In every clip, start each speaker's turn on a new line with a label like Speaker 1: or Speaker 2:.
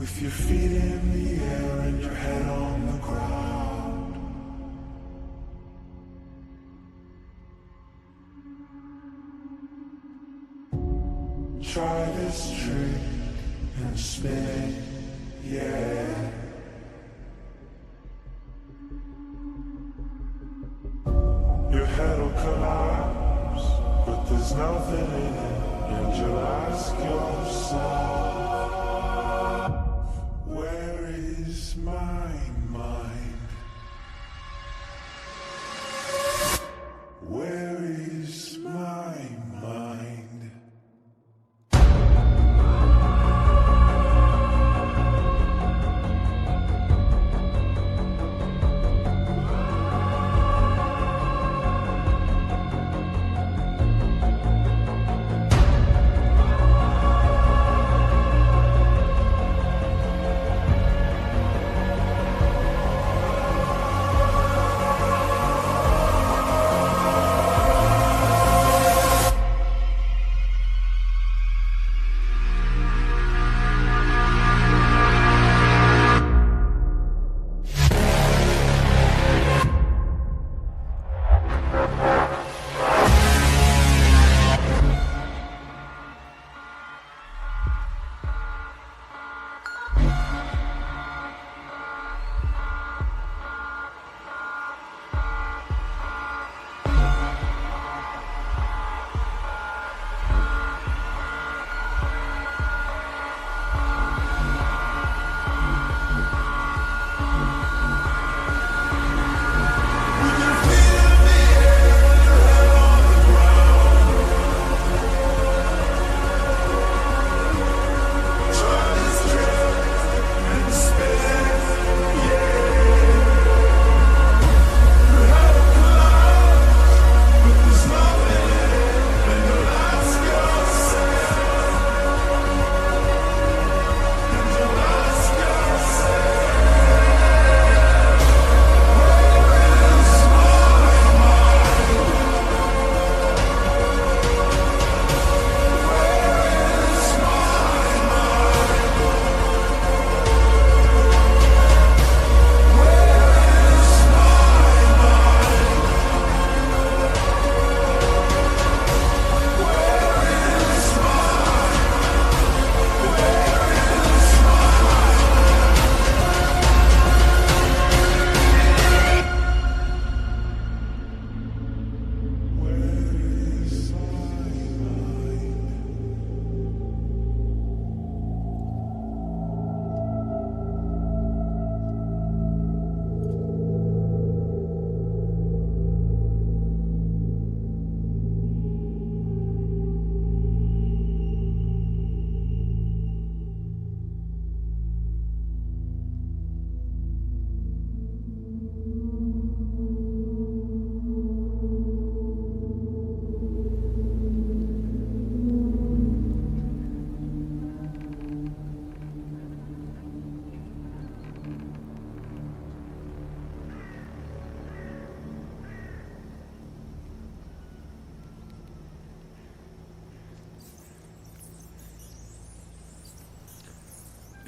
Speaker 1: With your feet in the air and your head on the ground. Try this trick and spin it, yeah. Your head'll collapse, but there's nothing in it, and you'll ask yourself, where is my mind? Where is my mind?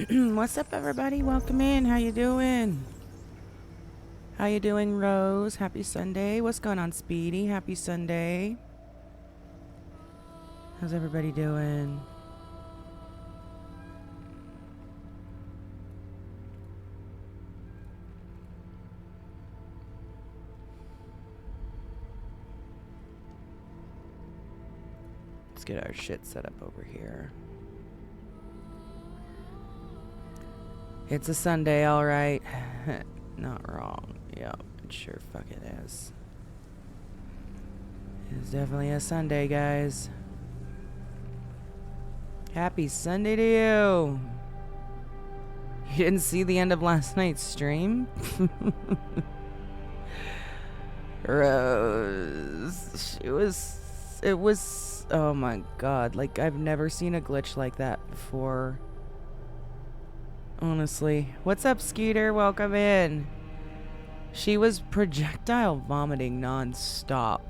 Speaker 2: What's up, everybody? Welcome in. How you doing? How you doing, Rose? Happy Sunday. What's going on, Speedy? Happy Sunday. How's everybody doing? Let's get our shit set up over here. It's a Sunday, all right. Not wrong. Yep, it sure fucking is. It's definitely a Sunday, guys. Happy Sunday to you. You didn't see the end of last night's stream? Rose. It was, oh my god. Like, I've never seen a glitch like that before. Honestly. What's up, Skeeter? Welcome in. She was projectile vomiting non-stop.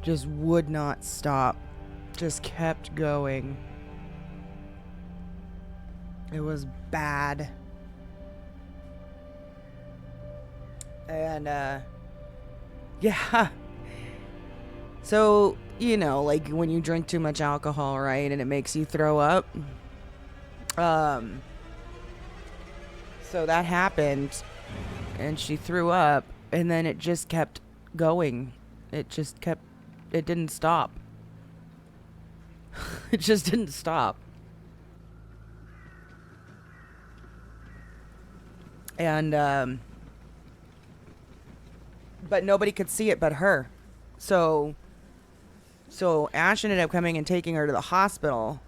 Speaker 2: Just would not stop. Just kept going. It was bad. And, yeah. So, you know, like when you drink too much alcohol, right, and it makes you throw up. So that happened, and she threw up, and then it just kept going. It didn't stop. It just didn't stop. And, but nobody could see it but her. So Ash ended up coming and taking her to the hospital.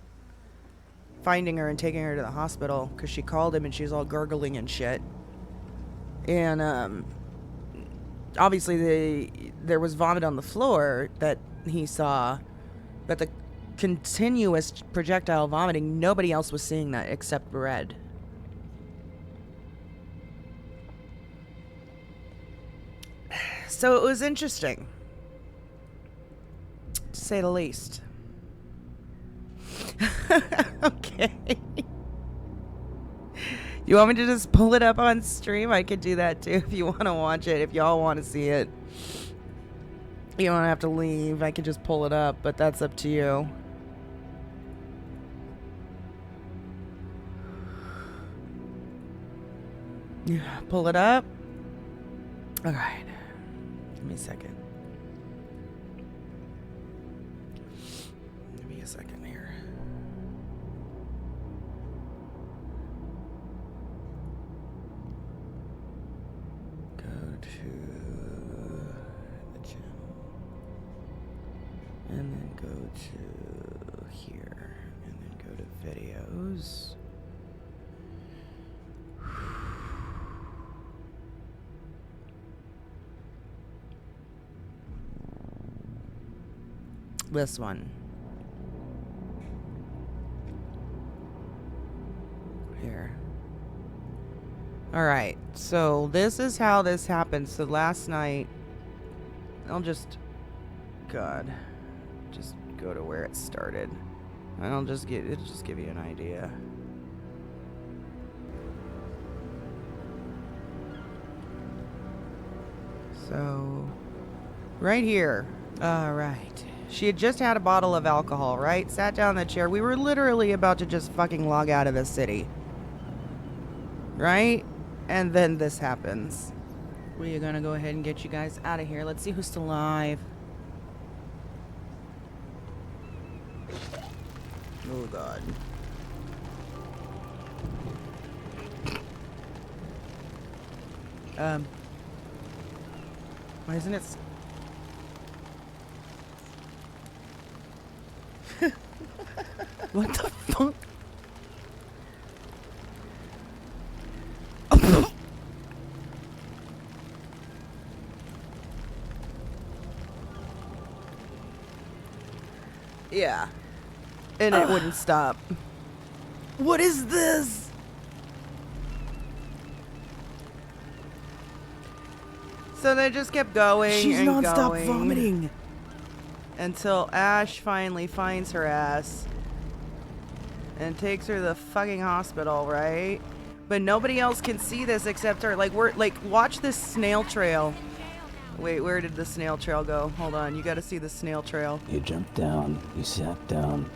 Speaker 2: Finding her and taking her to the hospital because she called him and she was all gurgling and shit. And, obviously there was vomit on the floor that he saw, but the continuous projectile vomiting, nobody else was seeing that except Red. So it was interesting, to say the least. Okay. You want me to just pull it up on stream? I could do that too if you want to watch it, if y'all want to see it. You don't have to leave. I could just pull it up, but that's up to you. Yeah, pull it up. All right. Give me a second. Give me a second here. Go to the channel. And then go to here. And then go to videos. This one. Here. Alright, so this is how this happened. So last night, I'll just, God, just go to where it started. And it'll just give you an idea. So, right here. Alright. She had just had a bottle of alcohol, right? Sat down in the chair. We were literally about to just fucking log out of the city. Right? And then this happens. We're gonna go ahead and get you guys out of here. Let's see who's still alive. Oh, God. Why isn't it... What the fuck? Yeah. And it wouldn't stop. What is this? So they just kept going.
Speaker 3: She's
Speaker 2: and
Speaker 3: nonstop
Speaker 2: going
Speaker 3: vomiting.
Speaker 2: until Ash finally finds her ass and takes her to the fucking hospital, right? But nobody else can see this except her. Like, watch this snail trail. Wait, where did the snail trail go? Hold on, you gotta see the snail trail.
Speaker 3: You jumped down, you sat down.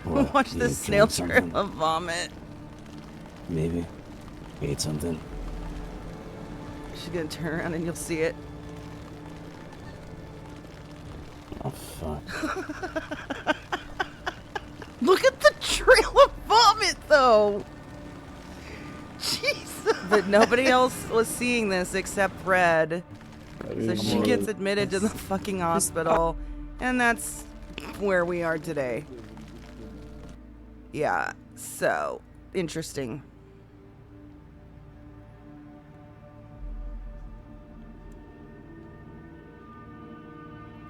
Speaker 3: What,
Speaker 2: Watch
Speaker 3: you
Speaker 2: this snail
Speaker 3: drank
Speaker 2: trail
Speaker 3: something?
Speaker 2: of vomit.
Speaker 3: Maybe. Ate something.
Speaker 2: She's gonna turn around and you'll see it.
Speaker 3: Oh, fuck.
Speaker 2: Look at the trail of vomit, though. Jesus. But nobody else was seeing this except Red. So she gets admitted to the fucking hospital. And that's where we are today. Yeah, so interesting.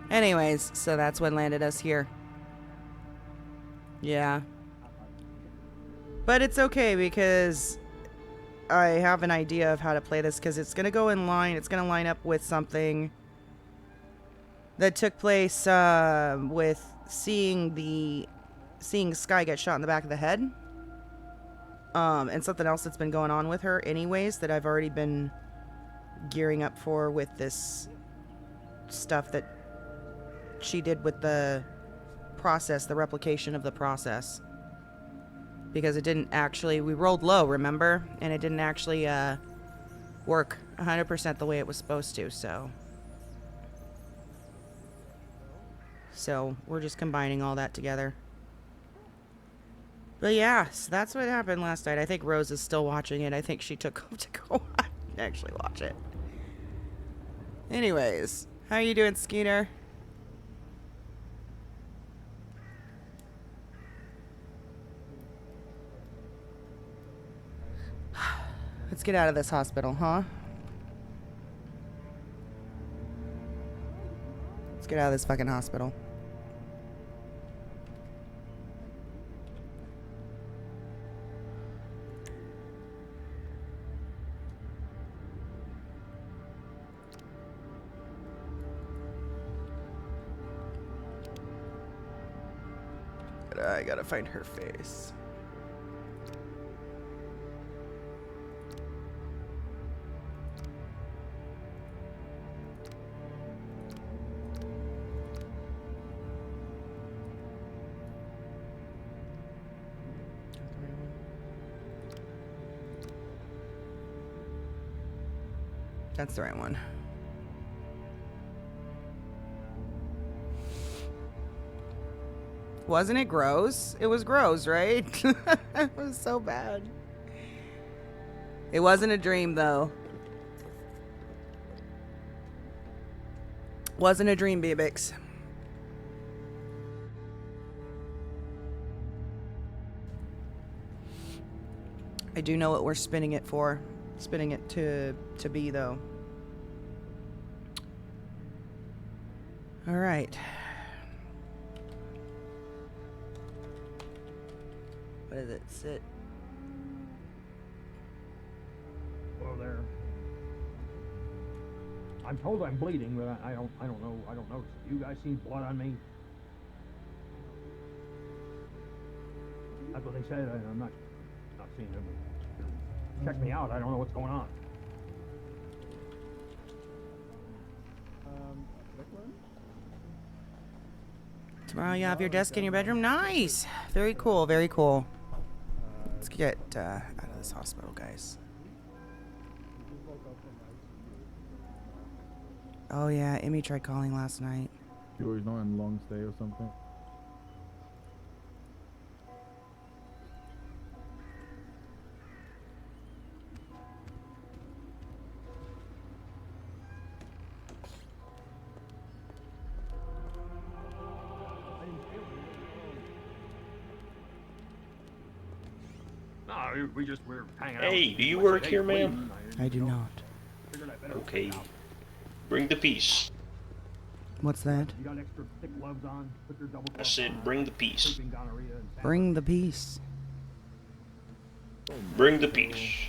Speaker 2: Anyways, so that's what landed us here. Yeah. But it's okay because I have an idea of how to play this because it's going to go in line. It's going to line up with something that took place with seeing Sky get shot in the back of the head. And something else that's been going on with her anyways that I've already been gearing up for with this stuff that she did with the process, the replication of the process. Because it didn't actually, we rolled low, remember? And it didn't actually work 100% the way it was supposed to, so. So we're just combining all that together. But yeah, so that's what happened last night. I think Rose is still watching it. I think she took off to go actually watch it. Anyways, how you doing, Skeeter? Let's get out of this hospital, huh? Let's get out of this fucking hospital. I gotta find her face. That's the right one. Wasn't it gross? It was gross, right? It was so bad. It wasn't a dream, though. Wasn't a dream, Bebix. I do know what we're spinning it for. Spinning it to be, though. All right. What does it sit?
Speaker 4: Hello there. I'm told I'm bleeding, but I don't know. I don't notice. You guys seen blood on me? That's what they said. I'm not seeing them. Check me out. I don't know what's going on.
Speaker 2: Tomorrow you have your desk in your bedroom. Nice. Very cool. Very cool. Let's get out of this hospital, guys. Oh yeah, Emmy tried calling last night.
Speaker 5: You always know in long stay or something.
Speaker 4: No, we're hanging out.
Speaker 6: Hey, do you work here, ma'am?
Speaker 2: I do not.
Speaker 6: Okay. Bring the peace.
Speaker 2: What's that?
Speaker 4: You got extra thick gloves on. Put your double
Speaker 6: I
Speaker 4: gloves
Speaker 6: said
Speaker 4: on.
Speaker 6: bring the peace.
Speaker 4: Sleeping gonorrhea and
Speaker 2: Bring the peace.
Speaker 6: Bring the peace.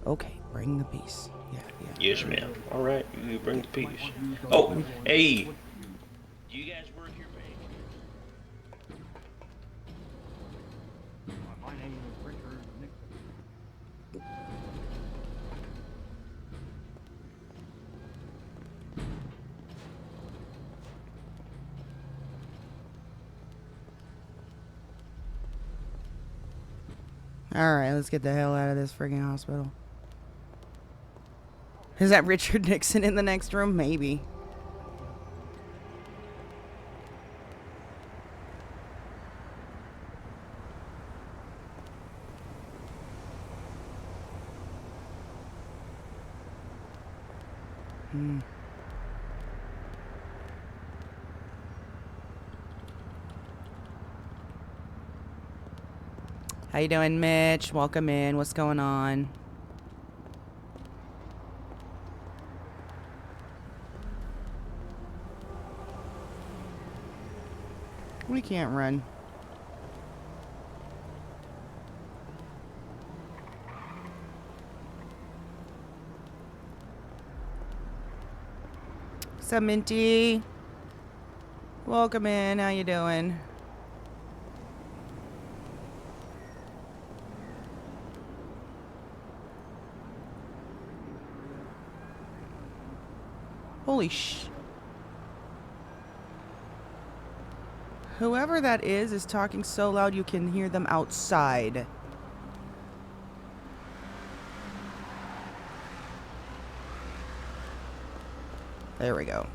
Speaker 2: Okay, bring the peace. Yeah, yeah.
Speaker 6: Yes, ma'am. All right, you bring the peace. Oh, hey. Do you guys work here, ma'am?
Speaker 4: My name is Richard Nixon.
Speaker 2: Alright, let's get the hell out of this friggin' hospital. Is that Richard Nixon in the next room? Maybe. How you doing, Mitch? Welcome in. What's going on? We can't run. What's up, Minty? Welcome in. How you doing? Holy sh... Whoever that is talking so loud you can hear them outside. There we go.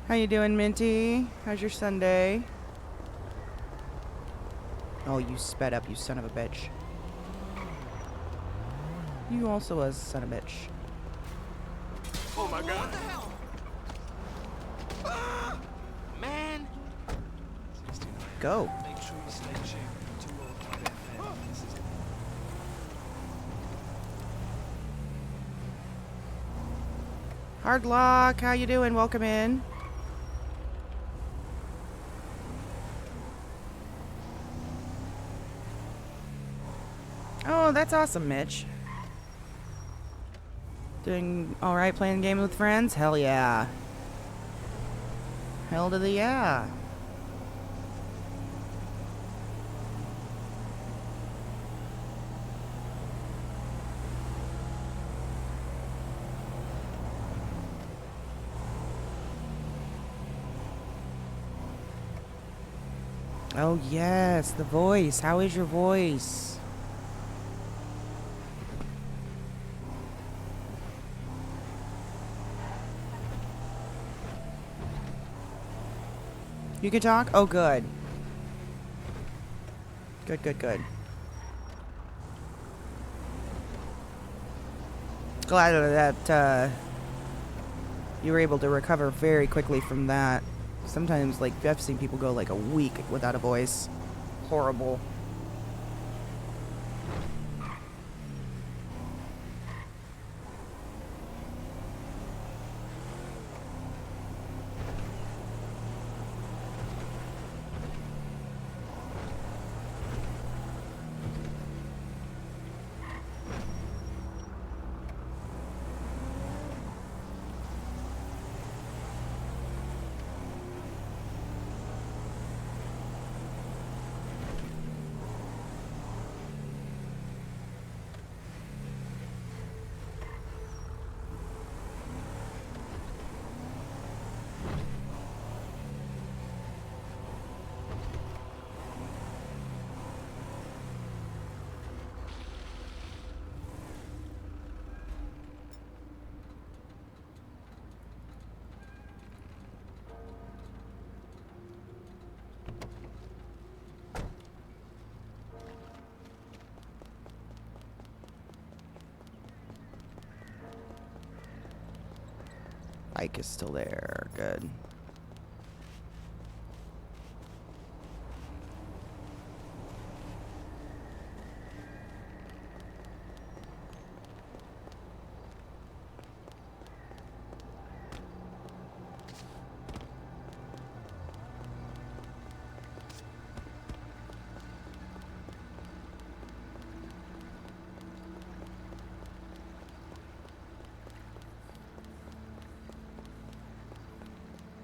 Speaker 2: How you doing, Minty? How's your Sunday? Oh, you sped up, you son of a bitch. You also a son of a bitch.
Speaker 7: Oh my god. What the hell? Man.
Speaker 2: Go.
Speaker 7: Make sure you stay tuned to
Speaker 2: Hard Lock, how you doing? Welcome in. Oh, that's awesome, Mitch. Doing alright playing games with friends? Hell yeah. Hell to the yeah. Oh yes, the voice. How is your voice? You can talk? Oh, good. Good, good, good. Glad that you were able to recover very quickly from that. Sometimes, like, I've seen people go like a week without a voice. Horrible. Ike is still there. Good.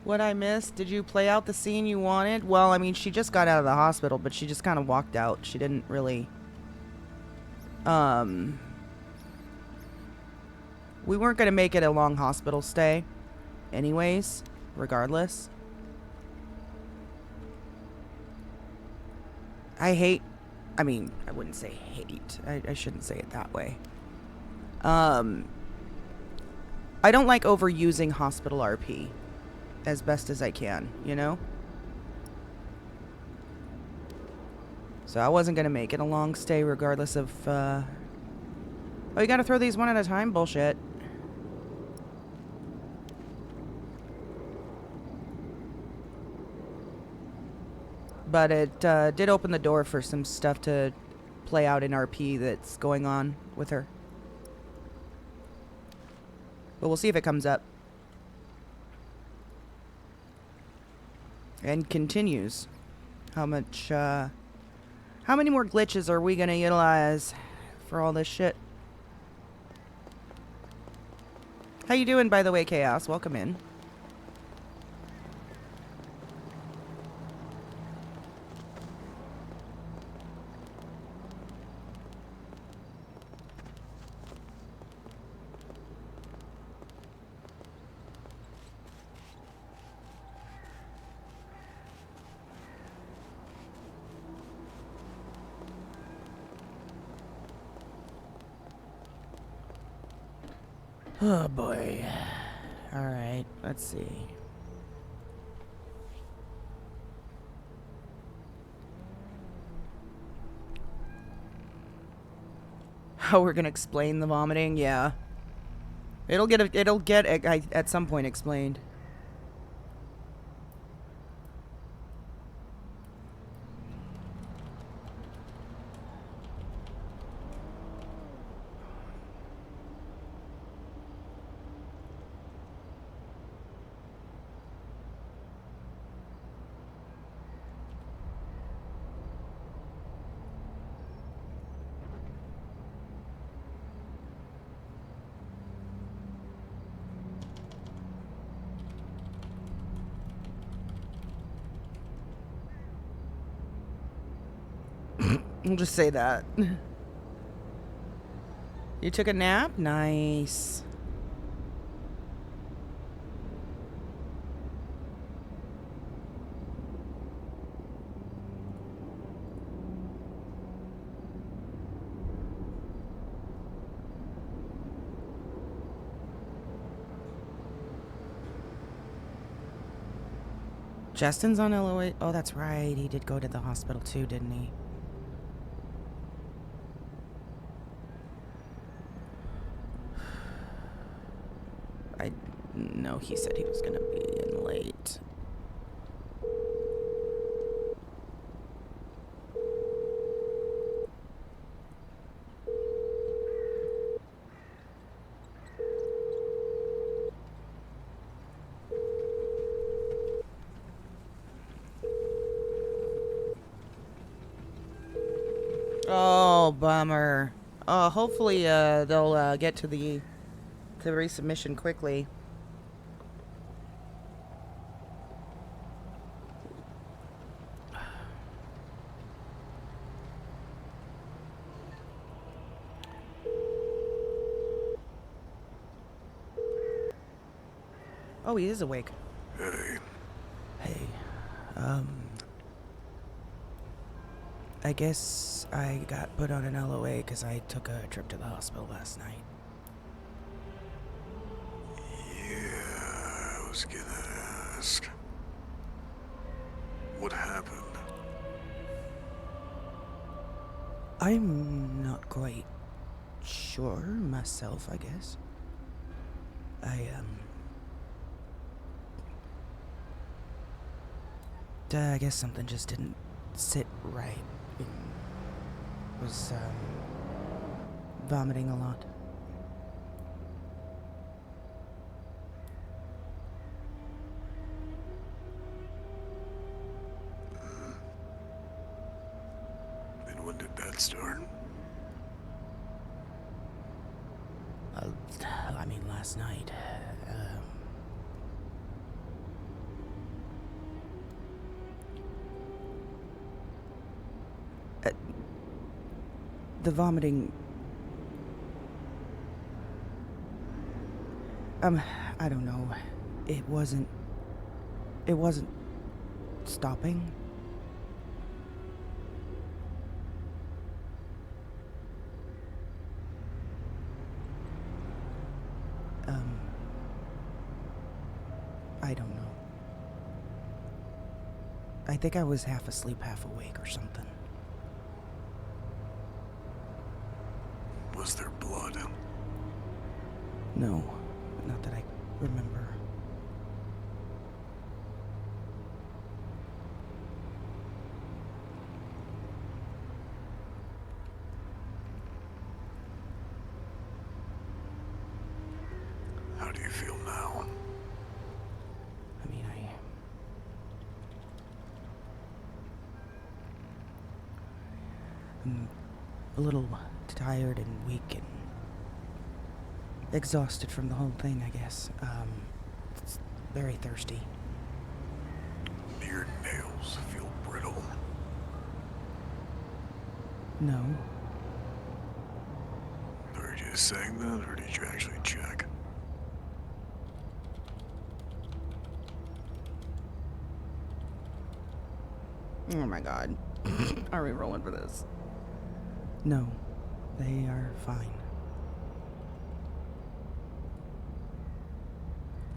Speaker 2: What I missed? Did you play out the scene you wanted? Well, I mean, she just got out of the hospital, but she just kind of walked out. She didn't really... We weren't going to make it a long hospital stay anyways, regardless. I hate... I mean, I wouldn't say hate. I shouldn't say it that way. I don't like overusing hospital RP. As best as I can, you know? So I wasn't gonna make it a long stay regardless of, Oh, you gotta throw these one at a time? Bullshit. But it, did open the door for some stuff to play out in RP that's going on with her. But we'll see if it comes up. And continues. How much, how many more glitches are we gonna utilize for all this shit? How you doing, by the way, Chaos? Welcome in. Oh boy. Alright, let's see. How we're gonna explain the vomiting? Yeah. It'll get at some point explained. We'll just say that. You took a nap? Nice. Justin's on LOA. Oh, that's right. He did go to the hospital too, didn't he? No, he said he was gonna be in late. Oh, bummer. Hopefully, they'll get to the resubmission quickly. Oh, he is awake.
Speaker 1: Hey,
Speaker 2: Hey, I guess I got put on an LOA because I took a trip to the hospital last night.
Speaker 1: yeah, I was gonna ask. What happened?
Speaker 2: I'm not quite sure myself, I guess. I guess something just didn't sit right. Was, vomiting a lot.
Speaker 1: And when did that start?
Speaker 2: I mean, last night. The vomiting. I don't know. It wasn't stopping. I don't know. I think I was half asleep, half awake or something.
Speaker 1: Was there blood?
Speaker 2: No, not that I remember.
Speaker 1: How do you feel now?
Speaker 2: I mean, I'm a little tired and weak and exhausted from the whole thing, I guess. It's very thirsty.
Speaker 1: Your nails feel brittle.
Speaker 2: No.
Speaker 1: Are you just saying that, or did you actually check?
Speaker 2: Oh my god. Are we rolling for this? No. They are fine.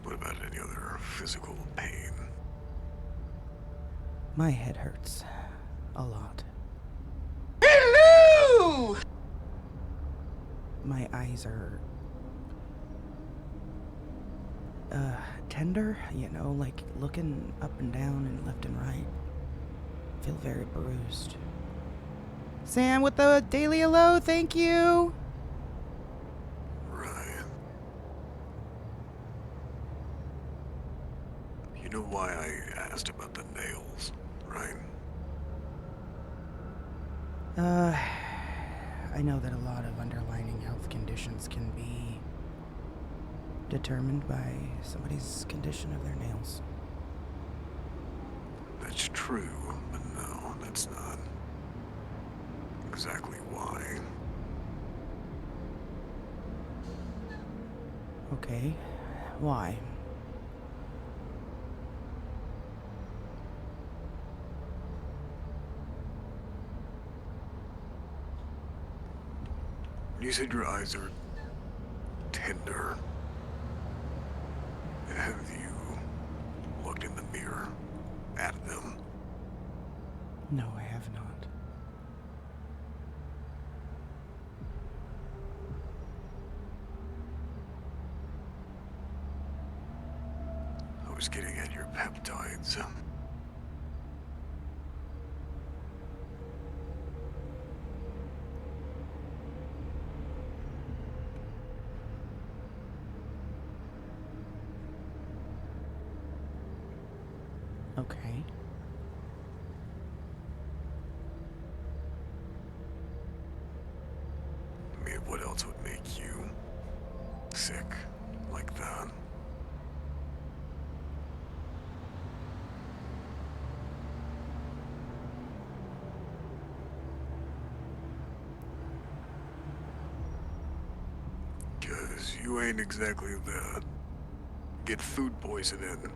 Speaker 1: What about any other physical pain?
Speaker 2: My head hurts. A lot.
Speaker 7: Hello!
Speaker 2: My eyes are tender, you know, like looking up and down and left and right. Feel very bruised. Sam with the daily hello, thank you.
Speaker 1: Right. You know why I asked about the nails, right?
Speaker 2: I know that a lot of underlying health conditions can be determined by somebody's condition of their nails.
Speaker 1: That's true, but no, that's not exactly why.
Speaker 2: Okay, why?
Speaker 1: You said your eyes are tender. Have you looked in the mirror at them?
Speaker 2: No, I have not.
Speaker 1: I was getting at your peptides.
Speaker 2: Okay.
Speaker 1: I mean, what else would make you sick like that? Cause you ain't exactly the get food poisoning,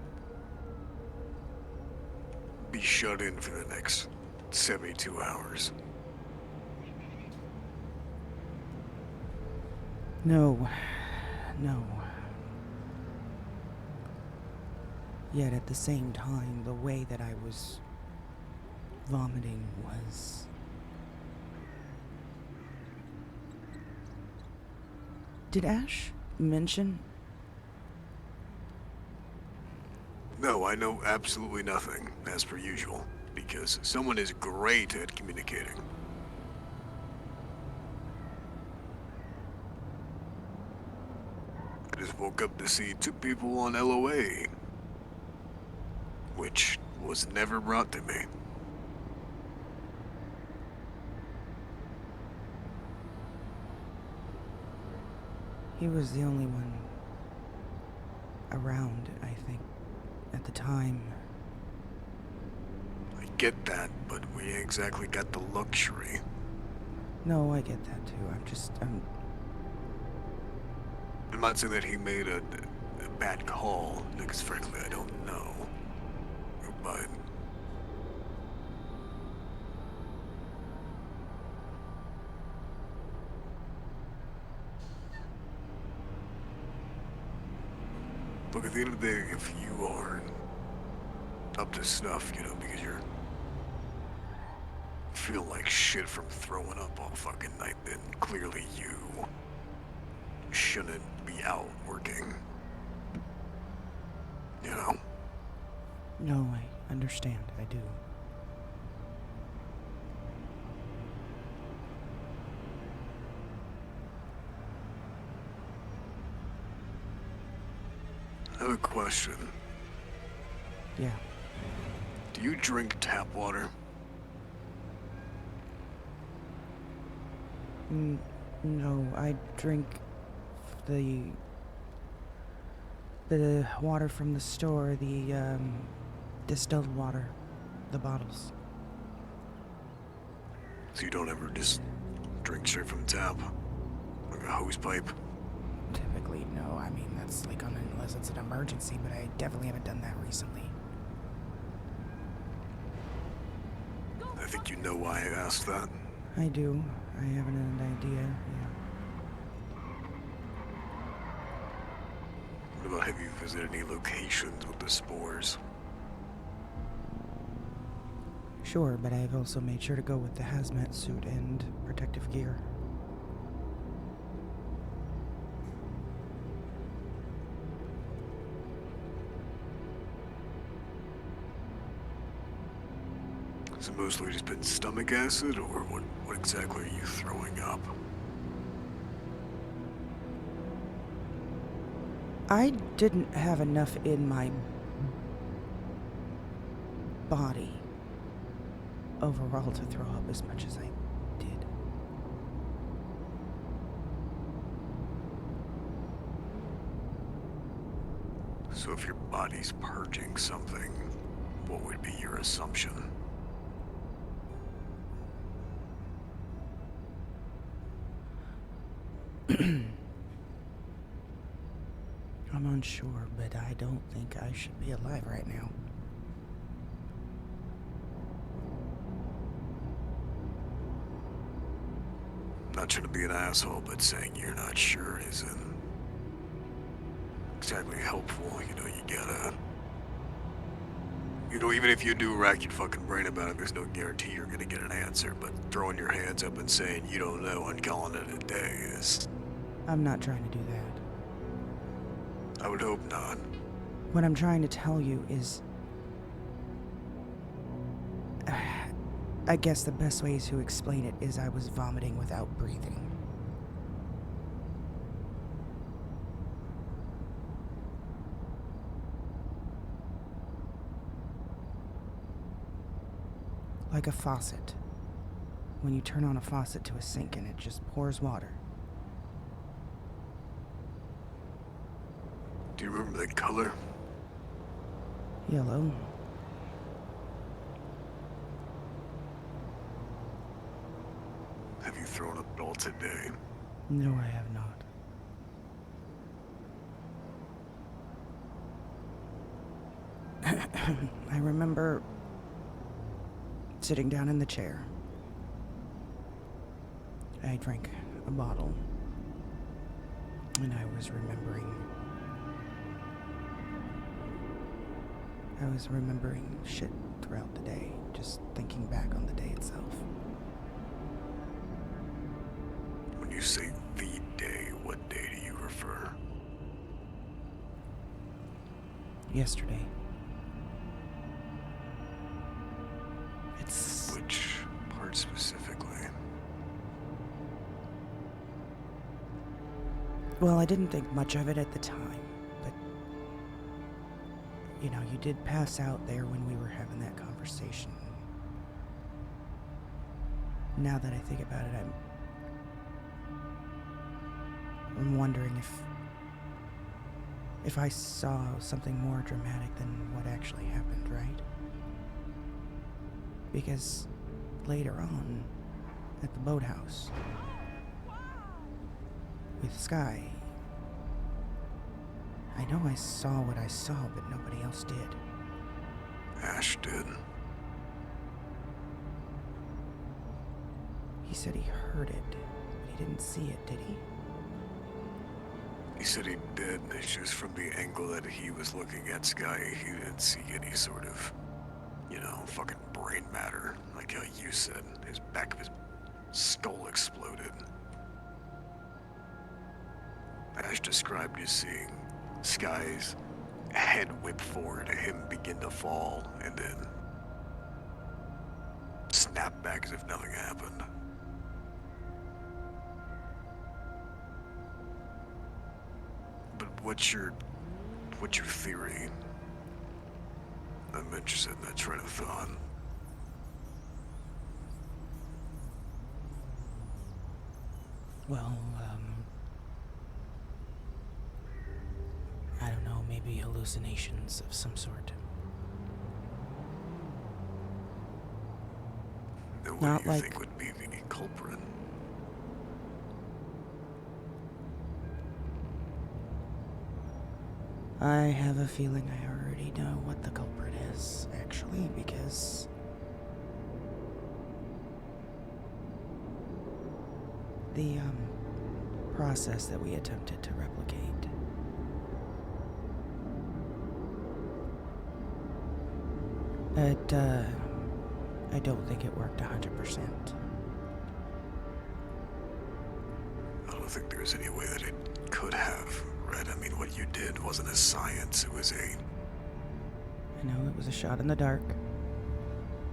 Speaker 1: be shut in for the next 72 hours.
Speaker 2: No. No. Yet at the same time, the way that I was vomiting was... Did Ash mention...
Speaker 1: No, I know absolutely nothing, as per usual, because someone is great at communicating. I just woke up to see 2 people on LOA, which was never brought to me.
Speaker 2: He was the only one around, I think, at the time.
Speaker 1: I get that, but we ain't exactly got the luxury.
Speaker 2: No, I get that too.
Speaker 1: I'm not saying that he made a bad call, because frankly I don't know. But look, at the end of the day, if you aren't up to snuff, you know, because you're feel like shit from throwing up all fucking night, then clearly you shouldn't be out working. You know?
Speaker 2: No, I understand. I do.
Speaker 1: I have a question.
Speaker 2: Yeah.
Speaker 1: Do you drink tap water?
Speaker 2: No, I drink the water from the store, the distilled water, the bottles.
Speaker 1: So you don't ever just drink straight from the tap? Like a hose pipe?
Speaker 2: Typically, no. I mean, that's like unless it's an emergency, but I definitely haven't done that recently.
Speaker 1: I think you know why I asked that.
Speaker 2: I do. I have an idea, yeah.
Speaker 1: about have you visited any locations with the spores?
Speaker 2: Sure, but I've also made sure to go with the hazmat suit and protective gear.
Speaker 1: Has it mostly just been stomach acid, or what exactly are you throwing up?
Speaker 2: I didn't have enough in my body overall to throw up as much as I did.
Speaker 1: So if your body's purging something, what would be your assumption?
Speaker 2: I'm unsure, but I don't think I should be alive right now.
Speaker 1: Not trying to be an asshole, but saying you're not sure isn't exactly helpful. You know, you gotta... You know, even if you do rack your fucking brain about it, there's no guarantee you're gonna get an answer. But throwing your hands up and saying you don't know and calling it a day is...
Speaker 2: I'm not trying to do that.
Speaker 1: I would hope not.
Speaker 2: What I'm trying to tell you is... I guess the best way to explain it is I was vomiting without breathing. Like a faucet. When you turn on a faucet to a sink and it just pours water.
Speaker 1: Do you remember the color?
Speaker 2: Yellow.
Speaker 1: Have you thrown up at all today?
Speaker 2: No, I have not. I remember sitting down in the chair. I drank a bottle. And I was remembering shit throughout the day, just thinking back on the day itself.
Speaker 1: When you say the day, what day do you refer?
Speaker 2: Yesterday. It's...
Speaker 1: Which part specifically?
Speaker 2: Well, I didn't think much of it at the time, but... You know, you did pass out there when we were having that conversation. Now that I think about it, I'm wondering if I saw something more dramatic than what actually happened, right? Because later on, at the boathouse, with Sky, I know I saw what I saw, but nobody else did.
Speaker 1: Ash did.
Speaker 2: He said he heard it, but he didn't see it, did he?
Speaker 1: He said he did, it's just from the angle that he was looking at Sky, he didn't see any sort of, you know, fucking brain matter. Like how you said, his back of his skull exploded. Ash described you seeing Sky's head whip forward and him begin to fall, and then snap back as if nothing happened. But what's your theory? I'm interested in that train of thought.
Speaker 2: Well, I don't know, maybe hallucinations of some sort.
Speaker 1: Then what
Speaker 2: Not
Speaker 1: do you
Speaker 2: like-
Speaker 1: think would be the culprit?
Speaker 2: I have a feeling I already know what the culprit is, actually, because the process that we attempted to replicate I don't think it worked 100%.
Speaker 1: I don't think there's any way that it could have, right? I mean, what you did wasn't a science, it was a...
Speaker 2: I know it was a shot in the dark.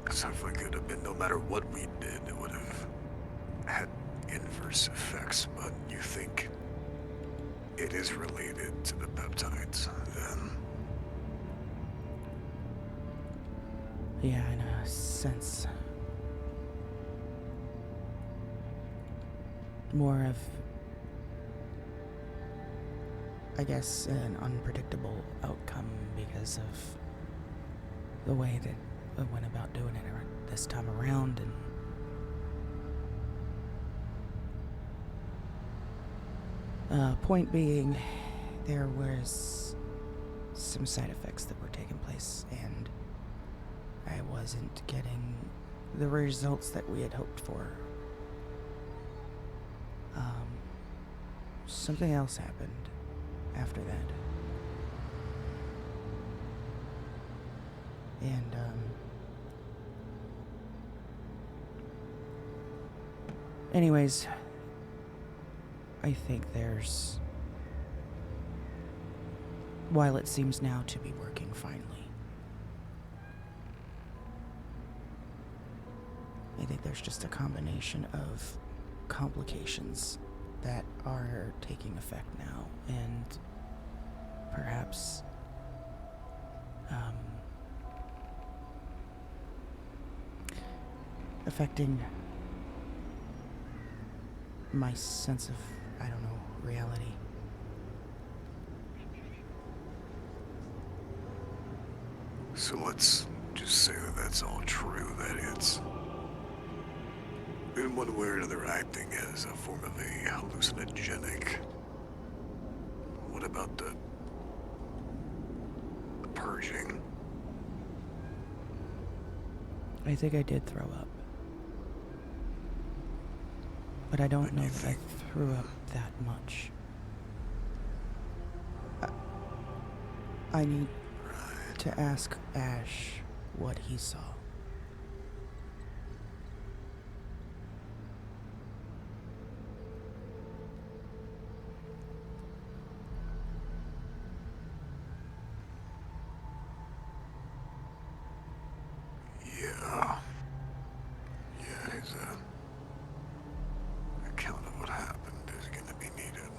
Speaker 1: Because if it could have been, no matter what we did, it would have had inverse effects, but you think it is related to the peptides, then...
Speaker 2: Yeah, in a sense. More of, I guess, an unpredictable outcome because of the way that I went about doing it this time around, and point being, there was some side effects that were taking place, and I wasn't getting the results that we had hoped for. Something else happened after that. And, anyways, I think there's, while it seems now to be working finally, I think there's just a combination of complications that are taking effect now, and perhaps affecting my sense of, I don't know, reality.
Speaker 1: So let's just say that that's all true, that it's in one way or another acting as a form of a hallucinogenic. What about the purging?
Speaker 2: I think I did throw up. But I don't know that I threw up that much. I need to ask Ash what he saw.
Speaker 1: Yeah, his account of what happened is gonna be needed.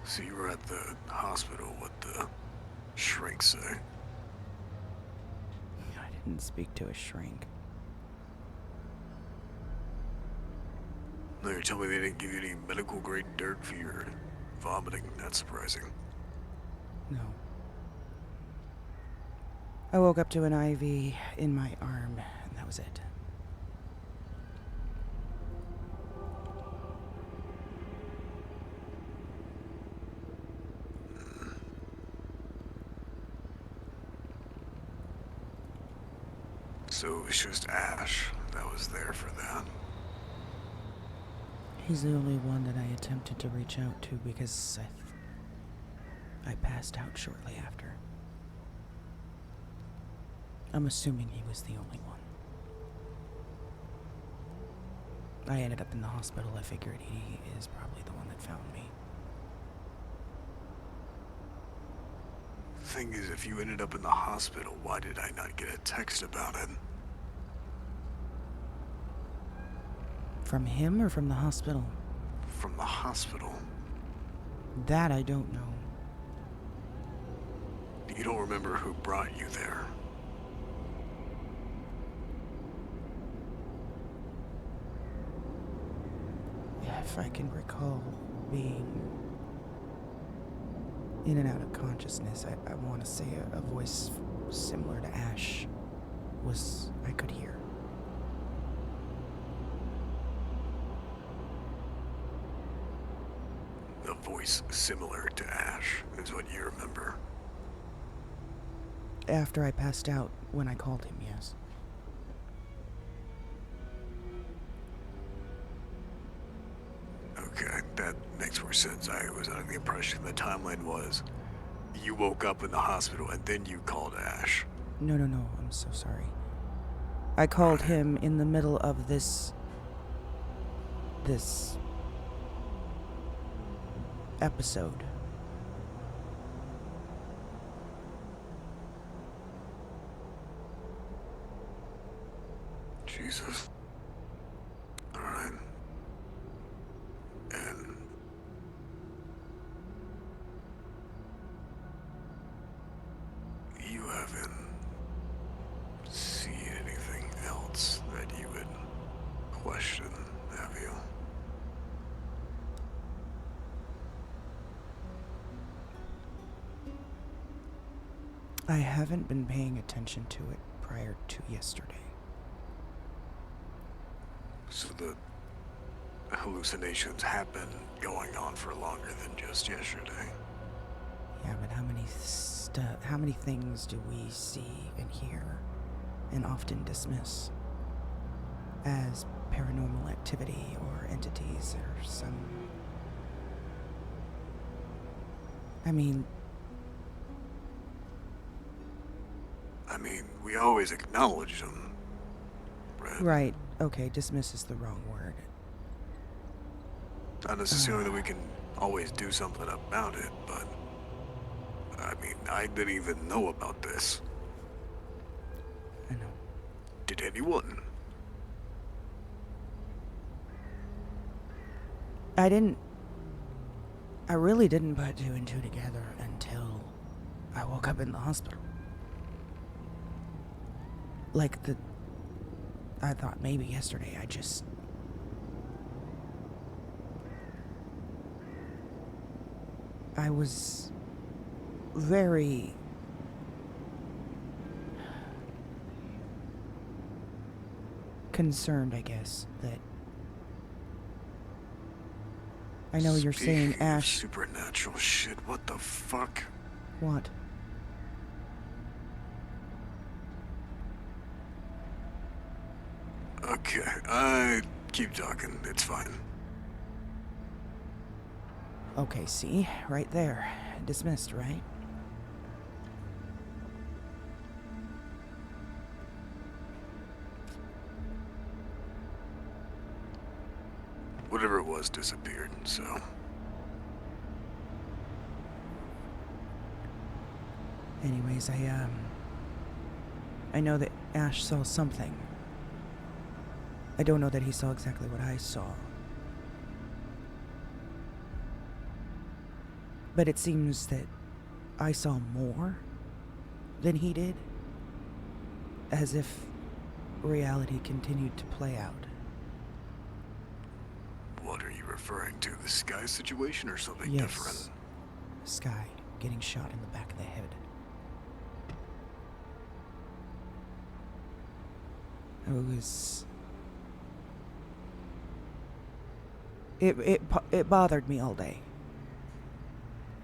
Speaker 1: So you were at the hospital, what the shrink say?
Speaker 2: I didn't speak to a shrink.
Speaker 1: No, you're telling me they didn't give you any medical grade dirt for your vomiting? That's surprising.
Speaker 2: No. I woke up to an IV in my arm, and that was it.
Speaker 1: So it was just Ash that was there for that.
Speaker 2: He's the only one that I attempted to reach out to because I passed out shortly after. I'm assuming he was the only one. I ended up in the hospital. I figured he is probably the one that found me.
Speaker 1: The thing is, if you ended up in the hospital, why did I not get a text about it?
Speaker 2: From him or from the hospital?
Speaker 1: From the hospital.
Speaker 2: That I don't know.
Speaker 1: You don't remember who brought you there?
Speaker 2: If I can recall being in and out of consciousness, I want to say a voice similar to Ash I could hear.
Speaker 1: A voice similar to Ash is what you remember.
Speaker 2: After I passed out, when I called him, yes.
Speaker 1: that makes more sense. I was under the impression the timeline was you woke up in the hospital and then you called Ash.
Speaker 2: No, I'm so sorry. I called him in the middle of this episode.
Speaker 1: Jesus. Alright. And you haven't seen anything else that you would question, have you?
Speaker 2: I haven't been paying attention to it prior to yesterday.
Speaker 1: So the hallucinations have been going on for longer than just yesterday.
Speaker 2: Yeah, but how many things do we see and hear and often dismiss as paranormal activity or entities or some... I mean,
Speaker 1: we always acknowledge them, right?
Speaker 2: right, okay, dismiss is the wrong word.
Speaker 1: Not necessarily that we can always do something about it, but I didn't even know about this.
Speaker 2: I know.
Speaker 1: Did anyone?
Speaker 2: I really didn't put two and two together until I woke up in the hospital. I thought maybe yesterday I was very concerned, I guess, that I know you're saying
Speaker 1: Speaking of
Speaker 2: Ash.
Speaker 1: supernatural shit, what the fuck?
Speaker 2: What?
Speaker 1: Okay, I keep talking, it's fine.
Speaker 2: Okay, see? Right there. Dismissed, right?
Speaker 1: Whatever it was disappeared, so...
Speaker 2: Anyways, I know that Ash saw something. I don't know that he saw exactly what I saw. But it seems that I saw more than he did. As if reality continued to play out.
Speaker 1: What are you referring to? The Sky situation or something
Speaker 2: Yes.
Speaker 1: different?
Speaker 2: Sky getting shot in the back of the head. It bothered me all day.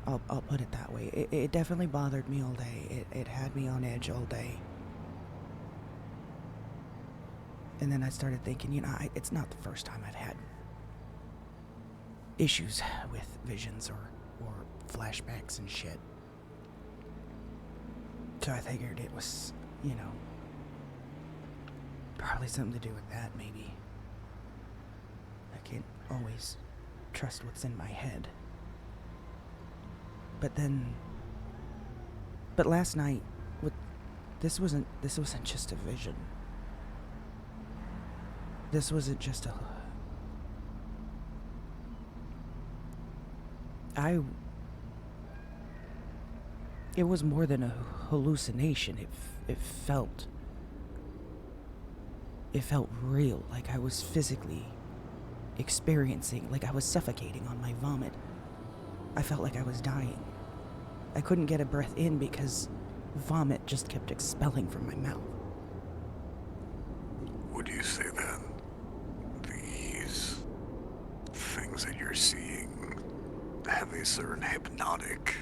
Speaker 2: I'll put it that way. It definitely bothered me all day. It had me on edge all day. And then I started thinking, it's not the first time I've had issues with visions or flashbacks and shit. So I figured it was, probably something to do with that, maybe. I can't always trust what's in my head. But last night, this wasn't just a vision. This wasn't just it was more than a hallucination. It felt real, like I was physically experiencing, like I was suffocating on my vomit. I felt like I was dying. I couldn't get a breath in because vomit just kept expelling from my mouth.
Speaker 1: Would you say that these things that you're seeing have a certain hypnotic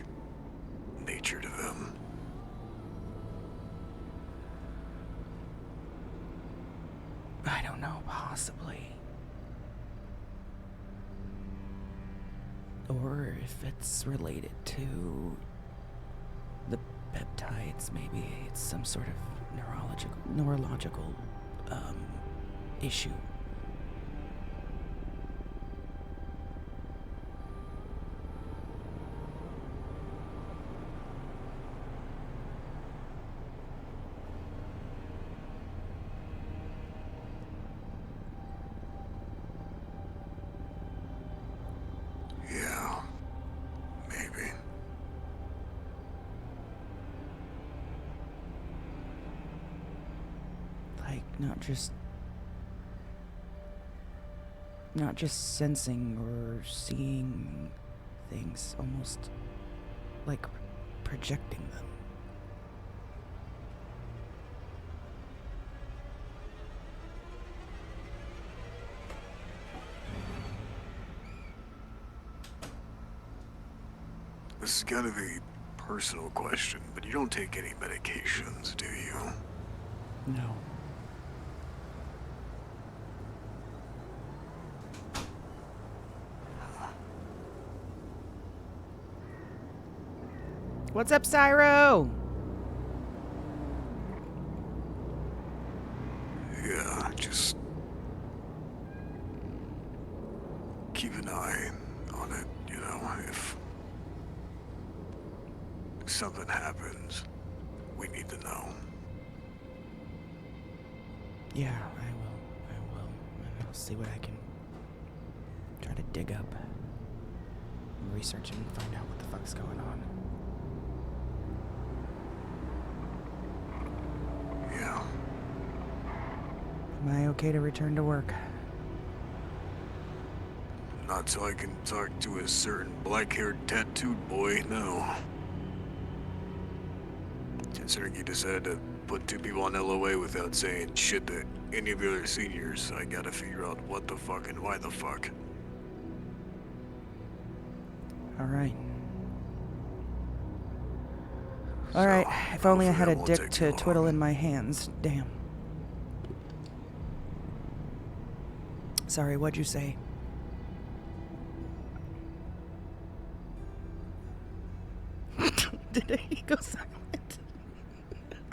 Speaker 1: nature to them?
Speaker 2: I don't know, possibly. Or if it's related to the peptides, maybe it's some sort of neurological issue.
Speaker 1: Yeah, maybe.
Speaker 2: Like, not just sensing or seeing things, almost like projecting them.
Speaker 1: This is kind of a personal question, but you don't take any medications, do you?
Speaker 2: No. What's up, Cyro?
Speaker 1: Yeah, just keep an eye on it, you know, if something happens, we need to know.
Speaker 2: Yeah, I will. And I'll see what I can try to dig up, research and find out what the fuck's going on.
Speaker 1: Yeah.
Speaker 2: Am I okay to return to work?
Speaker 1: Not till I can talk to a certain black-haired tattooed boy, no. Considering you decided to put 2 people on LOA without saying shit to any of the other seniors, I gotta figure out what the fuck and why the fuck.
Speaker 2: Alright. Alright, if only I had a dick to twiddle in my hands. Damn. Sorry, what'd you say? Did he go silent?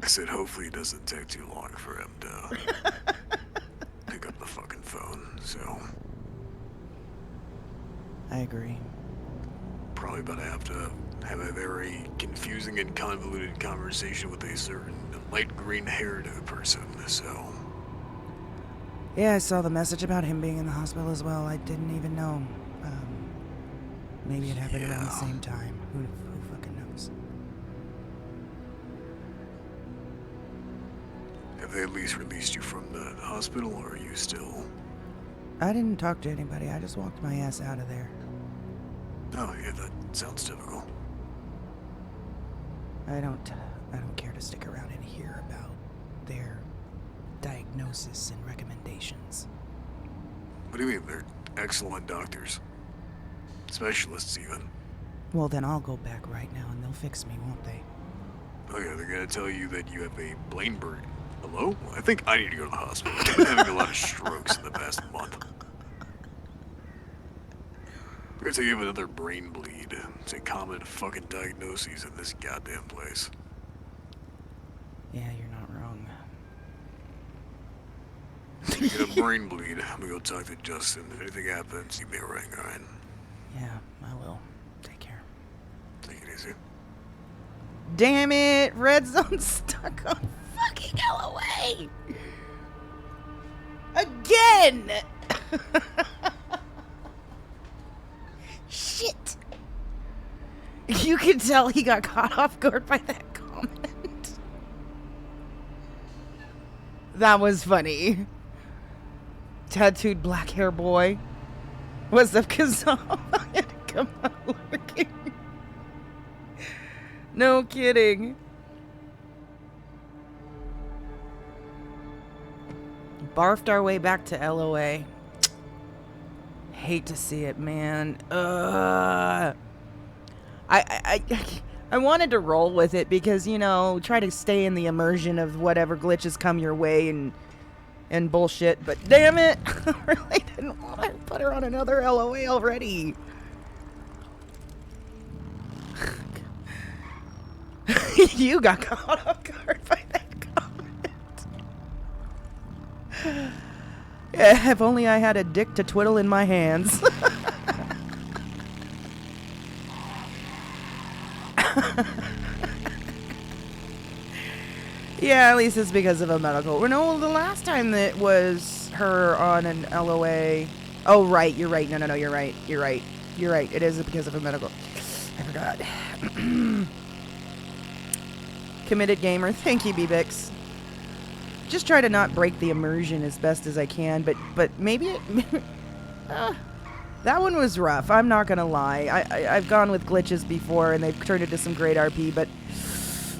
Speaker 1: I said hopefully it doesn't take too long for him to pick up the fucking phone, so
Speaker 2: I agree.
Speaker 1: probably about to have a very confusing and convoluted conversation with a certain light green-haired person, so...
Speaker 2: Yeah, I saw the message about him being in the hospital as well. I didn't even know. Maybe it happened around the
Speaker 1: Yeah.
Speaker 2: same time. Who fucking knows?
Speaker 1: Have they at least released you from the hospital, or are you still...
Speaker 2: I didn't talk to anybody. I just walked my ass out of there.
Speaker 1: Oh, yeah, that sounds typical.
Speaker 2: I don't care to stick around and hear about their diagnosis and recommendations.
Speaker 1: What do you mean? They're excellent doctors. Specialists, even.
Speaker 2: Well, then I'll go back right now and they'll fix me, won't they?
Speaker 1: Oh yeah, they're gonna tell you that you have a brain burn. Hello? I think I need to go to the hospital. I've been having a lot of strokes in the past month. They're gonna tell you have another brain bleed. It's a common fucking diagnosis in this goddamn place.
Speaker 2: Yeah, you're not wrong.
Speaker 1: You get a brain bleed, I'm gonna go talk to Justin. If anything happens, give me a ring, alright?
Speaker 2: Yeah, I will. Take care.
Speaker 1: Take it easy.
Speaker 2: Damn it! Red Zone's stuck on fucking LOA! Again! Shit! You could tell he got caught off guard by that comment. That was funny. Tattooed black hair boy. What's up, Kazam? I had to come out looking. No kidding. Barfed our way back to LOA. Hate to see it, man. I wanted to roll with it because, you know, try to stay in the immersion of whatever glitches come your way and bullshit, but damn it, I really didn't want to put her on another LOA already. You got caught off guard by that comment. Yeah, if only I had a dick to twiddle in my hands. Yeah, at least it's because of a medical. No, the last time that was her on an LOA. Oh, right, you're right. No, you're right. You're right. You're right. It is because of a medical. I forgot. Committed gamer. Thank you, BBix. Just try to not break the immersion as best as I can, but maybe it... that one was rough. I'm not gonna lie. I've gone with glitches before, and they've turned into some great RP, but...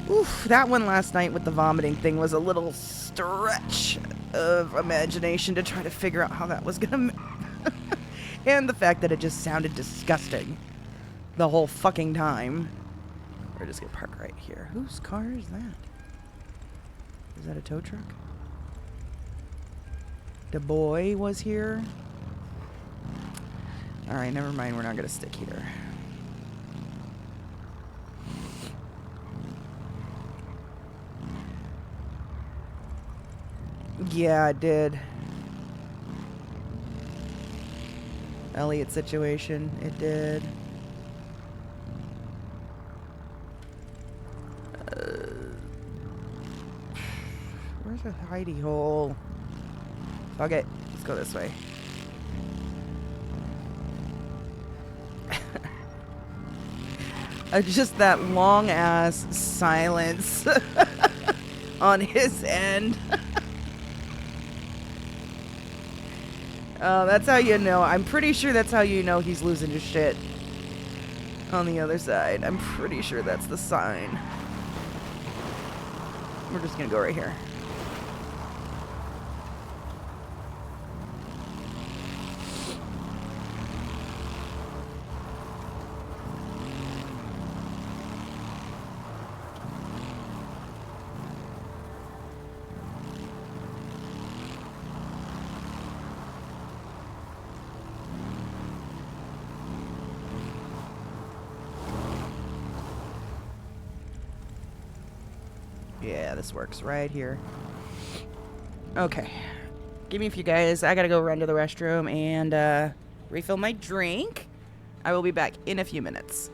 Speaker 2: Oof, that one last night with the vomiting thing was a little stretch of imagination to try to figure out how that was gonna... And the fact that it just sounded disgusting the whole fucking time. We're just gonna park right here. Whose car is that? Is that a tow truck? The boy was here. Alright, never mind. We're not gonna stick here. Yeah, it did. Elliot situation, it did. Where's the hidey hole? Fuck it. Let's go this way. Just that long ass silence on his end. Oh, that's how you know. I'm pretty sure that's how you know he's losing his shit. On the other side. I'm pretty sure that's the sign. We're just gonna go right here. Yeah, this works right here. Okay. Give me a few guys. I gotta go run to the restroom and refill my drink. I will be back in a few minutes.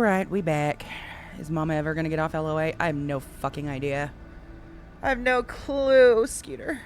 Speaker 2: Alright, we back. Is Mama ever gonna get off LOA? I have no fucking idea. I have no clue, Skeeter.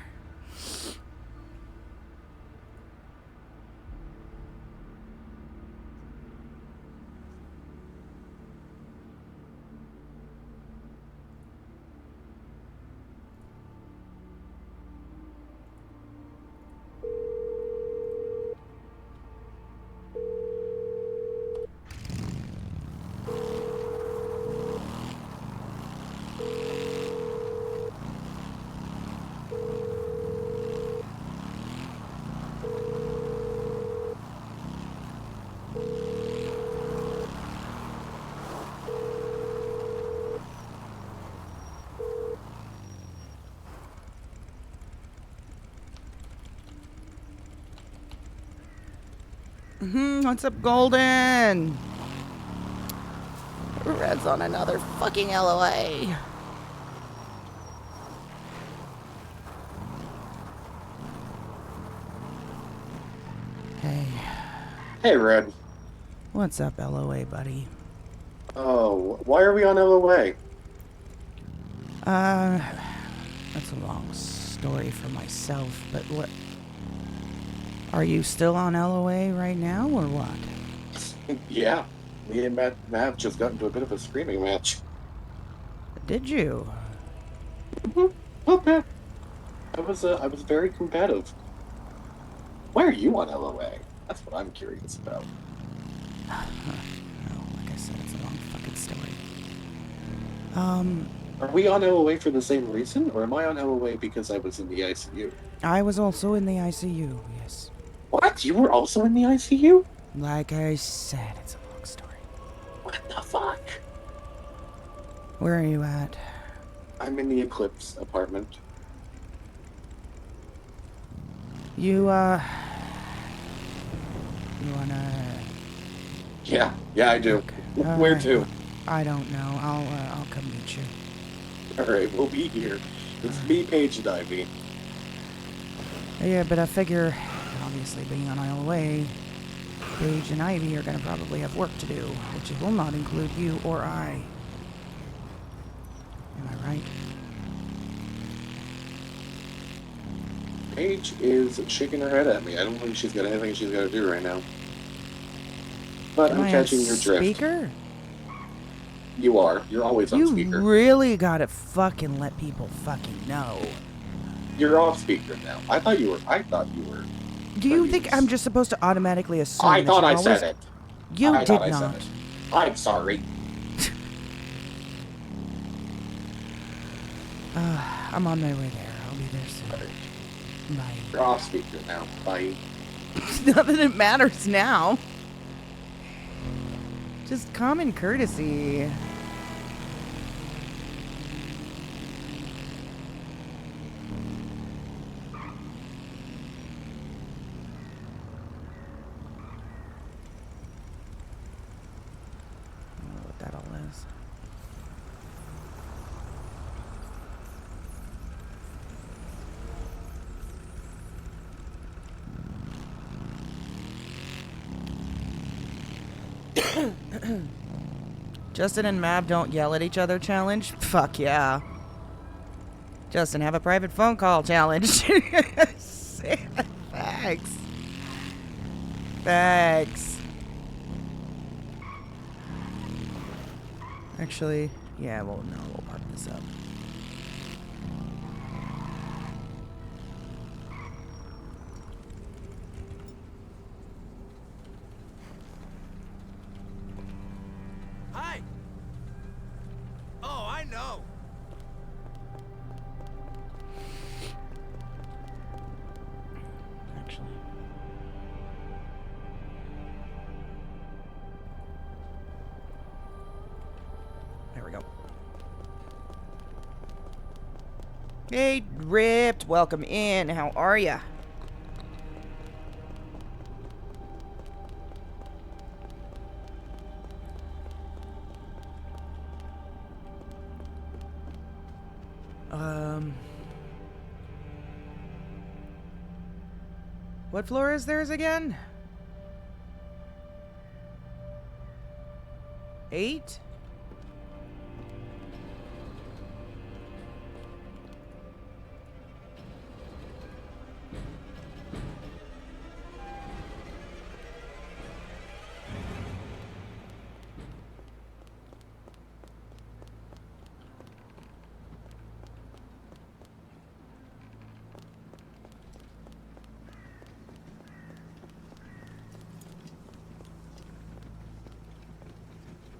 Speaker 2: What's up, Golden? Red's on another fucking LOA. Hey,
Speaker 8: Hey, Red.
Speaker 2: what's up, LOA, buddy?
Speaker 8: Oh, why are we on LOA?
Speaker 2: That's a long story for myself, but what? Are you still on LOA right now, or what?
Speaker 8: Yeah, me and Matt just got into a bit of a screaming match.
Speaker 2: Did you?
Speaker 8: Not bad. I was very combative. Why are you on LOA? That's what I'm curious about.
Speaker 2: Oh, like I said, it's a long fucking story.
Speaker 8: Are we on LOA for the same reason, or am I on LOA because I was in the ICU?
Speaker 2: I was also in the ICU, yes.
Speaker 8: What? You were also in the ICU?
Speaker 2: Like I said, it's a long story.
Speaker 8: What the fuck?
Speaker 2: Where are you at?
Speaker 8: I'm in the Eclipse apartment.
Speaker 2: You wanna...
Speaker 8: Yeah, I do.
Speaker 2: Okay.
Speaker 8: Where
Speaker 2: Alright.
Speaker 8: to?
Speaker 2: I don't know. I'll come meet you.
Speaker 8: Alright, we'll be here. It's me, Paige, and Ivy.
Speaker 2: Yeah, but I figure, obviously being on LOA, Paige and Ivy are gonna probably have work to do, which will not include you or I. Am I right?
Speaker 8: Paige is shaking her head at me. I don't think she's got anything she's got to do right now. But
Speaker 2: Am
Speaker 8: I'm
Speaker 2: I
Speaker 8: catching
Speaker 2: on
Speaker 8: your drift.
Speaker 2: speaker?
Speaker 8: You are. You're always on
Speaker 2: You
Speaker 8: speaker.
Speaker 2: really gotta fucking let people fucking know.
Speaker 8: You're off speaker now. I thought you were.
Speaker 2: Do you think I'm just supposed to automatically assume
Speaker 8: I
Speaker 2: that
Speaker 8: thought
Speaker 2: you
Speaker 8: I
Speaker 2: always...
Speaker 8: said it.
Speaker 2: You
Speaker 8: I
Speaker 2: did
Speaker 8: thought I
Speaker 2: not.
Speaker 8: said it. I'm sorry.
Speaker 2: I'm on my way there. I'll be there soon. Bye.
Speaker 8: You're off speaker now. Bye.
Speaker 2: Not that it matters now. Just common courtesy. I don't know what that all is. Justin and Mab don't yell at each other challenge? Fuck yeah. Justin, have a private phone call challenge. Thanks. Thanks. Actually, yeah, well, no, we'll park this up.
Speaker 7: Hi. Oh, I know.
Speaker 2: Actually. There we go. Hey, Ripped, welcome in. How are ya? What floor is theirs again? 8?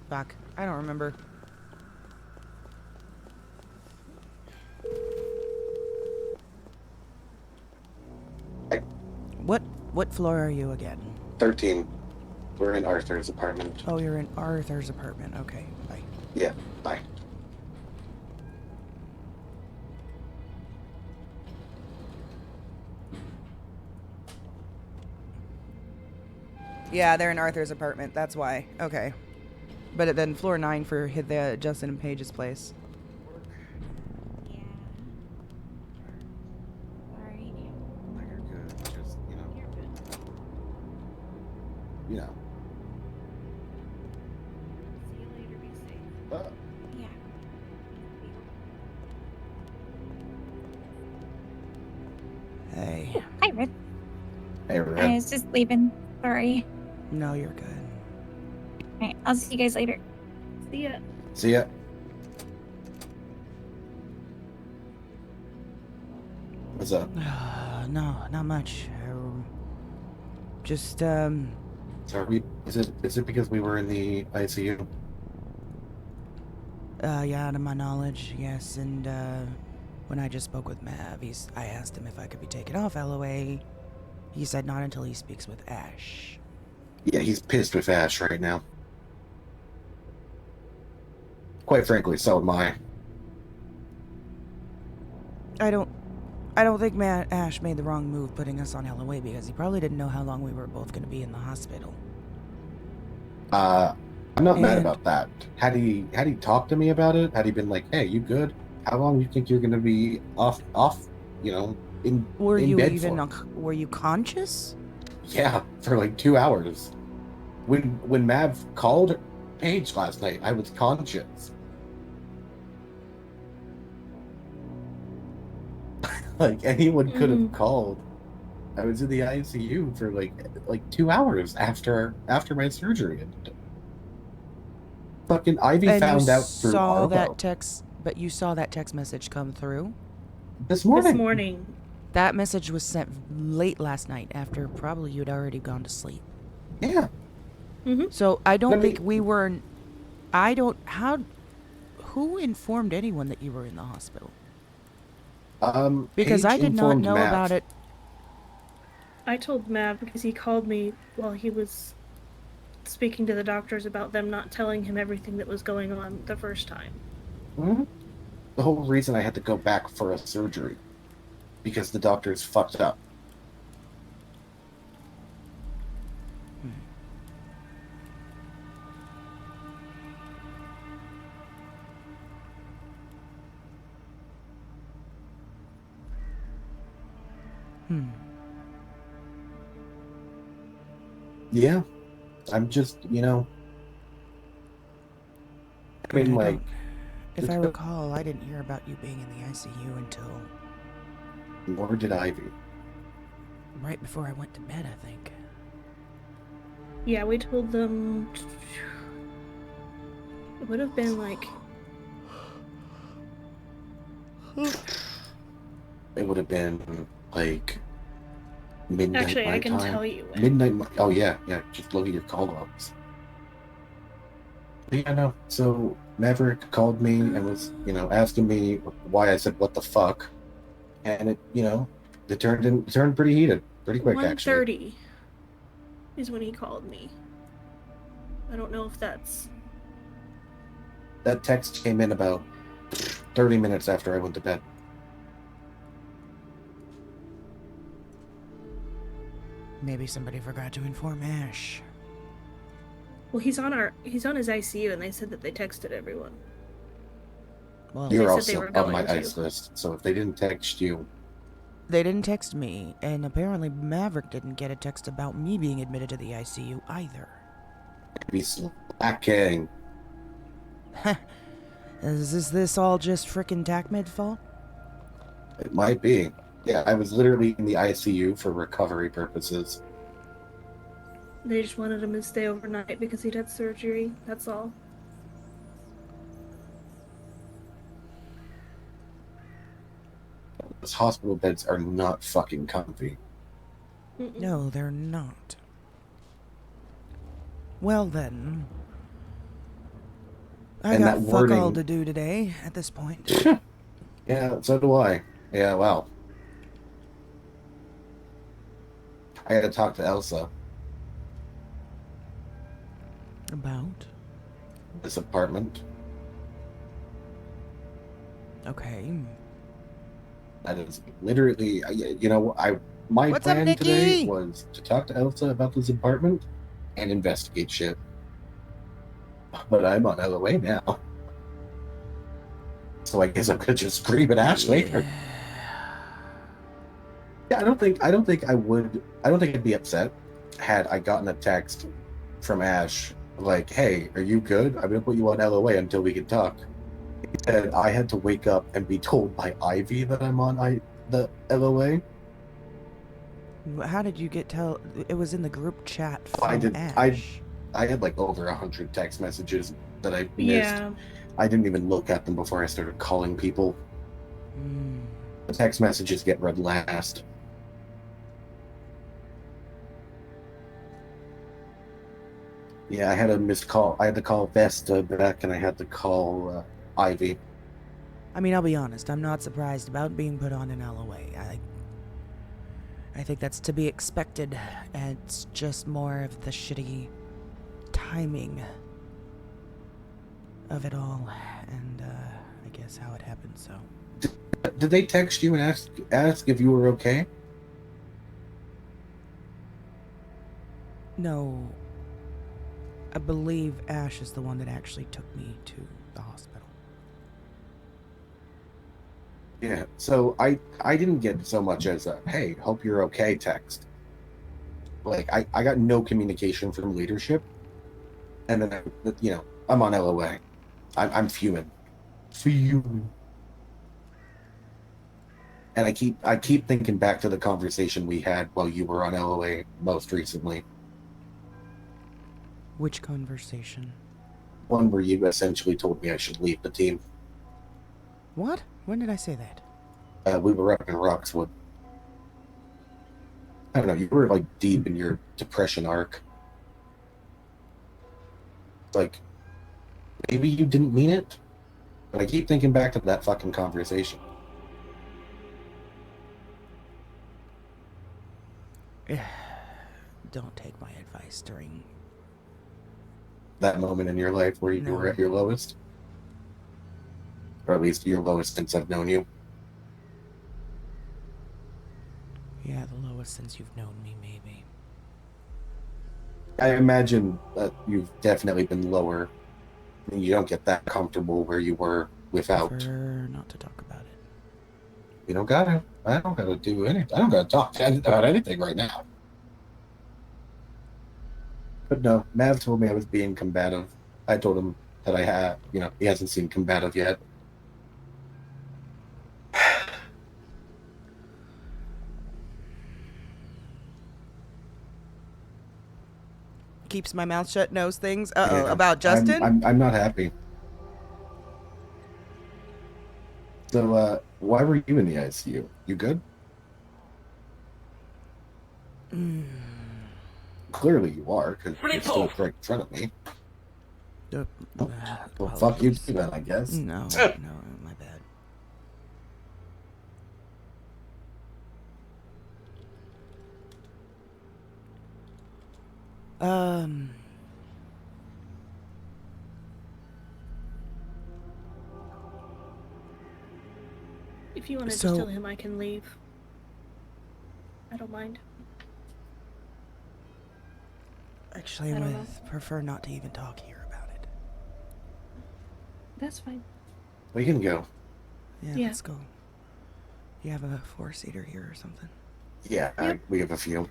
Speaker 2: Fuck, I don't remember. What floor are you again?
Speaker 8: 13. We're in Arthur's apartment.
Speaker 2: Oh, you're in Arthur's apartment. Okay, bye.
Speaker 8: Yeah, bye.
Speaker 2: Yeah, they're in Arthur's apartment. That's why. Okay. But then floor 9 for hit the Justin and Paige's place.
Speaker 9: Yeah. Sorry.
Speaker 8: No, you're good. Just,
Speaker 9: You're good.
Speaker 8: you know.
Speaker 9: See you later. Be safe.
Speaker 8: Uh,
Speaker 9: Yeah.
Speaker 2: Hey.
Speaker 9: Hi, Red.
Speaker 8: hey,
Speaker 9: I
Speaker 8: Red.
Speaker 9: was just leaving. Sorry.
Speaker 2: No, you're good.
Speaker 9: Alright, I'll see you guys later. See ya.
Speaker 8: See ya. What's up?
Speaker 2: No, not much. Just,
Speaker 8: Sorry, is it because we were in the ICU?
Speaker 2: yeah, to my knowledge, yes. And, when I just spoke with Mav, I asked him if I could be taken off LOA. He said not until he speaks with Ash.
Speaker 8: Yeah, he's pissed with Ash right now. Quite frankly, so am I.
Speaker 2: I don't think Ash made the wrong move putting us on LOA because he probably didn't know how long we were both going to be in the hospital.
Speaker 8: I'm not mad
Speaker 2: And-
Speaker 8: about that. Had he talked to me about it, had he been like, "Hey, you good? How long you think you're gonna be off? You know, in
Speaker 2: Were
Speaker 8: in
Speaker 2: you
Speaker 8: bed
Speaker 2: even
Speaker 8: for?"
Speaker 2: were you conscious?
Speaker 8: Yeah, for like 2 hours. When Mav called Paige last night, I was conscious. Like anyone could have called. I was in the ICU for like 2 hours after my surgery. Fucking Ivy
Speaker 2: And
Speaker 8: found
Speaker 2: you
Speaker 8: out through
Speaker 2: saw
Speaker 8: Arvo
Speaker 2: that text, but you saw that text message come through.
Speaker 8: this morning.
Speaker 10: This morning.
Speaker 2: That message was sent late last night after probably you'd already gone to sleep.
Speaker 8: Yeah.
Speaker 2: So I don't
Speaker 8: Let me-
Speaker 2: think we were. I don't. How? Who informed anyone that you were in the hospital? Because
Speaker 8: Paige
Speaker 2: I did not
Speaker 8: informed
Speaker 2: know
Speaker 8: Mav.
Speaker 2: about it.
Speaker 10: I told Mav because he called me while he was speaking to the doctors about them not telling him everything that was going on the first time.
Speaker 8: Mhm. The whole reason I had to go back for a surgery because the doctors fucked up. Yeah, I'm just, I mean,
Speaker 2: I
Speaker 8: like,
Speaker 2: don't- If I recall, I didn't hear about you being in the ICU until
Speaker 8: nor did Ivy.
Speaker 2: right before I went to bed, I think.
Speaker 10: Yeah, we told them it would have been like
Speaker 8: It would have been like midnight
Speaker 10: actually
Speaker 8: my
Speaker 10: I can
Speaker 8: time.
Speaker 10: tell you when.
Speaker 8: Midnight. Oh yeah. Just look at your call logs. Yeah, no. So Maverick called me and was, asking me why I said what the fuck, and it turned pretty heated, pretty quick actually.
Speaker 10: 1:30 is when he called me. I don't know if that's
Speaker 8: That text came in about 30 minutes after I went to bed.
Speaker 2: Maybe somebody forgot to inform Ash.
Speaker 10: well he's on his ICU and they said that they texted everyone.
Speaker 2: Well,
Speaker 8: You're
Speaker 10: said they
Speaker 8: also
Speaker 10: were
Speaker 8: on
Speaker 10: going
Speaker 8: my
Speaker 10: to.
Speaker 8: ice list, so if they didn't text you,
Speaker 2: they didn't text me, and apparently Maverick didn't get a text about me being admitted to the ICU either.
Speaker 8: I'd be slacking.
Speaker 2: Is this all just frickin' TACMED fault?
Speaker 8: It might be. Yeah, I was literally in the ICU for recovery purposes.
Speaker 10: They just wanted him to stay overnight because he'd had surgery. That's all.
Speaker 8: Those hospital beds are not fucking comfy.
Speaker 10: Mm-mm.
Speaker 2: No, they're not. Well then. I
Speaker 8: And
Speaker 2: got
Speaker 8: that
Speaker 2: fuck all
Speaker 8: wording-
Speaker 2: to do today at this point.
Speaker 8: Yeah, so do I. Yeah, well. I gotta talk to Elsa.
Speaker 2: About?
Speaker 8: This apartment.
Speaker 2: Okay.
Speaker 8: That is literally, my
Speaker 2: What's up,
Speaker 8: plan today
Speaker 2: Nikki?
Speaker 8: was to talk to Elsa about this apartment and investigate shit. But I'm on LOA now. So I guess I'm gonna just scream at Ash later. Yeah, I don't think I'd be upset had I gotten a text from Ash like, hey, are you good? I'm gonna put you on LOA until we can talk. He said I had to wake up and be told by Ivy that I'm on the LOA.
Speaker 2: How did you get tell? It was in the group chat from
Speaker 8: I did-
Speaker 2: Ash.
Speaker 8: I had like over 100 text messages that I missed.
Speaker 10: Yeah.
Speaker 8: I didn't even look at them before I started calling people.
Speaker 2: Hmm.
Speaker 8: The text messages get read last. Yeah, I had a missed call. I had to call Vesta back, and I had to call Ivy.
Speaker 2: I mean, I'll be honest. I'm not surprised about being put on an LOA. I think that's to be expected. It's just more of the shitty timing of it all, and I guess how it happened. So.
Speaker 8: Did they text you and ask if you were okay?
Speaker 2: No. I believe Ash is the one that actually took me to the hospital.
Speaker 8: Yeah. So I didn't get so much as a hey, hope you're okay text. Like I got no communication from leadership, and then I'm on LOA. I'm fuming. And I keep thinking back to the conversation we had while you were on LOA most recently.
Speaker 2: Which conversation?
Speaker 8: One where you essentially told me I should leave the team.
Speaker 2: What? When did I say that?
Speaker 8: We were up in Roxwood. I don't know, you were like deep in your depression arc. Like, maybe you didn't mean it, but I keep thinking back to that fucking conversation.
Speaker 2: Don't take my advice during...
Speaker 8: That moment in your life where you were at your lowest. Or at least your lowest since I've known you.
Speaker 2: Yeah, the lowest since you've known me, maybe.
Speaker 8: I imagine that you've definitely been lower. You don't get that comfortable where you were without.
Speaker 2: Prefer not to talk about it.
Speaker 8: You don't gotta. I don't gotta do anything. I don't gotta talk about anything right now. But no, Mav told me I was being combative. I told him that I had, he hasn't seen combative yet.
Speaker 2: Keeps my mouth shut, knows things.
Speaker 8: Yeah,
Speaker 2: About Justin?
Speaker 8: I'm not happy. So, why were you in the ICU? You good? Clearly you are, because you're still right in front of me. Well, fuck you too then, I guess.
Speaker 2: No, my bad.
Speaker 10: If you want to
Speaker 2: So-
Speaker 10: just tell him I can leave, I don't mind.
Speaker 2: Actually,
Speaker 10: I
Speaker 2: I
Speaker 10: don't
Speaker 2: would prefer not to even talk here about it.
Speaker 10: That's fine.
Speaker 8: We can go.
Speaker 2: Yeah,
Speaker 10: Yeah.
Speaker 2: let's go. You have a 4-seater here or something?
Speaker 8: Yeah,
Speaker 10: Yep.
Speaker 8: we have a few.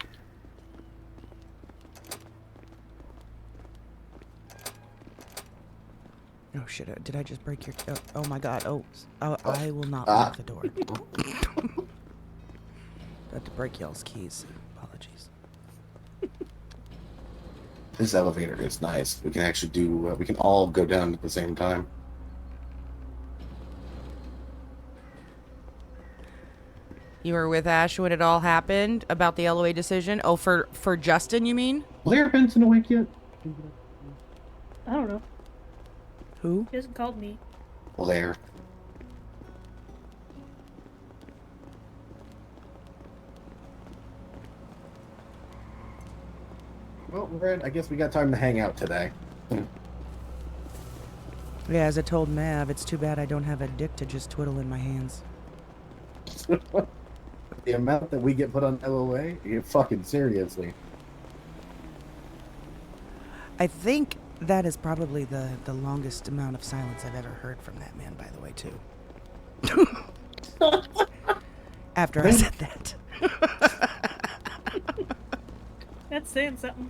Speaker 2: Oh shit! Did I just break your? Oh my god! I will not lock the door. Got to break y'all's keys. Apologies.
Speaker 8: This elevator is nice. We can actually do. We can all go down at the same time.
Speaker 2: You were with Ash when it all happened about the LOA decision. Oh, for Justin, you mean?
Speaker 8: Blair Benson awake yet?
Speaker 10: I don't know.
Speaker 2: Who?
Speaker 10: He hasn't called me.
Speaker 8: Blair. Well, Red, I guess we got time to hang out today.
Speaker 2: Yeah, as I told Mav, it's too bad I don't have a dick to just twiddle in my hands.
Speaker 8: The amount that we get put on LOA, you fucking seriously.
Speaker 2: I think that is probably the longest amount of silence I've ever heard from that man, by the way, too. After I said that.
Speaker 10: That's saying something.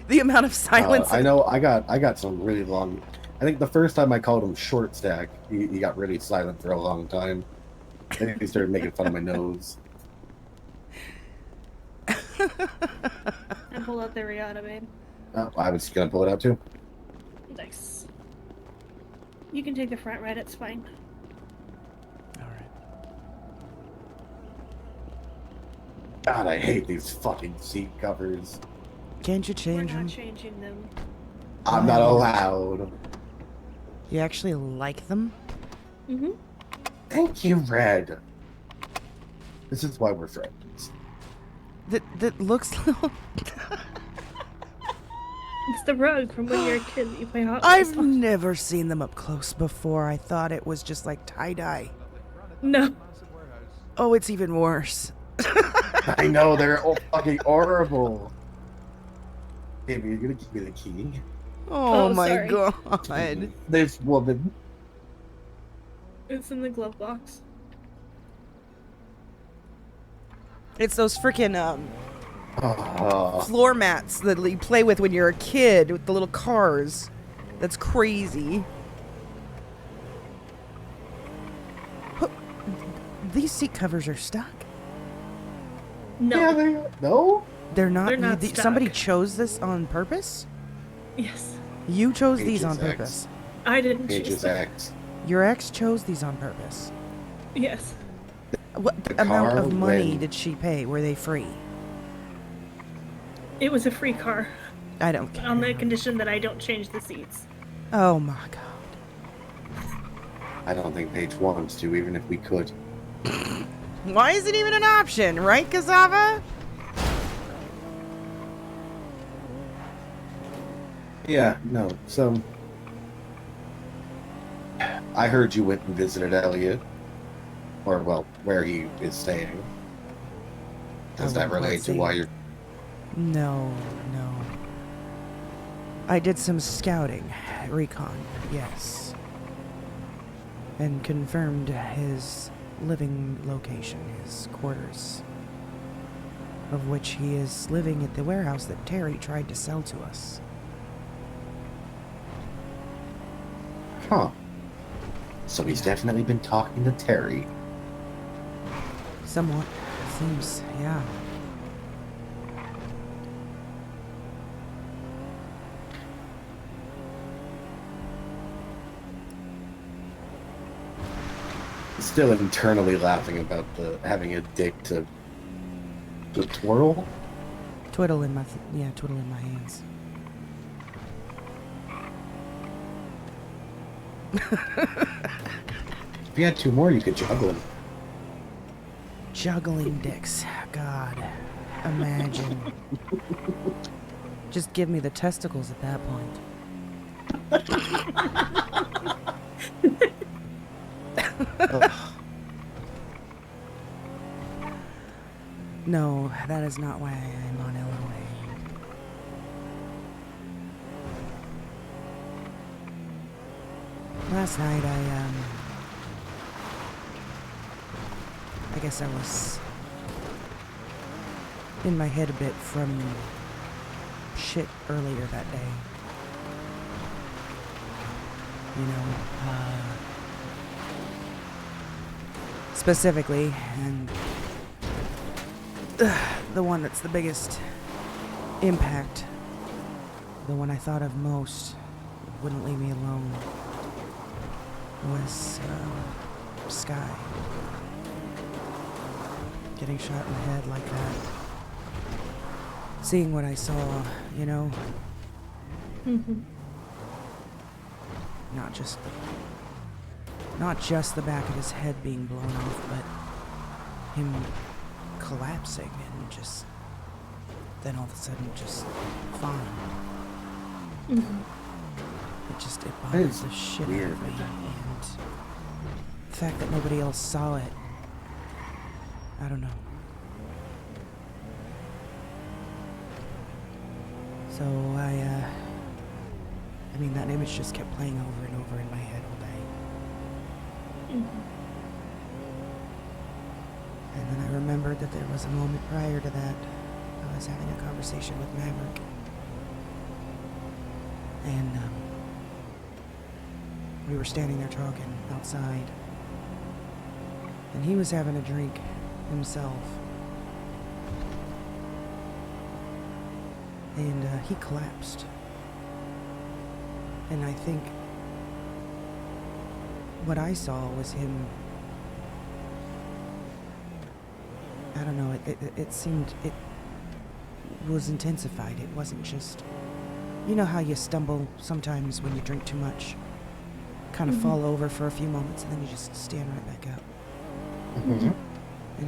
Speaker 2: The amount of silence.
Speaker 8: I know. I got some really long. I think the first time I called him Short Stack, he got really silent for a long time. I think he started making fun of my nose.
Speaker 10: And pull out the Rihanna, babe.
Speaker 8: I was gonna pull it out too.
Speaker 10: Nice. You can take the front right, it's fine.
Speaker 8: God, I hate these fucking seat covers.
Speaker 2: Can't you change
Speaker 10: We're
Speaker 2: them?
Speaker 10: not changing them.
Speaker 8: I'm not allowed.
Speaker 2: You actually like them?
Speaker 10: Mm-hmm.
Speaker 8: Thank you, Red. This is why we're friends.
Speaker 2: That looks little...
Speaker 10: It's the rug from when you're a kid that you play Hot Wheels
Speaker 2: I've
Speaker 10: on.
Speaker 2: never seen them up close before. I thought it was just like tie-dye.
Speaker 10: No.
Speaker 2: Oh, it's even worse.
Speaker 8: I know, they're all fucking horrible. Baby, you're gonna give me the key?
Speaker 2: Oh, my
Speaker 10: sorry.
Speaker 2: god.
Speaker 8: This woman.
Speaker 10: It's in the glove box.
Speaker 2: It's those freaking
Speaker 8: Oh,
Speaker 2: floor mats that you play with when you're a kid with the little cars. That's crazy. These seat covers are stuck.
Speaker 10: No.
Speaker 8: yeah, they no.
Speaker 2: They're not.
Speaker 10: They're not
Speaker 2: Somebody
Speaker 10: stuck.
Speaker 2: chose this on purpose?
Speaker 10: Yes.
Speaker 2: You chose these on
Speaker 8: Pages X.
Speaker 2: purpose.
Speaker 10: I didn't choose
Speaker 8: Pages
Speaker 10: them.
Speaker 8: X.
Speaker 2: Your ex chose these on purpose.
Speaker 10: Yes.
Speaker 2: What
Speaker 8: The
Speaker 2: amount
Speaker 8: car
Speaker 2: of money
Speaker 8: when-
Speaker 2: did she pay? Were they free?
Speaker 10: It was a free car.
Speaker 2: I don't care.
Speaker 10: On the condition that I don't change the seats.
Speaker 2: Oh my god.
Speaker 8: I don't think Paige wants to, even if we could.
Speaker 2: Why is it even an option, right, Cassava?
Speaker 8: Yeah, no. So, I heard you went and visited Elliot, or well, where he is staying. Does
Speaker 2: I
Speaker 8: that
Speaker 2: went
Speaker 8: relate to
Speaker 2: see.
Speaker 8: why you're?
Speaker 2: No. I did some scouting, recon, yes. And confirmed his living location, his quarters. Of which he is living at the warehouse that Terry tried to sell to us.
Speaker 8: Huh. So he's definitely been talking to Terry.
Speaker 2: Somewhat. Seems, yeah.
Speaker 8: Still internally laughing about the having a dick to twirl.
Speaker 2: Twiddle in my, twiddle in my hands.
Speaker 8: If you had two more, you could juggle them.
Speaker 2: Juggling dicks. God. Imagine. Just give me the testicles at that point. No, that is not why I am on LOA. Last night I guess I was in my head a bit from shit earlier that day. You know, specifically, and the one that's the biggest impact, the one I thought of most, wouldn't leave me alone, was Sky. Getting shot in the head like that. Seeing what I saw, you know. Not just the back of his head being blown off, but him collapsing and just then all of a sudden just fine. It bothers the shit out of me, and the fact that nobody else saw it, I don't know. So I mean, that image just kept playing over and over in my head all day. And then I remembered that there was a moment prior to that. I was having a conversation with Maverick. And we were standing there talking outside. And he was having a drink himself. And he collapsed. And I think what I saw was him, I don't know, it seemed, it was intensified. It wasn't just, you know how you stumble sometimes when you drink too much, kind of fall over for a few moments and then you just stand right back up. And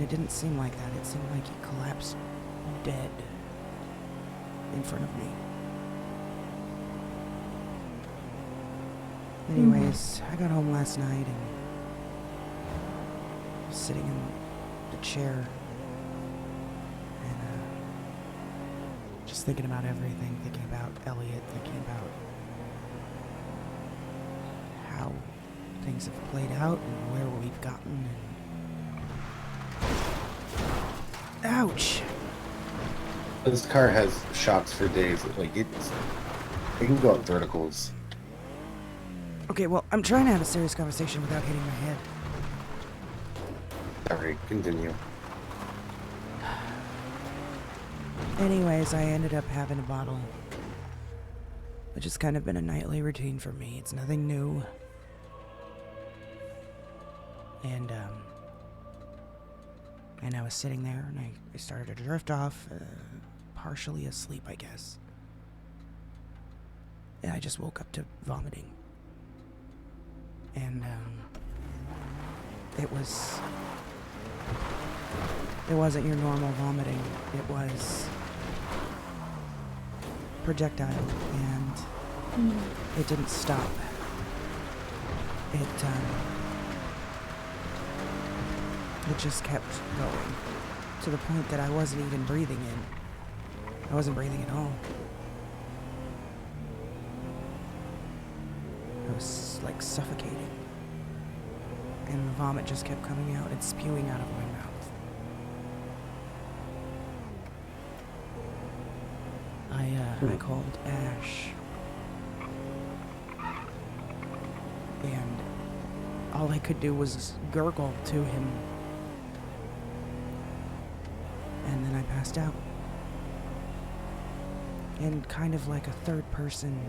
Speaker 2: it didn't seem like that. It seemed like he collapsed dead in front of me. Anyways, I got home last night and was sitting in the chair and just thinking about everything, thinking about Elliot, thinking about how things have played out and where we've gotten. And ouch!
Speaker 8: This car has shocks for days. Like, it can go up verticals.
Speaker 2: Okay, well, I'm trying to have a serious conversation without hitting my head.
Speaker 8: Sorry, continue.
Speaker 2: Anyways, I ended up having a bottle, which has kind of been a nightly routine for me. It's nothing new. And I was sitting there, and I started to drift off, partially asleep, I guess. And I just woke up to vomiting. And it wasn't your normal vomiting. It was projectile, and it didn't stop. It just kept going to the point that I wasn't even breathing in. I wasn't breathing at all. I was like suffocating. And the vomit just kept coming out and spewing out of my mouth. I called Ash. And all I could do was gurgle to him. And then I passed out. And kind of like a third person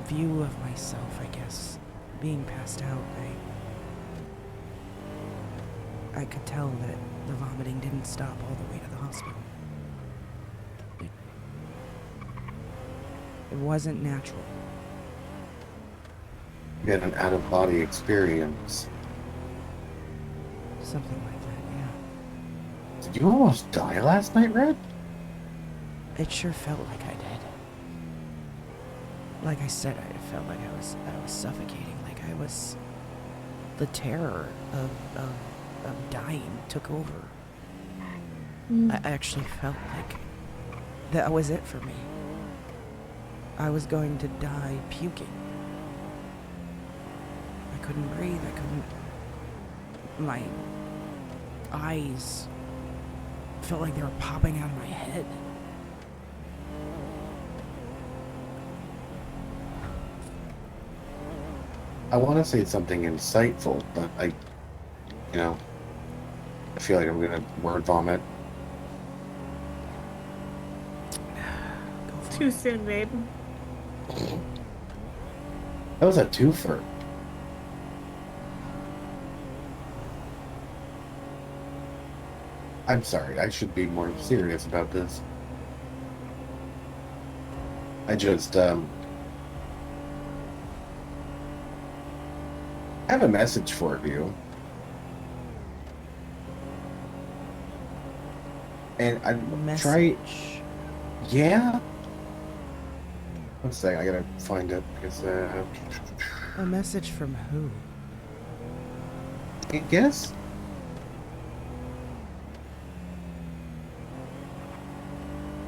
Speaker 2: view of myself, I guess, being passed out, I could tell that the vomiting didn't stop all the way to the hospital. It wasn't natural.
Speaker 8: You had an out-of-body experience.
Speaker 2: Something like that, yeah.
Speaker 8: Did you almost die last night, Red?
Speaker 2: It sure felt like I did. Like I said, I felt like I was suffocating, like I was, the terror of dying took over. I actually felt like that was it for me. I was going to die puking. I couldn't breathe, I couldn't my eyes felt like they were popping out of my head.
Speaker 8: I want to say something insightful, but I feel like I'm gonna word vomit.
Speaker 10: Too soon, babe.
Speaker 8: That was a twofer. I'm sorry, I should be more serious about this. I just, I have a message for you. And I try. Yeah? One second, I gotta find it. Because,
Speaker 2: A message from who?
Speaker 8: I guess?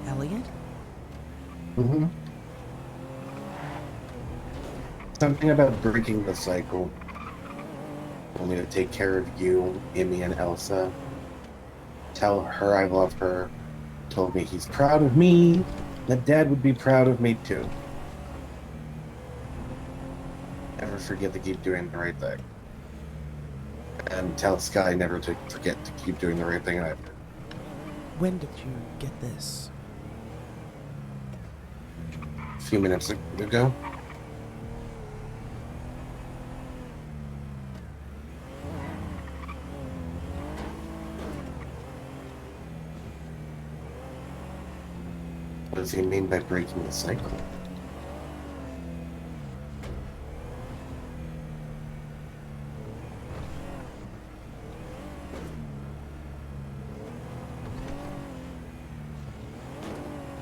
Speaker 2: Elliot?
Speaker 8: Mm-hmm. Something about breaking the cycle. Want me to take care of you, Emmy, and Elsa. Tell her I love her. Told me he's proud of me. That Dad would be proud of me too. Never forget to keep doing the right thing. And tell Sky never to forget to keep doing the right thing either.
Speaker 2: When did you get this?
Speaker 8: A few minutes ago. What does he mean by breaking the cycle?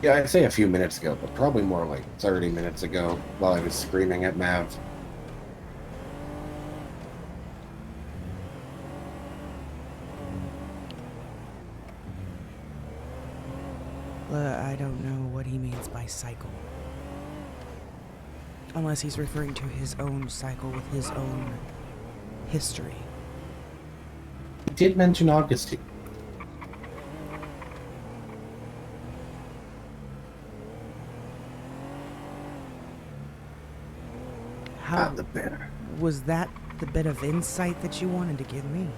Speaker 8: Yeah, I'd say a few minutes ago, but probably more like 30 minutes ago while I was screaming at Mav.
Speaker 2: I don't know what he means by cycle. Unless he's referring to his own cycle with his own history.
Speaker 8: He did mention Augustine.
Speaker 2: How
Speaker 8: The better.
Speaker 2: was that the bit of insight that you wanted to give me?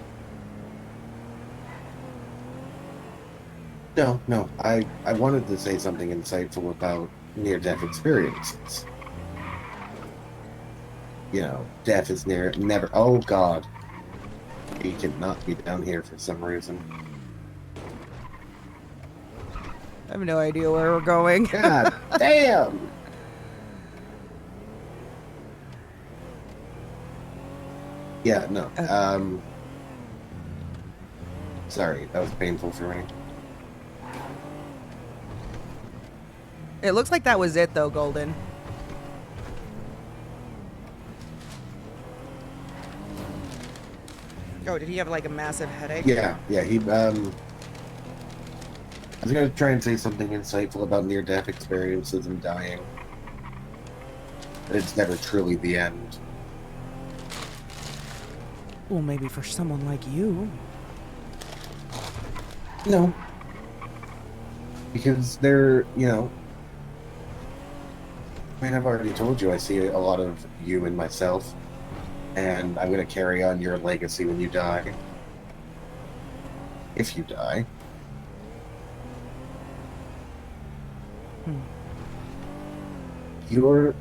Speaker 8: No. I wanted to say something insightful about near-death experiences. You know, death is never. Oh God, he cannot be down here for some reason.
Speaker 2: I have no idea where we're going.
Speaker 8: God damn. Yeah, no. Sorry, that was painful for me.
Speaker 2: It looks like that was it, though, Golden. Oh, did he have like a massive headache?
Speaker 8: Yeah, he, I was gonna try and say something insightful about near-death experiences and dying. But it's never truly the end.
Speaker 2: Well, maybe for someone like you.
Speaker 8: No. Because they're, I mean, I've already told you I see a lot of you in myself. And I'm going to carry on your legacy when you die. If you die. Your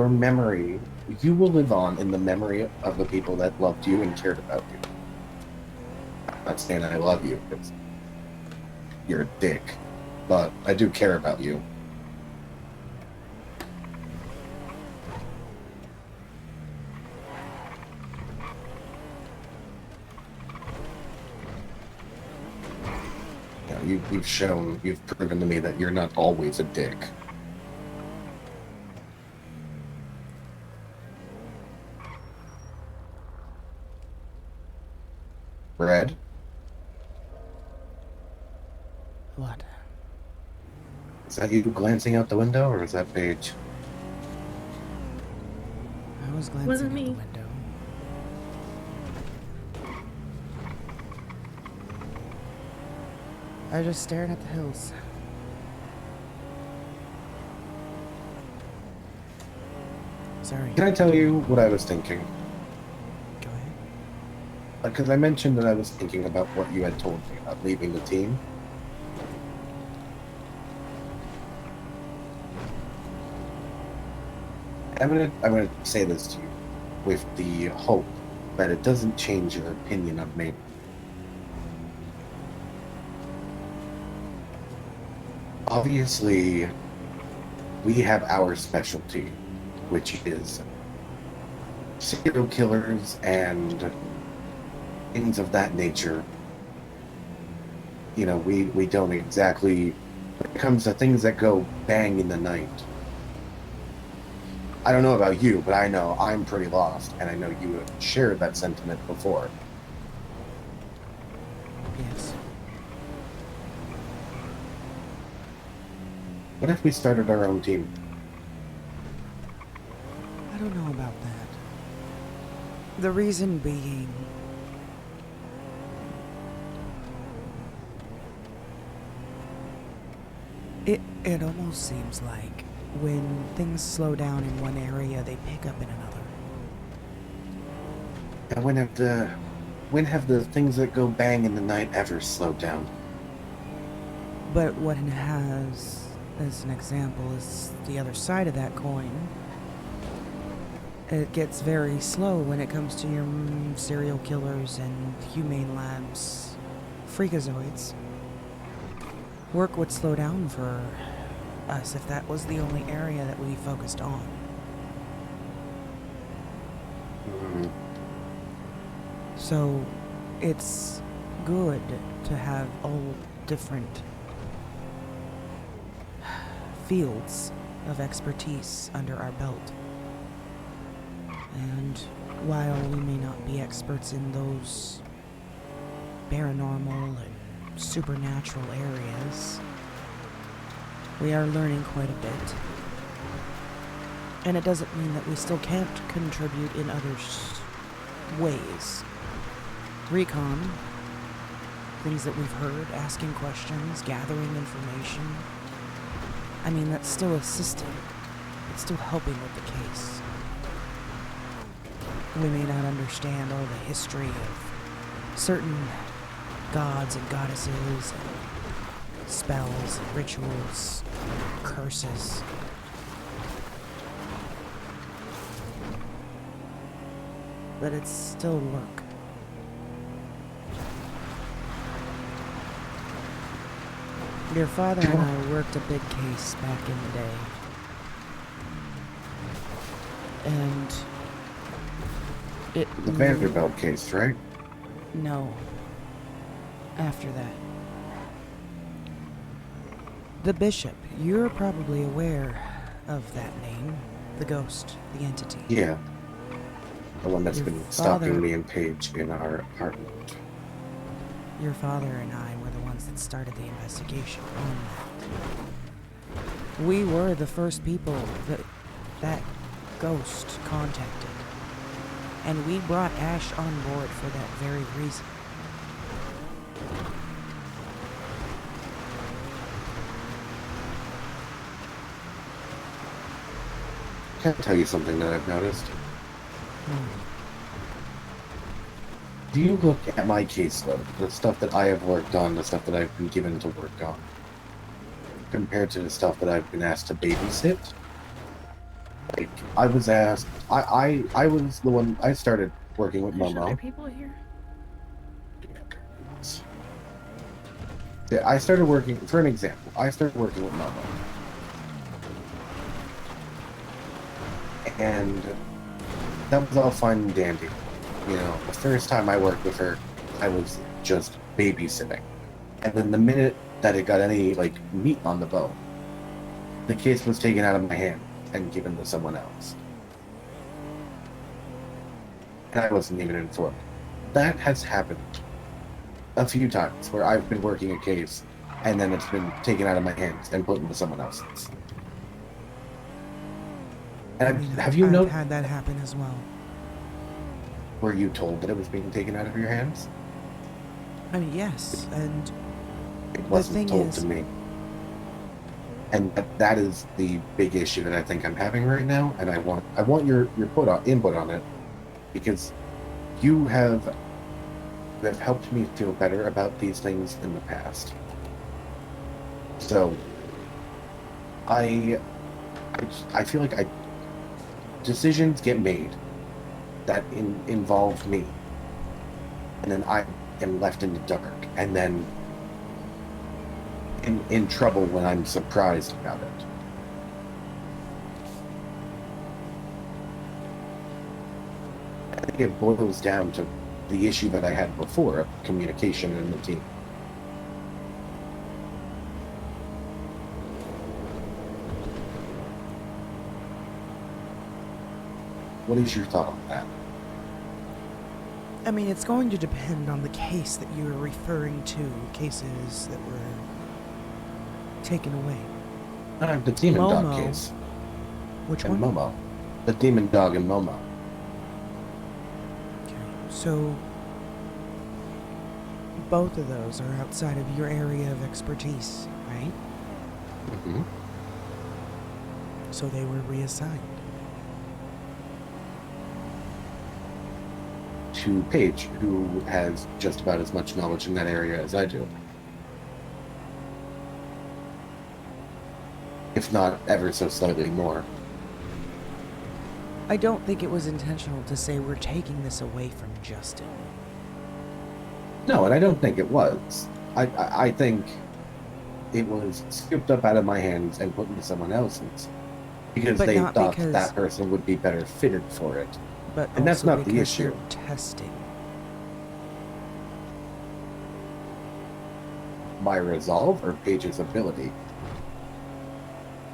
Speaker 8: memory, you will live on in the memory of the people that loved you and cared about you. I'm not saying I love you, because you're a dick. But I do care about you. You've proven to me that you're not always a dick. Red?
Speaker 2: What?
Speaker 8: Is that you glancing out the window, or is that Paige?
Speaker 2: I was glancing
Speaker 10: Wasn't
Speaker 2: out
Speaker 10: me.
Speaker 2: the window. I was just staring at the hills. Sorry.
Speaker 8: Can I tell you what I was thinking?
Speaker 2: Go ahead.
Speaker 8: Because I mentioned that I was thinking about what you had told me about leaving the team. I'm gonna say this to you with the hope that it doesn't change your opinion of me. Obviously, we have our specialty, which is serial killers and things of that nature. You know, we don't exactly, when it comes to things that go bang in the night. I don't know about you, but I know I'm pretty lost, and I know you have shared that sentiment before.
Speaker 2: Yes.
Speaker 8: What if we started our own team?
Speaker 2: I don't know about that. The reason being, it almost seems like when things slow down in one area, they pick up in another.
Speaker 8: And when have the things that go bang in the night ever slowed down?
Speaker 2: But what it has, as an example, is the other side of that coin. It gets very slow when it comes to your serial killers and humane labs, freakazoids. Work would slow down for us if that was the only area that we focused on.
Speaker 8: Mm,
Speaker 2: So it's good to have all different fields of expertise under our belt. And while we may not be experts in those paranormal and supernatural areas, we are learning quite a bit. And it doesn't mean that we still can't contribute in other ways. Recon, things that we've heard, asking questions, gathering information. I mean, that's still assisting. It's still helping with the case. We may not understand all the history of certain gods and goddesses, and spells, and rituals, curses. But it's still work. Your father and I worked a big case back in the day. And it...
Speaker 8: the Vanderbilt case, right?
Speaker 2: No. After that. The Bishop. You're probably aware of that name. The ghost. The entity.
Speaker 8: Yeah. The one that's
Speaker 2: Your
Speaker 8: been
Speaker 2: father-
Speaker 8: stalking me and Paige in our apartment.
Speaker 2: Your father and I were the ones that started the investigation on that. We were the first people that ghost contacted. And we brought Ash on board for that very reason.
Speaker 8: Can I tell you something that I've noticed? Do you look at my caseload, the stuff that I have worked on, the stuff that I've been given to work on, compared to the stuff that I've been asked to babysit? Like, I was asked, I was the one, I started working with
Speaker 10: There's other
Speaker 8: Momo.
Speaker 10: people here.
Speaker 8: Yeah, I started working, for an example, I started working with Momo. And that was all fine and dandy. You know, the first time I worked with her, I was just babysitting. And then the minute that it got any, like, meat on the bone, the case was taken out of my hand and given to someone else. And I wasn't even informed. That has happened a few times where I've been working a case and then it's been taken out of my hands and put into someone else's. And
Speaker 2: I mean,
Speaker 8: have you
Speaker 2: I've
Speaker 8: noticed?
Speaker 2: had that happen as well.
Speaker 8: Were you told that it was being taken out of your hands?
Speaker 2: I mean, yes, and
Speaker 8: It wasn't
Speaker 2: thing
Speaker 8: told
Speaker 2: is-
Speaker 8: to me. And that is the big issue that I think I'm having right now, and I want your input on it, because you have helped me feel better about these things in the past. So I feel like decisions get made that involve me, and then I am left in the dark, and then in trouble when I'm surprised about it. I think it boils down to the issue that I had before of communication in the team. What is your thought on that?
Speaker 2: I mean, it's going to depend on the case that you're referring to, cases that were taken away.
Speaker 8: The demon dog
Speaker 2: Momo.
Speaker 8: case.
Speaker 2: Which
Speaker 8: And
Speaker 2: one?
Speaker 8: Momo. The demon dog and Momo.
Speaker 2: Okay, so both of those are outside of your area of expertise, right?
Speaker 8: Mm-hmm.
Speaker 2: So they were reassigned.
Speaker 8: To Paige, who has just about as much knowledge in that area as I do. If not ever so slightly more.
Speaker 2: I don't think it was intentional to say we're taking this away from Justin.
Speaker 8: No, and I don't think it was. I think it was scooped up out of my hands and put into someone else's. Because
Speaker 2: But
Speaker 8: they
Speaker 2: not
Speaker 8: thought
Speaker 2: because-
Speaker 8: that person would be better fitted for it.
Speaker 2: But
Speaker 8: And that's
Speaker 2: also
Speaker 8: not the
Speaker 2: because
Speaker 8: issue.
Speaker 2: they're testing.
Speaker 8: My resolve or Paige's ability?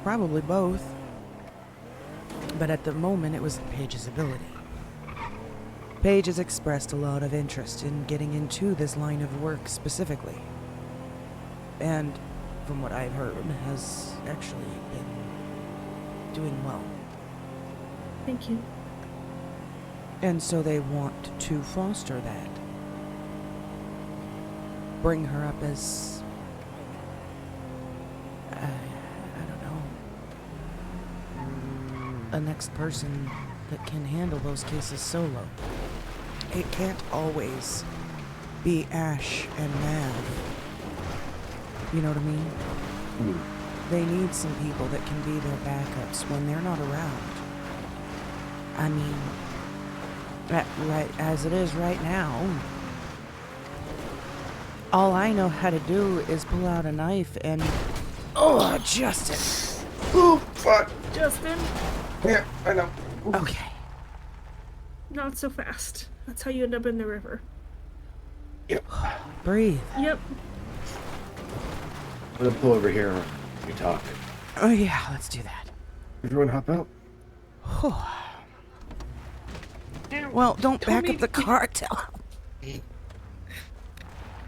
Speaker 2: Probably both. But at the moment, it was Paige's ability. Paige has expressed a lot of interest in getting into this line of work specifically. And from what I've heard, has actually been doing well.
Speaker 10: Thank you.
Speaker 2: And so they want to foster that. Bring her up as, I don't know, a next person that can handle those cases solo. It can't always be Ash and Mav. You know what I mean? They need some people that can be their backups when they're not around. I mean, right as it is right now, all I know how to do is pull out a knife and... Oh, Justin!
Speaker 8: Oh, fuck!
Speaker 10: Justin,
Speaker 8: Yeah, I know.
Speaker 2: Okay.
Speaker 10: not so fast. That's how you end up in the river.
Speaker 2: Breathe.
Speaker 10: Yep.
Speaker 8: I'm gonna pull over here and you talk.
Speaker 2: Oh yeah, let's do that.
Speaker 8: Everyone hop out.
Speaker 2: Well, don't back
Speaker 10: Tommy-
Speaker 2: up the car. Tell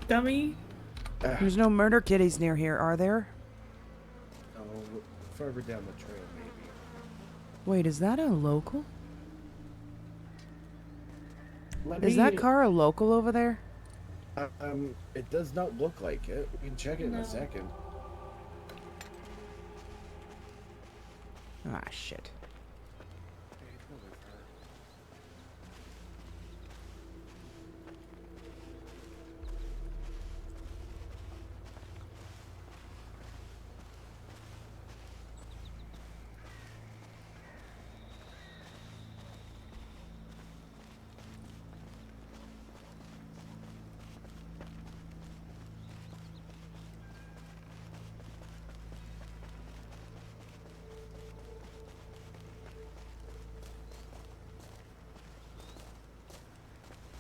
Speaker 10: Dummy.
Speaker 2: There's no murder kitties near here, are there?
Speaker 11: Oh, further down the trail, maybe.
Speaker 2: Wait, is that a local?
Speaker 11: Let
Speaker 2: Is
Speaker 11: me-
Speaker 2: that car a local over there?
Speaker 11: It does not look like it. We can check it in
Speaker 10: No.
Speaker 11: a second.
Speaker 2: Ah, shit.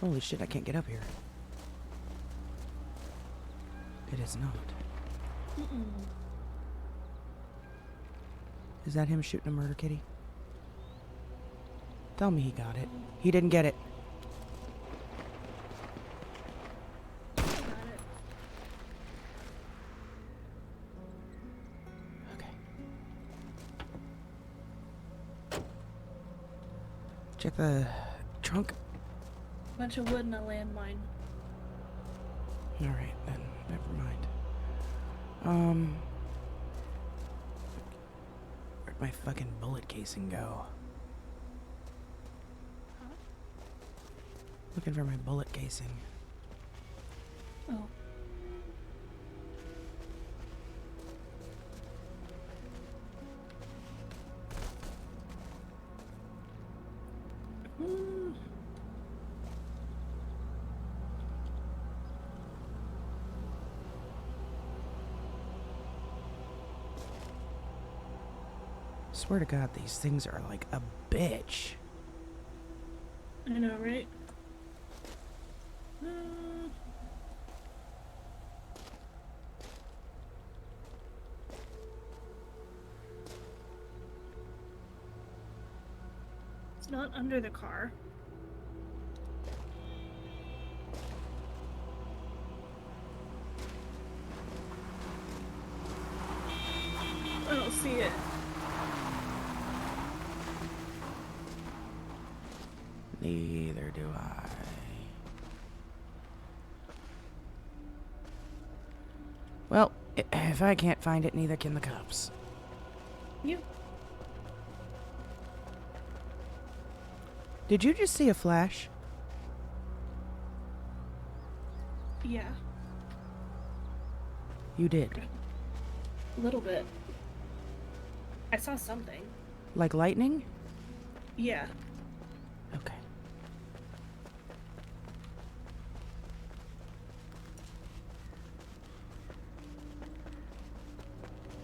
Speaker 2: Holy shit, I can't get up here. It is not. Is that him shooting a murder kitty? Tell me he got it. He didn't get it. Okay. Check the trunk.
Speaker 10: Bunch of wood and a landmine.
Speaker 2: Alright, then. Never mind. Where'd my fucking bullet casing go? Looking for my bullet casing.
Speaker 10: Oh.
Speaker 2: Swear to God, these things are like a bitch.
Speaker 10: I know, right? It's not under the car. I don't see it.
Speaker 2: Neither do I. Well, if I can't find it, neither can the cops.
Speaker 10: You.
Speaker 2: Did you just see a flash?
Speaker 10: Yeah,
Speaker 2: You did.
Speaker 10: a little bit. I saw something.
Speaker 2: Like lightning?
Speaker 10: Yeah.
Speaker 2: Okay.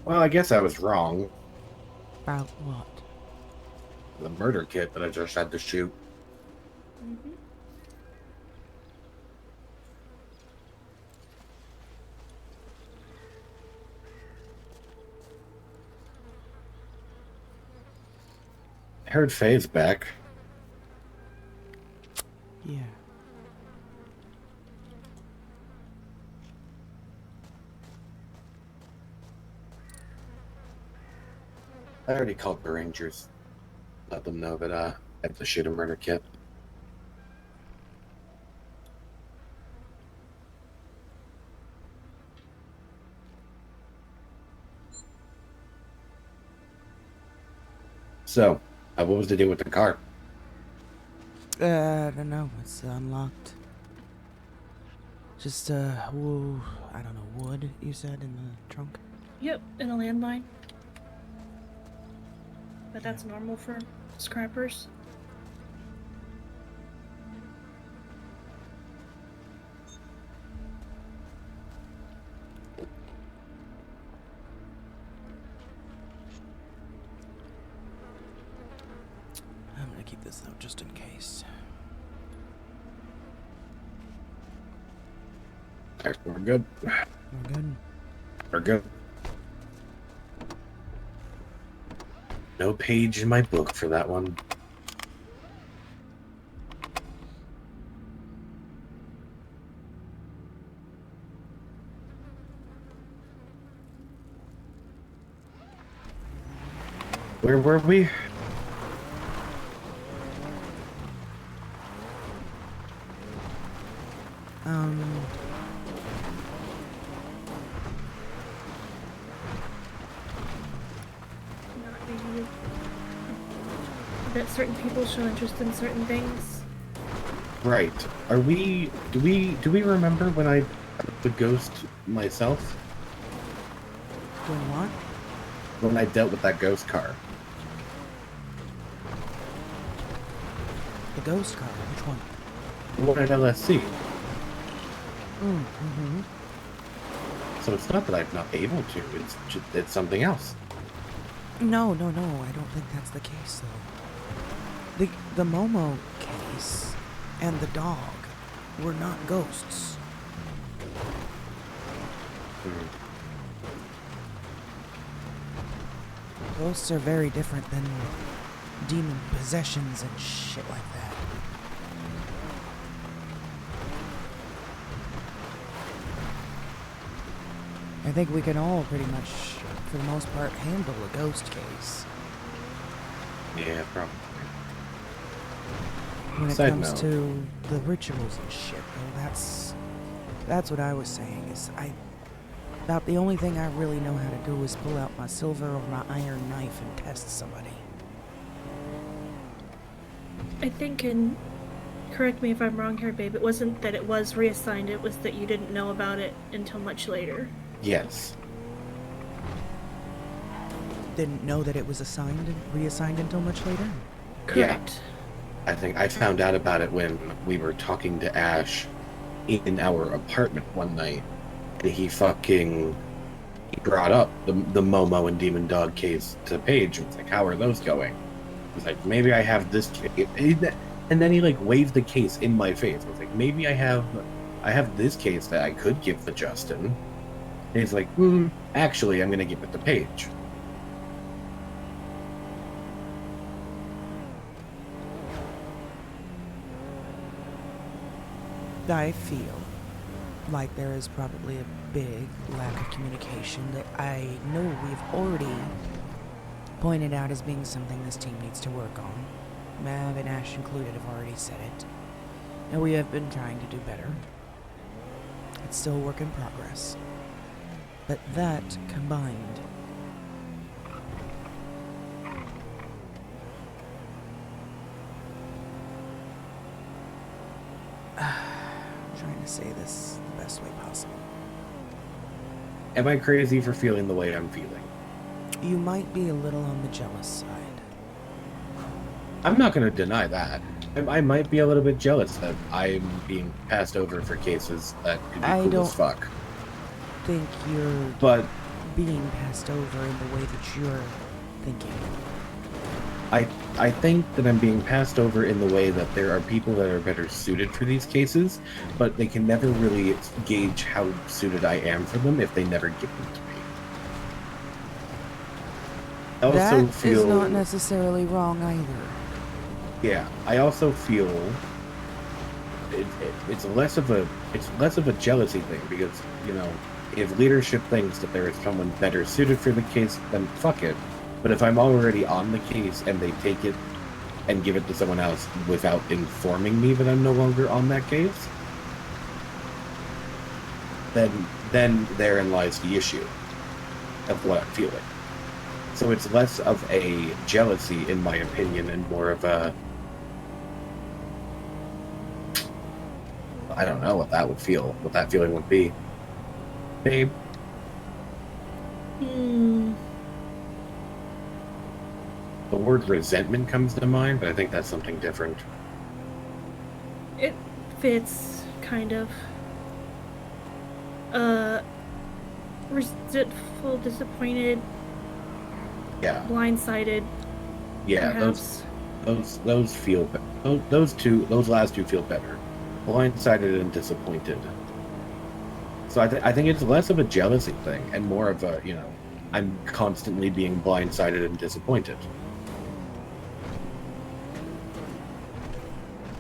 Speaker 8: Well, I guess I was wrong.
Speaker 2: About what?
Speaker 8: The murder kit that I just had to shoot.
Speaker 10: Mm-hmm.
Speaker 8: I heard Faye's back.
Speaker 2: Yeah.
Speaker 8: I already called the Rangers. Let them know that I have to shoot a murder kit. So, what was the deal with the car?
Speaker 2: I don't know. It's unlocked. Just, I don't know, wood, you said, in the trunk?
Speaker 10: Yep, in a landmine. But that's normal for scrappers.
Speaker 2: I'm gonna keep this though, just in case.
Speaker 8: Alright, we're good.
Speaker 2: We're good.
Speaker 8: We're good. No page in my book for that one. Where were we?
Speaker 10: Not being that certain people show interest in certain things.
Speaker 8: Right. Are we? Do we remember when I the ghost myself?
Speaker 2: Doing what?
Speaker 8: When I dealt with that ghost car.
Speaker 2: The ghost car, which one?
Speaker 8: The one at LSC.
Speaker 2: Mm-hmm.
Speaker 8: So it's not that I'm not able to. It's something else.
Speaker 2: No, I don't think that's the case, though. The Momo case and the dog were not ghosts. Ghosts are very different than demon possessions and shit like that. I think we can all pretty much, for the most part, handle a ghost case.
Speaker 8: Yeah, probably.
Speaker 2: When it
Speaker 8: Side
Speaker 2: comes
Speaker 8: note.
Speaker 2: to the rituals and shit, though, that's what I was saying, is About the only thing I really know how to do is pull out my silver or my iron knife and test somebody.
Speaker 10: I think, and correct me if I'm wrong here, babe, it wasn't that it was reassigned, it was that you didn't know about it until much later.
Speaker 8: Yes.
Speaker 2: Didn't know that it was assigned and reassigned until much later?
Speaker 10: Correct.
Speaker 8: I think I found out about it when we were talking to Ash in our apartment one night. And he brought up the Momo and Demon Dog case to Paige. It's like, how are those going? He's like, maybe I have this case. And then he like waved the case in my face. I was like, maybe I have this case that I could give to Justin. And he's like, actually, I'm going to give it to Paige.
Speaker 2: I feel like there is probably a big lack of communication that I know we've already pointed out as being something this team needs to work on. Mav and Ash included have already said it, and we have been trying to do better. It's still a work in progress, but that combined trying to say this the best way possible.
Speaker 8: Am I crazy for feeling the way I'm feeling?
Speaker 2: You might be a little on the jealous side.
Speaker 8: I'm not going to deny that. I might be a little bit jealous that I'm being passed over for cases that could be cool as fuck.
Speaker 2: Think you're
Speaker 8: But
Speaker 2: being passed over in the way that you're thinking.
Speaker 8: I think that I'm being passed over in the way that there are people that are better suited for these cases, but they can never really gauge how suited I am for them if they never give them to me. I also
Speaker 2: That
Speaker 8: feel
Speaker 2: is not necessarily wrong either.
Speaker 8: Yeah, I also feel it's less of a jealousy thing because, you know, if leadership thinks that there is someone better suited for the case, then fuck it. But if I'm already on the case and they take it and give it to someone else without informing me that I'm no longer on that case, then therein lies the issue of what I'm feeling. So it's less of a jealousy, in my opinion, and more of a... I don't know what that feeling would be. Babe? The word resentment comes to mind, but I think that's something different.
Speaker 10: It fits, kind of. Resentful, disappointed,
Speaker 8: Yeah.
Speaker 10: blindsided.
Speaker 8: Yeah,
Speaker 10: perhaps.
Speaker 8: those feel those last two feel better. Blindsided and disappointed. So I think it's less of a jealousy thing and more of a, you know, I'm constantly being blindsided and disappointed.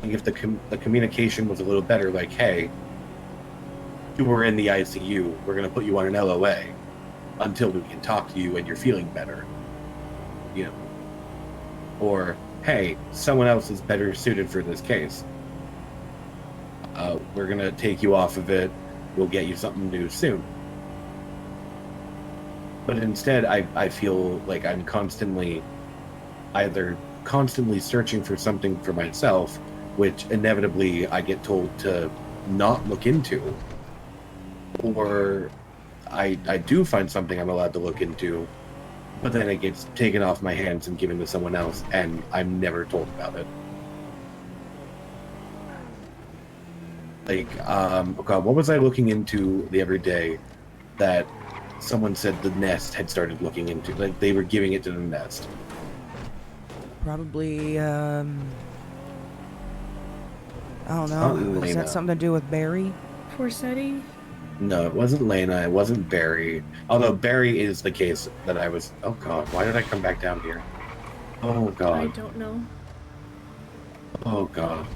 Speaker 8: If the communication was a little better, like, hey, you were in the ICU, we're going to put you on an LOA until we can talk to you and you're feeling better. You know. Or, hey, someone else is better suited for this case. We're going to take you off of it. We'll get you something new soon. But instead, I feel like I'm constantly searching for something for myself, which inevitably I get told to not look into, or I do find something I'm allowed to look into, but then it gets taken off my hands and given to someone else, and I'm never told about it. Like, God, what was I looking into the other day that someone said the Nest had started looking into? Like, they were giving it to the Nest.
Speaker 2: Probably, I don't know. Is
Speaker 8: Lena.
Speaker 2: that something to do with Barry?
Speaker 10: Forsetti?
Speaker 8: No, it wasn't Lena. It wasn't Barry. Although Barry is the case that I was... Oh, God. Why did I come back down here? Oh,
Speaker 10: I
Speaker 8: God.
Speaker 10: don't know.
Speaker 8: Oh, God.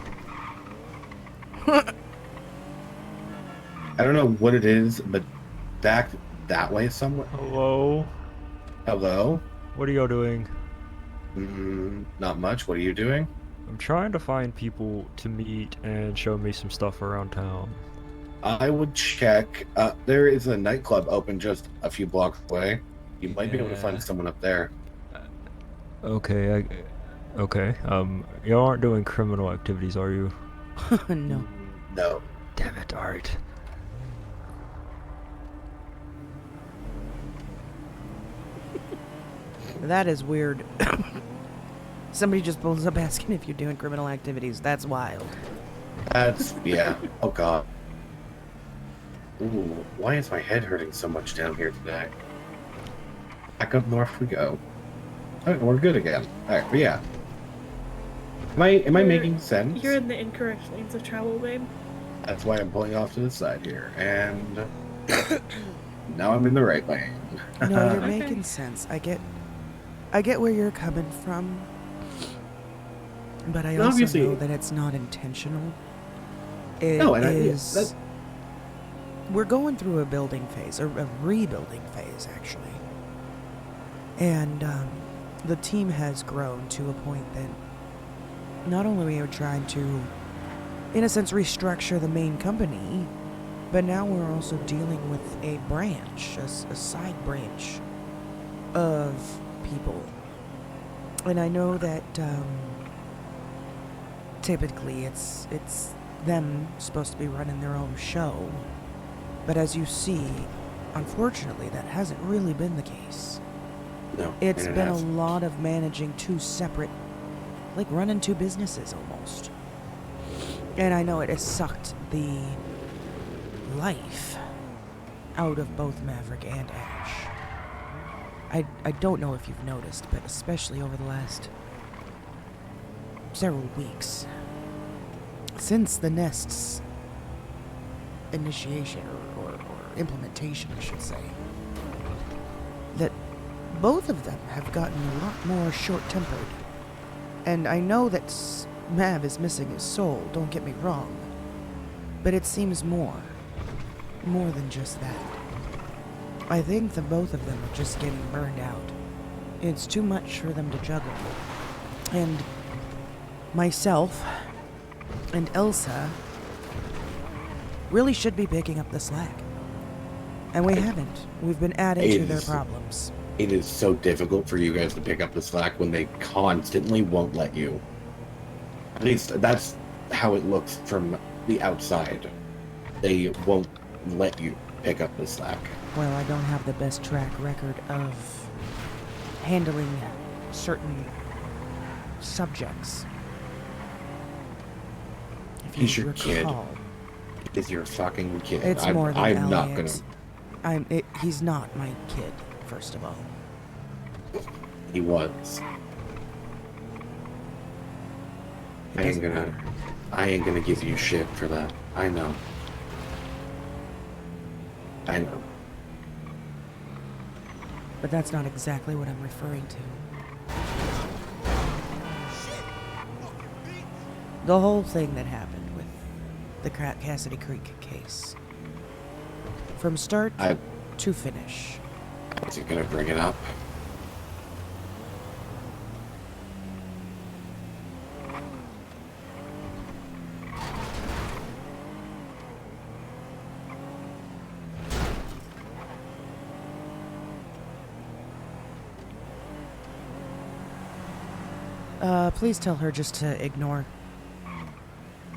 Speaker 8: I don't know what it is, but back that way somewhere...
Speaker 12: Hello?
Speaker 8: Hello?
Speaker 12: What are y'all doing?
Speaker 8: Not much. What are you doing?
Speaker 12: I'm trying to find people to meet and show me some stuff around town.
Speaker 8: I would check. There is a nightclub open just a few blocks away. You might be able to find someone up there.
Speaker 12: Okay, okay. Y'all aren't doing criminal activities, are you?
Speaker 2: No.
Speaker 8: No.
Speaker 12: Damn it, alright.
Speaker 2: That is weird. Somebody just pulls up asking if you're doing criminal activities. That's wild.
Speaker 8: That's, yeah. Oh, God. Ooh, why is my head hurting so much down here today? Back up north we go. Oh, we're good again. Alright, but yeah. Am I making sense?
Speaker 10: You're in the incorrect lanes of travel, babe.
Speaker 8: That's why I'm pulling off to the side here. And now I'm in the right lane.
Speaker 2: No, you're
Speaker 10: Okay.
Speaker 2: making sense. I get where you're coming from. But I also
Speaker 8: Obviously-
Speaker 2: know that it's not intentional. It
Speaker 8: No, and
Speaker 2: is... We're going through a building phase, or a rebuilding phase, actually. And the team has grown to a point that not only are we trying to, in a sense, restructure the main company, but now we're also dealing with a branch, a side branch of people. And I know that typically it's them supposed to be running their own show. But as you see, unfortunately, that hasn't really been the case.
Speaker 8: No.
Speaker 2: It's
Speaker 8: and it
Speaker 2: been a
Speaker 8: hasn't.
Speaker 2: lot of managing two separate, like running two businesses almost. And I know it has sucked the life out of both Maverick and Ash. I don't know if you've noticed, but especially over the last several weeks, since the Nest's initiation or implementation, I should say, that both of them have gotten a lot more short-tempered. And I know that Mav is missing his soul, don't get me wrong, but it seems more than just that. I think the both of them are just getting burned out. It's too much for them to juggle. And myself and Elsa really should be picking up the slack. And we haven't. We've been adding to their problems.
Speaker 8: It is so difficult for you guys to pick up the slack when they constantly won't let you. At least that's how it looks from the outside. They won't let you pick up the slack.
Speaker 2: Well, I don't have the best track record of handling certain subjects. If
Speaker 8: He's
Speaker 2: you
Speaker 8: your kid.
Speaker 2: recall.
Speaker 8: Is your fucking kid.
Speaker 2: It's more than
Speaker 8: I'm not gonna.
Speaker 2: Elliot. He's not my kid, first of all.
Speaker 8: He was.
Speaker 2: It
Speaker 8: I ain't
Speaker 2: doesn't
Speaker 8: gonna.
Speaker 2: matter.
Speaker 8: I ain't gonna give you shit for that. I know. I know.
Speaker 2: But that's not exactly what I'm referring to. The whole thing that happened with the Cassidy Creek case. From start to finish.
Speaker 8: Is he gonna bring it up?
Speaker 2: Please tell her just to ignore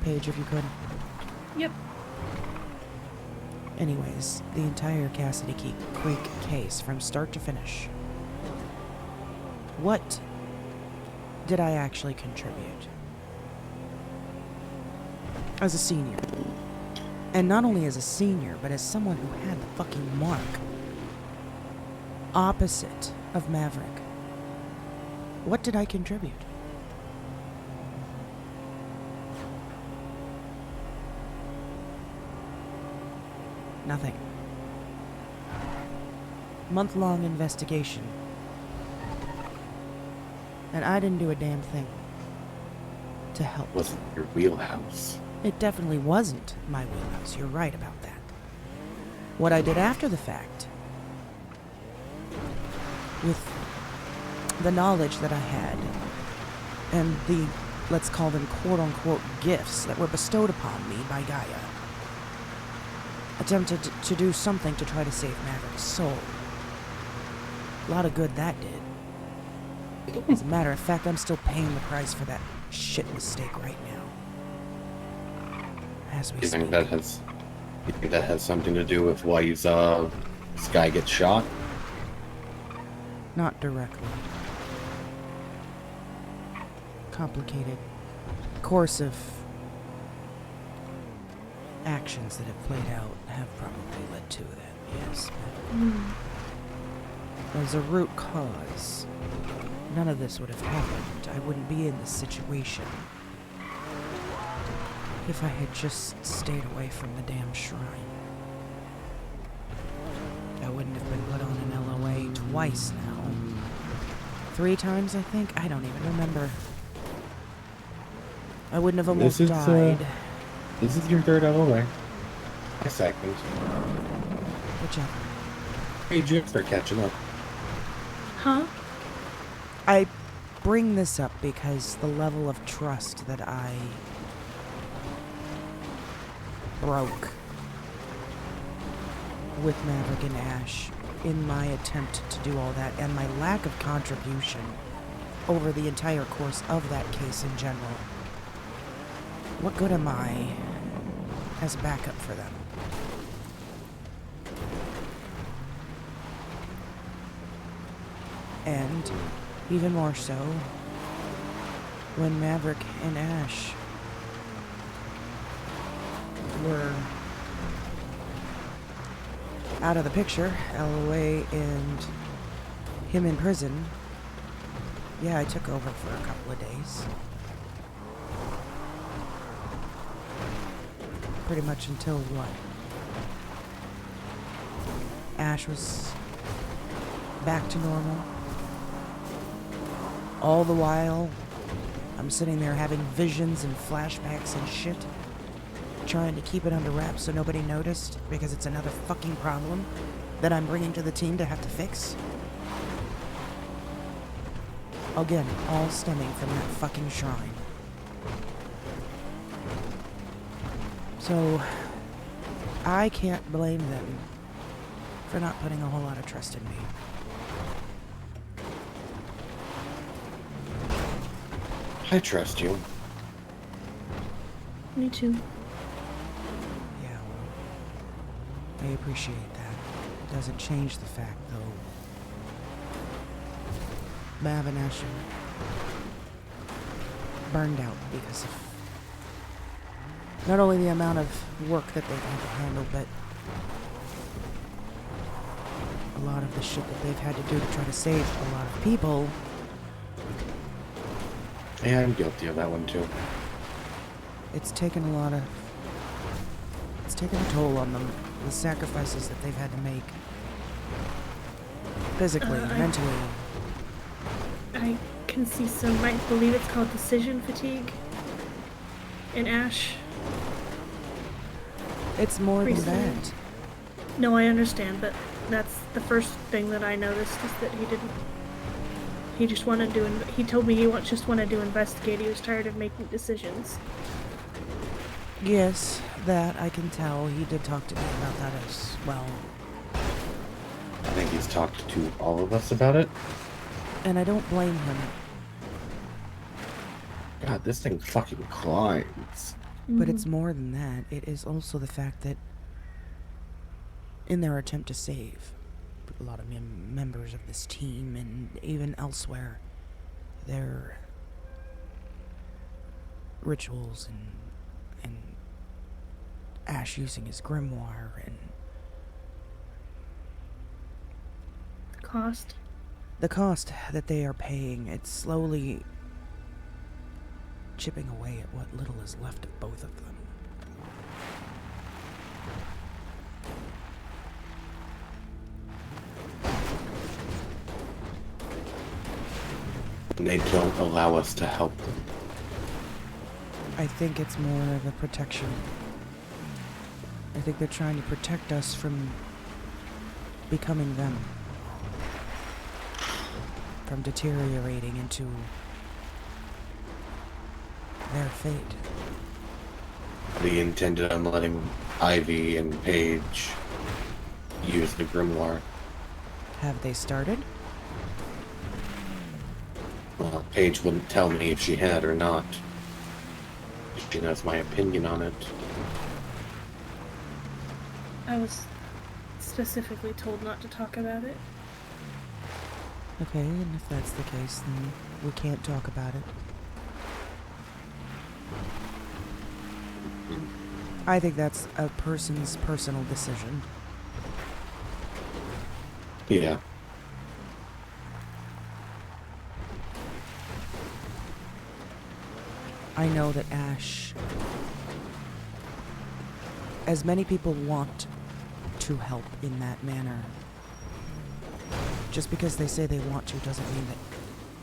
Speaker 2: Paige if you could.
Speaker 10: Yep.
Speaker 2: Anyways, the entire Cassidy Creek case from start to finish. What did I actually contribute? As a senior. And not only as a senior, but as someone who had the fucking mark. Opposite of Maverick. What did I contribute? Nothing. Month-long investigation. And I didn't do a damn thing to help.
Speaker 8: Wasn't your wheelhouse.
Speaker 2: It definitely wasn't my wheelhouse. You're right about that. What I did after the fact, with the knowledge that I had, and the, let's call them quote-unquote gifts that were bestowed upon me by Gaia, attempted to do something to try to save Maverick's soul. A lot of good that did. As a matter of fact, I'm still paying the price for that shit mistake right now. As we
Speaker 8: You
Speaker 2: speak.
Speaker 8: think that has something to do with why this guy gets shot?
Speaker 2: Not directly. Complicated course of actions that have played out have probably led to that, yes. As a root cause, none of this would have happened. I wouldn't be in this situation if I had just stayed away from the damn shrine. I wouldn't have been put on an LOA twice now. 3 times, I think? I don't even remember. I wouldn't have almost died.
Speaker 8: This is your 3rd LOA. A second.
Speaker 2: Whichever.
Speaker 8: Hey, Jim, start catching up.
Speaker 10: Huh?
Speaker 2: I bring this up because the level of trust that I broke with Maverick and Ash in my attempt to do all that, and my lack of contribution over the entire course of that case in general. What good am I as backup for them? And even more so, when Maverick and Ash were out of the picture, LOA and him in prison, yeah, I took over for a couple of days. Pretty much until what? Ash was back to normal. All the while, I'm sitting there having visions and flashbacks and shit, trying to keep it under wraps so nobody noticed, because it's another fucking problem that I'm bringing to the team to have to fix. Again, all stemming from that fucking shrine. So, I can't blame them for not putting a whole lot of trust in me.
Speaker 8: I trust you.
Speaker 10: Me too.
Speaker 2: Yeah, well, I appreciate that. Doesn't change the fact, though. Mav and Ash are burned out because of not only the amount of work that they've had to handle, but a lot of the shit that they've had to do to try to save a lot of people.
Speaker 8: Yeah, I'm guilty of that one too.
Speaker 2: It's taken a toll on them, the sacrifices that they've had to make. Physically, mentally.
Speaker 10: I can see some, I believe it's called decision fatigue in Ash.
Speaker 2: It's more than
Speaker 10: Recently.
Speaker 2: that.
Speaker 10: No, I understand, but that's the first thing that I noticed is that he just wanted to, he told me he just wanted to investigate. He was tired of making decisions.
Speaker 2: Yes, that I can tell. He did talk to me about that as well.
Speaker 8: I think he's talked to all of us about it.
Speaker 2: And I don't blame him.
Speaker 8: God, this thing fucking climbs.
Speaker 2: But it's more than that. It is also the fact that in their attempt to save a lot of members of this team and even elsewhere, their rituals and Ash using his grimoire and
Speaker 10: Cost?
Speaker 2: the cost that they are paying, it's slowly chipping away at what little is left of both of them.
Speaker 8: They don't allow us to help them.
Speaker 2: I think it's more of a protection. I think they're trying to protect us from becoming them. From deteriorating into their fate.
Speaker 8: They intended on letting Ivy and Paige use the grimoire.
Speaker 2: Have they started?
Speaker 8: Well, Paige wouldn't tell me if she had or not. She knows my opinion on it.
Speaker 10: I was specifically told not to talk about it.
Speaker 2: Okay, and if that's the case, then we can't talk about it. I think that's a person's personal decision.
Speaker 8: Yeah.
Speaker 2: I know that Ash, as many people want to help in that manner, just because they say they want to doesn't mean that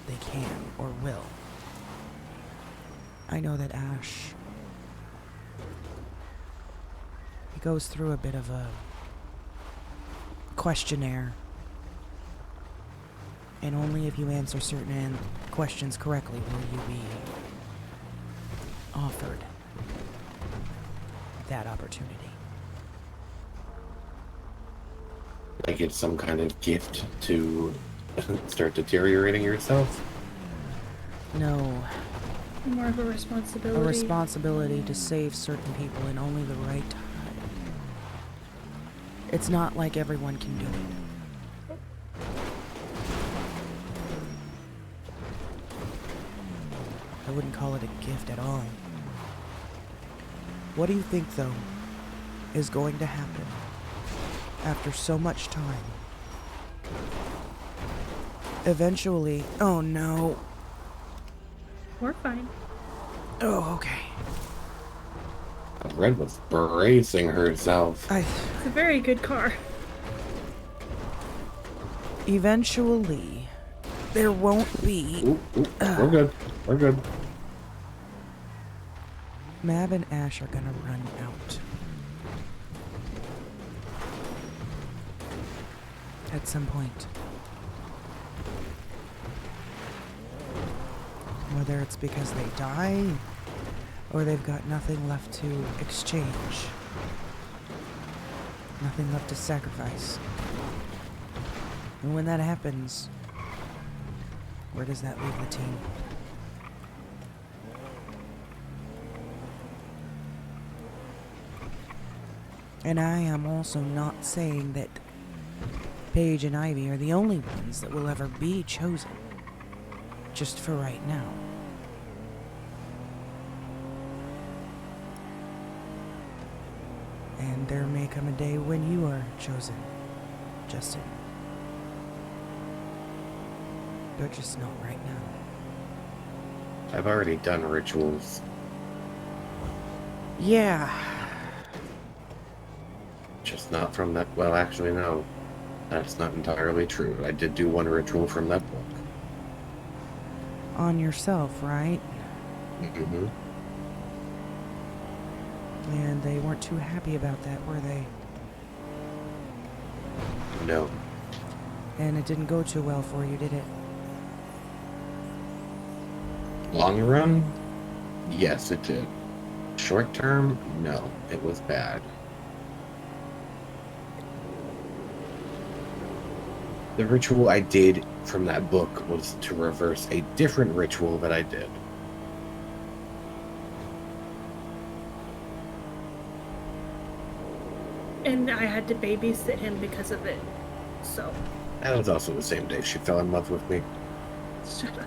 Speaker 2: they can or will. I know that Ash, he goes through a bit of a questionnaire, and only if you answer certain questions correctly will you be offered that opportunity.
Speaker 8: Like it's some kind of gift to start deteriorating yourself?
Speaker 2: No,
Speaker 10: More of a
Speaker 2: a
Speaker 10: responsibility.
Speaker 2: responsibility to save certain people in only the right time. It's not like everyone can do it. I wouldn't call it a gift at all. What do you think, though, is going to happen after so much time? Eventually, oh no.
Speaker 10: We're fine.
Speaker 2: Oh, okay.
Speaker 8: Red was bracing herself.
Speaker 10: It's a very good car.
Speaker 2: Eventually, there won't be.
Speaker 8: We're good. We're good.
Speaker 2: Mab and Ash are gonna run out. At some point. Whether it's because they die, or they've got nothing left to exchange. Nothing left to sacrifice. And when that happens, where does that leave the team? And I am also not saying that Paige and Ivy are the only ones that will ever be chosen. Just for right now. And there may come a day when you are chosen, Justin. But just not right now.
Speaker 8: I've already done rituals.
Speaker 2: Yeah.
Speaker 8: Just not from that. Well, actually, no. That's not entirely true. I did do one ritual from that book.
Speaker 2: On yourself, right?
Speaker 8: Mm-hmm.
Speaker 2: And they weren't too happy about that, were they?
Speaker 8: No.
Speaker 2: And it didn't go too well for you, did it?
Speaker 8: Long run? Yes, it did. Short term? No. It was bad. The ritual I did from that book was to reverse a different ritual that I did.
Speaker 10: And I had to babysit him because of it. So.
Speaker 8: That was also the same day she fell in love with me.
Speaker 10: Shut up.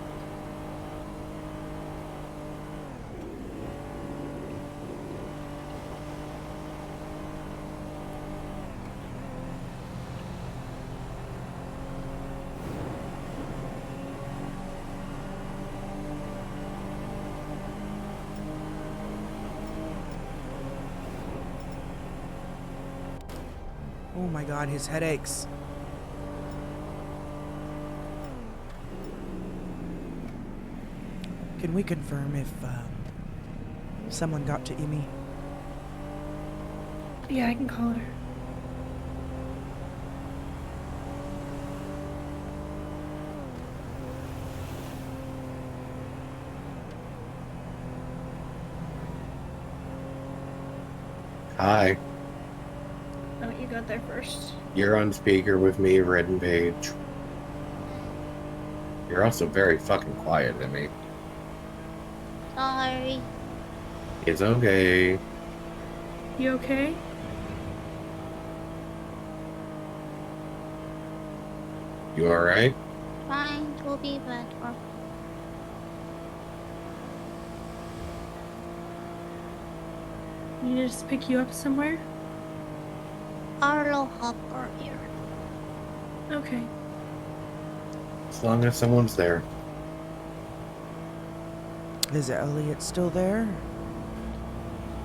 Speaker 2: Oh my god, his headaches. Can we confirm if someone got to Emi?
Speaker 10: Yeah, I can call her.
Speaker 8: Hi.
Speaker 10: got there first.
Speaker 8: You're on speaker with me, Red and Paige. You're also very fucking quiet, Emmy.
Speaker 9: Sorry.
Speaker 8: It's okay.
Speaker 10: You okay?
Speaker 8: You alright?
Speaker 9: Trying to be better.
Speaker 10: You need us to pick you up somewhere?
Speaker 9: Arlo Hopper here.
Speaker 10: Okay.
Speaker 8: As long as someone's there.
Speaker 2: Is Elliot still there?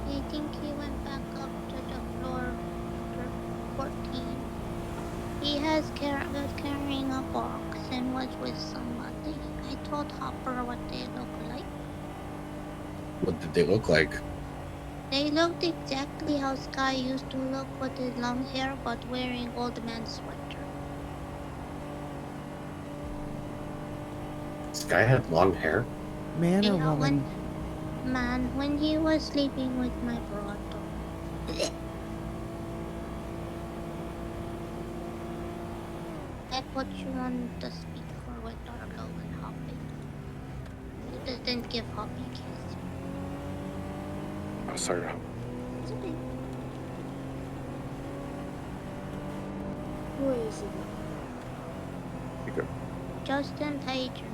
Speaker 9: I think he went back up to the floor 14. He was carrying a box and was with somebody. I told Hopper what they look like.
Speaker 8: What did they look like?
Speaker 9: They looked exactly how Sky used to look with his long hair but wearing old man sweater.
Speaker 8: Sky had long hair?
Speaker 2: Man or
Speaker 9: Yeah,
Speaker 2: woman?
Speaker 9: when he was sleeping with my brother. I put you on the speaker with Arlo and Hoppy. You didn't give Hoppy a kiss.
Speaker 1: Oh, sorry, Rob.
Speaker 9: It's okay.
Speaker 10: Who is it?
Speaker 1: You go.
Speaker 9: Justin Pager.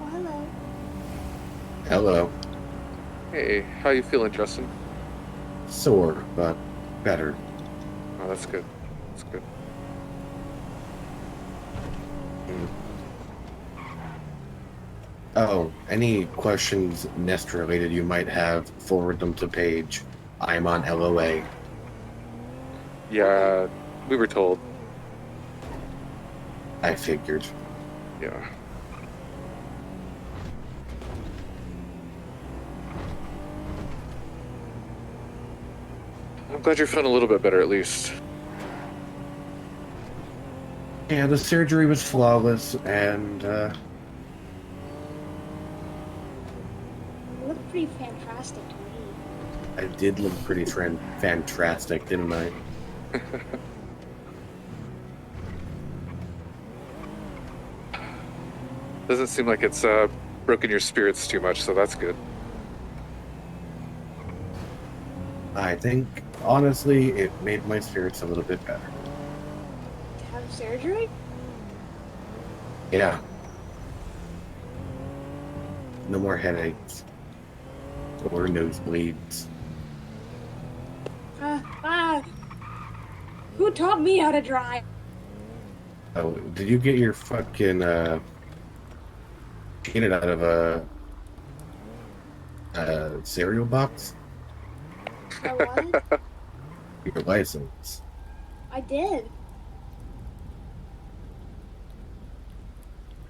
Speaker 10: Oh, hello.
Speaker 8: Hello.
Speaker 1: Hey, how you feeling, Justin?
Speaker 8: Sore, but better.
Speaker 1: Oh, that's good. That's good.
Speaker 8: Oh, any questions Nest related you might have, forward them to Paige. I'm on LOA.
Speaker 1: Yeah, we were told.
Speaker 8: I figured.
Speaker 1: Yeah. I'm glad you're feeling a little bit better, at least.
Speaker 8: Yeah, the surgery was flawless, and
Speaker 10: You look pretty fantastic to me.
Speaker 8: I did look pretty fantastic, didn't I?
Speaker 1: Doesn't seem like it's broken your spirits too much, so that's good.
Speaker 8: I think, honestly, it made my spirits a little bit better.
Speaker 10: To have surgery?
Speaker 8: Yeah. No more headaches. Or nosebleeds.
Speaker 10: Who taught me how to drive?
Speaker 8: Oh, did you get your fucking, peanut out of a cereal box?
Speaker 10: I what?
Speaker 8: Your license.
Speaker 10: I did.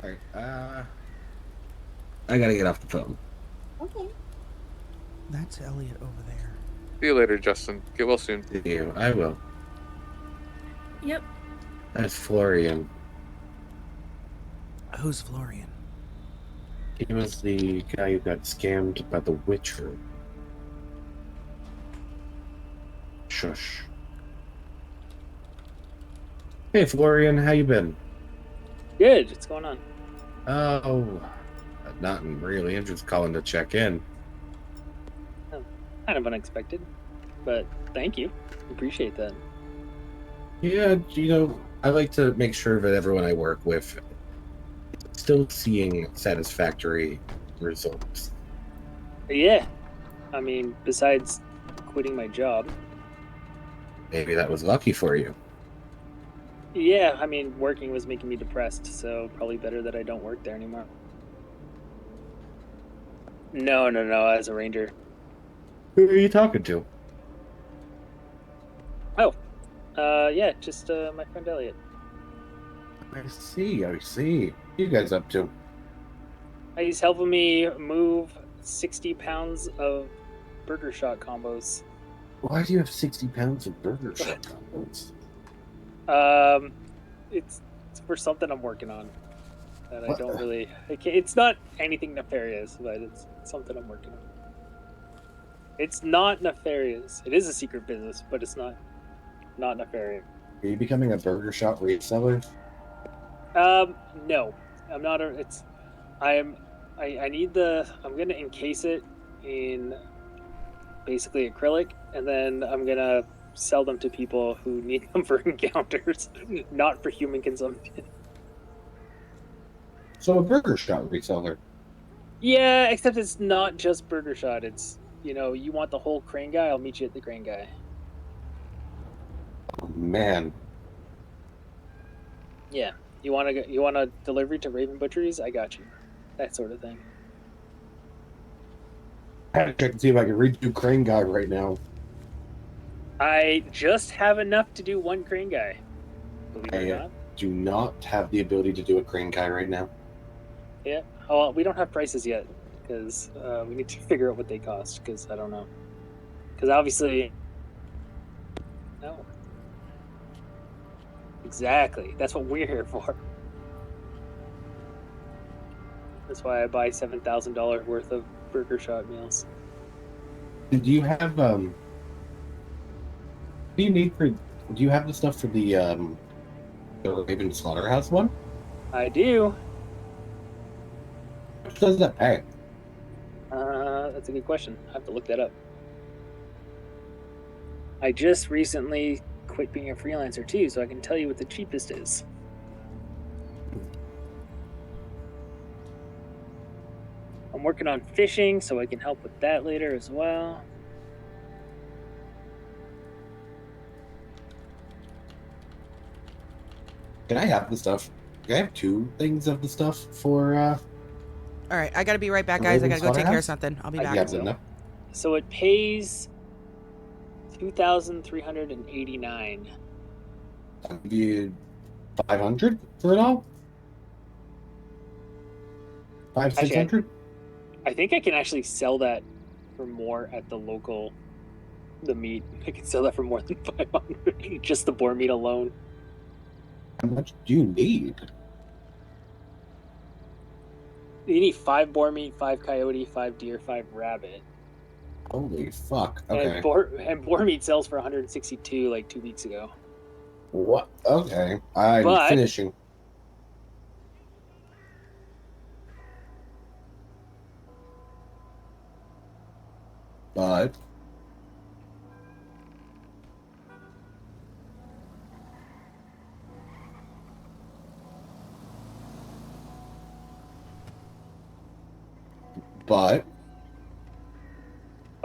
Speaker 8: Alright, I gotta get off the phone.
Speaker 10: Okay.
Speaker 2: That's Elliot over there.
Speaker 1: See you later, Justin. Get well soon.
Speaker 8: See you. I will.
Speaker 10: Yep.
Speaker 8: That's Florian.
Speaker 2: Who's Florian?
Speaker 8: He was the guy who got scammed by the Witcher. Shush. Hey, Florian, how you been?
Speaker 13: Good. What's going on?
Speaker 8: Oh, nothing really. I'm just calling to check in.
Speaker 13: Oh, kind of unexpected, but thank you. Appreciate that.
Speaker 8: Yeah, you know, I like to make sure that everyone I work with is still seeing satisfactory results.
Speaker 13: Yeah. I mean, besides quitting my job.
Speaker 8: Maybe that was lucky for you.
Speaker 13: Yeah, I mean, working was making me depressed, so probably better that I don't work there anymore. No, as a ranger.
Speaker 8: Who are you talking to?
Speaker 13: Oh, yeah, just my friend Elliot.
Speaker 8: I see. What you guys up to?
Speaker 13: He's helping me move 60 pounds of burger shot combos.
Speaker 8: Why do you have 60 pounds of burger shot combos?
Speaker 13: It's for something I'm working on that I don't really. It's not anything nefarious, but it's something I'm working on. It's not nefarious. It is a secret business, but it's not. not nefarious.
Speaker 8: Are you becoming a burger shop reseller?
Speaker 13: No, I'm not. I need the. I'm gonna encase it in basically acrylic, and then I'm gonna sell them to people who need them for encounters, not for human consumption.
Speaker 8: So a burger shop reseller.
Speaker 13: Yeah, except it's not just Burger Shot. It's, you want the whole crane guy, I'll meet you at the crane guy.
Speaker 8: Oh, man.
Speaker 13: Yeah. You want a delivery to Raven Butcheries? I got you. That sort of thing.
Speaker 8: I had to check and see if I can redo Crane Guy right now.
Speaker 13: I just have enough to do one crane guy. Believe it or not.
Speaker 8: Do not have the ability to do a Crane Guy right now.
Speaker 13: Yeah. Oh, well, we don't have prices yet because we need to figure out what they cost because I don't know. Because obviously, no. Exactly. That's what we're here for. That's why I buy $7,000 worth of Burger Shot meals.
Speaker 8: Do you have do you have the stuff for the Raven Slaughterhouse one?
Speaker 13: I do.
Speaker 8: How much does that pay?
Speaker 13: That's a good question. I have to look that up. I just recently quit being a freelancer too, so I can tell you what the cheapest is. I'm working on fishing, so I can help with that later as well.
Speaker 8: Can I have the stuff? Can I have 2 things of the stuff for
Speaker 2: All right, I gotta be right back, guys. I gotta go take care of something. I'll be back.
Speaker 13: So it pays $2,389.
Speaker 8: I'll give you 500 for it all? 600?
Speaker 13: I think I can actually sell that for more at the local, the meat. I can sell that for more than 500, just the boar meat alone.
Speaker 8: How much do you need?
Speaker 13: You need 5 boar meat, 5 coyote, 5 deer, 5 rabbit.
Speaker 8: Holy fuck! Okay.
Speaker 13: And boar meat sells for 162 like 2 weeks ago.
Speaker 8: What? Okay, I'm finishing. But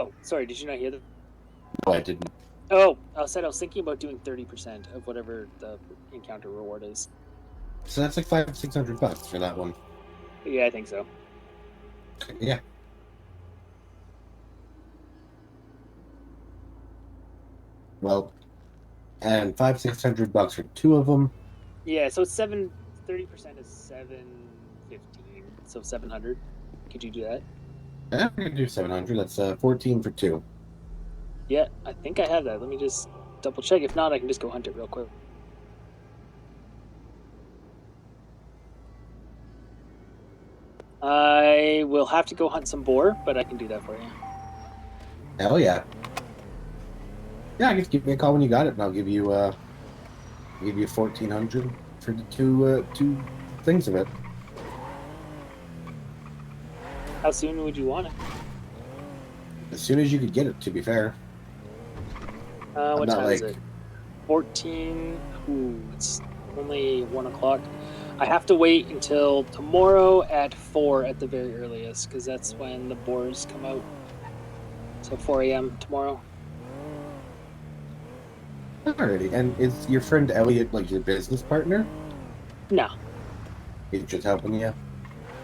Speaker 13: oh, sorry, did you not hear that?
Speaker 8: No, I didn't.
Speaker 13: Oh, I was thinking about doing 30% of whatever the encounter reward is.
Speaker 8: So that's like $500-600 for that one.
Speaker 13: Yeah, I think so.
Speaker 8: Yeah. Well, and $500-600 for 2 of them.
Speaker 13: Yeah, so it's 30% is 715, so 700. Could you do that?
Speaker 8: Yeah, I can do 700. That's 14 for 2.
Speaker 13: Yeah, I think I have that. Let me just double check. If not, I can just go hunt it real quick. I will have to go hunt some boar, but I can do that for you.
Speaker 8: Hell yeah. Yeah, just give me a call when you got it, and I'll give you 1,400 for the two things of it.
Speaker 13: How soon would you want it?
Speaker 8: As soon as you could get it, to be fair.
Speaker 13: What time is it? 14. Ooh, it's only 1 o'clock. I have to wait until tomorrow at 4 at the very earliest, because that's when the boars come out. So 4 a.m. tomorrow.
Speaker 8: Alrighty, and is your friend Elliot like your business partner?
Speaker 13: No.
Speaker 8: He's just helping you?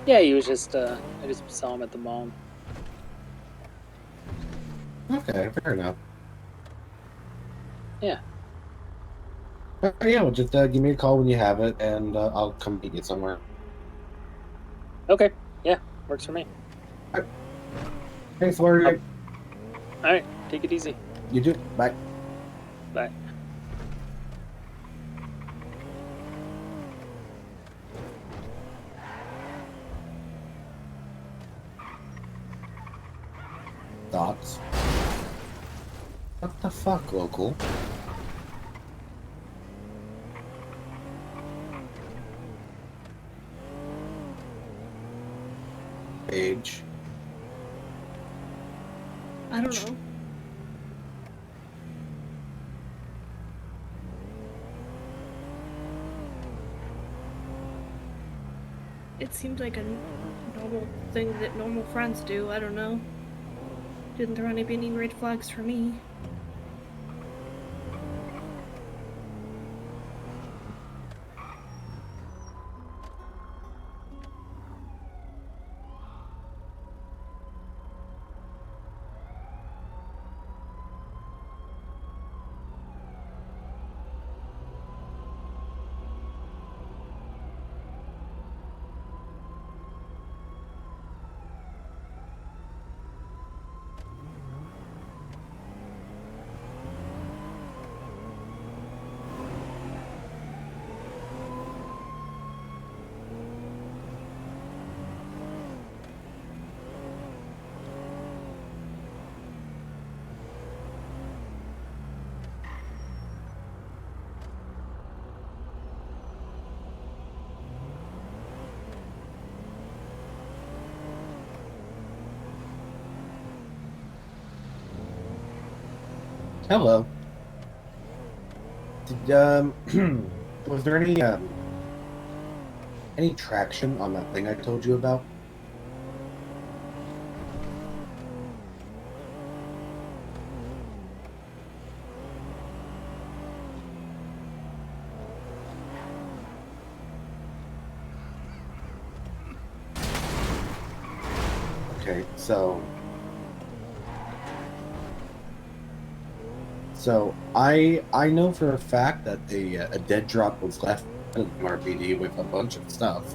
Speaker 13: Yeah, he was just, I just saw him at the mall.
Speaker 8: Okay, fair enough.
Speaker 13: Yeah.
Speaker 8: Yeah, well, just give me a call when you have it, and I'll come meet you somewhere.
Speaker 13: Okay, yeah, works for me.
Speaker 8: Thanks, Laurie.
Speaker 13: Alright, take it easy.
Speaker 8: You too. Bye.
Speaker 13: Bye.
Speaker 8: Thoughts? What the fuck, local? age?
Speaker 10: I don't know. It seems like a normal thing that normal friends do. I don't know. Didn't throw any red flags for me.
Speaker 8: Hello. Did, was there any traction on that thing I told you about? Okay, so I know for a fact that a dead drop was left at MRPD with a bunch of stuff.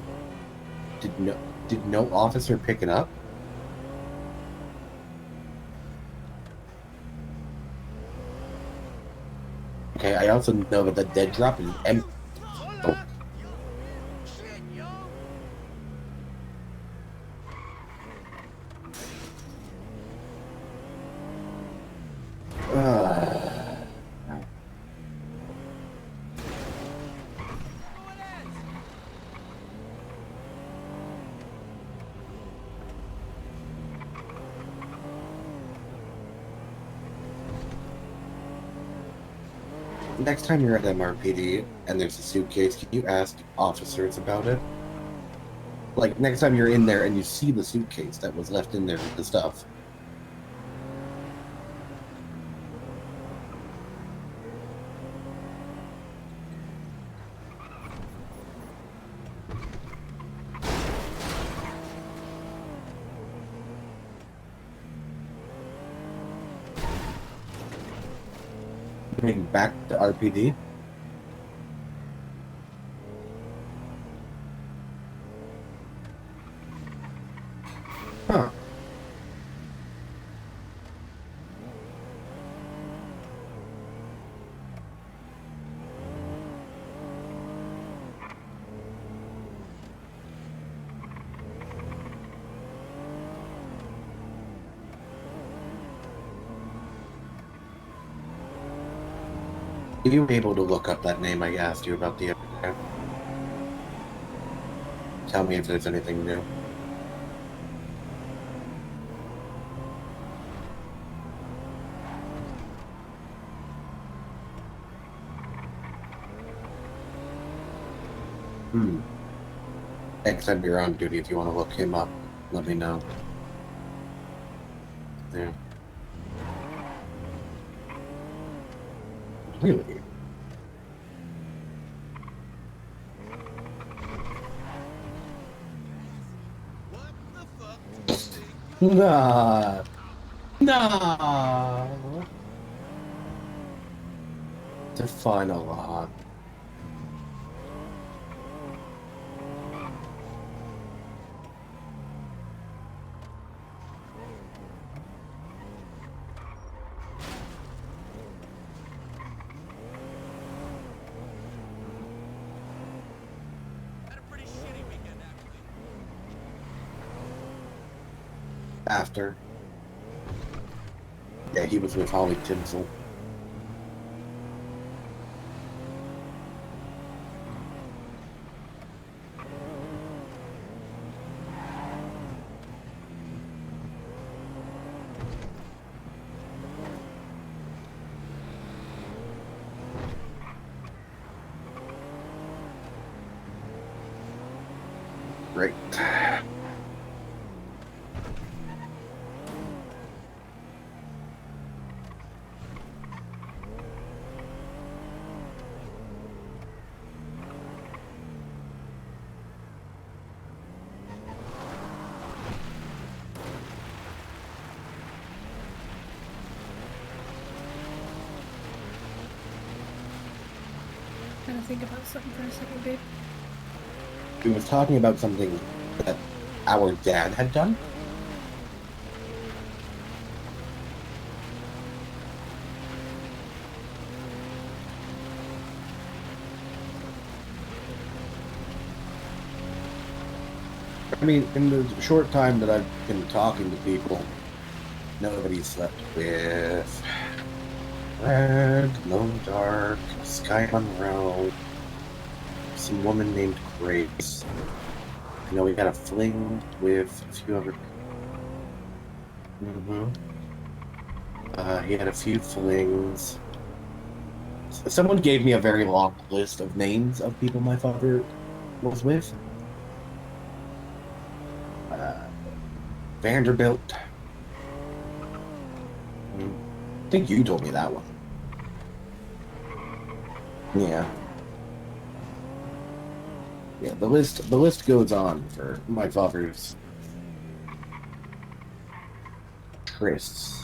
Speaker 8: Did no officer pick it up? Okay, I also know that the dead drop is empty. Oh. Next time you're at MRPD and there's a suitcase, can you ask officers about it? Like, next time you're in there and you see the suitcase that was left in there with the stuff. Bring back to RPD. Huh. Are you able to look up that name I asked you about the other day? Tell me if there's anything new. Next time you're on duty, if you want to look him up, let me know. Yeah. Really? Nah. Nah. Define a lot. After. Yeah, he was with Holly Tinsel. Great.
Speaker 10: Gotta think about something for a second, babe.
Speaker 8: He was talking about something that our dad had done. I mean, in the short time that I've been talking to people, nobody slept with Red, Glow Dark, Sky Monroe, some woman named Grace. You know, we got a fling with a few other. He had a few flings. Someone gave me a very long list of names of people my father was with. Vanderbilt. I think you told me that one. Yeah. Yeah, the list goes on for my father's trysts.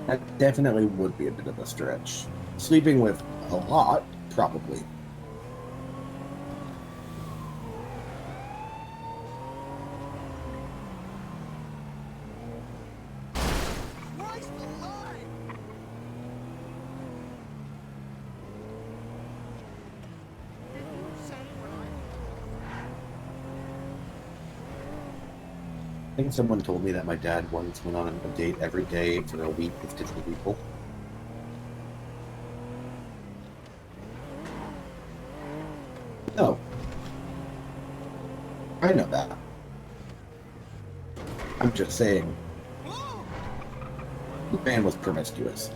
Speaker 8: That definitely would be a bit of a stretch. Sleeping with a lot, probably. I think someone told me that my dad once went on a date every day for a week with different people. No. I know that. I'm just saying. The man was promiscuous.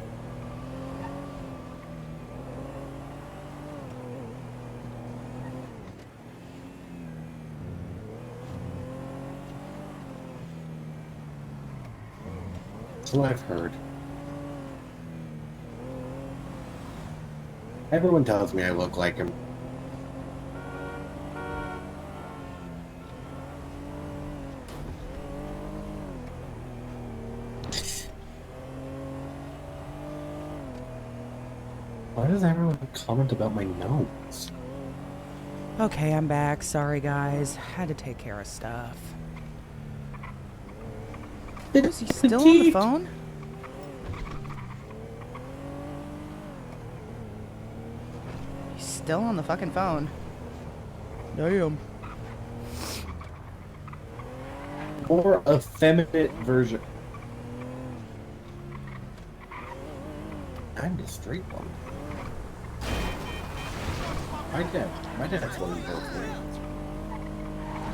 Speaker 8: That's what I've heard. Everyone tells me I look like him. Why does everyone comment about my nose?
Speaker 2: Okay, I'm back. Sorry, guys. Had to take care of stuff. Is he still on the phone? He's still on the fucking phone. Damn.
Speaker 8: Or a feminine version. I'm the straight one. My dad's one of both ways.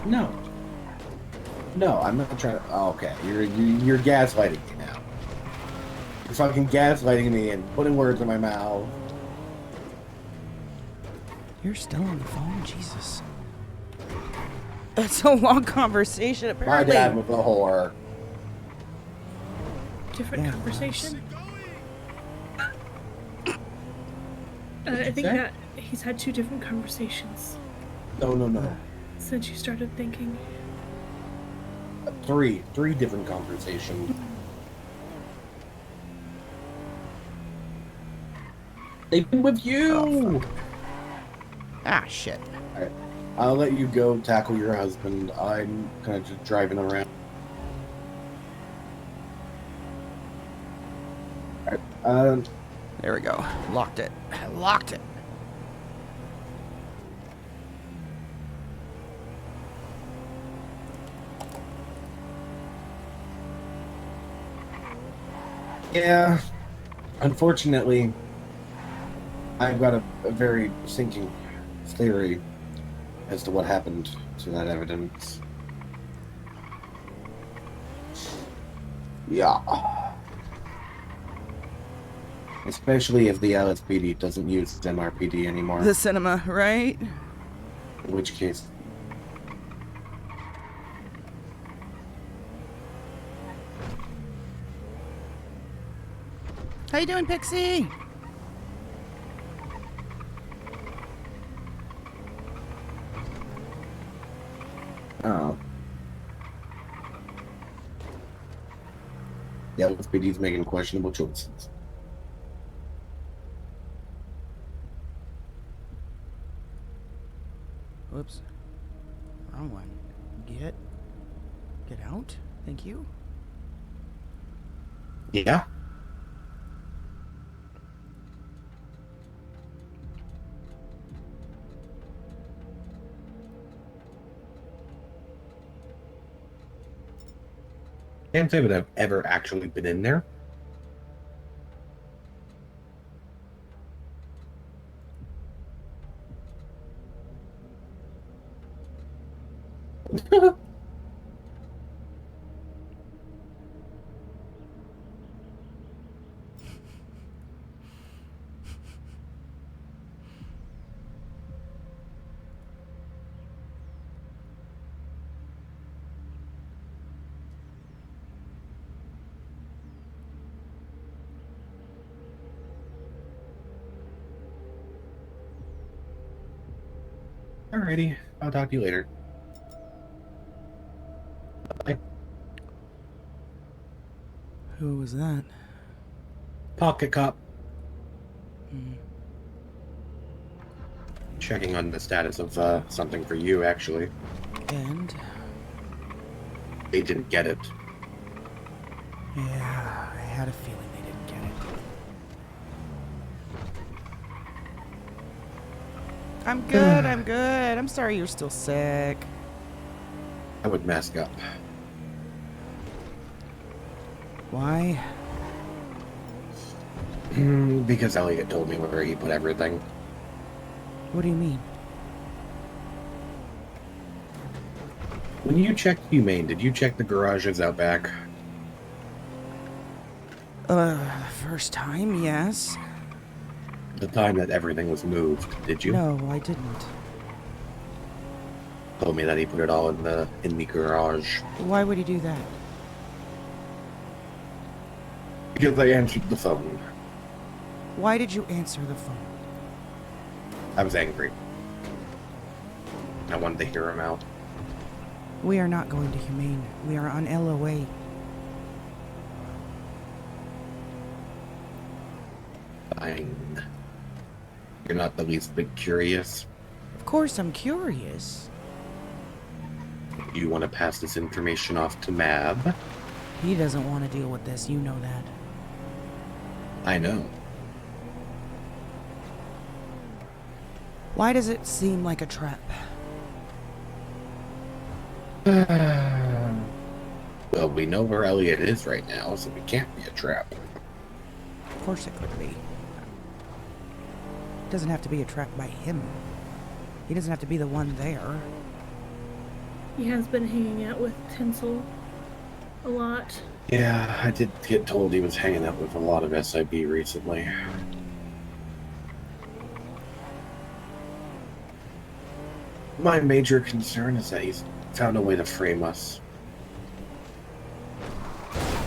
Speaker 8: No. No, I'm not trying to. Oh, okay, you're gaslighting me now. You're fucking gaslighting me and putting words in my mouth.
Speaker 2: You're still on the phone? Jesus. It's a long conversation, apparently.
Speaker 8: My dad was a whore.
Speaker 10: Different conversation. I think that he's had two different conversations.
Speaker 8: No.
Speaker 10: Since you started thinking.
Speaker 8: Three different conversations. They've been with you!
Speaker 2: Ah, shit.
Speaker 8: Alright. I'll let you go tackle your husband. I'm kind of just driving around. Alright.
Speaker 2: There we go. Locked it. I locked it.
Speaker 8: Yeah. Unfortunately, I've got a very sinking theory as to what happened to that evidence. Yeah. Especially if the LSPD doesn't use MRPD anymore.
Speaker 2: The cinema, right?
Speaker 8: In which case...
Speaker 2: How you doing, Pixie?
Speaker 8: Oh. The LSPD's making questionable choices.
Speaker 2: Whoops. Wrong one. Get out. Thank you.
Speaker 8: Yeah. Can't say that I've ever actually been in there. Alrighty, I'll talk to you later. Bye.
Speaker 2: Who was that?
Speaker 8: Pocket cop.
Speaker 2: Hmm.
Speaker 8: Checking on the status of something for you, actually.
Speaker 2: And?
Speaker 8: They didn't get it.
Speaker 2: Yeah, I had a feeling they didn't get it. I'm good, I'm good. I'm sorry you're still sick.
Speaker 8: I would mask up.
Speaker 2: Why?
Speaker 8: Because Elliot told me where he put everything.
Speaker 2: What do you mean?
Speaker 8: When you checked Humane, did you check the garages out back?
Speaker 2: First time, yes.
Speaker 8: The time that everything was moved, did you?
Speaker 2: No, I didn't.
Speaker 8: Told me that he put it all in the garage.
Speaker 2: Why would he do that?
Speaker 8: Because I answered the phone.
Speaker 2: Why did you answer the phone?
Speaker 8: I was angry. I wanted to hear him out.
Speaker 2: We are not going to Humane. We are on LOA.
Speaker 8: Fine. You're not the least bit curious.
Speaker 2: Of course I'm curious.
Speaker 8: You want to pass this information off to Mab?
Speaker 2: He doesn't want to deal with this, you know that.
Speaker 8: I know.
Speaker 2: Why does it seem like a trap?
Speaker 8: Well, we know where Elliot is right now, so it can't be a trap.
Speaker 2: Of course it could be. It doesn't have to be a trap by him. He doesn't have to be the one there.
Speaker 10: He has been hanging out with Tinsel a lot.
Speaker 8: Yeah, I did get told he was hanging out with a lot of SIB recently. My major concern is that he's found a way to frame us.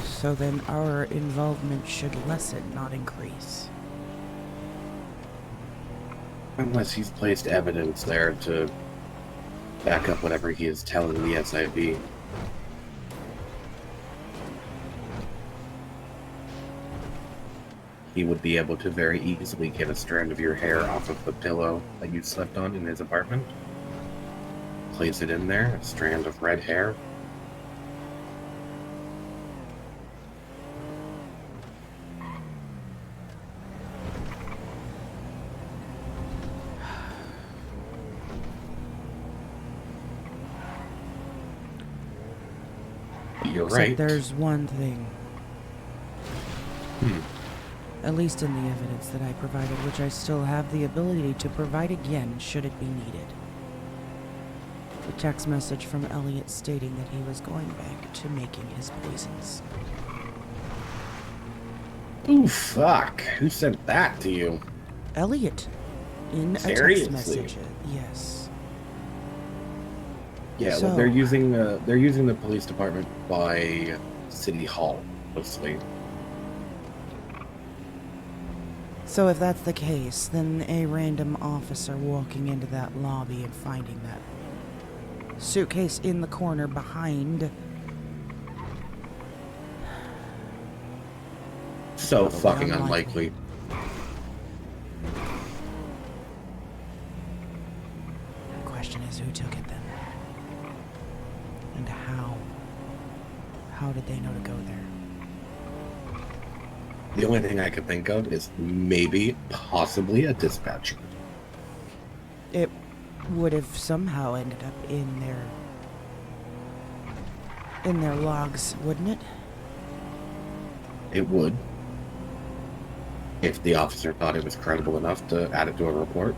Speaker 2: So then our involvement should lessen, not increase.
Speaker 8: Unless he's placed evidence there to back up whatever he is telling the SIB. He would be able to very easily get a strand of your hair off of the pillow that you slept on in his apartment. Place it in there, a strand of red hair. You're
Speaker 2: Except
Speaker 8: right.
Speaker 2: there's one thing. At least in the evidence that I provided, which I still have the ability to provide again should it be needed. The text message from Elliot stating that he was going back to making his poisons.
Speaker 8: Ooh, fuck. Who sent that to you?
Speaker 2: Elliot. In a
Speaker 8: Seriously?
Speaker 2: text message. Yes.
Speaker 8: Yeah,
Speaker 2: So-
Speaker 8: well, they're using the police department by City Hall, mostly.
Speaker 2: So if that's the case, then a random officer walking into that lobby and finding that suitcase in the corner behind.
Speaker 8: So
Speaker 2: Probably
Speaker 8: fucking unlikely.
Speaker 2: The question is, who took it then? And how? How did they know to go there?
Speaker 8: The only thing I could think of is maybe, possibly a dispatcher.
Speaker 2: It would have somehow ended up in their logs, wouldn't it?
Speaker 8: It would. If the officer thought it was credible enough to add it to a report.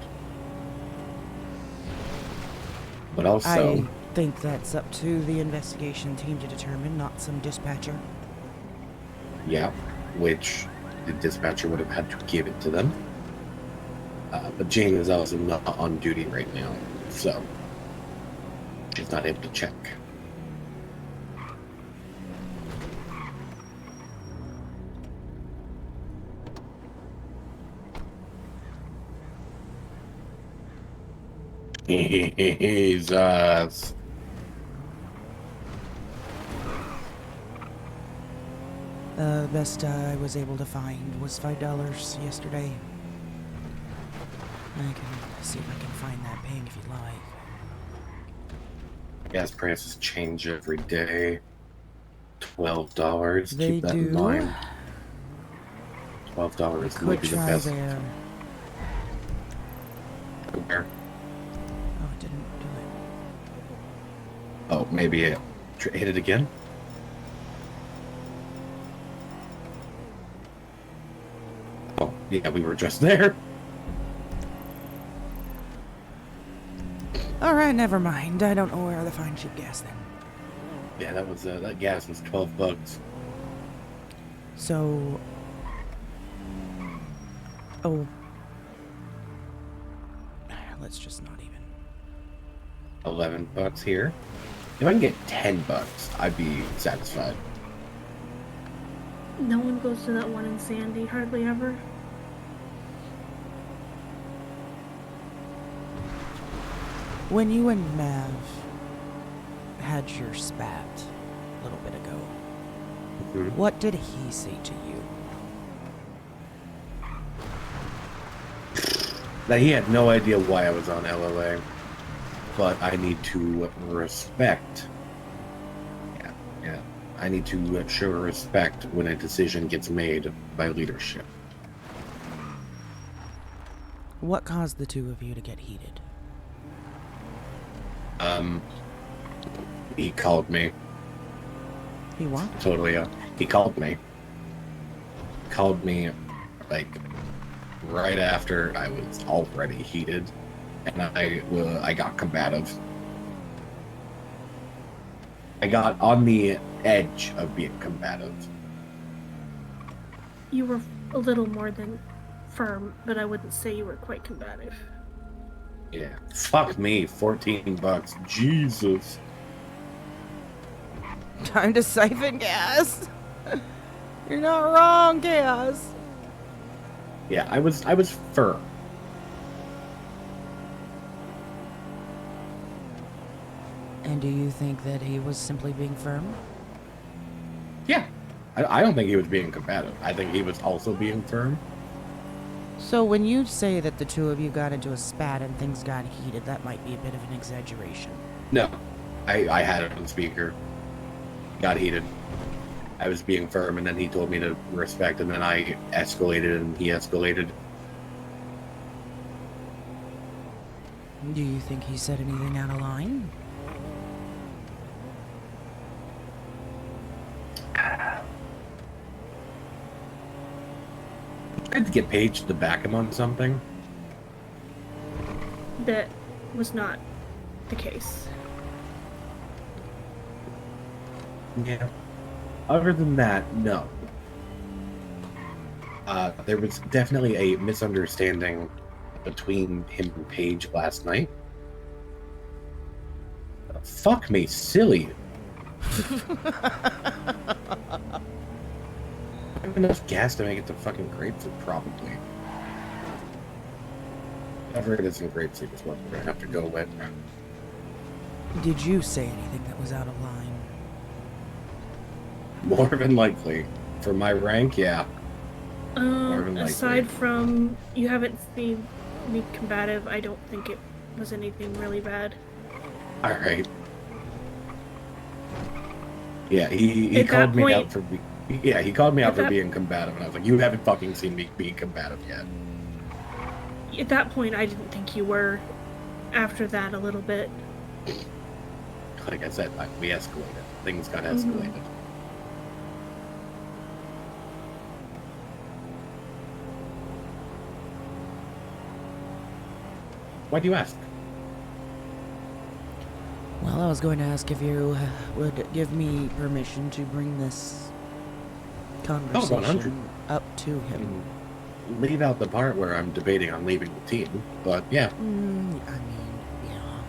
Speaker 8: But also...
Speaker 2: I think that's up to the investigation team to determine, not some dispatcher.
Speaker 8: Yeah, which the dispatcher would have had to give it to them. But Jane is also not on duty right now, so he's not able to check. Jesus.
Speaker 2: The best I was able to find was $5 yesterday. I can see if I can find that ping if you'd like.
Speaker 8: Gas prices change every day. $12.
Speaker 2: They
Speaker 8: Keep that in
Speaker 2: do.
Speaker 8: mind. $12
Speaker 2: Could
Speaker 8: would be the
Speaker 2: try
Speaker 8: best.
Speaker 2: there.
Speaker 8: Where?
Speaker 2: Oh, it didn't do it.
Speaker 8: Oh, maybe it hit it again? Oh, yeah, we were just there.
Speaker 2: Alright, never mind. I don't know where to find cheap gas then.
Speaker 8: Yeah, that was that gas was $12.
Speaker 2: So... Oh. Let's just not even.
Speaker 8: $11 here. If I can get $10, I'd be satisfied.
Speaker 10: No one goes to that one in Sandy, hardly ever.
Speaker 2: When you and Mav had your spat a little bit ago, what did he say to you?
Speaker 8: That he had no idea why I was on LLA, but I need to respect. Yeah. I need to show respect when a decision gets made by leadership.
Speaker 2: What caused the two of you to get heated?
Speaker 8: He called me.
Speaker 2: He what?
Speaker 8: Totally, he called me. Called me, like, right after I was already heated, and I got combative. I got on the edge of being combative.
Speaker 10: You were a little more than firm, but I wouldn't say you were quite combative.
Speaker 8: Yeah. Fuck me, $14. Jesus.
Speaker 2: Time to siphon gas. You're not wrong, Chaos.
Speaker 8: Yeah, I was firm.
Speaker 2: And do you think that he was simply being firm?
Speaker 8: Yeah. I don't think he was being combative. I think he was also being firm.
Speaker 2: So when you say that the two of you got into a spat and things got heated, that might be a bit of an exaggeration.
Speaker 8: No. I had it on speaker. Got heated. I was being firm, and then he told me to respect, and then I escalated, and he escalated.
Speaker 2: Do you think he said anything out of line?
Speaker 8: I had to get Paige to back him on something.
Speaker 10: That was not the case.
Speaker 8: Yeah. Other than that, no. There was definitely a misunderstanding between him and Paige last night. Fuck me, silly. I have enough gas to make it to fucking Grapefruit, probably. Whatever it is in Grapefruit is what we're gonna have to go with.
Speaker 2: Did you say anything that was out of line?
Speaker 8: More than likely. For my rank, yeah.
Speaker 10: Aside from you haven't seen me combative, I don't think it was anything really bad.
Speaker 8: Alright. Yeah, he called me out for he called me out for being combative, and I was like, you haven't fucking seen me being combative yet.
Speaker 10: At that point, I didn't think you were. After that, a little bit.
Speaker 8: Like I said, we escalated. Things got escalated. Why do you ask?
Speaker 2: Well, I was going to ask if you would give me permission to bring this conversation up to him.
Speaker 8: Leave out the part where I'm debating on leaving the team, but yeah.
Speaker 2: I mean, yeah.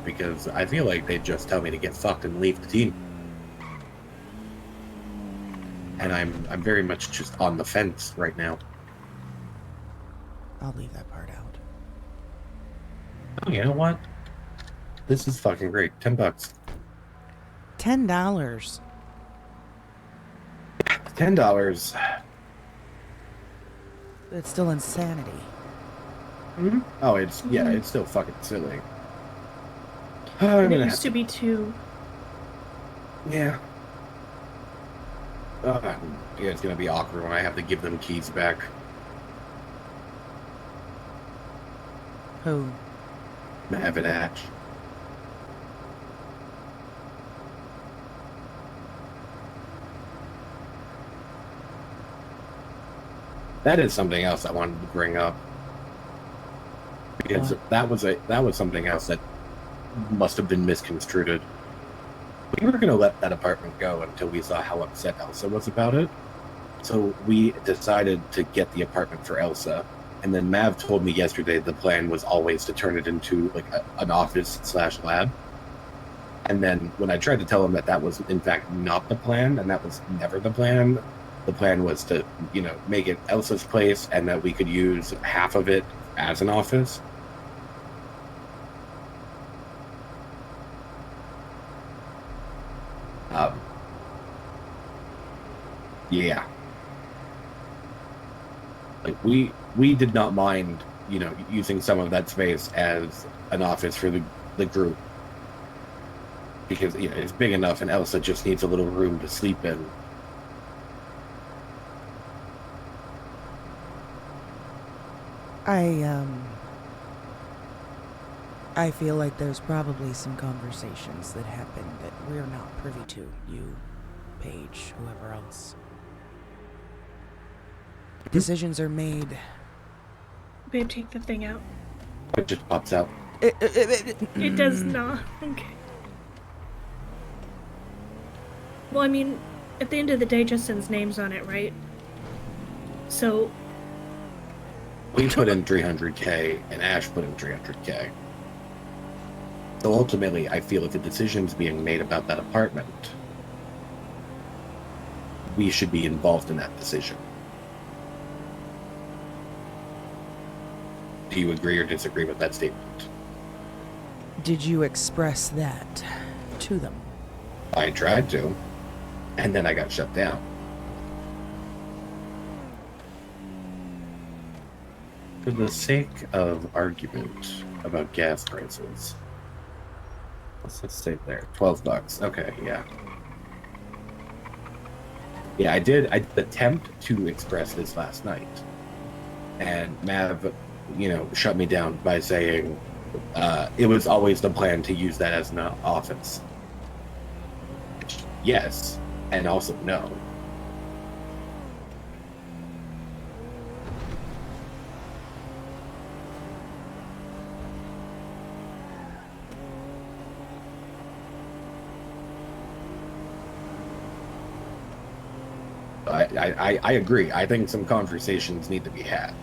Speaker 8: Because I feel like they'd just tell me to get fucked and leave the team. And I'm very much just on the fence right now.
Speaker 2: I'll leave that part out.
Speaker 8: Oh, you know what? This is fucking great. $10.
Speaker 2: $10.
Speaker 8: $10.
Speaker 2: It's still insanity.
Speaker 8: Mm-hmm. Oh, it's still fucking silly.
Speaker 10: And it used to be 2.
Speaker 8: Yeah. Yeah, it's gonna be awkward when I have to give them keys back.
Speaker 2: Who?
Speaker 8: Mav and Ash. That is something else I wanted to bring up. Because that was something else that must have been misconstrued. We were going to let that apartment go until we saw how upset Elsa was about it. So we decided to get the apartment for Elsa. And then Mav told me yesterday the plan was always to turn it into like an office/lab. And then when I tried to tell him that was in fact not the plan, and that was never the plan was to, make it Elsa's place and that we could use half of it as an office. Yeah. Like we did not mind, using some of that space as an office for the group. Because, it's big enough and Elsa just needs a little room to sleep in.
Speaker 2: I feel like there's probably some conversations that happened that we're not privy to. You, Paige, whoever else. Decisions are made.
Speaker 10: Babe, take the thing out.
Speaker 8: It just pops out.
Speaker 10: It does not. Okay. Well, I mean, at the end of the day, Justin's name's on it, right? So...
Speaker 8: We put in 300K, and Ash put in 300K. So ultimately, I feel if the decision's being made about that apartment, we should be involved in that decision. Do you agree or disagree with that statement?
Speaker 2: Did you express that to them?
Speaker 8: I tried to, and then I got shut down. For the sake of argument about gas prices, let's just say there, $12. Okay, yeah. Yeah, I did attempt to express this last night, and Mav, shut me down by saying it was always the plan to use that as an office. Yes, and also no. I agree. I think some conversations need to be had.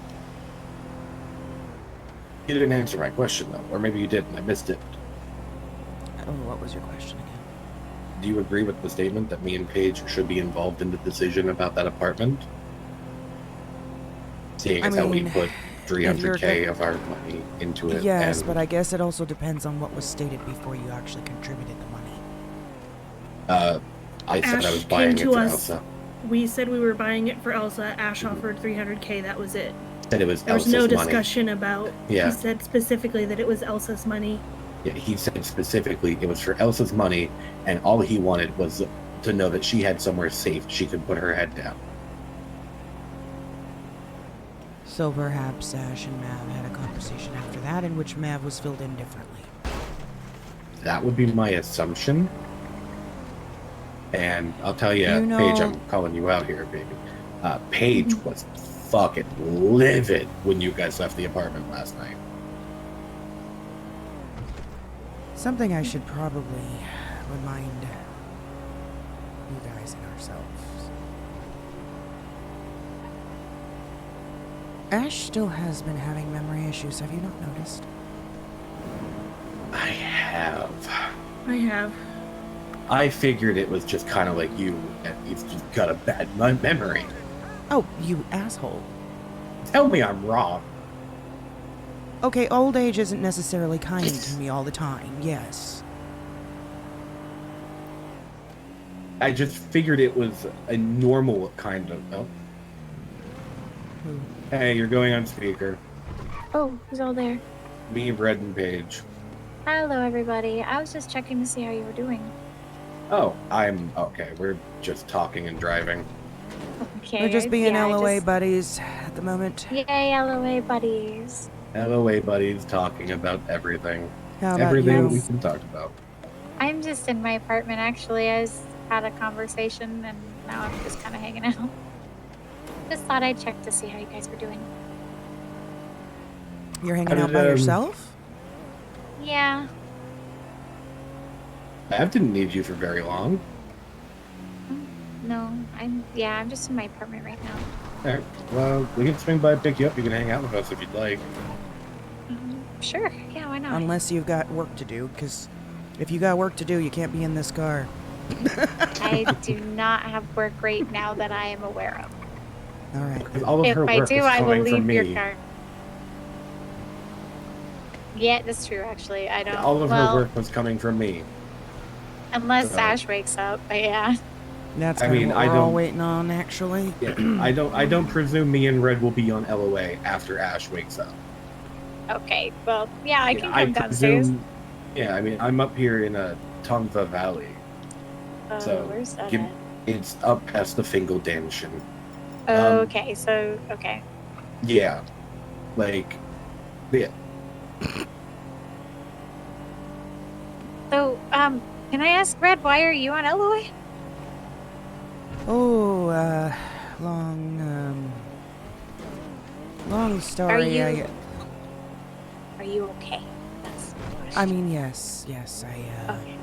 Speaker 8: You didn't answer my question, though. Or maybe you didn't. I missed it.
Speaker 2: Oh, what was your question again?
Speaker 8: Do you agree with the statement that me and Paige should be involved in the decision about that apartment? Seeing as how we put 300K of our money into it.
Speaker 2: Yes,
Speaker 8: and,
Speaker 2: but I guess it also depends on what was stated before you actually contributed the money.
Speaker 8: I said
Speaker 10: Ash
Speaker 8: I was buying
Speaker 10: came
Speaker 8: it
Speaker 10: to
Speaker 8: for
Speaker 10: us.
Speaker 8: Elsa.
Speaker 10: We said we were buying it for Elsa. Ash offered 300K. That was it.
Speaker 8: Said it was
Speaker 10: There was
Speaker 8: Elsa's
Speaker 10: no
Speaker 8: money.
Speaker 10: discussion about.
Speaker 8: Yeah.
Speaker 10: He said specifically that it was Elsa's money.
Speaker 8: Yeah, he said specifically it was for Elsa's money, and all he wanted was to know that she had somewhere safe she could put her head down.
Speaker 2: So perhaps Ash and Mav had a conversation after that in which Mav was filled in differently.
Speaker 8: That would be my assumption. And I'll tell you,
Speaker 2: You know-
Speaker 8: Paige, I'm calling you out here, baby. Paige was fucking livid when you guys left the apartment last night.
Speaker 2: Something I should probably remind you guys and ourselves. Ash still has been having memory issues, have you not noticed?
Speaker 8: I have.
Speaker 10: I have.
Speaker 8: I figured it was just kind of like you, and you've just got a bad memory.
Speaker 2: Oh, you asshole.
Speaker 8: Tell me I'm wrong.
Speaker 2: Okay, old age isn't necessarily kind to me all the time, yes.
Speaker 8: I just figured it was a normal kind of. Oh. Hey, you're going on speaker.
Speaker 14: Oh, who's all there?
Speaker 8: Me, Red, and Paige.
Speaker 14: Hello, everybody. I was just checking to see how you were doing.
Speaker 8: Oh, I'm okay. We're just talking and driving.
Speaker 14: Okay.
Speaker 2: We're just being
Speaker 14: yeah,
Speaker 2: LOA buddies at the moment.
Speaker 14: Yay, LOA buddies.
Speaker 8: LOA buddies talking about everything.
Speaker 2: How about
Speaker 8: everything
Speaker 2: you?
Speaker 8: we can talk about.
Speaker 14: I'm just in my apartment, actually. I just had a conversation, and now I'm just kind of hanging out. Just thought I'd check to see how you guys were doing.
Speaker 2: You're hanging out by yourself?
Speaker 14: Yeah.
Speaker 8: I didn't need you for very long.
Speaker 14: No, I'm just in my apartment right now.
Speaker 8: Alright, well, we can swing by and pick you up. You can hang out with us if you'd like.
Speaker 14: Sure, yeah, why not?
Speaker 2: Unless you've got work to do, because if you got work to do, you can't be in this car.
Speaker 14: I do not have work right now that I am aware of.
Speaker 2: Alright.
Speaker 8: All of
Speaker 14: If
Speaker 8: her
Speaker 14: I
Speaker 8: work
Speaker 14: do,
Speaker 8: is
Speaker 14: I will
Speaker 8: coming from
Speaker 14: leave your
Speaker 8: me.
Speaker 14: car. Yeah, that's true, actually. I don't.
Speaker 8: All of
Speaker 14: well,
Speaker 8: her work was coming from me.
Speaker 14: unless
Speaker 8: So-
Speaker 14: Ash wakes up, but yeah.
Speaker 2: That's
Speaker 8: I
Speaker 2: kind
Speaker 8: mean,
Speaker 2: of what
Speaker 8: I
Speaker 2: we're all
Speaker 8: don't-
Speaker 2: waiting on, actually.
Speaker 8: Yeah, I don't presume me and Red will be on LOA after Ash wakes up.
Speaker 14: Okay, well, yeah, I
Speaker 8: Yeah,
Speaker 14: can come downstairs.
Speaker 8: Yeah, I mean, I'm up here in Tongva Valley. So,
Speaker 14: where's that
Speaker 8: give-
Speaker 14: at?
Speaker 8: It's up past the Fingal Danshin.
Speaker 14: Okay, so, okay.
Speaker 8: Yeah. Like, yeah.
Speaker 14: So, can I ask, Red, why are you on LOA?
Speaker 2: Oh, long story.
Speaker 14: you- Are you okay? That's the question.
Speaker 2: I mean, yes,
Speaker 14: Okay.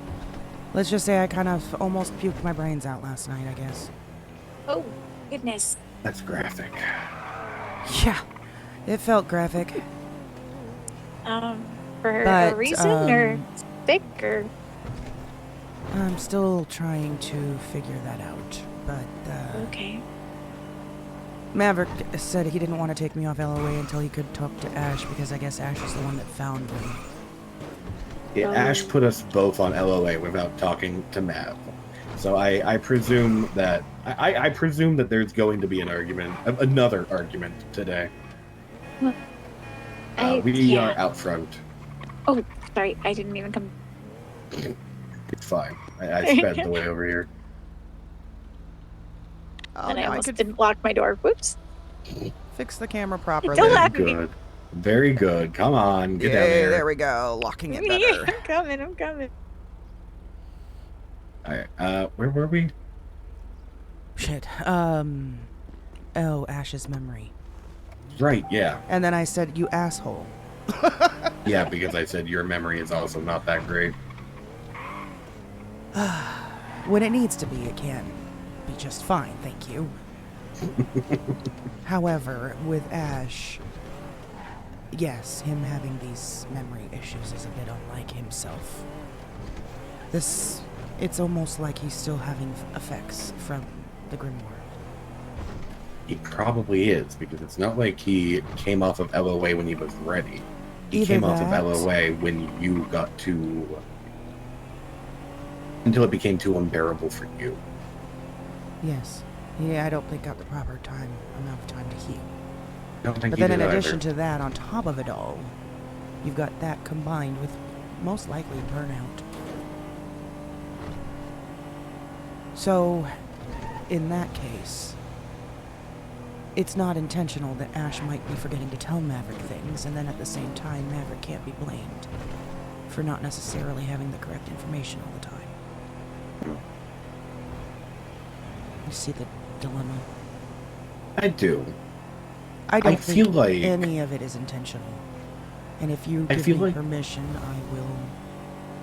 Speaker 2: let's just say I kind of almost puked my brains out last night, I guess.
Speaker 14: Oh, goodness.
Speaker 8: That's graphic.
Speaker 2: Yeah, it felt graphic.
Speaker 14: For a
Speaker 2: But,
Speaker 14: reason, or sick, or...
Speaker 2: I'm still trying to figure that out, but,
Speaker 14: Okay.
Speaker 2: Maverick said he didn't want to take me off LOA until he could talk to Ash, because I guess Ash is the one that found me.
Speaker 8: Yeah, Ash put us both on LOA without talking to Mav. So I presume that I presume that there's going to be an argument, another argument today. We are out front.
Speaker 14: Oh, sorry, I didn't even come.
Speaker 8: It's fine. I sped the way over here.
Speaker 2: Oh,
Speaker 14: And I
Speaker 2: now I
Speaker 14: almost
Speaker 2: could
Speaker 14: didn't lock my door. Whoops.
Speaker 2: fix the camera properly.
Speaker 14: Don't
Speaker 8: Very
Speaker 14: laugh at me.
Speaker 8: good. Very good. Come on, get down
Speaker 2: Yay,
Speaker 8: here.
Speaker 2: there we go. Locking it better.
Speaker 14: I'm coming.
Speaker 8: Alright, where were we?
Speaker 2: Shit. Oh, Ash's memory.
Speaker 8: Right, yeah.
Speaker 2: And then I said, you asshole.
Speaker 8: Yeah, because I said your memory is also not that great.
Speaker 2: When it needs to be, it can be just fine, thank you. However, with Ash, yes, him having these memory issues is a bit unlike himself. It's almost like he's still having effects from the Grimoire.
Speaker 8: He probably is, because it's not like he came off of LOA when he was ready. He
Speaker 2: Either
Speaker 8: came off of
Speaker 2: that-
Speaker 8: LOA when you got to... until it became too unbearable for you.
Speaker 2: Yes. Yeah, I don't think got the proper amount of time to heal.
Speaker 8: I don't think
Speaker 2: But
Speaker 8: he
Speaker 2: then in
Speaker 8: did
Speaker 2: addition
Speaker 8: either.
Speaker 2: to that, on top of it all, you've got that combined with most likely burnout. So, in that case, it's not intentional that Ash might be forgetting to tell Maverick things, and then at the same time, Maverick can't be blamed for not necessarily having the correct information all the time. You see the dilemma?
Speaker 8: I do.
Speaker 2: I don't
Speaker 8: feel
Speaker 2: think
Speaker 8: like...
Speaker 2: any of it is intentional. And if you
Speaker 8: I
Speaker 2: give
Speaker 8: feel
Speaker 2: me
Speaker 8: like-
Speaker 2: permission, I will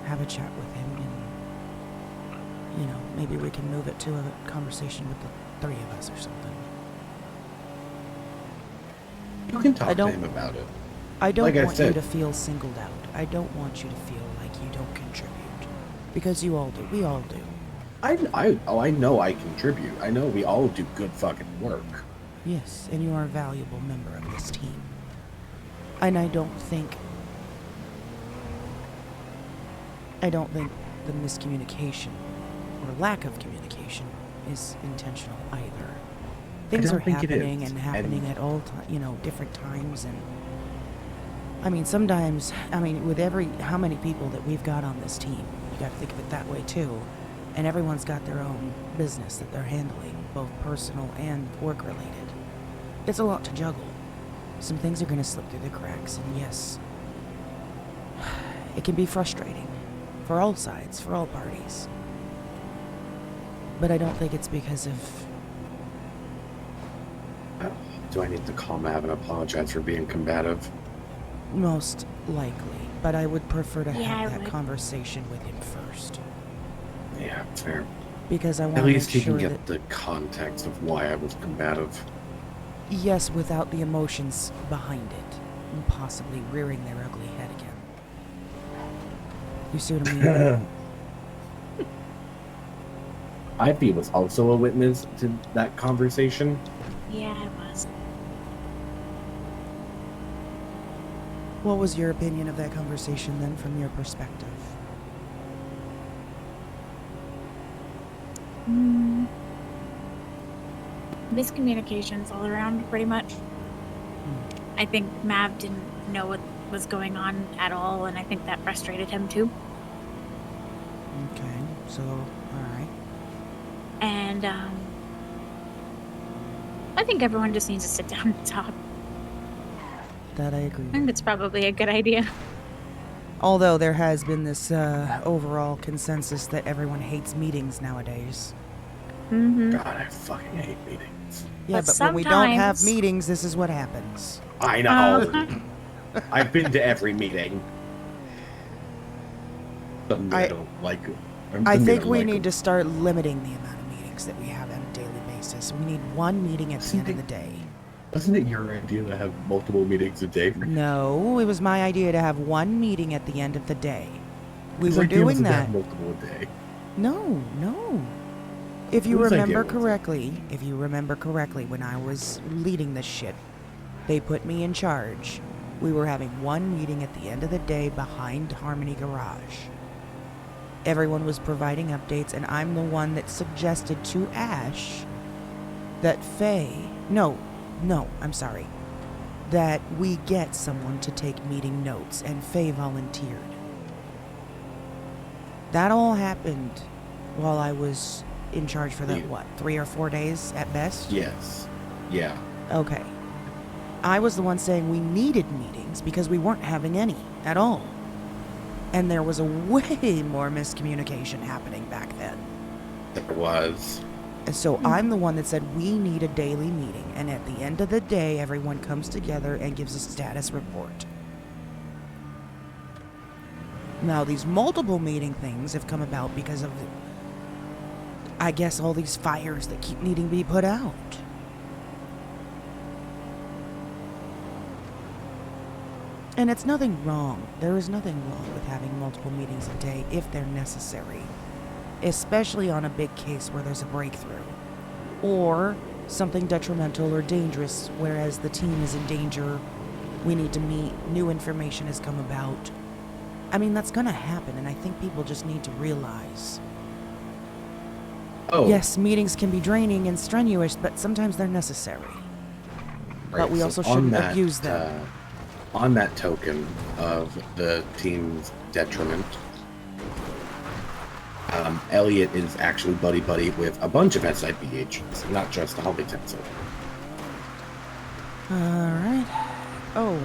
Speaker 2: have a chat with him and, you know, maybe we can move it to a conversation with the three of us or something.
Speaker 8: You can talk
Speaker 2: I
Speaker 8: to
Speaker 2: don't-
Speaker 8: him about it.
Speaker 2: I don't
Speaker 8: Like I
Speaker 2: want you
Speaker 8: said-
Speaker 2: to feel singled out. I don't want you to feel like you don't contribute. Because you all do. We all do.
Speaker 8: I know I contribute. I know we all do good fucking work.
Speaker 2: Yes, and you are a valuable member of this team. And I don't think the miscommunication or lack of communication is intentional either. Things
Speaker 8: don't
Speaker 2: are
Speaker 8: think it
Speaker 2: happening
Speaker 8: is,
Speaker 2: and happening at all different times, and I mean sometimes with how many people that we've got on this team, you got to think of it that way too. And everyone's got their own business that they're handling, both personal and work related. It's a lot to juggle. Some things are going to slip through the cracks, and yes, it can be frustrating for all sides, for all parties. But I don't think it's because of...
Speaker 8: Do I need to call Mav and apologize for being combative?
Speaker 2: Most likely, but I would prefer to
Speaker 14: Yeah,
Speaker 2: have
Speaker 14: I
Speaker 2: that
Speaker 14: would.
Speaker 2: conversation with him first.
Speaker 8: Yeah, fair.
Speaker 2: Because I want
Speaker 8: At
Speaker 2: to make
Speaker 8: least he
Speaker 2: sure
Speaker 8: can
Speaker 2: that...
Speaker 8: get the context of why I was combative.
Speaker 2: Yes, without the emotions behind it, and possibly rearing their ugly head again. You see what I mean?
Speaker 8: Ivy was also a witness to that conversation.
Speaker 14: Yeah, I was.
Speaker 2: What was your opinion of that conversation then, from your perspective?
Speaker 14: Miscommunications all around, pretty much. I think Mav didn't know what was going on at all, and I think that frustrated him too.
Speaker 2: Okay, so, alright.
Speaker 14: And I think everyone just needs to sit down and talk.
Speaker 2: That I agree
Speaker 14: I
Speaker 2: with.
Speaker 14: think it's probably a good idea.
Speaker 2: Although there has been this overall consensus that everyone hates meetings nowadays.
Speaker 14: Mm-hmm.
Speaker 8: God, I fucking hate meetings.
Speaker 2: Yeah,
Speaker 14: But
Speaker 2: but when we don't have
Speaker 14: sometimes-
Speaker 2: meetings, this is what happens.
Speaker 8: I know.
Speaker 14: Uh-huh.
Speaker 8: I've been to every meeting. Something that I
Speaker 2: I-
Speaker 8: don't like.
Speaker 2: I think we need to start limiting the amount of meetings that we have on a daily basis. We need one meeting at the end of the day.
Speaker 8: Wasn't it your idea to have multiple meetings a day?
Speaker 2: No, it was my idea to have one meeting at the end of the day. We
Speaker 8: His
Speaker 2: were
Speaker 8: idea was
Speaker 2: doing
Speaker 8: to
Speaker 2: that.
Speaker 8: have multiple a day.
Speaker 2: No. If you
Speaker 8: Whose idea
Speaker 2: remember
Speaker 8: was it?
Speaker 2: correctly, when I was leading this shit, they put me in charge. We were having one meeting at the end of the day behind Harmony Garage. Everyone was providing updates, and I'm the one that suggested to Ash that that we get someone to take meeting notes, and Faye volunteered. That all happened while I was in charge for that, 3 or 4 days at best?
Speaker 8: Yes. Yeah.
Speaker 2: Okay. I was the one saying we needed meetings because we weren't having any at all. And there was a way more miscommunication happening back then.
Speaker 8: There was.
Speaker 2: And so I'm the one that said we need a daily meeting, and at the end of the day, everyone comes together and gives a status report. Now, these multiple meeting things have come about because of, I guess, all these fires that keep needing to be put out. And it's nothing wrong. There is nothing wrong with having multiple meetings a day if they're necessary. Especially on a big case where there's a breakthrough. Or something detrimental or dangerous, whereas the team is in danger, we need to meet, new information has come about. I mean, that's gonna happen, and I think people just need to realize.
Speaker 8: Oh.
Speaker 2: Yes, meetings can be draining and strenuous, but sometimes they're necessary.
Speaker 8: Right,
Speaker 2: But we
Speaker 8: so
Speaker 2: also
Speaker 8: on
Speaker 2: shouldn't
Speaker 8: that,
Speaker 2: abuse them.
Speaker 8: On that token of the team's detriment, Elliot is actually buddy-buddy with a bunch of SIP agents, not just Holly Tensor.
Speaker 2: Alright. Oh.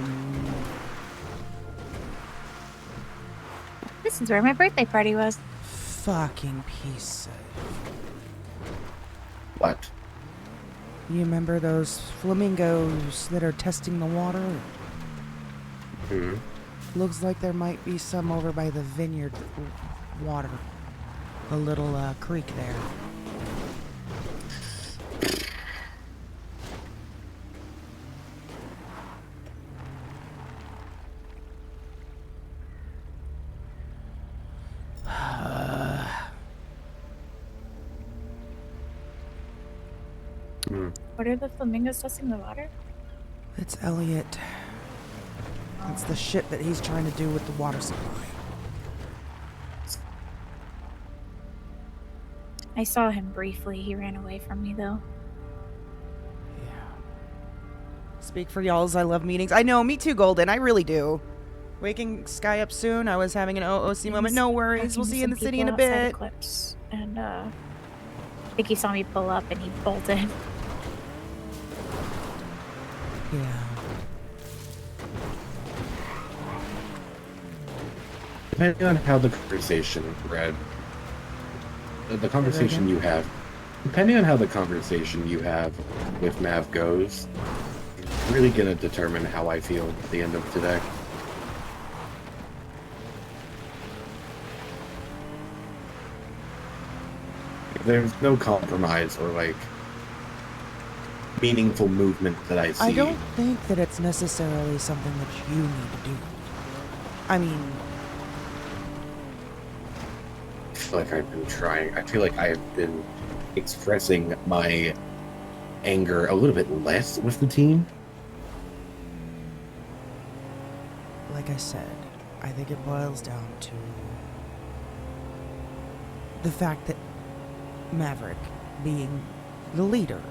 Speaker 14: This is where my birthday party was.
Speaker 2: Fucking piece of...
Speaker 8: What?
Speaker 2: You remember those flamingos that are testing the water?
Speaker 8: Hmm.
Speaker 2: Looks like there might be some over by the vineyard water. The little creek there.
Speaker 14: What are the flamingos testing the water?
Speaker 2: It's Elliot. It's the shit that he's trying to do with the water supply.
Speaker 14: I saw him briefly. He ran away from me, though.
Speaker 2: Speak for y'alls, I love meetings. I know, me too, Golden. I really do. Waking Sky up soon. I was having an OOC moment. No worries. We'll see you in the city in a bit.
Speaker 14: Eclipse, and I think he saw me pull up and he bolted.
Speaker 2: Yeah.
Speaker 8: Depending on how the conversation read, the conversation you have, depending on how the conversation you have with Mav goes, it's really gonna determine how I feel at the end of today. There's no compromise or like meaningful movement that I see.
Speaker 2: I don't think that it's necessarily something that you need to do. I mean,
Speaker 8: I feel like I've been trying. I feel like I have been expressing my anger a little bit less with the team.
Speaker 2: like I said, I think it boils down to the fact that Maverick, being the leader,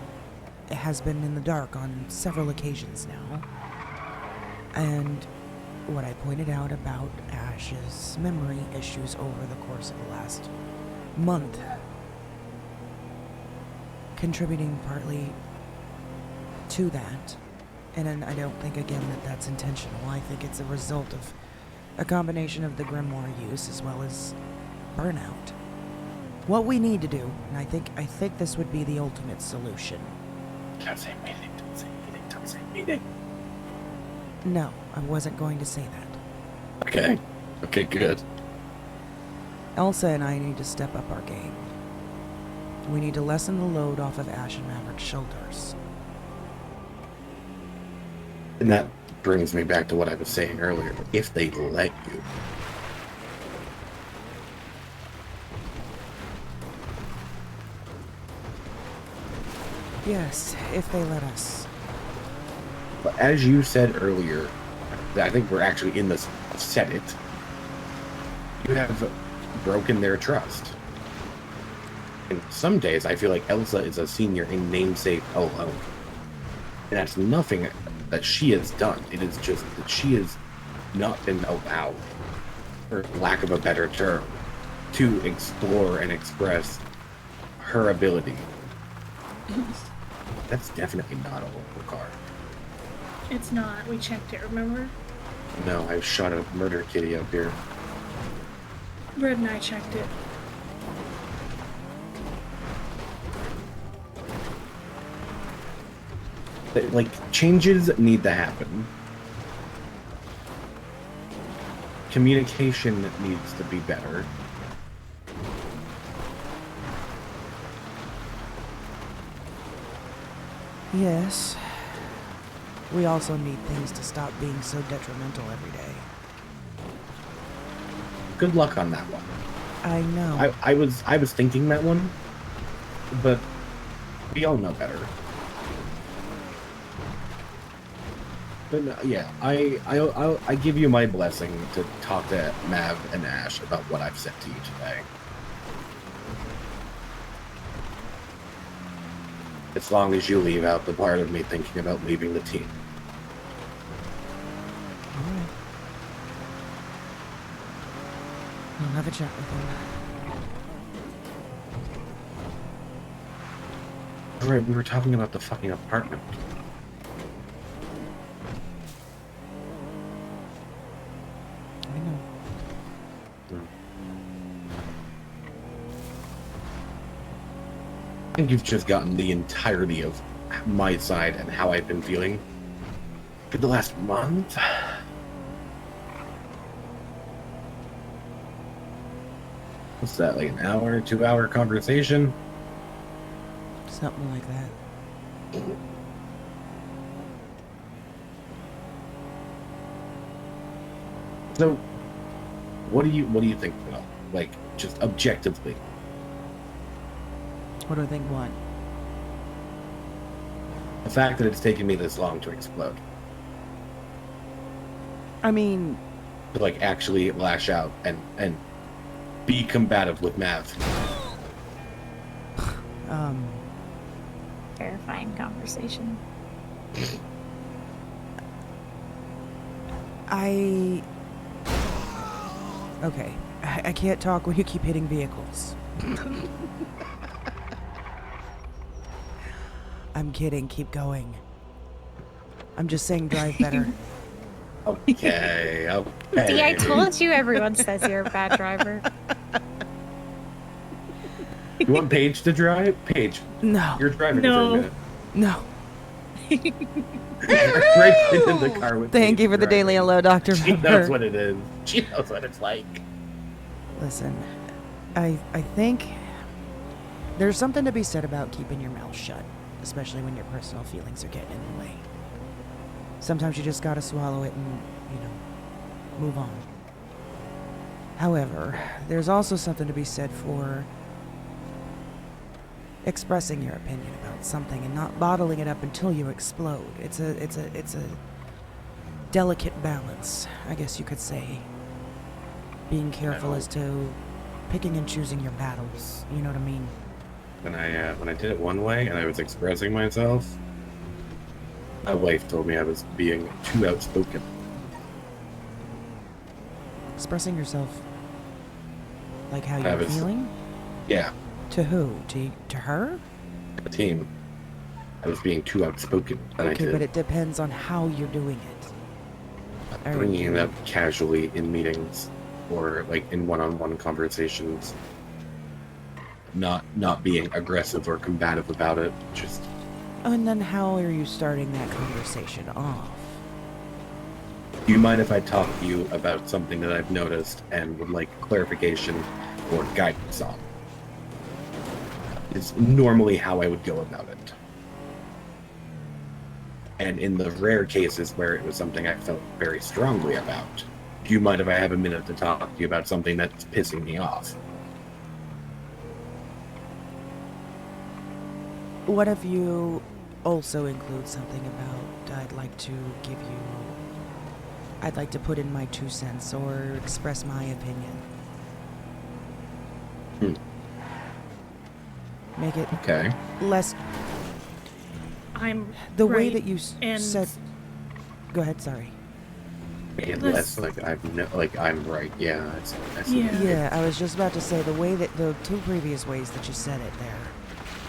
Speaker 2: has been in the dark on several occasions now. And what I pointed out about Ash's memory issues over the course of the last month, contributing partly to that. And I don't think, again, that that's intentional. I think it's a result of a combination of the grimoire use as well as burnout. What we need to do, and I think this would be the ultimate solution.
Speaker 8: Don't say meeting, don't say meeting, don't say meeting.
Speaker 2: No, I wasn't going to say that.
Speaker 8: Okay. Okay, good.
Speaker 2: Elsa and I need to step up our game. We need to lessen the load off of Ash and Maverick's shoulders.
Speaker 8: And that brings me back to what I was saying earlier. If they let you.
Speaker 2: Yes, if they let us.
Speaker 8: But as you said earlier, I think we're actually in this, said it. You have broken their trust. And some days I feel like Elsa is a senior in namesake alone. And that's nothing that she has done. It is just that she has not been allowed, for lack of a better term, to explore and express her ability. That's definitely not a local card.
Speaker 10: It's not. We checked it, remember?
Speaker 8: No, I shot a murder kitty up here.
Speaker 10: Red and I checked it.
Speaker 8: Like, changes need to happen. Communication needs to be better.
Speaker 2: Yes. We also need things to stop being so detrimental every day.
Speaker 8: Good luck on that one.
Speaker 2: I know.
Speaker 8: I was thinking that one, but we all know better. But no, yeah, I give you my blessing to talk to Mav and Ash about what I've said to you today. As long as you leave out the part of me thinking about leaving the team.
Speaker 2: Alright. I'll have a chat with him.
Speaker 8: Right, we were talking about the fucking apartment.
Speaker 2: I know.
Speaker 8: I think you've just gotten the entirety of my side and how I've been feeling for the last month. What's that, like an hour, 2-hour conversation?
Speaker 2: Something like that.
Speaker 8: So, what do you think, Will? Like, just objectively.
Speaker 2: What do I think? What?
Speaker 8: The fact that it's taken me this long to explode.
Speaker 2: I mean,
Speaker 8: To, like, actually lash out and be combative with Mav.
Speaker 14: Terrifying conversation.
Speaker 2: Okay. I can't talk when you keep hitting vehicles. I'm kidding. Keep going. I'm just saying drive better.
Speaker 8: Okay, okay.
Speaker 14: See, I told you everyone says you're a bad driver.
Speaker 8: You want Paige to drive? Paige.
Speaker 2: No.
Speaker 8: You're driving
Speaker 2: No.
Speaker 8: for a minute.
Speaker 2: No.
Speaker 8: Right in the car with
Speaker 2: Thank
Speaker 8: Paige
Speaker 2: you for the
Speaker 8: driving.
Speaker 2: daily hello, Dr.
Speaker 8: She
Speaker 2: Pepper.
Speaker 8: knows what it is. She knows what it's like.
Speaker 2: Listen, I think there's something to be said about keeping your mouth shut, especially when your personal feelings are getting in the way. Sometimes you just gotta swallow it and, move on. However, there's also something to be said for expressing your opinion about something and not bottling it up until you explode. It's a delicate balance, I guess you could say. Being careful as to picking and choosing your battles. You know what I mean?
Speaker 8: When I did it one way and I was expressing myself, my wife told me I was being too outspoken.
Speaker 2: Expressing yourself like how
Speaker 8: I
Speaker 2: you're
Speaker 8: was-
Speaker 2: feeling?
Speaker 8: Yeah,
Speaker 2: To who? To her?
Speaker 8: the team. I was being too outspoken, and I
Speaker 2: Okay,
Speaker 8: did.
Speaker 2: but it depends on how you're doing it. Are
Speaker 8: Bringing
Speaker 2: you-
Speaker 8: it up casually in meetings or like in one-on-one conversations, not being aggressive or combative about it. Just
Speaker 2: And then how are you starting that conversation off?
Speaker 8: do you mind if I talk to you about something that I've noticed and would like clarification or guidance on? Is normally how I would go about it. And in the rare cases where it was something I felt very strongly about, do you mind if I have a minute to talk to you about something that's pissing me off?
Speaker 2: What if you also include something about I'd like to give you... I'd like to put in my 2 cents or express my opinion. Make it
Speaker 8: Okay.
Speaker 2: less...
Speaker 10: I'm
Speaker 2: The way
Speaker 10: right,
Speaker 2: that you
Speaker 10: and
Speaker 2: said... Go ahead, sorry.
Speaker 8: And
Speaker 10: Let's-
Speaker 8: less like I'm right. Yeah. I see.
Speaker 2: Yeah, I was just about to say the way that the 2 previous ways that you said it there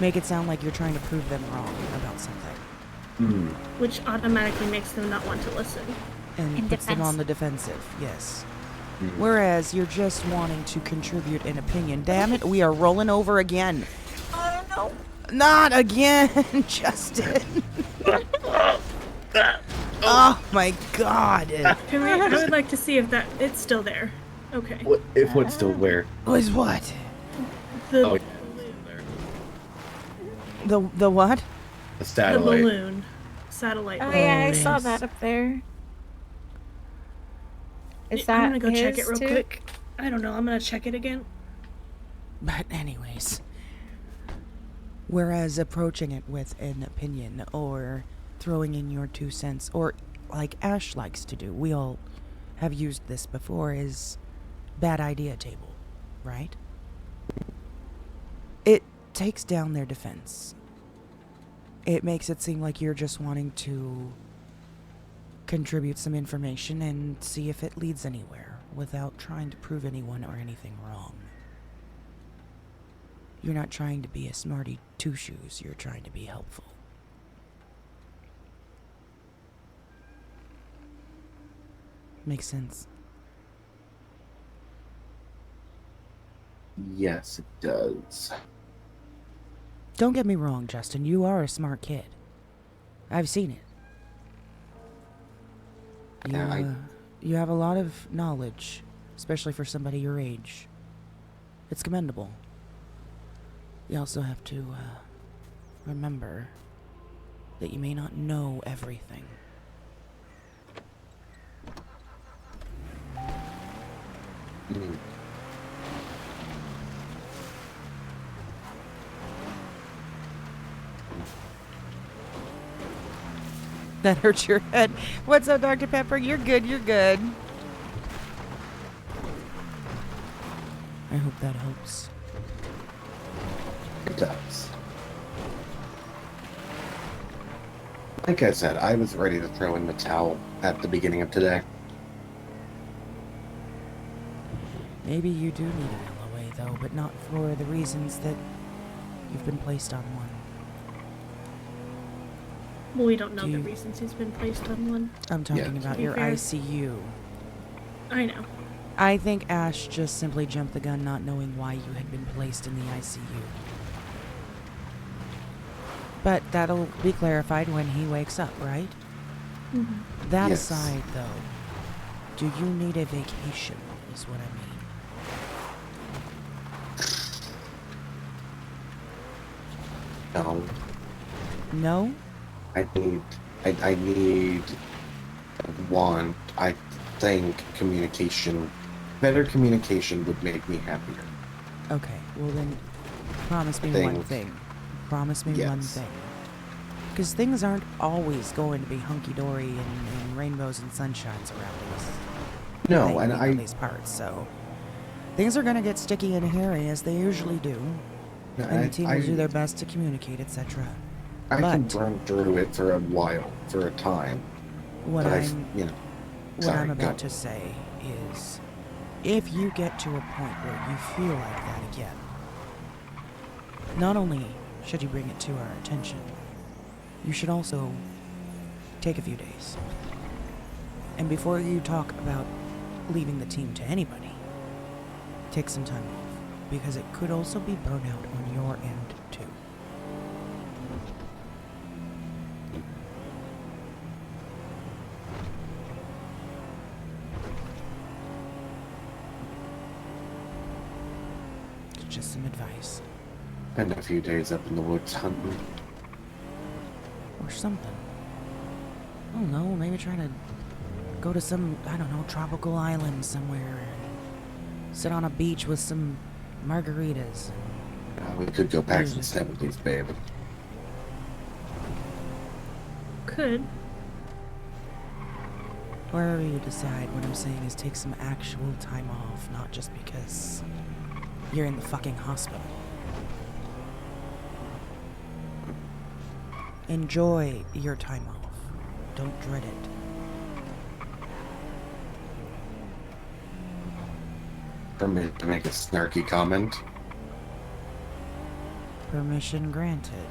Speaker 2: make it sound like you're trying to prove them wrong about something.
Speaker 10: which automatically makes them not want to listen.
Speaker 2: And
Speaker 14: In
Speaker 2: puts them
Speaker 14: defense.
Speaker 2: on the defensive, yes. Whereas you're just wanting to contribute an opinion. Damn it, we are rolling over again. Oh no. Not again, Justin. Oh my god.
Speaker 10: Can we? I would like to see if that it's still there. Okay.
Speaker 8: What if what's still where?
Speaker 2: Was what?
Speaker 10: The
Speaker 8: Oh,
Speaker 2: The what?
Speaker 8: the
Speaker 10: the
Speaker 8: satellite.
Speaker 10: balloon. satellite.
Speaker 14: Oh
Speaker 10: link.
Speaker 14: yeah, I saw that up there. Is that
Speaker 10: I'm gonna go check
Speaker 14: his
Speaker 10: it real
Speaker 14: too?
Speaker 10: quick. I don't know. I'm gonna check it again.
Speaker 2: But anyways, whereas approaching it with an opinion or throwing in your 2 cents, or like Ash likes to do, we all have used this before, is bad idea table, right? It takes down their defense. It makes it seem like you're just wanting to contribute some information and see if it leads anywhere without trying to prove anyone or anything wrong. You're not trying to be a smarty two-shoes, you're trying to be helpful. Makes sense.
Speaker 8: Yes, it does.
Speaker 2: Don't get me wrong, Justin, you are a smart kid. I've seen it. You have a lot of knowledge, especially for somebody your age. It's commendable. You also have to remember that you may not know everything. That hurts your head. What's up, Dr. Pepper? You're good, you're good. I hope that helps.
Speaker 8: It does. Like I said, I was ready to throw in the towel at the beginning of today.
Speaker 2: Maybe you do need an LOA, though, but not for the reasons that you've been placed on one.
Speaker 10: Well, we don't know the reasons he's been placed on one.
Speaker 2: I'm talking about your ICU.
Speaker 10: I know.
Speaker 2: I think Ash just simply jumped the gun not knowing why you had been placed in the ICU. But that'll be clarified when he wakes up, right?
Speaker 10: Mm-hmm.
Speaker 2: That
Speaker 8: Yes.
Speaker 2: aside, though, do you need a vacation, is what I mean.
Speaker 8: No.
Speaker 2: No?
Speaker 8: I think communication, better communication would make me happier.
Speaker 2: Okay, well then, promise me one thing. Promise me one thing. Because things aren't always going to be hunky-dory and rainbows and sunshines around us.
Speaker 8: No, and
Speaker 2: these parts, so things are going to get sticky and hairy, as they usually do. And the team will do their best to communicate, etc.
Speaker 8: I can burn through it for a while, for a time.
Speaker 2: What
Speaker 8: but
Speaker 2: I'm about to say is, if you get to a point where you feel like that again, not only should you bring it to our attention, you should also take a few days. And before you talk about leaving the team to anybody, take some time off, because it could also be burnout on your end too. Just some advice.
Speaker 8: Spend a few days up in the woods hunting.
Speaker 2: Or something. I don't know, maybe try to go to some, I don't know, tropical island somewhere and sit on a beach with some margaritas.
Speaker 8: We could go back to the 70s, babe.
Speaker 10: Could.
Speaker 2: Wherever you decide, what I'm saying is take some actual time off, not just because you're in the fucking hospital. Enjoy your time off. Don't dread it.
Speaker 8: Permission to make a snarky comment?
Speaker 2: Permission granted.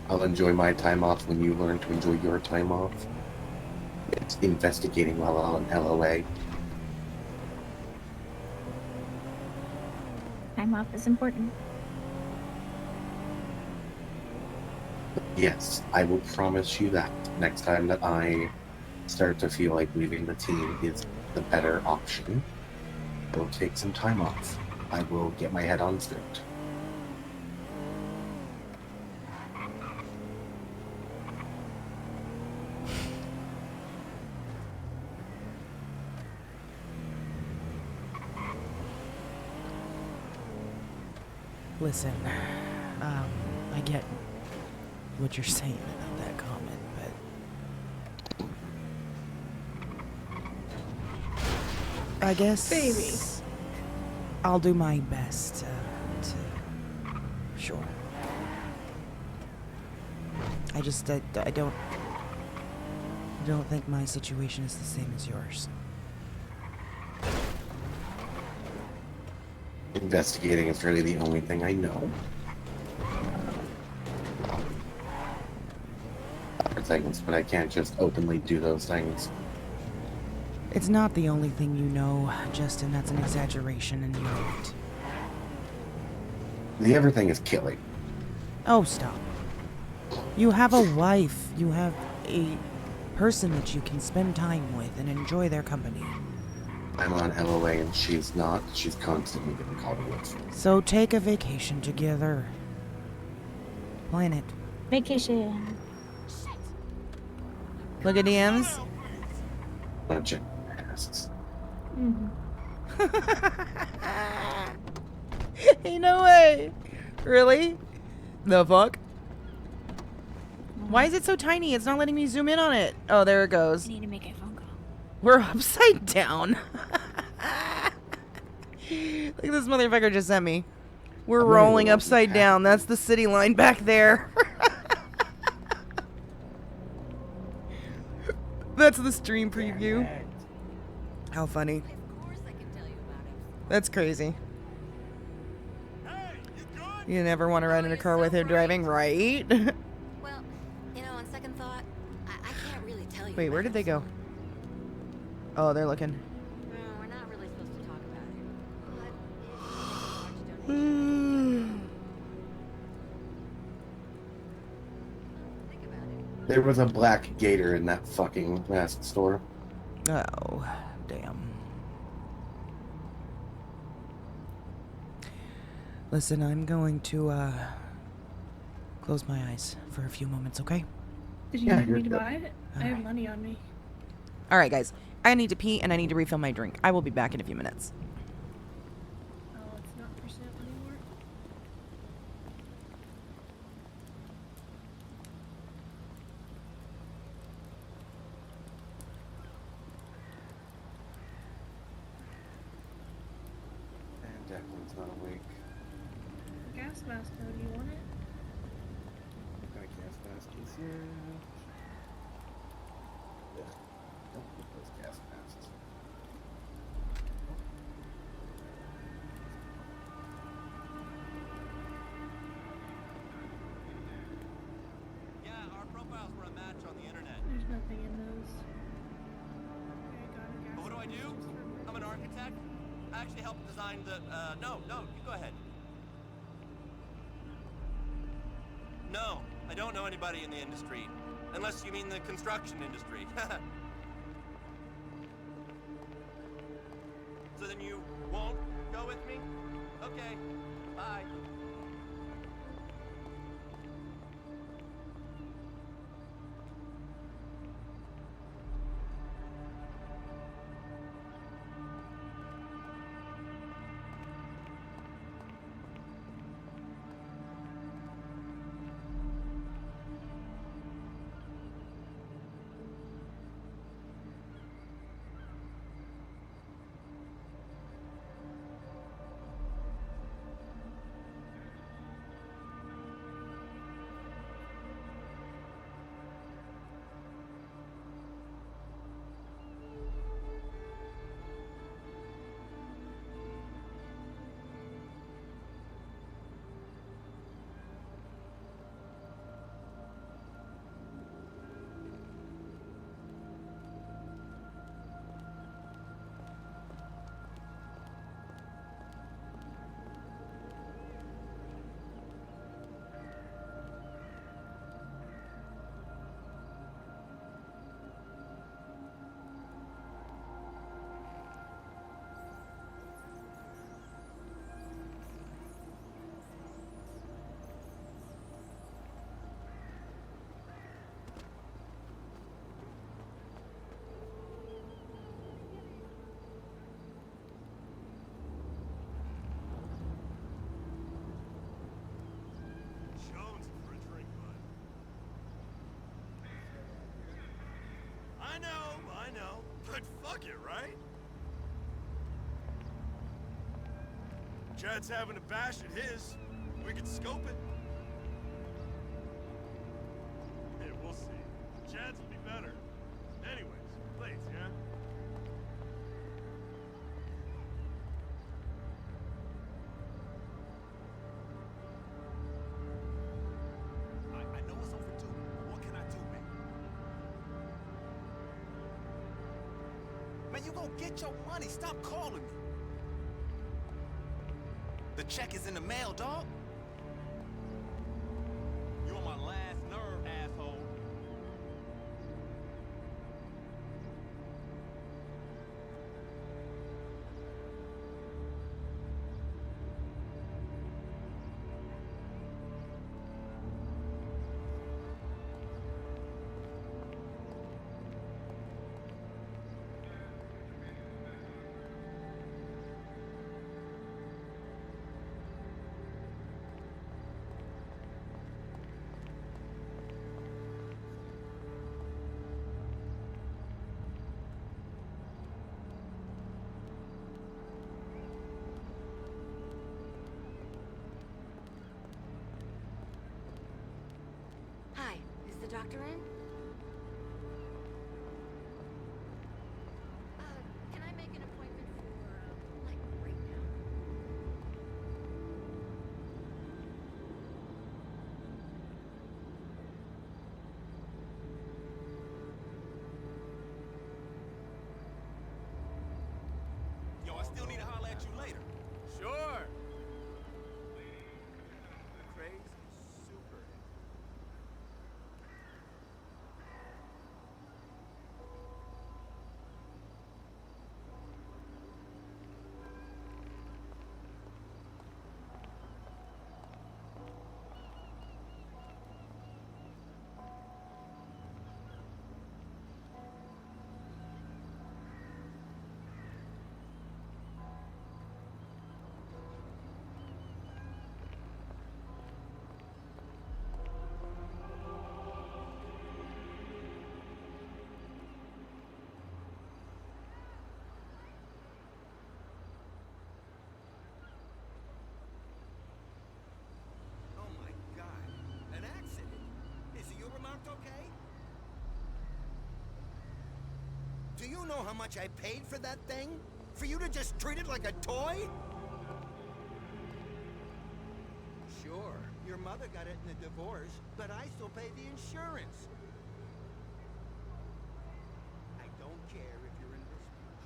Speaker 8: I'll enjoy my time off when you learn to enjoy your time off. It's investigating while on LOA.
Speaker 14: Time off is important.
Speaker 8: Yes, I will promise you that next time that I start to feel like leaving the team is the better option, I will take some time off. I will get my head on straight.
Speaker 2: Listen, I get what you're saying about that comment, but I guess
Speaker 10: Baby.
Speaker 2: I'll do my best to sure. I just I don't think my situation is the same as yours.
Speaker 8: Investigating is really the only thing I know. Other things, but I can't just openly do those things.
Speaker 2: It's not the only thing you know, Justin. That's an exaggeration, and you're right.
Speaker 8: The other thing is killing.
Speaker 2: Oh, stop. You have a wife. You have a person that you can spend time with and enjoy their company.
Speaker 8: I'm on LOA and she's not. She's constantly getting called away.
Speaker 2: So take a vacation together. Plan it.
Speaker 14: Vacation.
Speaker 2: Look at DMs.
Speaker 8: Bunch of asses.
Speaker 2: Ain't no way. Really? The fuck? Why is it so tiny? It's not letting me zoom in on it. Oh, there it goes.
Speaker 14: I need to make a phone call.
Speaker 2: We're upside down. Look at this motherfucker just sent me. We're rolling upside down. That's the city line back there. That's the stream preview. How funny. That's crazy. You never want to ride in a car with him driving, right?
Speaker 15: Well, you know, on second thought, I can't really tell you.
Speaker 2: Wait, where did they go? Oh, they're looking.
Speaker 15: We're not really supposed to talk about it.
Speaker 8: There was a black gator in that fucking mask store.
Speaker 2: Oh, damn. Listen, I'm going to, close my eyes for a few moments, okay?
Speaker 10: Did you need me to buy it? I have money on me.
Speaker 2: Alright, guys. I need to pee and I need to refill my drink. I will be back in a few minutes.
Speaker 10: Oh, it's not for sale anymore.
Speaker 8: And Declan's not awake.
Speaker 10: Gas mask, though. Do you want it?
Speaker 11: Got gas masks here.
Speaker 8: Don't put those gas masks.
Speaker 7: Yeah, our profiles were a match on the internet.
Speaker 10: There's nothing in those. Okay, got a gas
Speaker 7: But what do I do? I'm an architect. I actually helped design the, no, you go ahead. No, I don't know anybody in the industry. Unless you mean the construction industry. So then you won't go with me? Okay, bye. But fuck it, right? Chad's having a bash at his. We could scope it. Yeah, we'll see. Chad's will be better. Anyways, plates, yeah? I know it's overdue, but what can I do, man? Man, you gonna get your money. Stop calling me. The check is in the mail, dog. You on my last nerve, asshole.
Speaker 15: Hi, is the doctor in? Can I make an appointment for, like, right now?
Speaker 7: Yo, I still need to holler at you later. Sure. Crazy super. Oh my God. An accident. Is your remark okay? Do you know how much I paid for that thing? For you to just treat it like a toy? Sure, your mother got it in a divorce, but I still pay the insurance. I don't care if you're in dispute.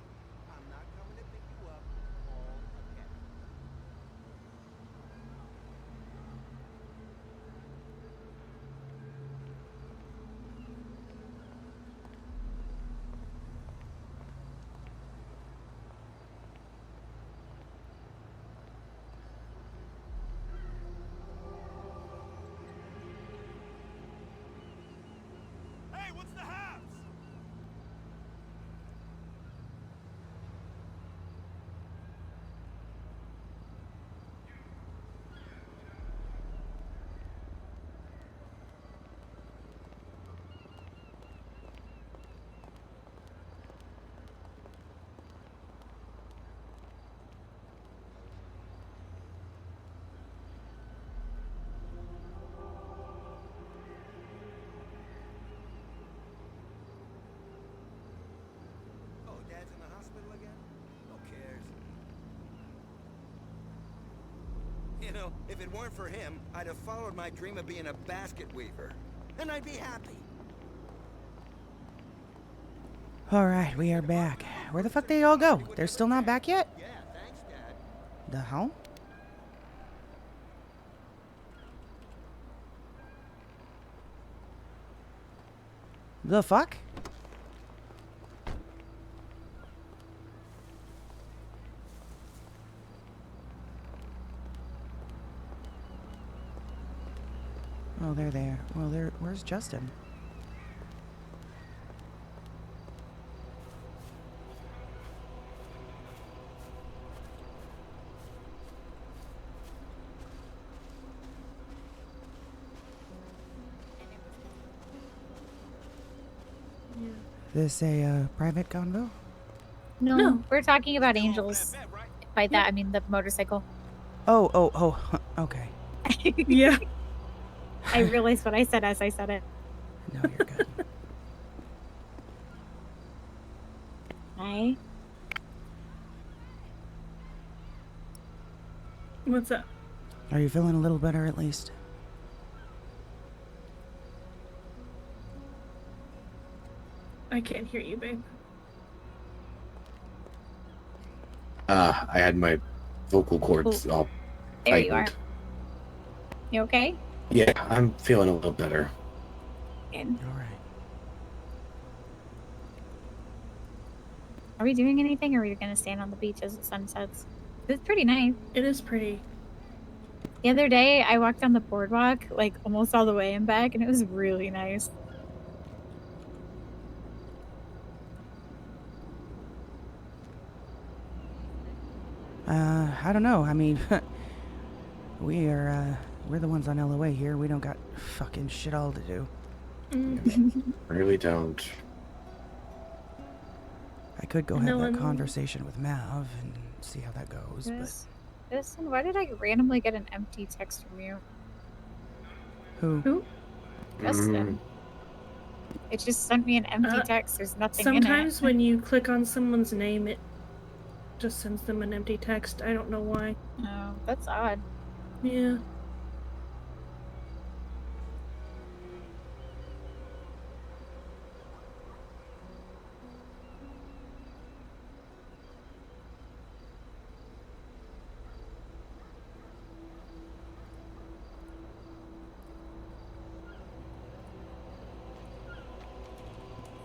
Speaker 7: I'm not coming to pick you up all again. Hey, what's the haps? Oh, Dad's in the hospital again? Who cares? You know, if it weren't for him, I'd have followed my dream of being a basket weaver. And I'd be happy.
Speaker 2: Alright, we are back. Where the fuck they all go? They're still not back yet?
Speaker 7: Yeah, thanks, Dad.
Speaker 2: The hell? The fuck? Oh, they're there. Well, where's Justin?
Speaker 10: Yeah.
Speaker 2: This a private convo?
Speaker 14: No, we're talking about angels. By that, I mean the motorcycle.
Speaker 2: Oh, okay.
Speaker 10: Yeah.
Speaker 14: I realized what I said as I said it.
Speaker 2: No, you're good.
Speaker 14: Hi.
Speaker 10: What's up?
Speaker 2: Are you feeling a little better at least?
Speaker 10: I can't hear you, babe.
Speaker 8: I had my vocal cords all
Speaker 14: There you are.
Speaker 8: tightened.
Speaker 14: You okay?
Speaker 8: Yeah, I'm feeling a little better.
Speaker 14: Good.
Speaker 2: All right.
Speaker 14: Are we doing anything, or are we gonna stand on the beach as the sun sets? It's pretty nice.
Speaker 10: It is pretty.
Speaker 14: The other day, I walked on the boardwalk, like almost all the way and back, and it was really nice.
Speaker 2: I don't know. I mean, we're the ones on LOA here. We don't got fucking shit all to do.
Speaker 8: Really don't.
Speaker 2: I could go
Speaker 10: No
Speaker 2: have that
Speaker 10: one-
Speaker 2: conversation with Mav and see how that goes,
Speaker 14: Listen, why did I randomly get an empty text from you?
Speaker 2: but who?
Speaker 10: Who?
Speaker 14: Justin. It just sent me an empty text. There's nothing
Speaker 10: Sometimes
Speaker 14: in it.
Speaker 10: when you click on someone's name, it just sends them an empty text. I don't know why.
Speaker 14: Oh, that's odd.
Speaker 10: Yeah.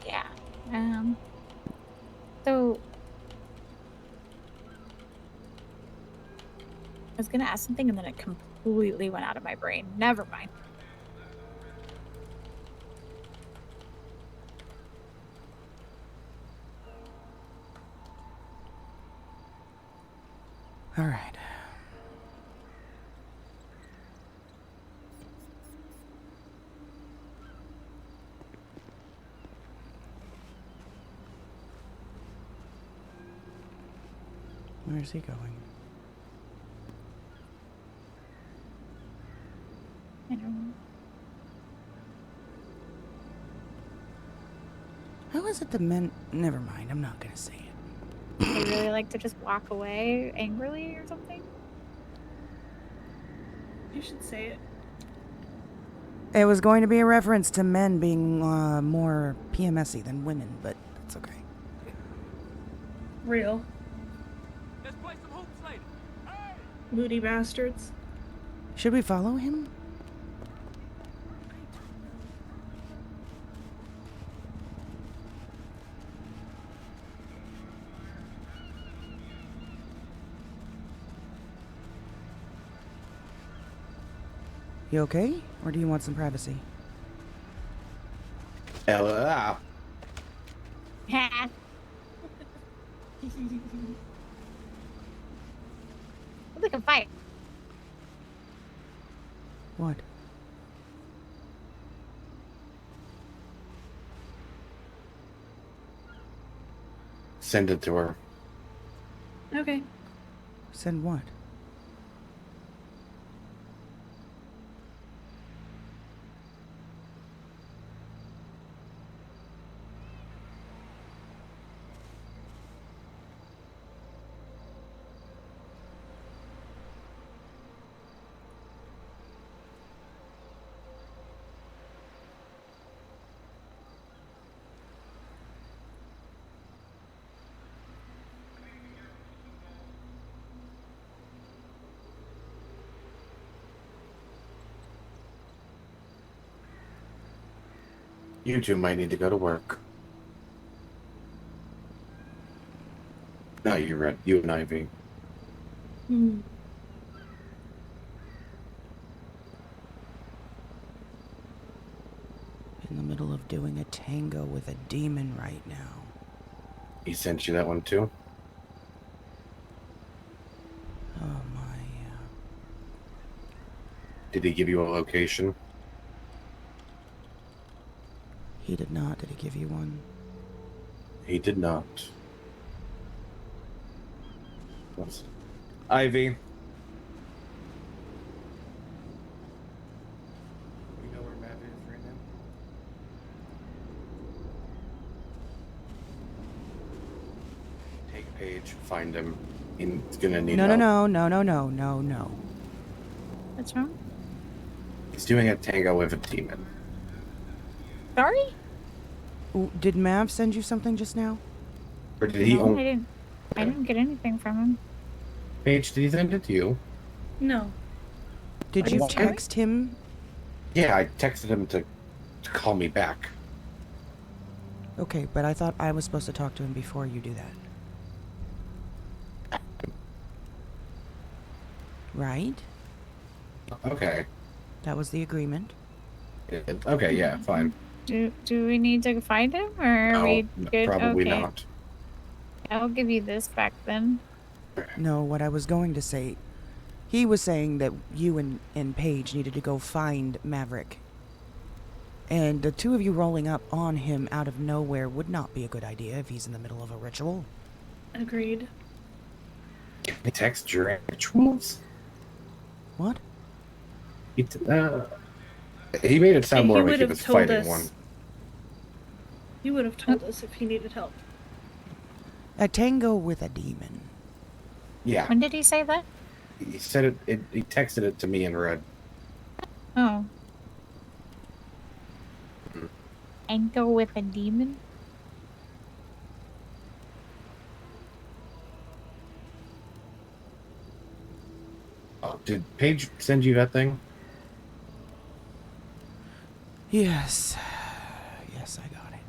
Speaker 14: Yeah. So I was gonna ask something and then it completely went out of my brain. Never mind.
Speaker 2: All right. Where's he going?
Speaker 14: I don't know.
Speaker 2: How is it the men? Never mind. I'm not gonna say it.
Speaker 14: They really like to just walk away angrily or something?
Speaker 10: You should say it.
Speaker 2: It was going to be a reference to men being more PMS-y than women, but that's okay.
Speaker 10: Real. Moody bastards.
Speaker 2: Should we follow him? You okay? Or do you want some privacy?
Speaker 8: Ella.
Speaker 14: Look at fight.
Speaker 2: What?
Speaker 8: Send it to her.
Speaker 10: Okay.
Speaker 2: Send what?
Speaker 8: You two might need to go to work. No, you're right. You and Ivy.
Speaker 10: Hmm.
Speaker 2: In the middle of doing a tango with a demon right now.
Speaker 8: He sent you that one too?
Speaker 2: Oh my.
Speaker 8: Did he give you a location?
Speaker 2: He did not. Did he give you one?
Speaker 8: He did not. Ivy. You know where Matt is right now? Take Paige, find him. He's gonna need help.
Speaker 2: No.
Speaker 14: What's wrong?
Speaker 8: He's doing a tango with a demon.
Speaker 14: Sorry?
Speaker 2: Ooh, did Mav send you something just now?
Speaker 8: Or did he?
Speaker 14: No, I didn't get anything from him.
Speaker 8: Paige, did he send it to you?
Speaker 10: No.
Speaker 2: Did you text him?
Speaker 8: Yeah, I texted him to call me back.
Speaker 2: Okay, but I thought I was supposed to talk to him before you do that. Right?
Speaker 8: Okay.
Speaker 2: That was the agreement.
Speaker 8: Okay, yeah, fine.
Speaker 14: Do we need to find him, or are
Speaker 8: No,
Speaker 14: we good?
Speaker 8: probably
Speaker 14: Okay.
Speaker 8: not.
Speaker 14: I'll give you this back then.
Speaker 2: No, what I was going to say, he was saying that you and Paige needed to go find Maverick. And the two of you rolling up on him out of nowhere would not be a good idea if he's in the middle of a ritual.
Speaker 10: Agreed.
Speaker 8: Can I text your rituals?
Speaker 2: What?
Speaker 8: He made it sound more like he
Speaker 10: would've
Speaker 8: was
Speaker 10: told
Speaker 8: fighting
Speaker 10: us.
Speaker 8: one.
Speaker 10: He would have told us if he needed help.
Speaker 2: A tango with a demon.
Speaker 8: Yeah.
Speaker 14: When did he say that?
Speaker 8: He said it. He texted it to me in red.
Speaker 14: Oh. And go with a demon?
Speaker 8: Oh, did Paige send you that thing?
Speaker 2: Yes. Yes, I got it.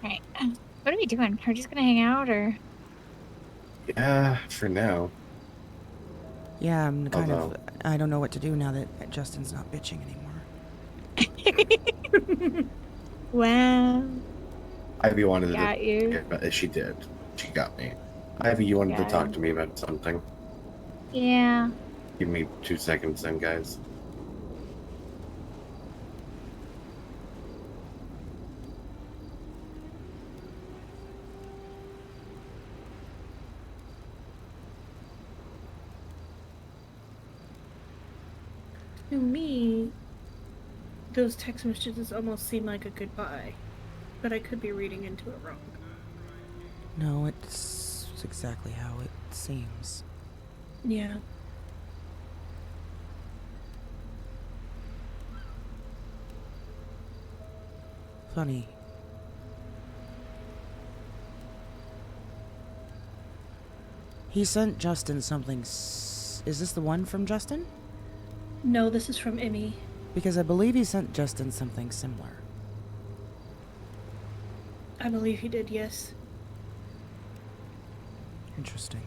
Speaker 14: Alright. What are we doing? Are we just gonna hang out, or?
Speaker 8: Yeah, for now.
Speaker 2: Yeah, I'm kind of.
Speaker 8: Although-
Speaker 2: I don't know what to do now that Justin's not bitching anymore.
Speaker 14: Wow.
Speaker 8: Ivy wanted
Speaker 14: Got
Speaker 8: to.
Speaker 14: you.
Speaker 8: Yeah, but she did. She got me. Ivy, you wanted to
Speaker 14: Got
Speaker 8: talk
Speaker 14: you.
Speaker 8: to me about something.
Speaker 14: Yeah.
Speaker 8: Give me 2 seconds then, guys.
Speaker 10: To me, those text messages almost seem like a goodbye, but I could be reading into it wrong.
Speaker 2: No, it's exactly how it seems.
Speaker 10: Yeah.
Speaker 2: Funny. He sent Justin something. Is this the one from Justin?
Speaker 10: No, this is from Emmy.
Speaker 2: Because I believe he sent Justin something similar.
Speaker 10: I believe he did, yes.
Speaker 2: Interesting.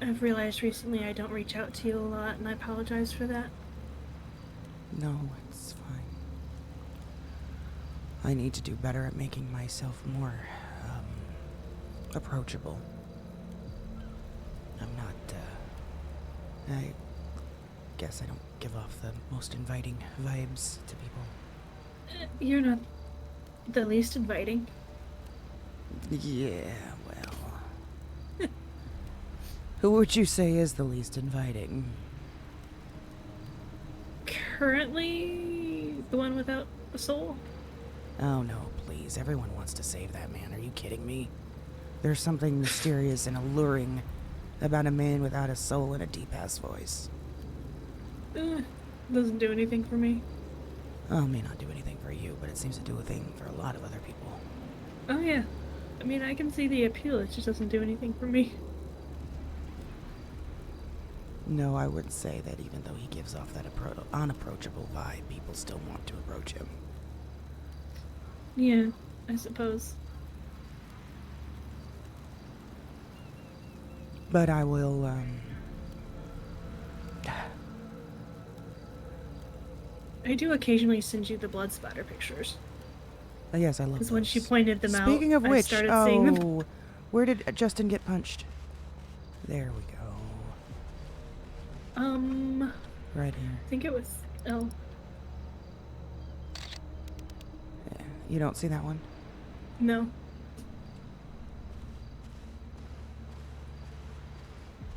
Speaker 10: I've realized recently I don't reach out to you a lot, and I apologize for that.
Speaker 2: No, it's fine. I need to do better at making myself more, approachable. I'm not, I guess I don't give off the most inviting vibes to people.
Speaker 10: You're not the least inviting.
Speaker 2: Yeah, well. Who would you say is the least inviting?
Speaker 10: Currently, the one without a soul?
Speaker 2: Oh no, please. Everyone wants to save that man. Are you kidding me? There's something mysterious and alluring about a man without a soul and a deep-ass voice.
Speaker 10: Doesn't do anything for me.
Speaker 2: Oh, it may not do anything for you, but it seems to do a thing for a lot of other people.
Speaker 10: Oh yeah. I mean, I can see the appeal, it just doesn't do anything for me.
Speaker 2: No, I would say that even though he gives off that unapproachable vibe, people still want to approach him.
Speaker 10: Yeah, I suppose.
Speaker 2: But I will,
Speaker 10: I do occasionally send you the blood spatter pictures.
Speaker 2: yes, I love
Speaker 10: Because when
Speaker 2: those.
Speaker 10: she pointed them out,
Speaker 2: Speaking of
Speaker 10: I
Speaker 2: which,
Speaker 10: started seeing them.
Speaker 2: where did Justin get punched? There we go. Right here.
Speaker 10: I think it was L.
Speaker 2: Yeah. You don't see that one?
Speaker 10: No.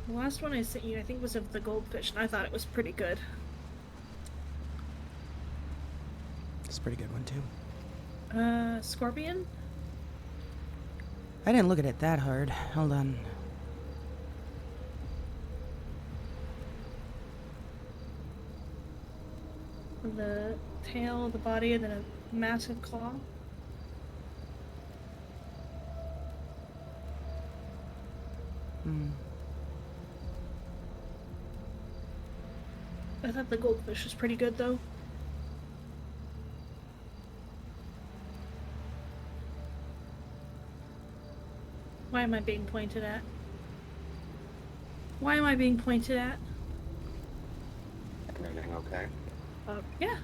Speaker 10: The last one I sent you, I think, was of the goldfish, and I thought it was pretty good.
Speaker 2: It's a pretty good one, too.
Speaker 10: Scorpion?
Speaker 2: I didn't look at it that hard. Hold on.
Speaker 10: The tail, the body, and then a massive claw.
Speaker 2: Hmm.
Speaker 10: I thought the goldfish was pretty good, though. Why am I being pointed at? Why am I being pointed at?
Speaker 8: Everything okay?
Speaker 10: Yeah.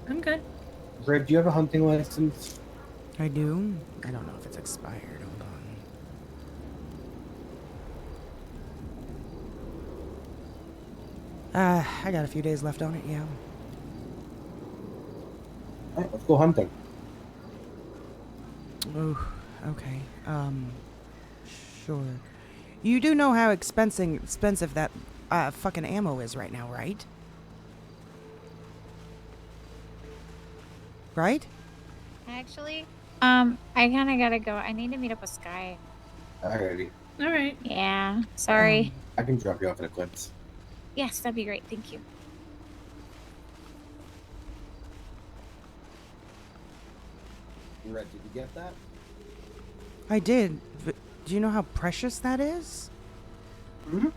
Speaker 10: I'm good.
Speaker 8: Brave, do you have a hunting license?
Speaker 2: I do. I don't know if it's expired. Hold on. I got a few days left on it, yeah.
Speaker 8: Alright, let's go hunting.
Speaker 2: Oh, okay. Sure. You do know how expensive that fucking ammo is right now, right? Right?
Speaker 14: Actually, I kind of gotta go. I need to meet up with Sky.
Speaker 8: Alrighty.
Speaker 10: Alright.
Speaker 14: Yeah, sorry.
Speaker 8: I can drop you off at Eclipse.
Speaker 14: Yes, that'd be great. Thank you.
Speaker 8: Red, did you get that?
Speaker 2: I did. But do you know how precious that is?
Speaker 8: Mm-hmm.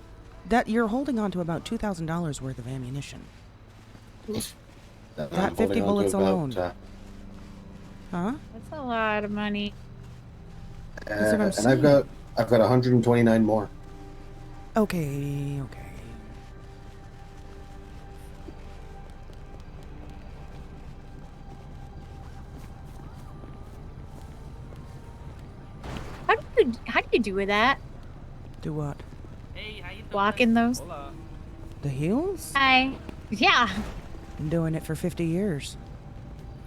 Speaker 2: That you're holding on to about $2,000 worth of ammunition.
Speaker 8: That
Speaker 2: That 50 bullets alone. Huh?
Speaker 14: That's a lot of money.
Speaker 2: That's what I'm
Speaker 8: and
Speaker 2: saying.
Speaker 8: I've got 129 more.
Speaker 2: Okay.
Speaker 14: How do you do with that?
Speaker 2: Do what?
Speaker 16: Hey, how you doing?
Speaker 14: Walking those?
Speaker 16: Hola.
Speaker 2: The heels?
Speaker 14: Hi. Yeah.
Speaker 2: Been doing it for 50 years.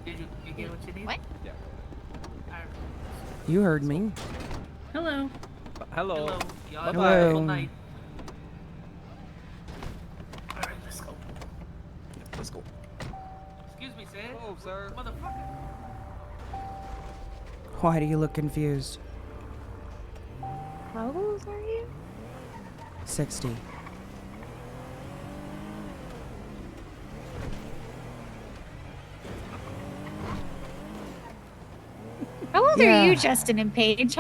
Speaker 16: Did you get what you need?
Speaker 14: What?
Speaker 16: Yeah.
Speaker 2: You heard me.
Speaker 10: Hello.
Speaker 16: Hello.
Speaker 10: Hello.
Speaker 16: Y'all have a
Speaker 2: Hello.
Speaker 16: wonderful night. Alright, let's go.
Speaker 8: Let's go.
Speaker 16: Excuse me, sir. Oh, sir. Motherfucker.
Speaker 2: Why do you look confused?
Speaker 14: How old are you?
Speaker 2: 60.
Speaker 14: How old are you, Justin and Paige?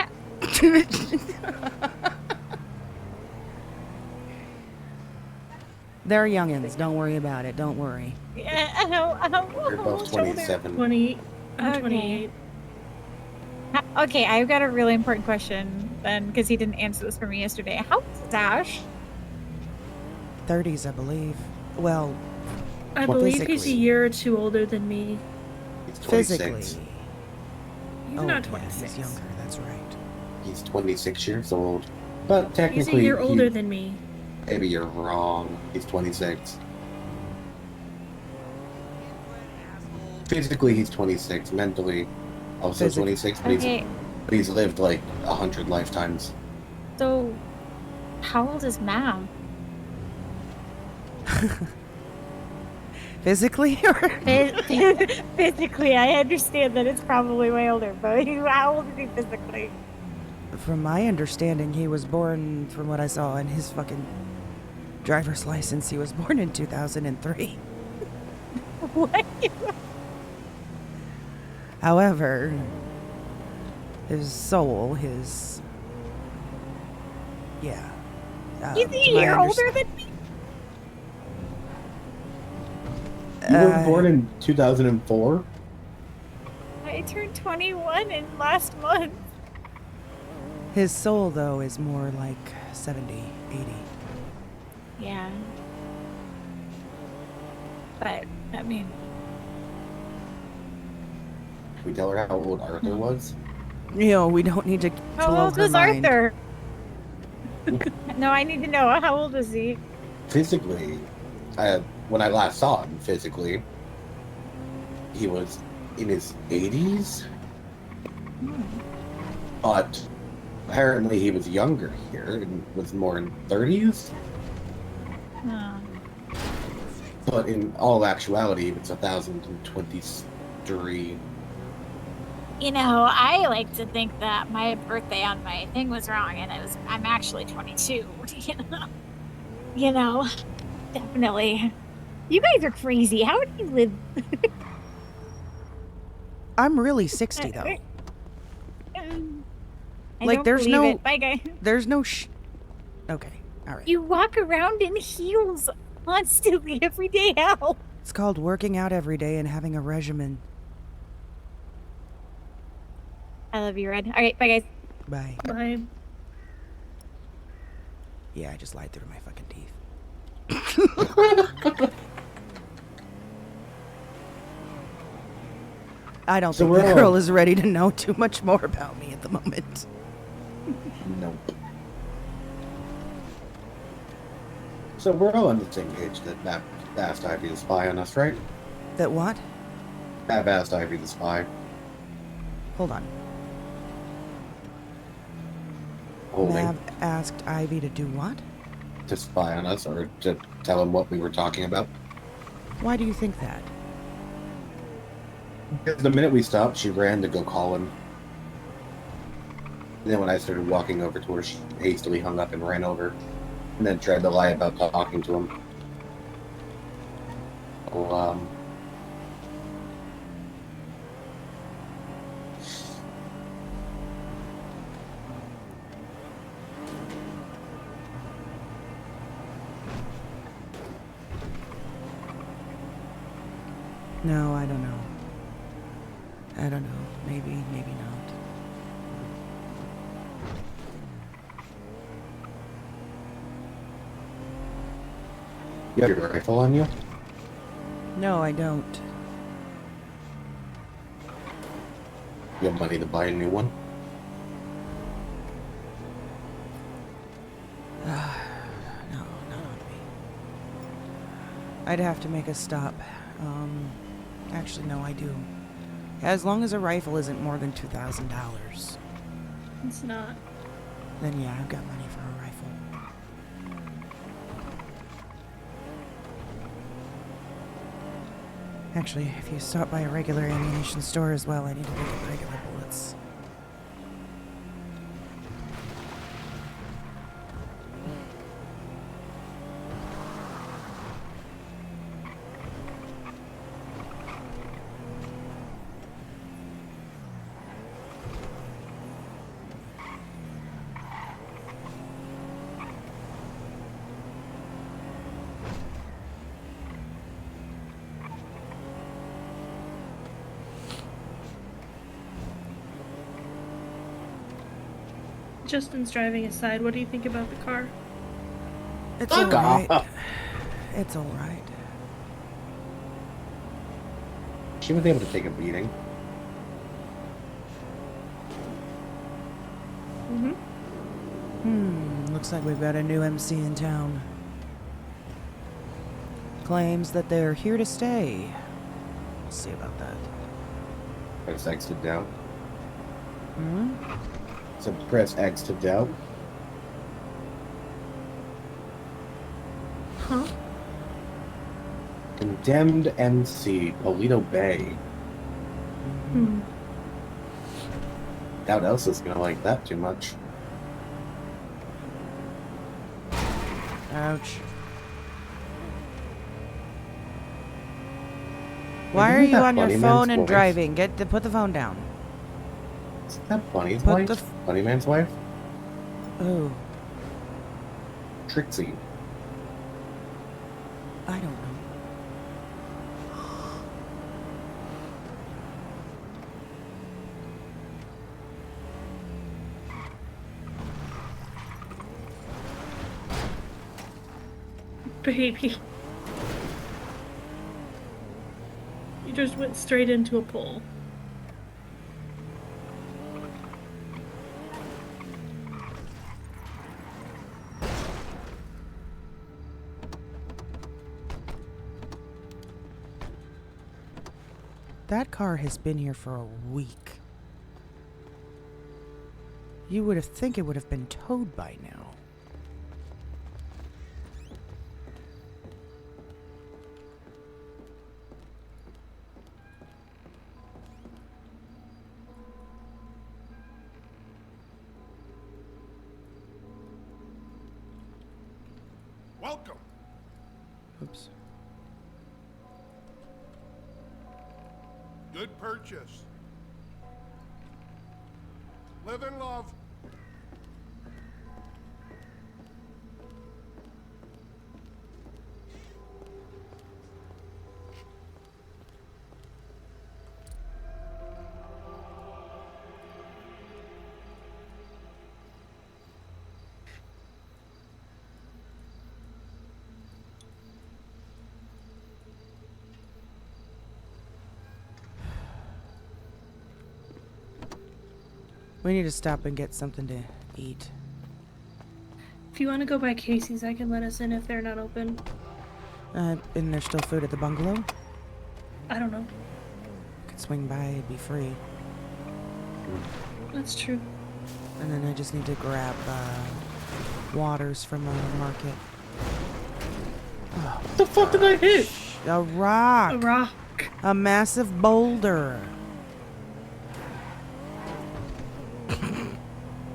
Speaker 2: They're youngins. Don't worry about it. Don't worry.
Speaker 14: Yeah,
Speaker 8: You're both 27.
Speaker 10: 28. I'm
Speaker 14: Okay.
Speaker 10: 28.
Speaker 14: Okay, I've got a really important question then, because he didn't answer this for me yesterday. How old is Ash?
Speaker 2: 30s, I believe. Well,
Speaker 10: I believe he's a
Speaker 2: physically.
Speaker 10: year or two older than me.
Speaker 8: He's 26.
Speaker 2: Physically.
Speaker 10: He's
Speaker 2: Oh,
Speaker 10: not
Speaker 2: yeah,
Speaker 10: 26.
Speaker 2: he's younger. That's right.
Speaker 8: He's 26 years old. But technically,
Speaker 10: He's a year older than me.
Speaker 8: Maybe you're wrong. He's 26. Physically, he's 26. Mentally, also 26. But,
Speaker 14: Okay.
Speaker 8: but he's lived like 100 lifetimes.
Speaker 14: So, how old is Mom?
Speaker 2: Physically?
Speaker 14: Physically, I understand that it's probably way older, but how old is he physically?
Speaker 2: From my understanding, he was born, from what I saw in his fucking driver's license, he was born in 2003.
Speaker 14: What?
Speaker 2: However, his soul, his... Yeah.
Speaker 14: He's a year older than me.
Speaker 8: You were born in 2004?
Speaker 14: I turned 21 in last month.
Speaker 2: His soul, though, is more like 70, 80.
Speaker 14: Yeah. But, I mean...
Speaker 8: Can we tell her how old Arthur was?
Speaker 2: You know, we don't need to
Speaker 14: How
Speaker 2: blow
Speaker 14: old
Speaker 2: her
Speaker 14: was
Speaker 2: mind.
Speaker 14: Arthur? No, I need to know. How old is he?
Speaker 8: Physically, when I last saw him physically, he was in his 80s. But apparently he was younger here and was more in 30s.
Speaker 14: Oh.
Speaker 8: But in all actuality, it's 1023.
Speaker 14: You know, I like to think that my birthday on my thing was wrong, and I'm actually 22. You know, definitely. You guys are crazy. How do you live?
Speaker 2: I'm really 60, though.
Speaker 14: I
Speaker 2: Like,
Speaker 14: don't
Speaker 2: there's
Speaker 14: believe
Speaker 2: no...
Speaker 14: it. Bye, guys.
Speaker 2: There's no Okay, alright.
Speaker 14: You walk around in heels constantly every day. How?
Speaker 2: It's called working out every day and having a regimen.
Speaker 14: I love you, Red. All right, bye, guys.
Speaker 2: Bye.
Speaker 10: Bye.
Speaker 2: Yeah, I just lied through my fucking teeth. I don't
Speaker 8: So
Speaker 2: think the
Speaker 8: we're
Speaker 2: girl
Speaker 8: all-
Speaker 2: is ready to know too much more about me at the moment.
Speaker 8: Nope. So we're all on the same page that Matt asked Ivy to spy on us, right?
Speaker 2: That what?
Speaker 8: Matt asked Ivy to spy.
Speaker 2: Hold on.
Speaker 8: Holding.
Speaker 2: Mav asked Ivy to do what?
Speaker 8: To spy on us, or to tell him what we were talking about.
Speaker 2: Why do you think that?
Speaker 8: Because the minute we stopped, she ran to go call him. And then when I started walking over to her, she hastily hung up and ran over. And then tried to lie about talking to him. Well,
Speaker 2: No, I don't know. I don't know. Maybe, maybe not.
Speaker 8: you have your rifle on you?
Speaker 2: No, I don't.
Speaker 8: You have money to buy a new one?
Speaker 2: No, not on me. I'd have to make a stop. Actually, no, I do. As long as a rifle isn't more than $2,000,
Speaker 10: It's not.
Speaker 2: then yeah, I've got money for a rifle. Actually, if you stop by a regular ammunition store as well, I need to look at regular bullets.
Speaker 10: Justin's driving aside. What do you think about the car?
Speaker 2: It's
Speaker 8: Fuck
Speaker 2: alright.
Speaker 8: off.
Speaker 2: It's alright.
Speaker 8: She was able to take a beating.
Speaker 2: Looks like we've got a new MC in town. Claims that they're here to stay. We'll see about that.
Speaker 8: Press X to doubt.
Speaker 2: Hmm?
Speaker 8: So press X to doubt.
Speaker 10: Huh?
Speaker 8: Condemned MC, Polito Bay.
Speaker 10: Hmm.
Speaker 8: Doubt Elsa's gonna like that too much.
Speaker 2: Ouch. Why
Speaker 8: Isn't
Speaker 2: are you
Speaker 8: that
Speaker 2: on your
Speaker 8: Bunny
Speaker 2: phone
Speaker 8: Man's
Speaker 2: and
Speaker 8: wife?
Speaker 2: driving? Put the phone down.
Speaker 8: Is that Bunny's
Speaker 2: Put
Speaker 8: wife?
Speaker 2: the
Speaker 8: Bunny Man's wife?
Speaker 2: Oh,
Speaker 8: Trixie.
Speaker 2: I don't know.
Speaker 10: Baby. You just went straight into a pole.
Speaker 2: That car has been here for a week. You would think it would have been towed by now.
Speaker 17: Welcome.
Speaker 2: Oops.
Speaker 17: Good purchase. Live and love.
Speaker 2: We need to stop and get something to eat.
Speaker 10: If you want to go by Casey's, I can let us in if they're not open.
Speaker 2: And there's still food at the bungalow?
Speaker 10: I don't know.
Speaker 2: Could swing by, it'd be free.
Speaker 10: That's true.
Speaker 2: And then I just need to grab waters from the market.
Speaker 8: What the fuck did I hit?
Speaker 2: A rock.
Speaker 10: A rock.
Speaker 2: A massive boulder.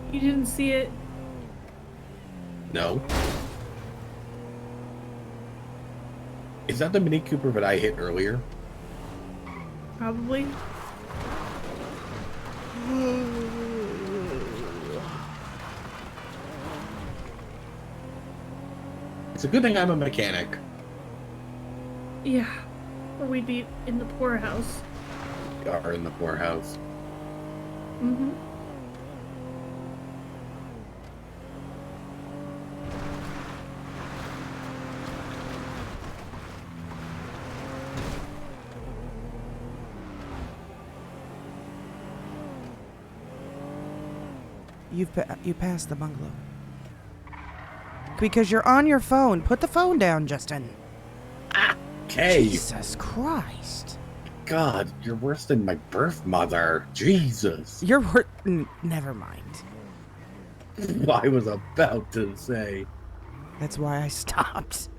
Speaker 10: You didn't see it.
Speaker 8: No. Is that the Mini Cooper that I hit earlier?
Speaker 10: Probably.
Speaker 8: It's a good thing I'm a mechanic.
Speaker 10: Yeah. Or we'd be in the poorhouse.
Speaker 8: Or in the poorhouse.
Speaker 10: Mm-hmm.
Speaker 2: You passed the bungalow. Because you're on your phone. Put the phone down, Justin.
Speaker 8: Okay.
Speaker 2: Jesus Christ.
Speaker 8: God, you're worse than my birth mother. Jesus.
Speaker 2: You're never mind.
Speaker 8: I was about to say.
Speaker 2: That's why I stopped.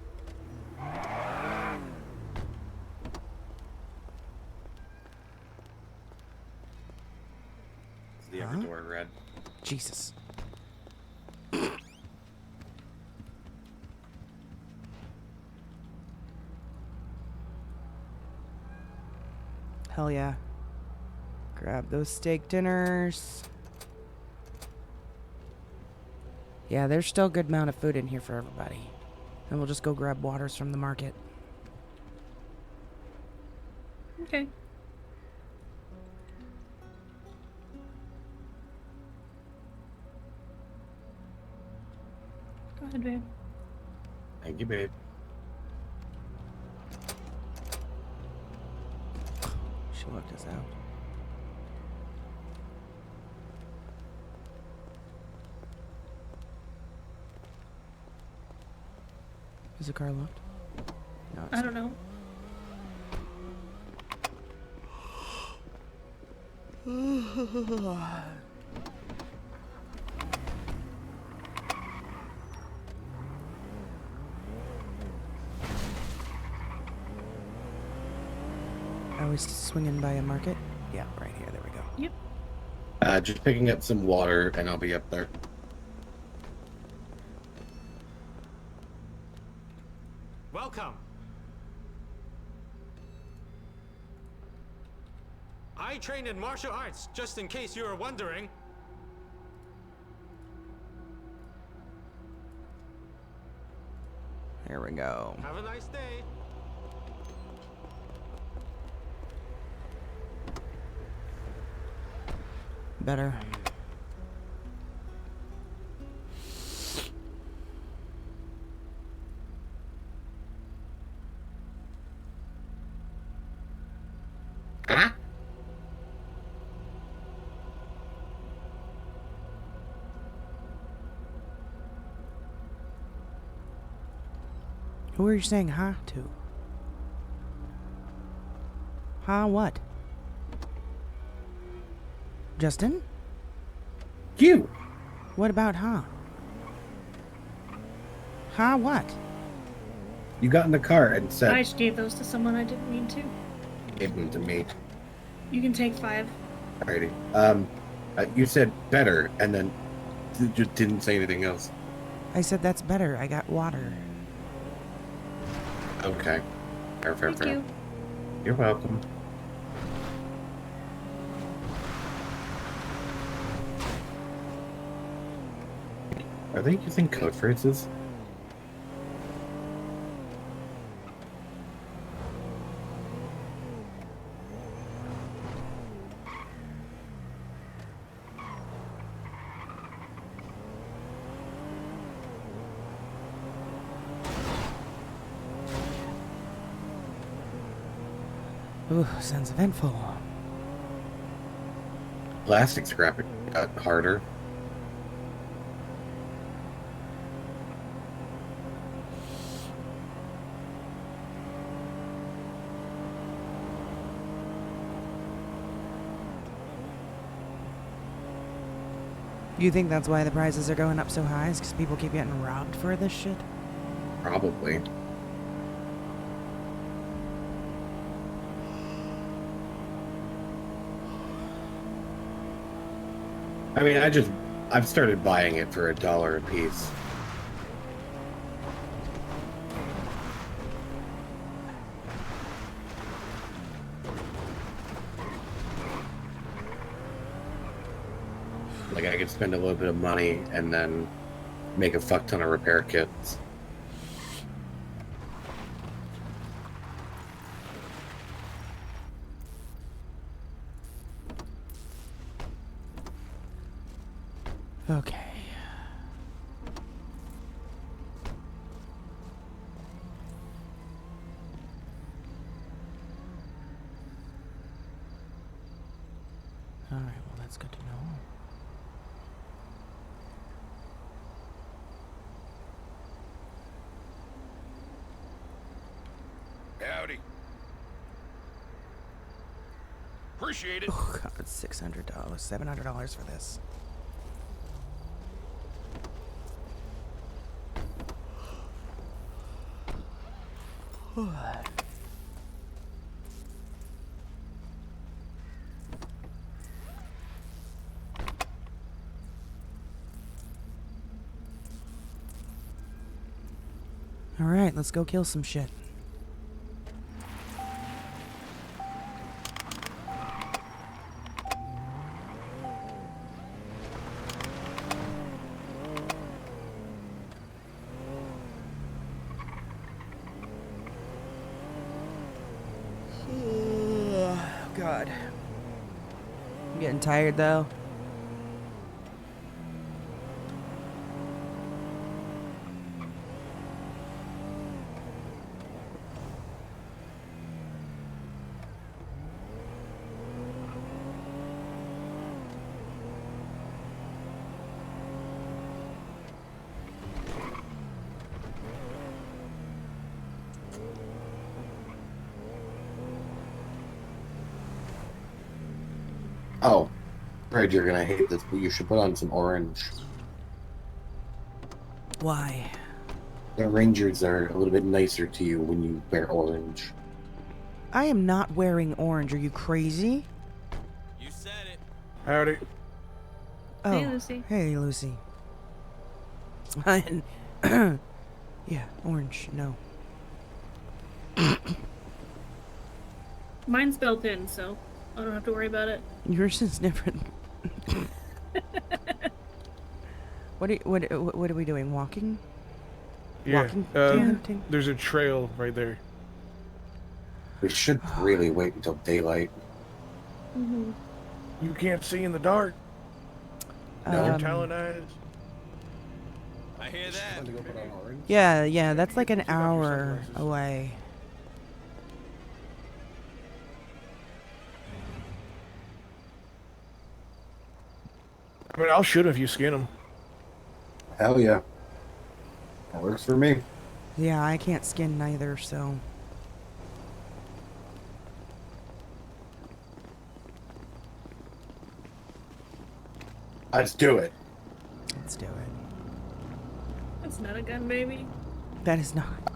Speaker 8: Is the other door red?
Speaker 2: Jesus. Hell yeah. Grab those steak dinners. Yeah, there's still a good amount of food in here for everybody. And we'll just go grab waters from the market.
Speaker 10: Okay. Go ahead, babe.
Speaker 8: Thank you, babe.
Speaker 2: She looked us out. Is the car locked? No, it's
Speaker 10: I don't know.
Speaker 2: Are we swinging by a market? Yeah, right here. There we go.
Speaker 10: Yep.
Speaker 8: Just picking up some water and I'll be up there.
Speaker 18: I trained in martial arts, just in case you were wondering.
Speaker 2: There we go.
Speaker 18: Have a nice day.
Speaker 2: Better.
Speaker 8: Huh?
Speaker 2: Who are you saying huh to? Huh what? Justin?
Speaker 8: You.
Speaker 2: What about huh? Huh what?
Speaker 8: You got in the car and said,
Speaker 10: I just gave those to someone I didn't mean to.
Speaker 8: "Give them to me."
Speaker 10: You can take 5.
Speaker 8: Alrighty. You said better, and then just didn't say anything else.
Speaker 2: I said that's better. I got water.
Speaker 8: Okay. Fair.
Speaker 10: Thank you.
Speaker 8: You're welcome. Are they using code phrases?
Speaker 2: Ooh, sounds eventful.
Speaker 8: Plastic scrap got harder.
Speaker 2: You think that's why the prices are going up so high? Is because people keep getting robbed for this shit?
Speaker 8: Probably. I mean, I've started buying it for $1 a piece. Like, I could spend a little bit of money and then make a fuck ton of repair kits.
Speaker 2: Okay. Alright, well that's good to know.
Speaker 17: Howdy. Appreciate it.
Speaker 2: Oh god, it's $600, $700 for this. Alright, let's go kill some shit. God. I'm getting tired though.
Speaker 8: Oh, afraid you're gonna hate this, but you should put on some orange.
Speaker 2: Why?
Speaker 8: The Rangers are a little bit nicer to you when you wear orange.
Speaker 2: I am not wearing orange. Are you crazy?
Speaker 17: You said it.
Speaker 5: Howdy.
Speaker 2: Oh,
Speaker 10: Hey, Lucy.
Speaker 2: Hey, Lucy. Yeah, orange. No.
Speaker 10: Mine's built in, so I don't have to worry about it.
Speaker 2: Yours is different. What are we doing? Walking?
Speaker 19: Yeah.
Speaker 2: Walking? Deer hunting?
Speaker 19: There's a trail right there.
Speaker 8: We should really wait until daylight.
Speaker 10: Mm-hmm.
Speaker 19: You can't see in the dark. Your talent eyes.
Speaker 17: I hear that.
Speaker 2: Yeah, that's like an hour away.
Speaker 19: I mean, I'll shoot him if you skin him.
Speaker 8: Hell yeah. That works for me.
Speaker 2: Yeah, I can't skin neither, so.
Speaker 8: Let's do it.
Speaker 2: Let's do it.
Speaker 10: That's not a gun, baby.
Speaker 2: That is not.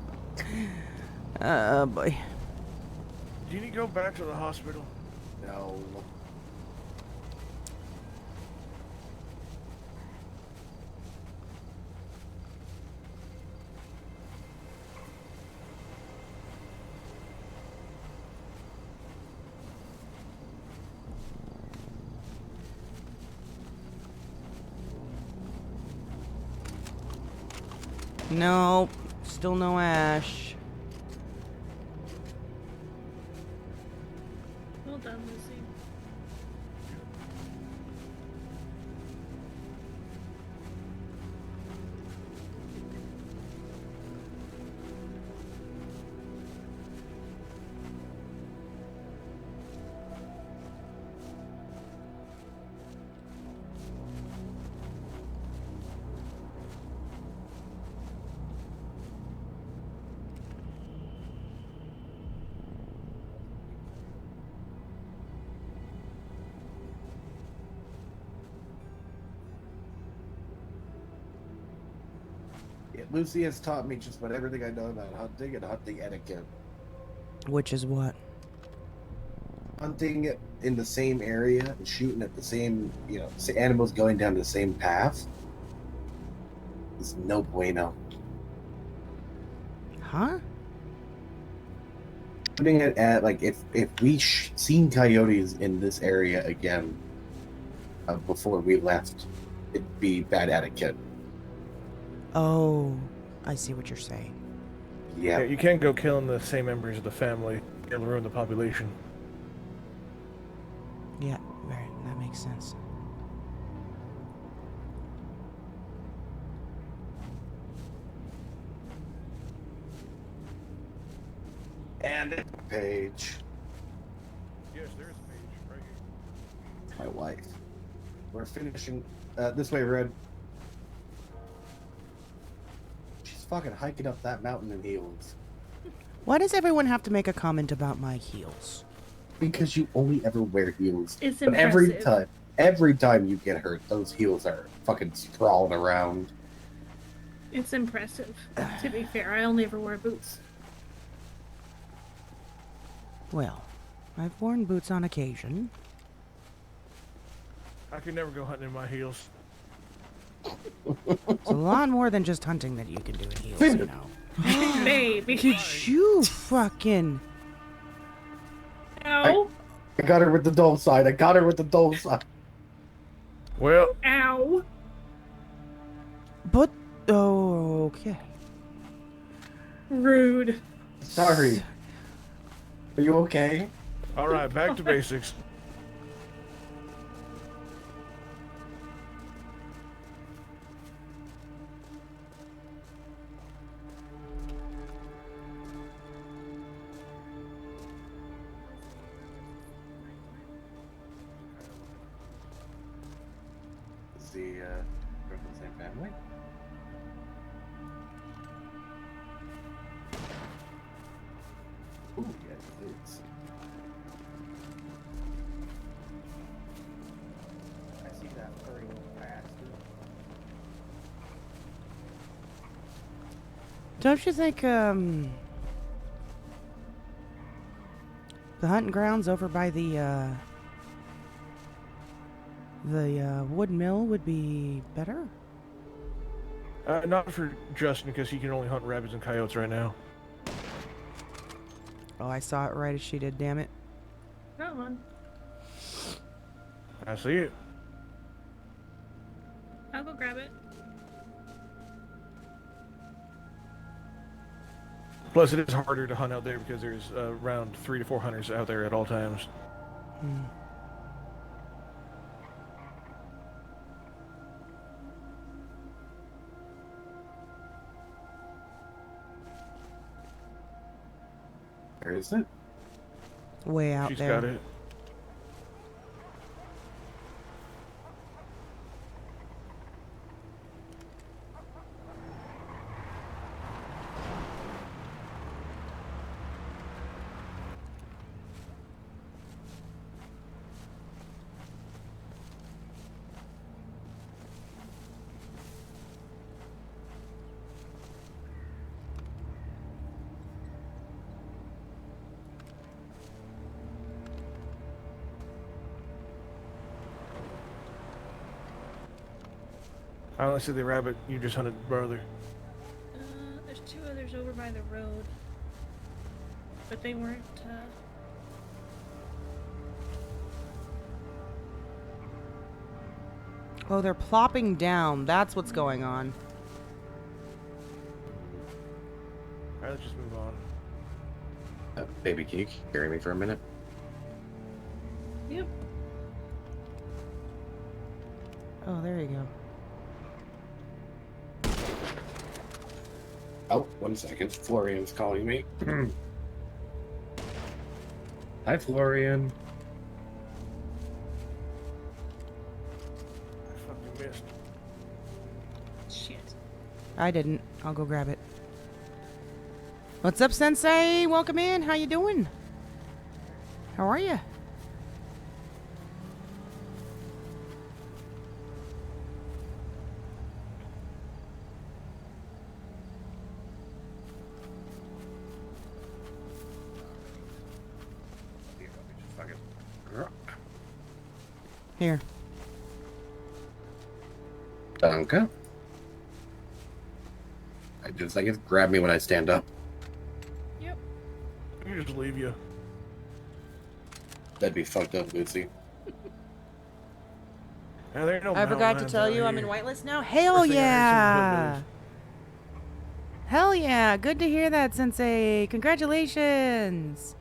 Speaker 2: Oh boy.
Speaker 19: Do you need to go back to the hospital?
Speaker 8: No.
Speaker 2: No, still no Ash.
Speaker 10: Well done, Lucy.
Speaker 8: Yeah, Lucy has taught me just about everything I know about hunting and hunting etiquette.
Speaker 2: Which is what?
Speaker 8: Hunting in the same area and shooting at the same, animals going down the same path is no bueno.
Speaker 2: Huh?
Speaker 8: Putting it at, like, if we seen coyotes in this area again before we left, it'd be bad etiquette.
Speaker 2: Oh, I see what you're saying.
Speaker 8: Yeah.
Speaker 19: You can't go killing the same members of the family. It'll ruin the population.
Speaker 2: Yeah, right. That makes sense.
Speaker 8: And Paige.
Speaker 19: Yes, there is a page right here.
Speaker 8: My wife. We're finishing this way, Red. She's fucking hiking up that mountain in heels.
Speaker 2: Why does everyone have to make a comment about my heels?
Speaker 8: Because you only ever wear heels.
Speaker 10: It's
Speaker 8: but every time you get hurt, those heels are fucking sprawling around.
Speaker 10: It's impressive. To be fair, I only ever wear boots.
Speaker 2: Well, I've worn boots on occasion.
Speaker 19: I could never go hunting in my heels.
Speaker 2: It's a lot more than just hunting that you can do in heels, you know.
Speaker 10: Baby.
Speaker 2: Did you fucking...
Speaker 10: Ow.
Speaker 8: I got her with the dull side.
Speaker 19: Well.
Speaker 10: Ow.
Speaker 2: But... Oh, okay.
Speaker 10: Rude.
Speaker 8: Sorry. Are you okay?
Speaker 19: Alright, back to basics.
Speaker 8: Is the from the same family? Ooh, yes, it is. I see that furry bastard.
Speaker 2: Don't you think, the hunting grounds over by the wood mill would be better?
Speaker 19: Not for Justin, because he can only hunt rabbits and coyotes right now.
Speaker 2: Oh, I saw it right as she did, damn it.
Speaker 10: Come on.
Speaker 19: I see it.
Speaker 10: I'll go grab it.
Speaker 19: Plus, it is harder to hunt out there because there's around 3 to 4 hunters out there at all times.
Speaker 8: Where is it?
Speaker 2: Way out
Speaker 19: She's
Speaker 2: there.
Speaker 19: got it. I only see the rabbit you just hunted brother.
Speaker 10: There's 2 others over by the road. But they weren't,
Speaker 2: Oh, they're plopping down. That's what's going on.
Speaker 19: Alright, let's just move on.
Speaker 8: Baby, can you carry me for a minute?
Speaker 10: Yep.
Speaker 2: Oh, there you go.
Speaker 8: Oh, 1 second. Florian's calling me. Hi, Florian.
Speaker 19: I fucking missed.
Speaker 10: Shit.
Speaker 2: I didn't. I'll go grab it. What's up, Sensei? Welcome in. How you doing? How are you? Here.
Speaker 8: Danke. I just like it. Grab me when I stand up.
Speaker 10: Yep.
Speaker 19: I can just leave you.
Speaker 8: That'd be fucked up, Lucy.
Speaker 19: Now, there ain't no
Speaker 2: I forgot to
Speaker 19: mountain
Speaker 2: tell
Speaker 19: lions
Speaker 2: you
Speaker 19: out
Speaker 2: I'm in
Speaker 19: here.
Speaker 2: whitelist now. Hell
Speaker 19: First thing I heard,
Speaker 2: yeah!
Speaker 19: some
Speaker 2: Hell yeah! Good to hear that, Sensei. Congratulations.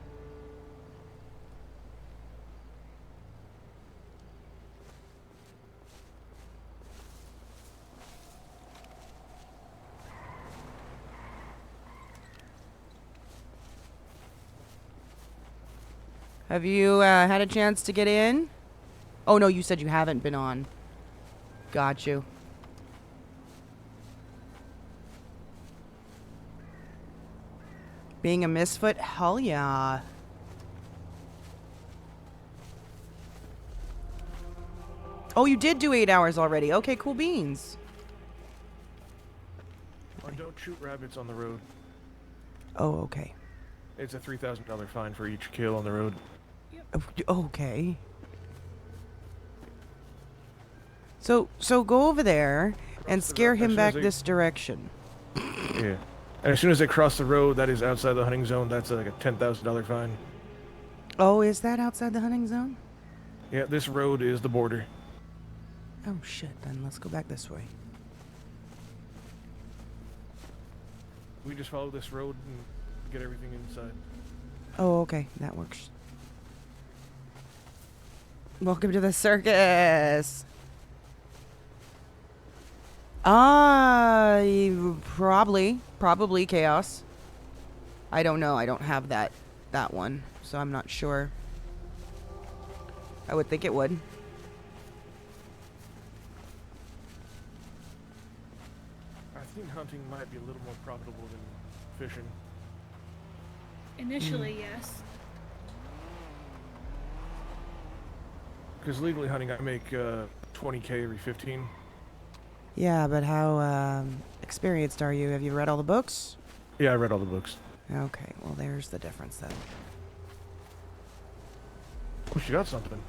Speaker 2: Have you had a chance to get in? Oh no, you said you haven't been on. Got you. Being a misfit? Hell yeah. Oh, you did do 8 hours already. Okay, cool beans.
Speaker 19: And don't shoot rabbits on the road.
Speaker 2: Oh, okay.
Speaker 19: It's a $3,000 fine for each kill on the road.
Speaker 2: Okay. So go over there and scare him back this direction.
Speaker 19: Yeah. And as soon as they cross the road that is outside the hunting zone, that's like a $10,000 fine.
Speaker 2: Oh, is that outside the hunting zone?
Speaker 19: Yeah, this road is the border.
Speaker 2: Oh shit, then let's go back this way.
Speaker 19: We just follow this road and get everything inside.
Speaker 2: Oh, okay, that works. Welcome to the circus. Probably chaos. I don't know. I don't have that one, so I'm not sure. I would think it would.
Speaker 19: I think hunting might be a little more profitable than fishing.
Speaker 10: Initially, yes.
Speaker 19: Because legally hunting, I make 20K every 15.
Speaker 2: Yeah, but how experienced are you? Have you read all the books?
Speaker 19: Yeah, I read all the books.
Speaker 2: Okay, well there's the difference then.
Speaker 19: Oh, she got something.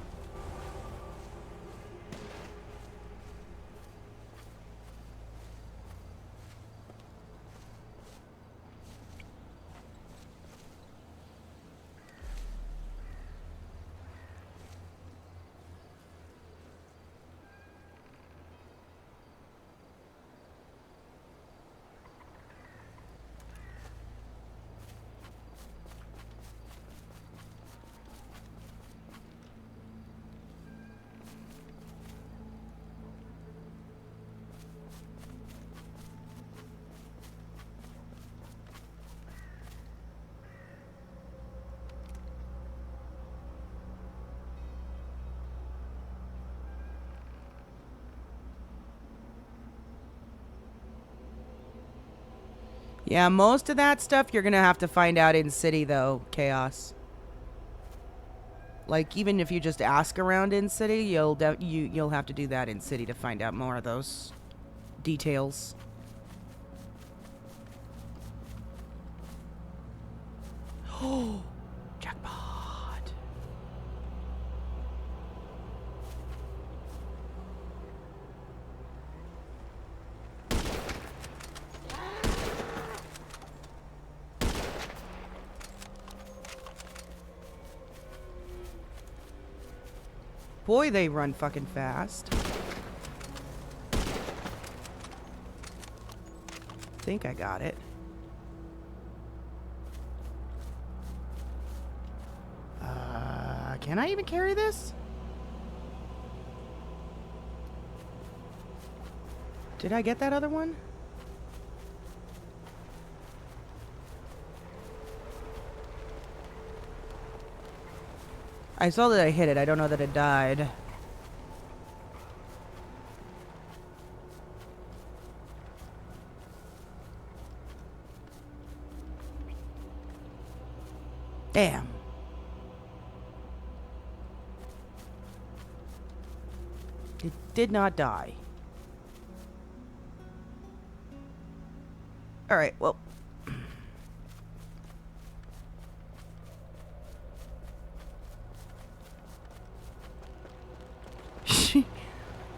Speaker 2: Yeah, most of that stuff you're gonna have to find out in city though, Chaos. Like even if you just ask around in city, you'll have to do that in city to find out more of those details. Oh, jackpot. Boy, they run fucking fast. Think I got it. Can I even carry this? Did I get that other one? I saw that I hit it. I don't know that it died. Damn. It did not die. All right, well.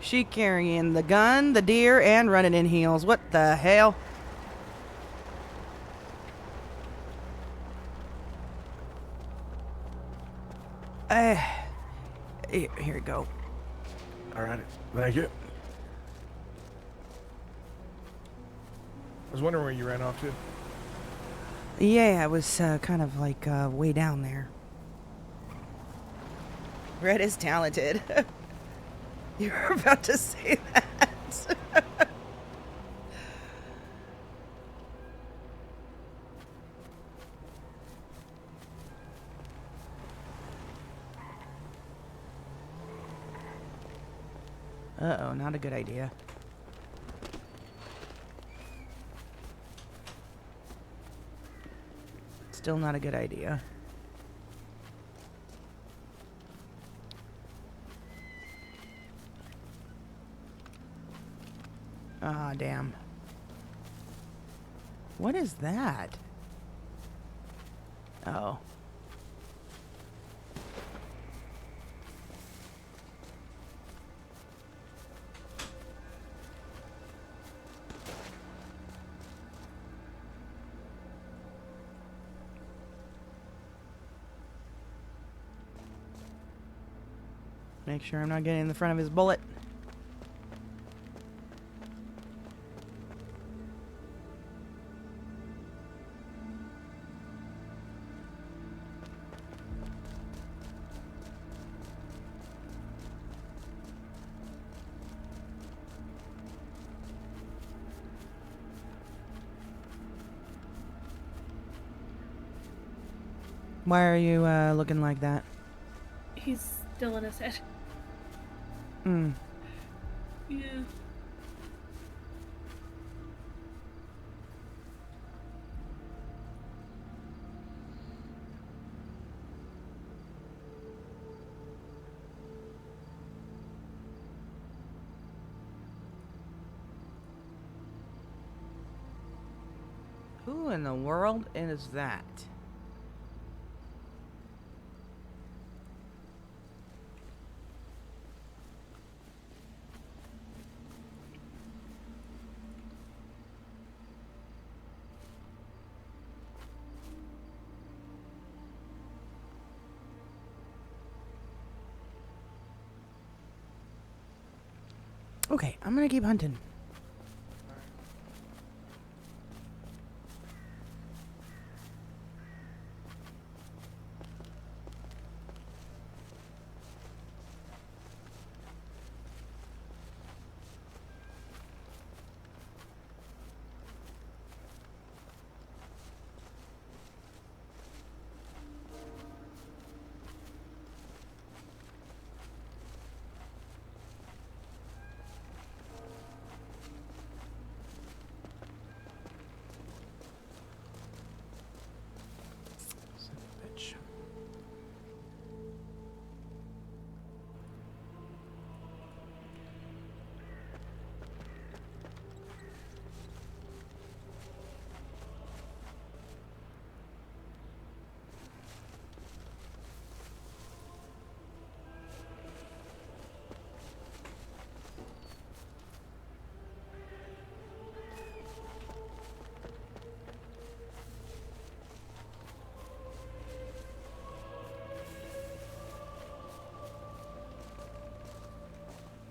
Speaker 2: She carrying the gun, the deer, and running in heels. What the hell? Here we go.
Speaker 19: All right, thank you. I was wondering where you ran off to.
Speaker 2: Yeah, I was kind of like way down there. Red is talented. You were about to say that. Uh-oh, not a good idea. Still not a good idea. Ah, damn. What is that? Oh. Make sure I'm not getting in the front of his bullet. Why are you looking like that?
Speaker 10: He's still in his head.
Speaker 2: Hmm.
Speaker 10: Yeah.
Speaker 2: Who in the world is that? Okay, I'm gonna keep hunting.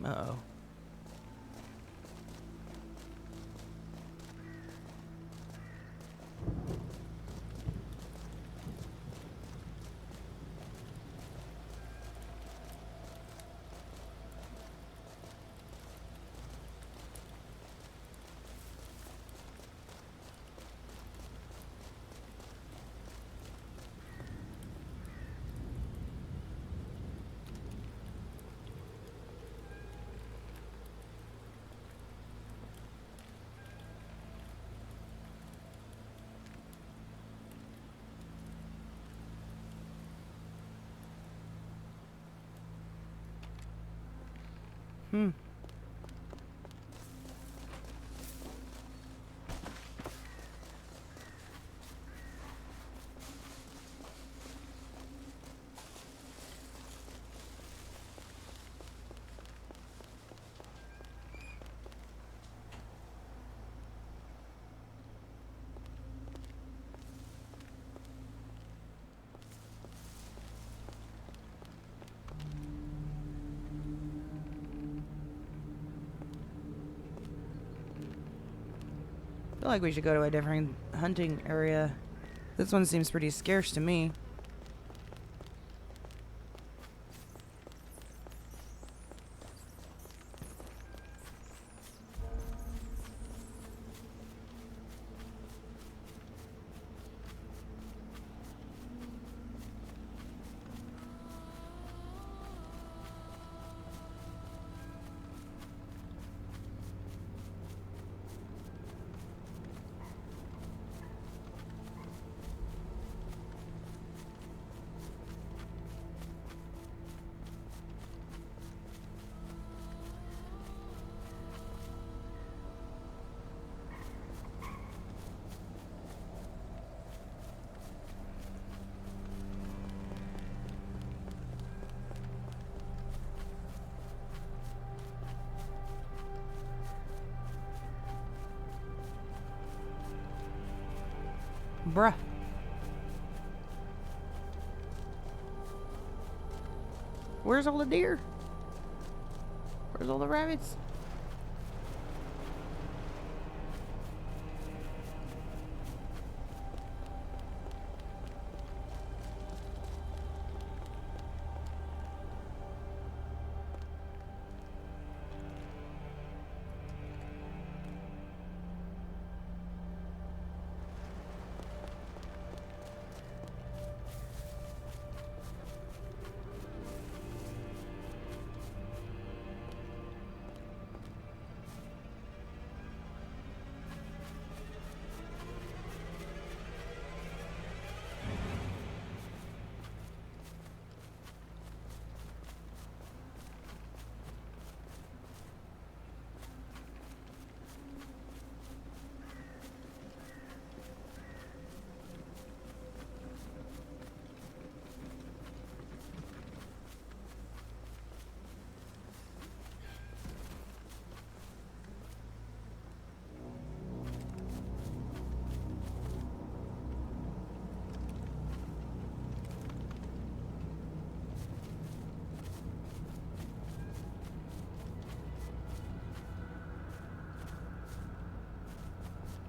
Speaker 2: Uh-oh. Hmm. I feel like we should go to a different hunting area. This one seems pretty scarce to me. Bruh. Where's all the deer? Where's all the rabbits?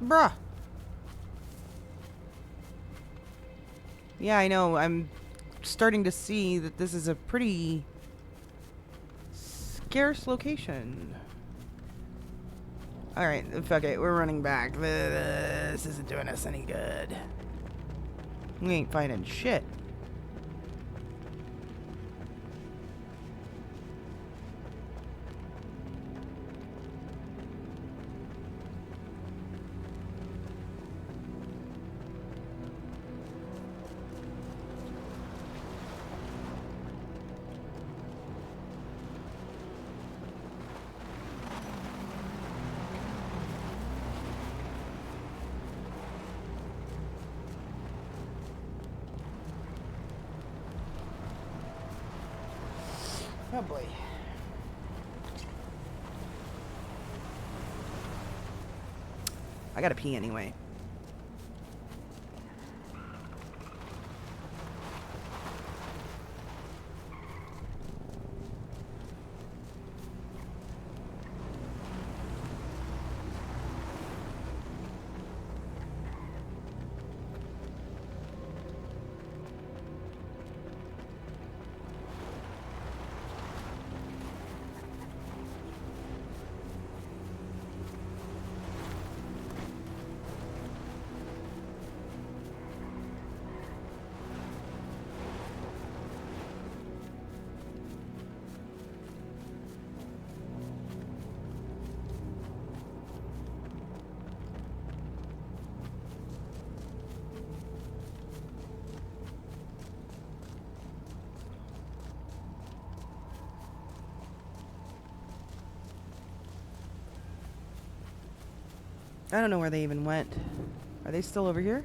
Speaker 2: Bruh. Yeah, I know. I'm starting to see that this is a pretty scarce location. Alright, fuck it. We're running back. This isn't doing us any good. We ain't finding shit. Oh boy. I gotta pee anyway. I don't know where they even went. Are they still over here?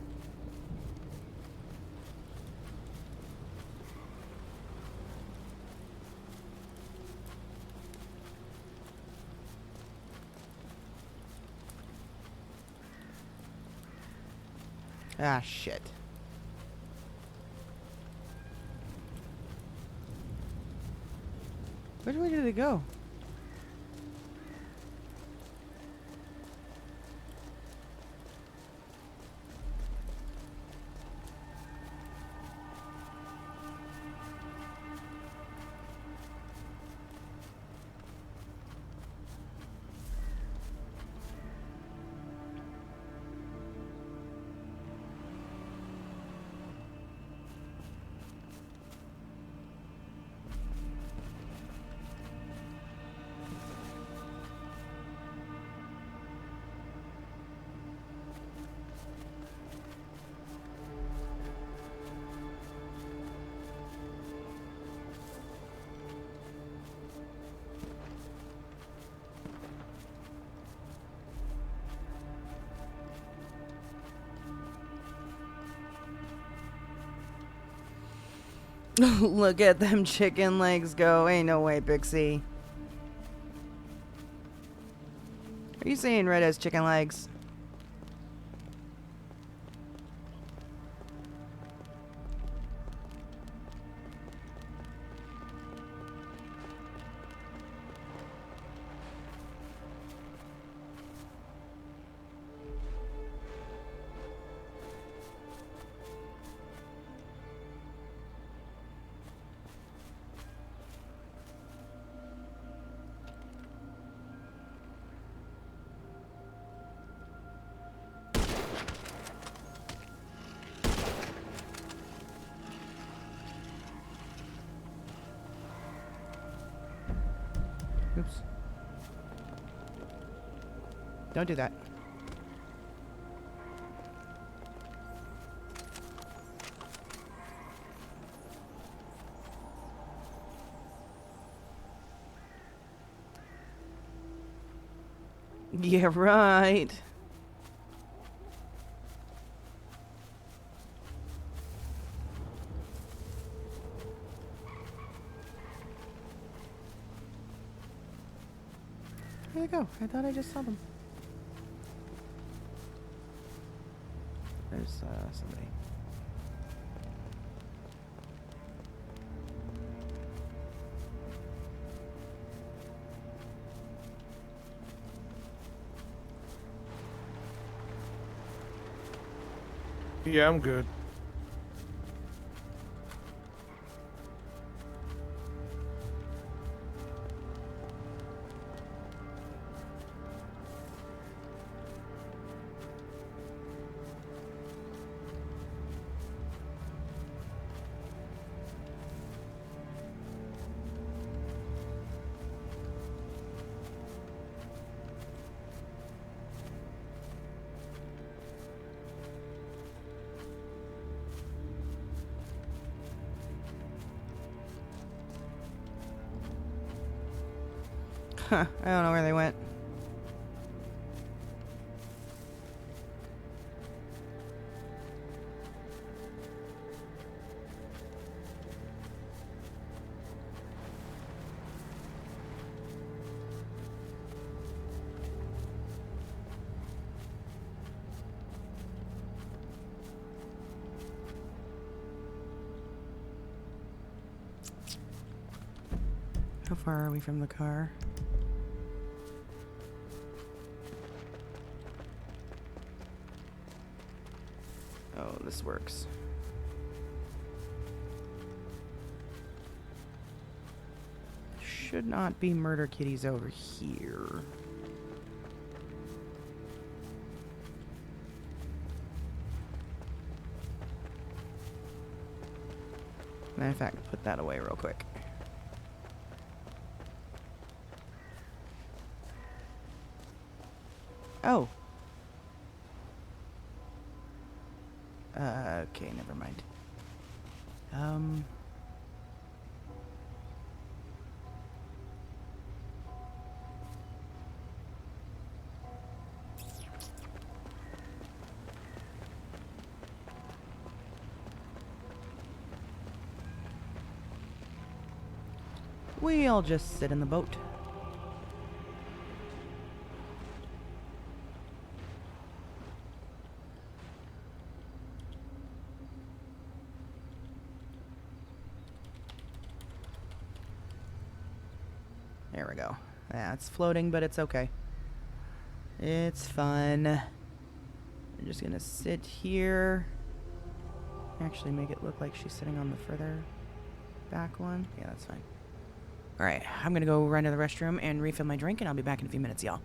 Speaker 2: Ah, shit. Which way did it go? Look at them chicken legs go. Ain't no way, Pixie. Are you saying Red has chicken legs? Oops. Don't do that. Yeah, right. Where'd they go? I thought I just saw them. There's somebody.
Speaker 19: Yeah, I'm good.
Speaker 2: Huh, I don't know where they went. How far are we from the car? Oh, this works. Should not be murder kitties over here. Matter of fact, put that away real quick. Oh. Okay, never mind. we'll just sit in the boat. There we go. Yeah, it's floating, but it's okay. It's fun. I'm just gonna sit here. Actually make it look like she's sitting on the further back one. Yeah, that's fine. Alright, I'm gonna go run to the restroom and refill my drink, and I'll be back in a few minutes, y'all.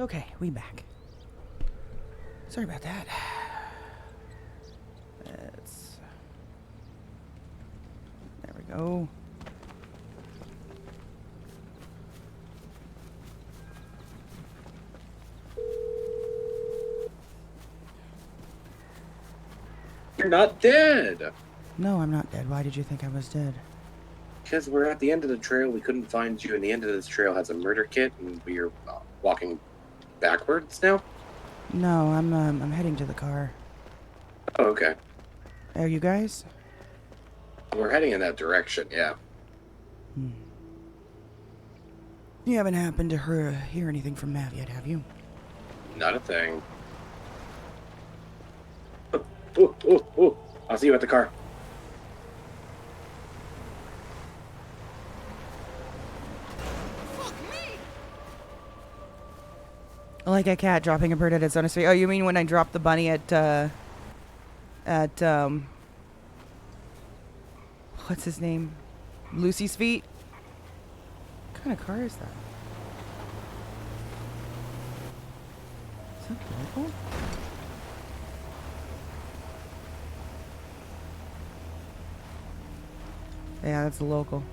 Speaker 2: Okay, we back. Sorry about that. There we go.
Speaker 8: You're not dead!
Speaker 2: No, I'm not dead. Why did you think I was dead?
Speaker 8: Because we're at the end of the trail, we couldn't find you, and the end of this trail has a murder kit, and we're walking backwards now?
Speaker 2: No, I'm heading to the car.
Speaker 8: Oh, okay.
Speaker 2: Are you guys?
Speaker 8: We're heading in that direction, yeah.
Speaker 2: You haven't happened to hear anything from Mav yet, have you?
Speaker 8: Not a thing. Ooh. I'll see you at the car.
Speaker 2: Like a cat dropping a bird at its own feet. Oh, you mean when I dropped the bunny at what's his name? Lucy's feet? What kind of car is that? Is that local? Yeah, that's a local.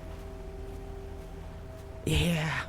Speaker 2: Yeah.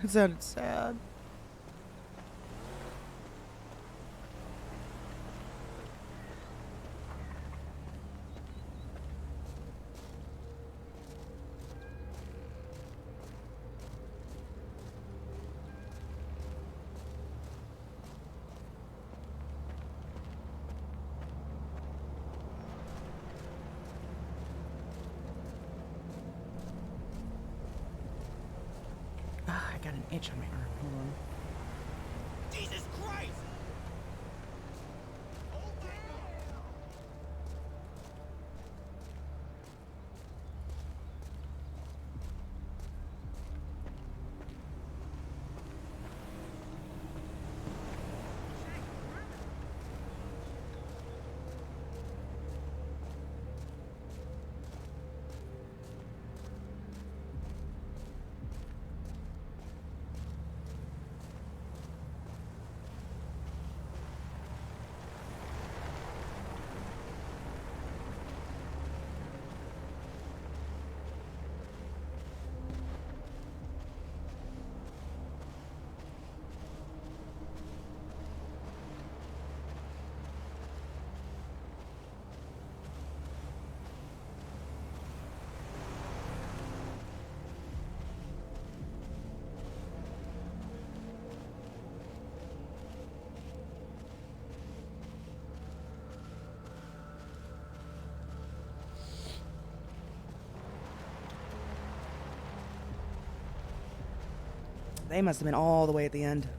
Speaker 2: It sounded sad. I got an itch on my arm. Hold on.
Speaker 7: Jesus Christ!
Speaker 2: They must have been all the way at the end.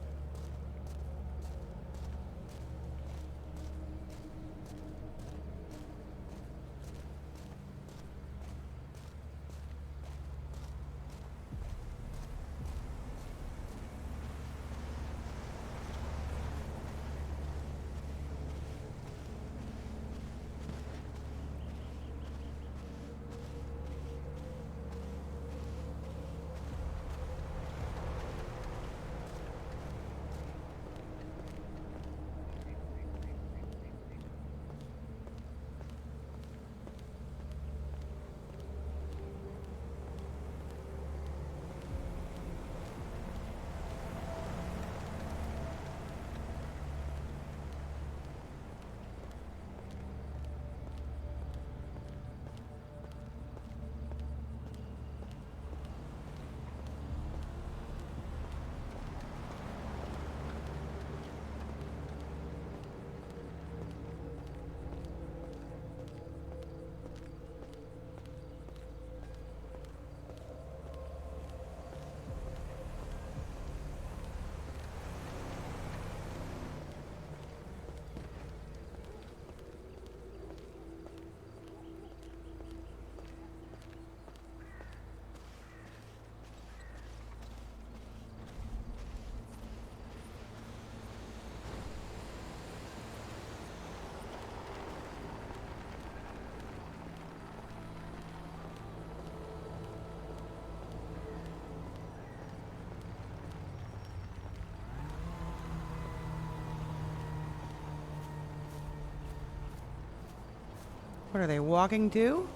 Speaker 2: What are they walking to?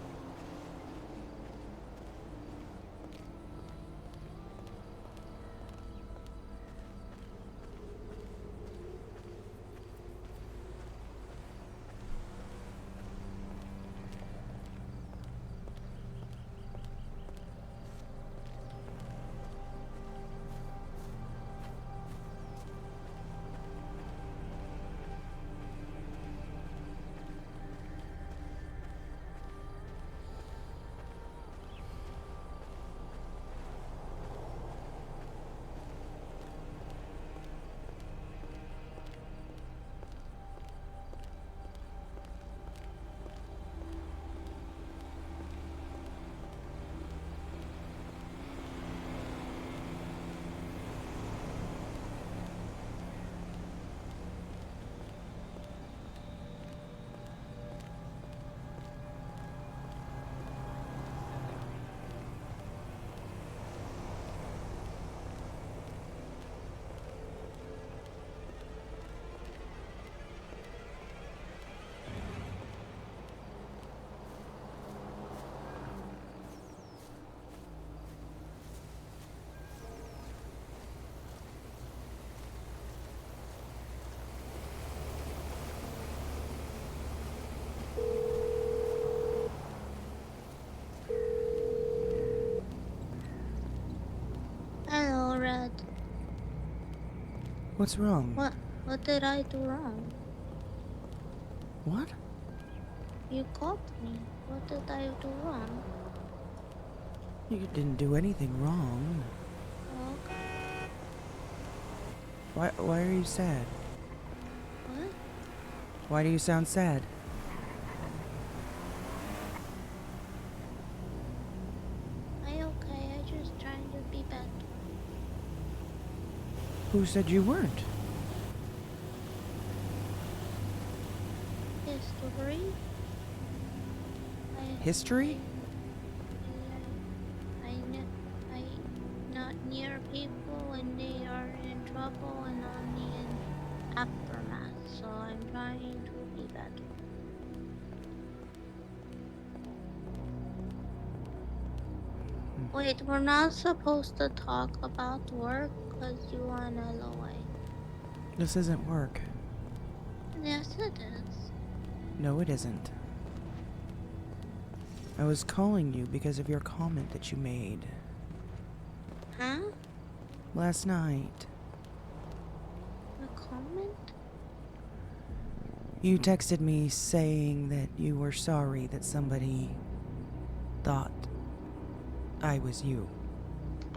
Speaker 9: Hello, Red.
Speaker 2: What's wrong?
Speaker 9: What did I do wrong?
Speaker 2: What?
Speaker 9: You caught me. What did I do wrong?
Speaker 2: You didn't do anything wrong.
Speaker 9: Okay.
Speaker 2: Why are you sad?
Speaker 9: What?
Speaker 2: Why do you sound sad?
Speaker 9: I okay. I just trying to be better.
Speaker 2: Who said you weren't?
Speaker 9: History.
Speaker 2: History?
Speaker 9: I not near people when they are in trouble and only in aftermath. So I'm trying to be better. Wait, we're not supposed to talk about work because you want LOA.
Speaker 2: This isn't work.
Speaker 9: Yes, it is.
Speaker 2: No, it isn't. I was calling you because of your comment that you made.
Speaker 9: Huh?
Speaker 2: Last night.
Speaker 9: A comment?
Speaker 2: You texted me saying that you were sorry that somebody thought I was you.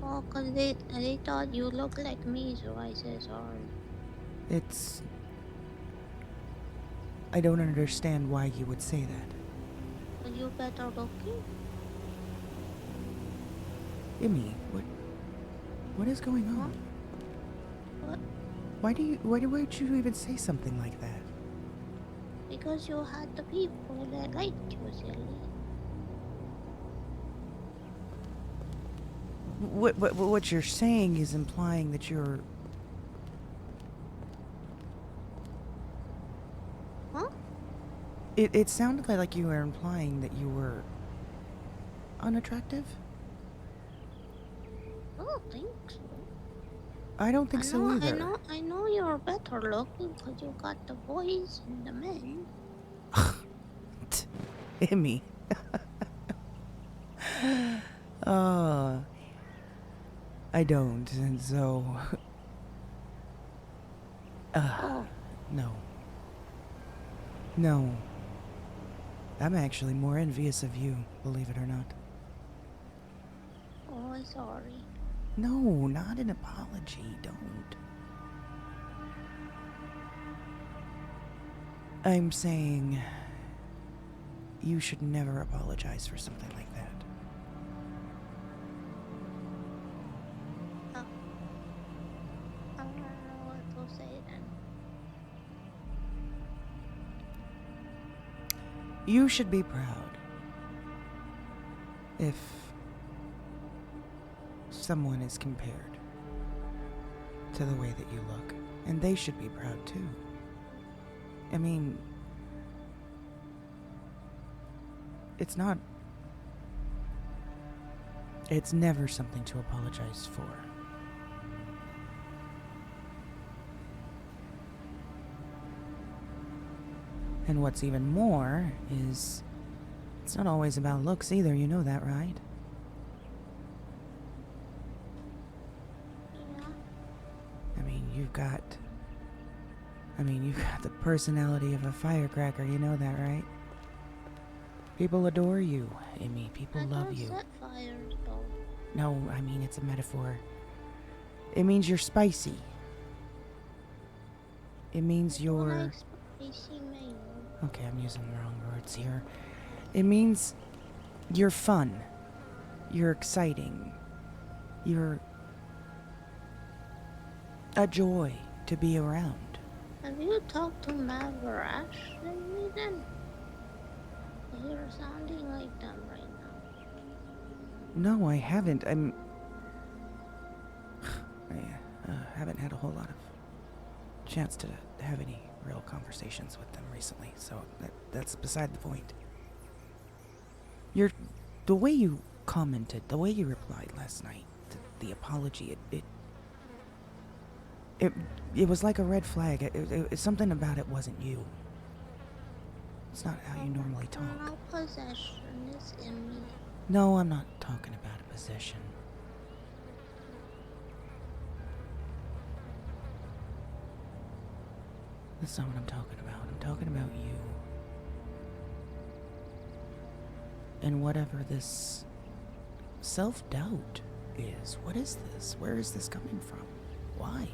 Speaker 9: Oh, cause they thought you looked like me, so I said sorry.
Speaker 2: It's... I don't understand why you would say that.
Speaker 9: But you better looking.
Speaker 2: Imi, what is going on?
Speaker 9: What?
Speaker 2: Why would you even say something like that?
Speaker 9: Because you had the people that liked you, silly.
Speaker 2: What you're saying is implying that you're...
Speaker 9: Huh?
Speaker 2: It sounded like you were implying that you were unattractive?
Speaker 9: I don't think so.
Speaker 2: I don't think so either.
Speaker 9: I know you're better looking because you got the boys and the men.
Speaker 2: Imi. I don't, and so... No. No. I'm actually more envious of you, believe it or not.
Speaker 9: Oh, I'm sorry.
Speaker 2: No, not an apology, don't. I'm saying... you should never apologize for something like that.
Speaker 9: I don't know what to say then.
Speaker 2: You should be proud if someone is compared to the way that you look, and they should be proud too. I mean, it's not. It's never something to apologize for. And what's even more is, it's not always about looks either, you know that, right? I mean, you've got the personality of a firecracker, you know that, right? People adore you, Amy. People love you.
Speaker 9: Set fires, though.
Speaker 2: No, I mean, it's a metaphor. It means you're spicy. It means you're...
Speaker 9: Spicy mayo.
Speaker 2: Okay, I'm using the wrong words here. It means you're fun. You're exciting. You're a joy to be around.
Speaker 9: Have you talked to Maverash lately then? You're sounding like them right now.
Speaker 2: No, I haven't. I haven't had a whole lot of chance to have any real conversations with them recently, so that's beside the point. The way you commented, the way you replied last night, the apology, it was like a red flag. Something about it wasn't you. It's not how you normally talk.
Speaker 9: No possession is in me.
Speaker 2: No, I'm not talking about a possession. That's not what I'm talking about. I'm talking about you. And whatever this self-doubt is, what is this? Where is this coming from? Why?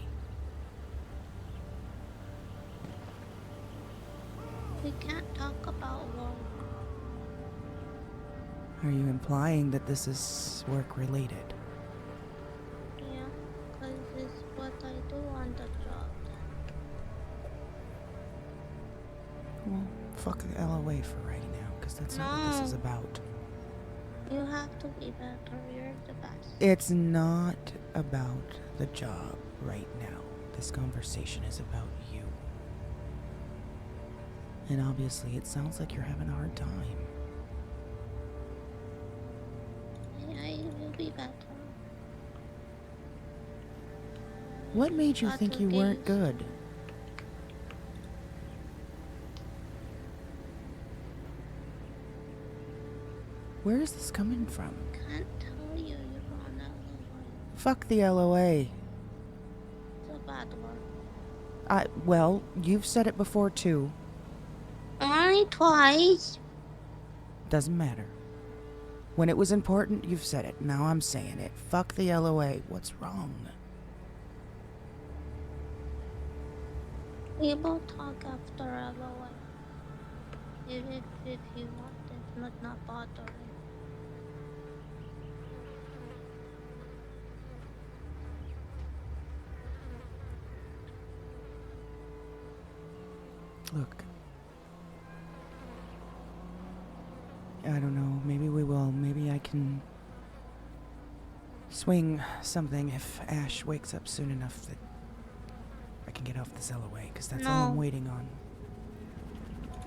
Speaker 9: We can't talk about work.
Speaker 2: Are you implying that this is work-related?
Speaker 9: Yeah, because it's what I do on the job.
Speaker 2: Well, fuck the LOA for right now, because that's not what this is about.
Speaker 9: You have to be better. You're the best.
Speaker 2: It's not about the job right now. This conversation is about you. And obviously, it sounds like you're having a hard time.
Speaker 9: I will be better.
Speaker 2: What made you think you weren't good? Where is this coming from?
Speaker 9: Can't tell you you're on LOA.
Speaker 2: Fuck the LOA.
Speaker 9: It's a bad word.
Speaker 2: Well, you've said it before too.
Speaker 9: Only twice.
Speaker 2: Doesn't matter. When it was important, you've said it. Now I'm saying it. Fuck the LOA. What's wrong?
Speaker 9: We will talk after LOA. If you want it, not bothering.
Speaker 2: Look. I don't know. Maybe we will. Maybe I can swing something if Ash wakes up soon enough that I can get off this LOA, because that's all I'm waiting on.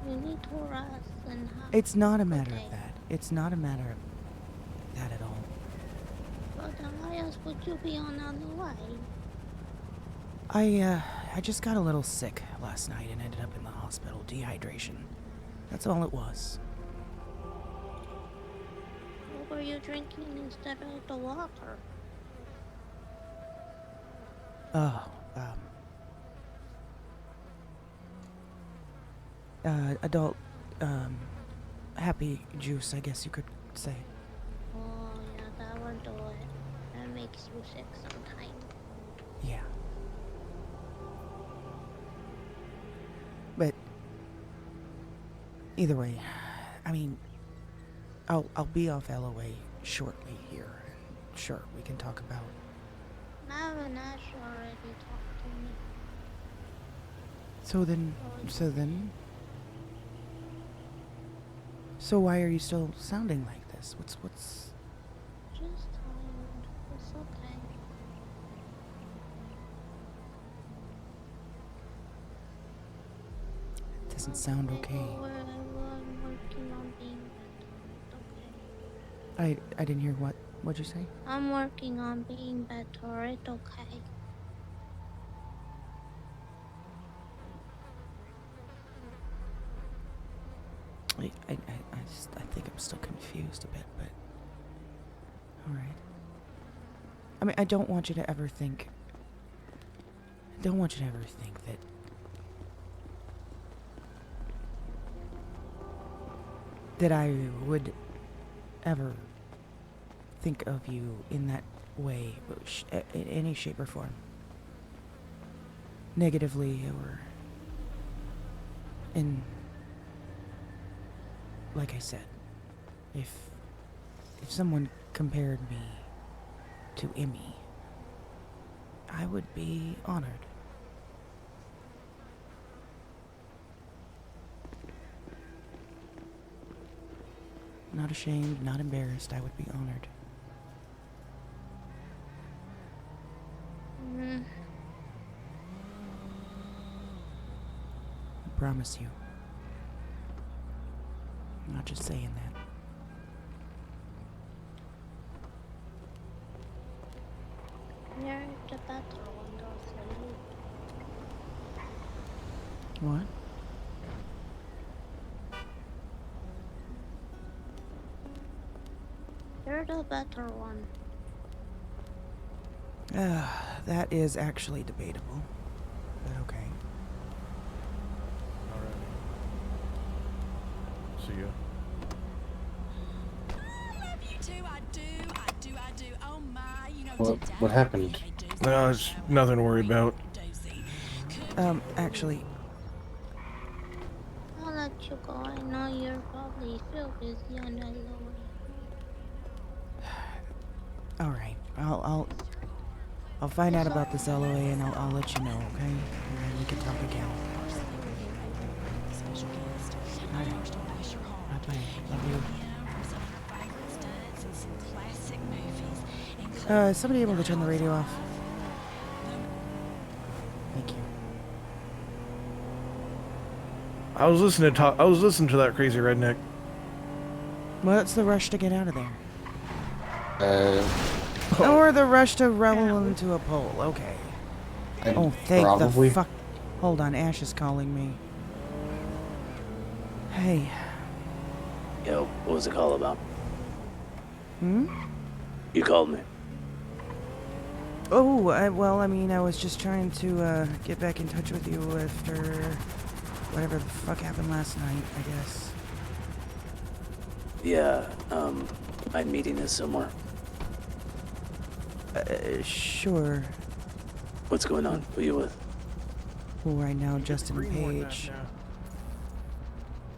Speaker 9: We need to rest and have
Speaker 2: It's not a matter of that. It's not a matter of that at all.
Speaker 9: But then why else would you be on LOA?
Speaker 2: I just got a little sick last night and ended up in the hospital. Dehydration. That's all it was.
Speaker 9: What were you drinking instead of the water?
Speaker 2: Oh, adult, happy juice, I guess you could say.
Speaker 9: Oh, yeah, that one do it. That makes you sick sometimes.
Speaker 2: Yeah. But either way, I mean, I'll be off LOA shortly here. Sure, we can talk about.
Speaker 9: Mav and Ash already talked to me.
Speaker 2: So why are you still sounding like this? What's?
Speaker 9: Just tired. It's okay.
Speaker 2: It doesn't sound okay.
Speaker 9: I'm working on being better.
Speaker 2: I didn't hear what. What'd you say?
Speaker 9: I'm working on being better. It's okay.
Speaker 2: I think I'm still confused a bit, but all right. I mean, I don't want you to ever think. I don't want you to ever think that I would ever think of you in that way, in any shape or form. Negatively or in, like I said, if someone compared me to Emmy, I would be honored. Not ashamed, not embarrassed, I would be honored. I promise you. I'm not just saying that.
Speaker 9: You're the better one, Dorothy.
Speaker 2: What?
Speaker 9: You're the better one.
Speaker 2: That is actually debatable. But okay.
Speaker 19: See ya.
Speaker 15: Love you too, I do. Oh my, you know
Speaker 8: What happened?
Speaker 19: No, it's nothing to worry about.
Speaker 2: Actually,
Speaker 9: I'll let you go. I know you're probably so busy and I lower you.
Speaker 2: all right. I'll find out about this LOA and I'll let you know, okay? And then we can talk again. All right. Bye-bye. Love you. Is somebody able to turn the radio off? Thank you.
Speaker 19: I was listening to that crazy redneck.
Speaker 2: What's the rush to get out of there?
Speaker 8: Oh.
Speaker 2: Or the rush to rumble into a pole, okay. Oh, thank
Speaker 8: probably.
Speaker 2: the fuck. Hold on, Ash is calling me. Hey.
Speaker 3: Yo, what was the call about?
Speaker 2: Hmm?
Speaker 3: You called me.
Speaker 2: Oh, well, I mean, I was just trying to, get back in touch with you after whatever the fuck happened last night, I guess.
Speaker 3: Yeah, I'm meeting this somewhere.
Speaker 2: Sure.
Speaker 3: What's going on? Who you with?
Speaker 2: Well, right now, Justin and Paige.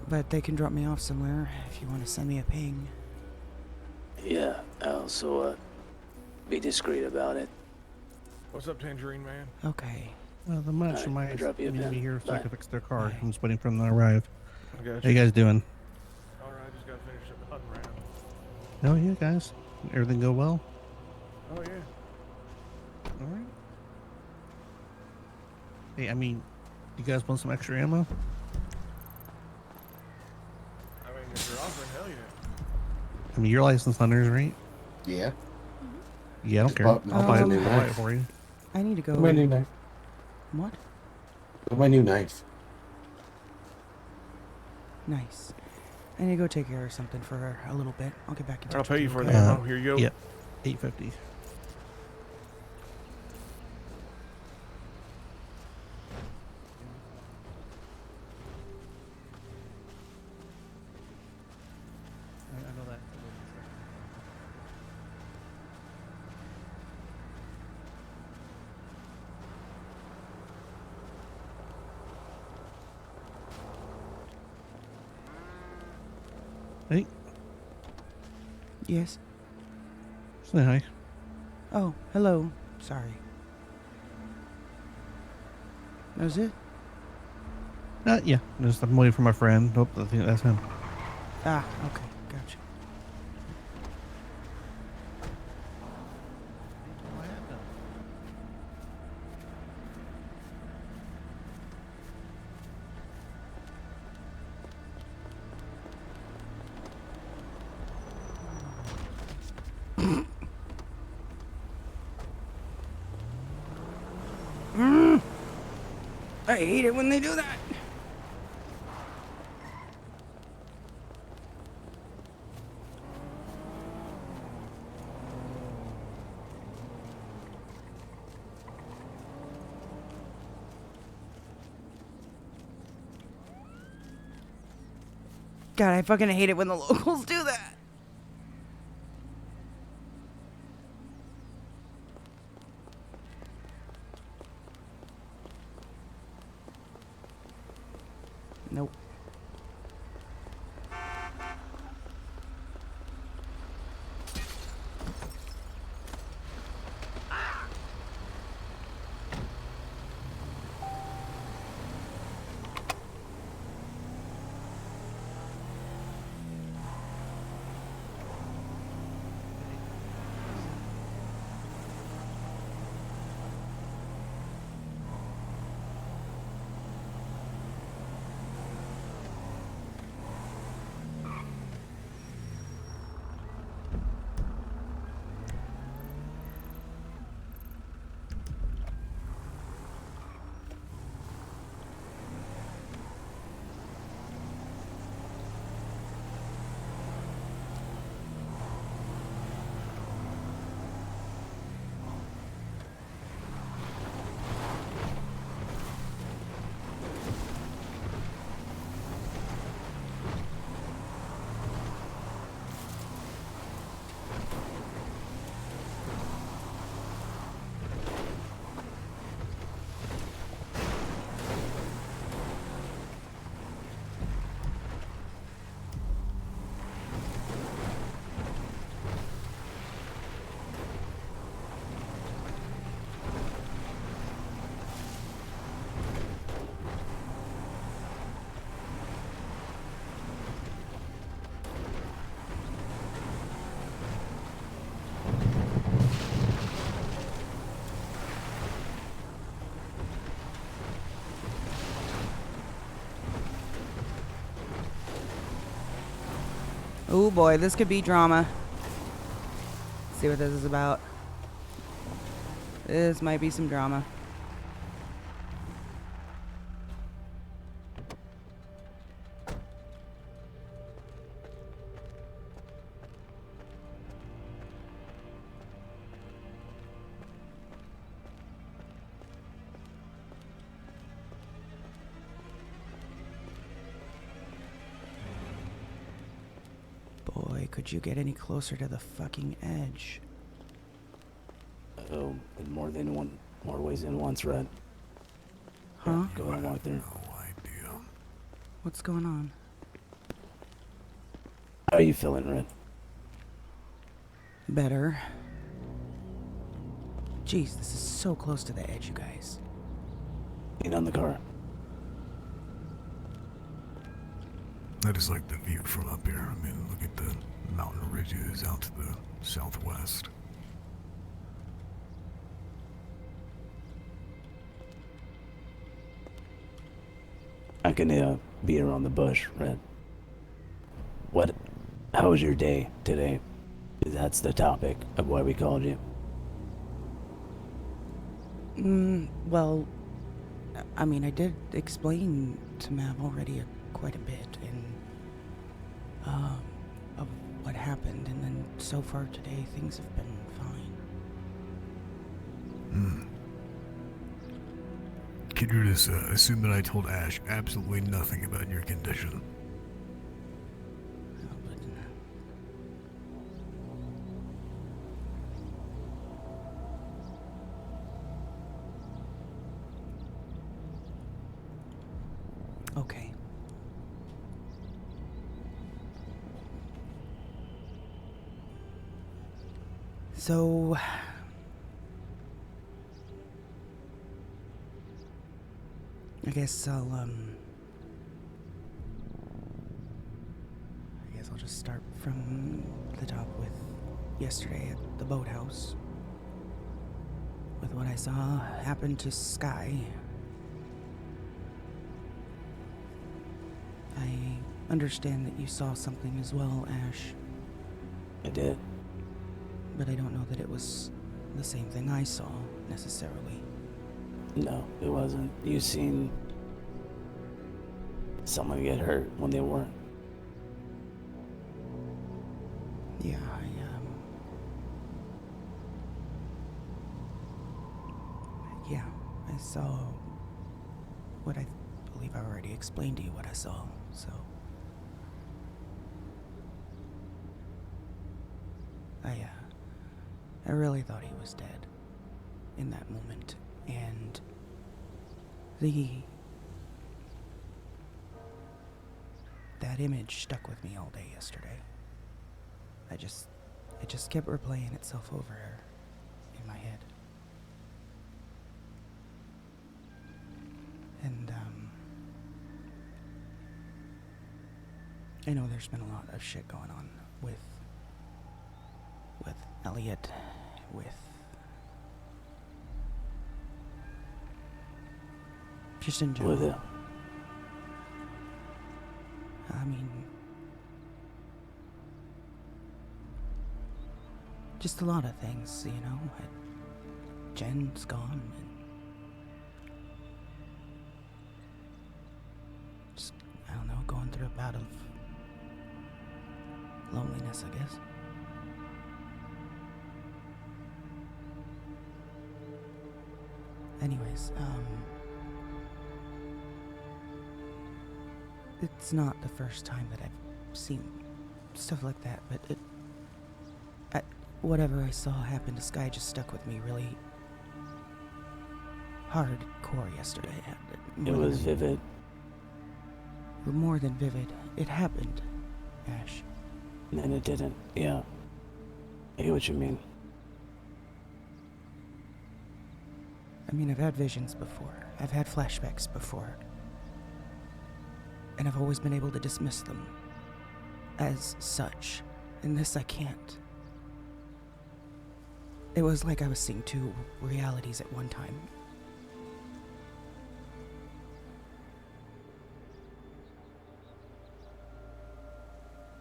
Speaker 2: But they can drop me off somewhere if you want to send me a ping.
Speaker 3: Yeah, also, be discreet about it.
Speaker 19: What's up, Tangerine Man?
Speaker 2: Okay.
Speaker 20: Well, the much
Speaker 3: Alright,
Speaker 20: might
Speaker 3: I'll drop you a
Speaker 20: need to
Speaker 3: pin.
Speaker 20: be here so I
Speaker 3: Bye.
Speaker 20: can fix their car. I'm just waiting for them to arrive.
Speaker 19: I got
Speaker 20: How you guys doing?
Speaker 19: Alright, I just gotta finish up the hunting round.
Speaker 20: Oh, yeah, guys. Everything go well?
Speaker 19: Oh, yeah.
Speaker 20: All right. Hey, I mean, you guys want some extra ammo?
Speaker 19: I mean, if you're offering, hell yeah.
Speaker 20: I mean, you're licensed hunters, right?
Speaker 8: Yeah.
Speaker 20: Yeah, I don't care. I'll buy it for you.
Speaker 2: I need to go.
Speaker 8: My new knife.
Speaker 2: What?
Speaker 8: My new knife.
Speaker 2: Nice. I need to go take care of something for a little bit. I'll get back in touch
Speaker 19: I'll
Speaker 2: with
Speaker 19: pay you for
Speaker 2: okay?
Speaker 19: the ammo. Here you go.
Speaker 20: Yep. $8.50. I know that. Hey,
Speaker 2: Yes.
Speaker 20: say hi.
Speaker 2: Oh, hello. Sorry. That was it?
Speaker 20: Yeah, just I'm waiting for my friend. Nope, I think that's him.
Speaker 2: Ah, okay. Gotcha. I hate it when they do that. God, I fucking hate it when the locals do that. Nope. Oh boy, this could be drama. Let's see what this is about. This might be some drama. Boy, could you get any closer to the fucking edge?
Speaker 3: Oh, in more ways than once, Red.
Speaker 2: Huh?
Speaker 3: Go and walk there.
Speaker 2: What's going on?
Speaker 3: How are you feeling, Red?
Speaker 2: Better. Jeez, this is so close to the edge, you guys.
Speaker 3: Get on the car.
Speaker 1: I just like the view from up here. I mean, look at the mountain ridges out to the southwest.
Speaker 3: I can beat around the bush, Red. How was your day today? That's the topic of why we called you.
Speaker 2: Well, I mean, I did explain to Mav already quite a bit of what happened, and then so far today things have been fine.
Speaker 1: Could you just assume that I told Ash absolutely nothing about your condition?
Speaker 2: Okay. So, I guess I'll just start from the top with yesterday at the boathouse. With what I saw happen to Sky. I understand that you saw something as well, Ash.
Speaker 3: I did.
Speaker 2: But I don't know that it was the same thing I saw, necessarily.
Speaker 3: No, it wasn't. You seen someone get hurt when they weren't.
Speaker 2: Yeah, yeah, I saw what I believe I already explained to you what I saw, so. I really thought he was dead in that moment, and that image stuck with me all day yesterday. It just kept replaying itself over in my head. And, I know there's been a lot of shit going on with Elliot, with just in general.
Speaker 3: With him.
Speaker 2: I mean, just a lot of things, you know. Jen's gone, and just, I don't know, going through a bout of loneliness, I guess. Anyways, it's not the first time that I've seen stuff like that, but whatever I saw happen to Sky just stuck with me really hardcore yesterday.
Speaker 3: It was vivid.
Speaker 2: More than vivid. It happened, Ash.
Speaker 3: And it didn't. Yeah. I get what you mean.
Speaker 2: I mean, I've had visions before. I've had flashbacks before. And I've always been able to dismiss them as such. And this I can't. It was like I was seeing two realities at one time.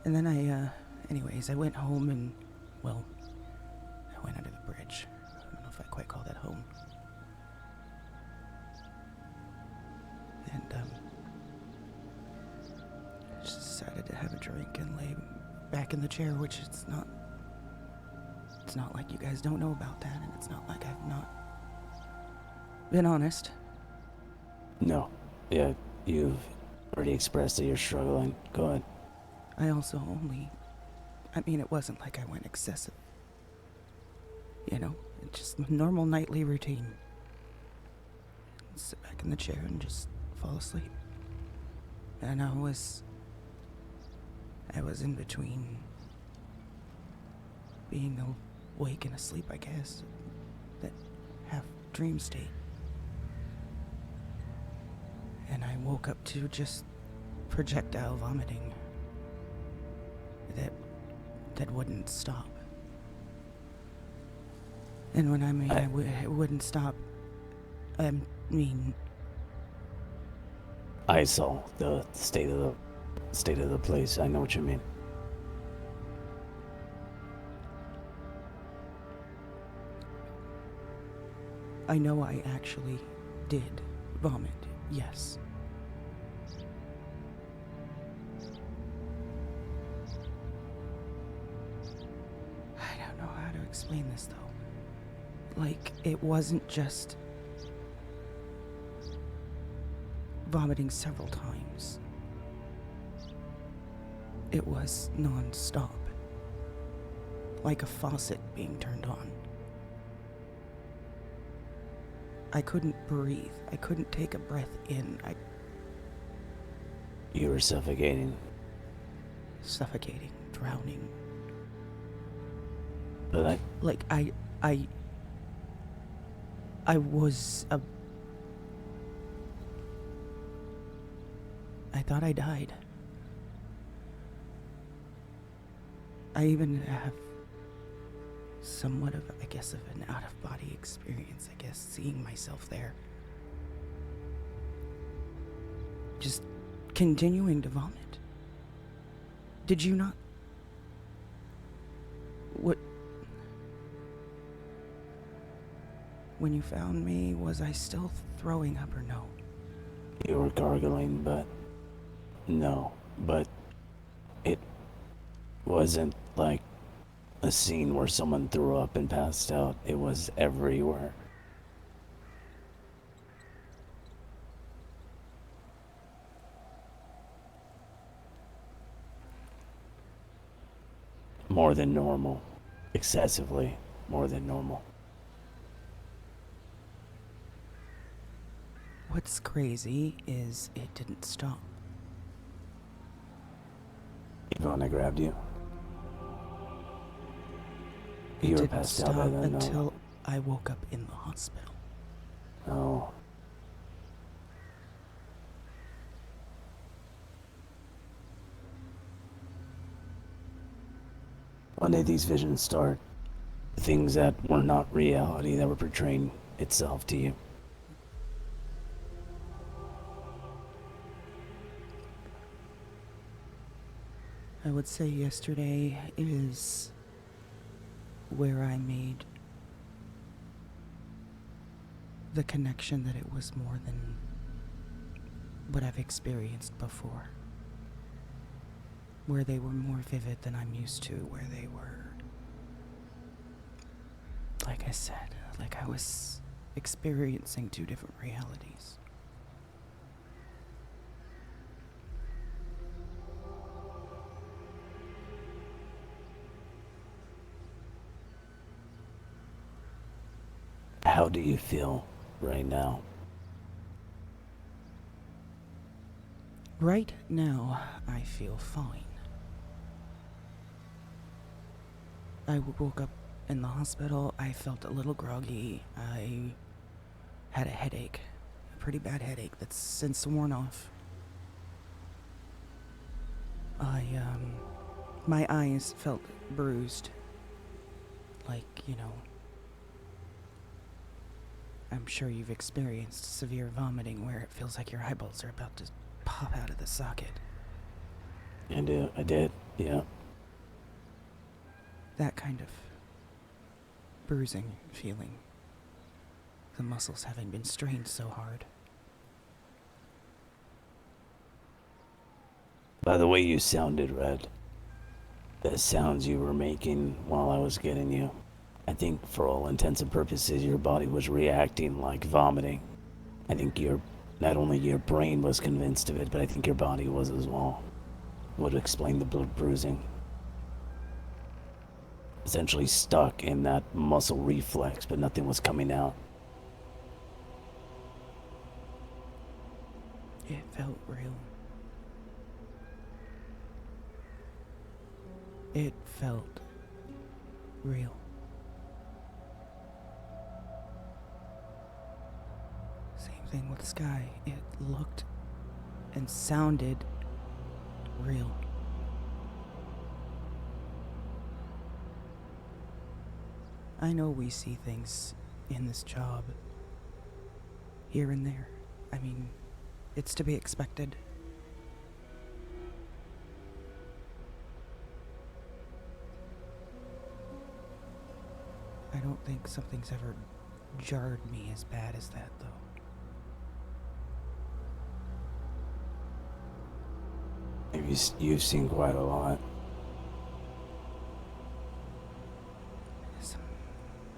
Speaker 2: And then anyways, I went home and, well, I went under the bridge. I don't know if I quite call that home. And, I just decided to have a drink and lay back in the chair, which it's not like you guys don't know about that, and it's not like I've not been honest.
Speaker 3: No. Yeah, you've already expressed that you're struggling. Go ahead.
Speaker 2: I also it wasn't like I went excessive. You know, it's just a normal nightly routine. Sit back in the chair and just fall asleep. And I was in between being awake and asleep, I guess. That half dream state. And I woke up to just projectile vomiting that wouldn't stop. And when it wouldn't stop, I mean,
Speaker 3: I saw the state of the place. I know what you mean.
Speaker 2: I know I actually did vomit, yes. I don't know how to explain this though. Like, it wasn't just vomiting several times. It was non-stop. Like a faucet being turned on. I couldn't breathe. I couldn't take a breath in.
Speaker 3: You were suffocating.
Speaker 2: Suffocating, drowning.
Speaker 3: But
Speaker 2: I thought I died. I even have somewhat of, I guess, of an out-of-body experience, I guess, seeing myself there. Just continuing to vomit. Did you not? What? when you found me, was I still throwing up or no?
Speaker 3: You were gargling, but no, but it wasn't like a scene where someone threw up and passed out. It was everywhere. More than normal. Excessively more than normal.
Speaker 2: What's crazy is it didn't stop.
Speaker 3: Even when I grabbed you.
Speaker 2: It
Speaker 3: You were
Speaker 2: didn't
Speaker 3: passed out
Speaker 2: stop
Speaker 3: by then,
Speaker 2: until
Speaker 3: no?
Speaker 2: I woke up in the hospital.
Speaker 3: No. When did these visions start? Things that were not reality that were portraying itself to you.
Speaker 2: I would say yesterday is where I made the connection that it was more than what I've experienced before. Where they were more vivid than I'm used to, where they were, like I said, like I was experiencing two different realities.
Speaker 3: How do you feel right now?
Speaker 2: Right now, I feel fine. I woke up in the hospital. I felt a little groggy. I had a headache, a pretty bad headache that's since worn off. My eyes felt bruised. Like, you know, I'm sure you've experienced severe vomiting where it feels like your eyeballs are about to pop out of the socket.
Speaker 3: I did, yeah.
Speaker 2: That kind of bruising feeling. The muscles having been strained so hard.
Speaker 3: By the way you sounded, Red, the sounds you were making while I was getting you, I think for all intents and purposes your body was reacting like vomiting. I think not only your brain was convinced of it, but I think your body was as well. Would explain the bruising. Essentially stuck in that muscle reflex, but nothing was coming out.
Speaker 2: It felt real. It felt real. Same thing with Sky. It looked and sounded real. I know we see things in this job here and there. I mean, it's to be expected. I don't think something's ever jarred me as bad as that, though.
Speaker 3: You've seen quite a lot.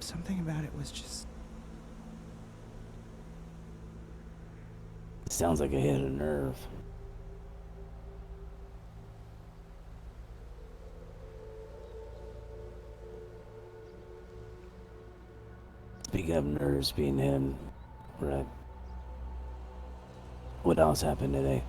Speaker 2: Something about it was just...
Speaker 3: It sounds like it hit a nerve. Speaking of nerves being hit, Red, what else happened today?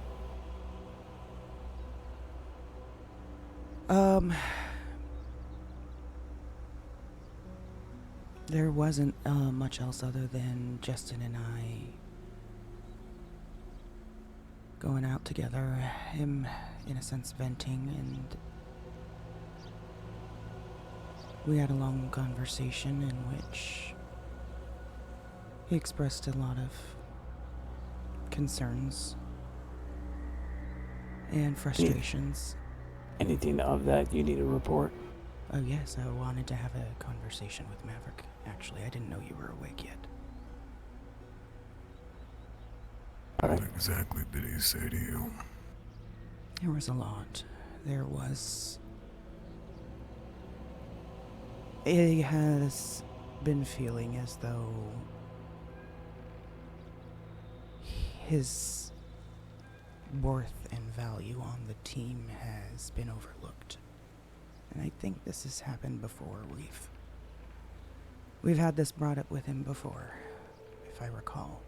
Speaker 2: There wasn't much else other than Justin and I going out together, him in a sense venting, and we had a long conversation in which he expressed a lot of concerns and frustrations.
Speaker 3: Anything of that you need to report?
Speaker 2: Oh yes, I wanted to have a conversation with Maverick. Actually, I didn't know you were awake yet.
Speaker 1: What exactly did he say to you?
Speaker 2: There was a lot. There was. He has been feeling as though his worth and value on the team has been overlooked. And I think this has happened before. We've had this brought up with him before, if I recall.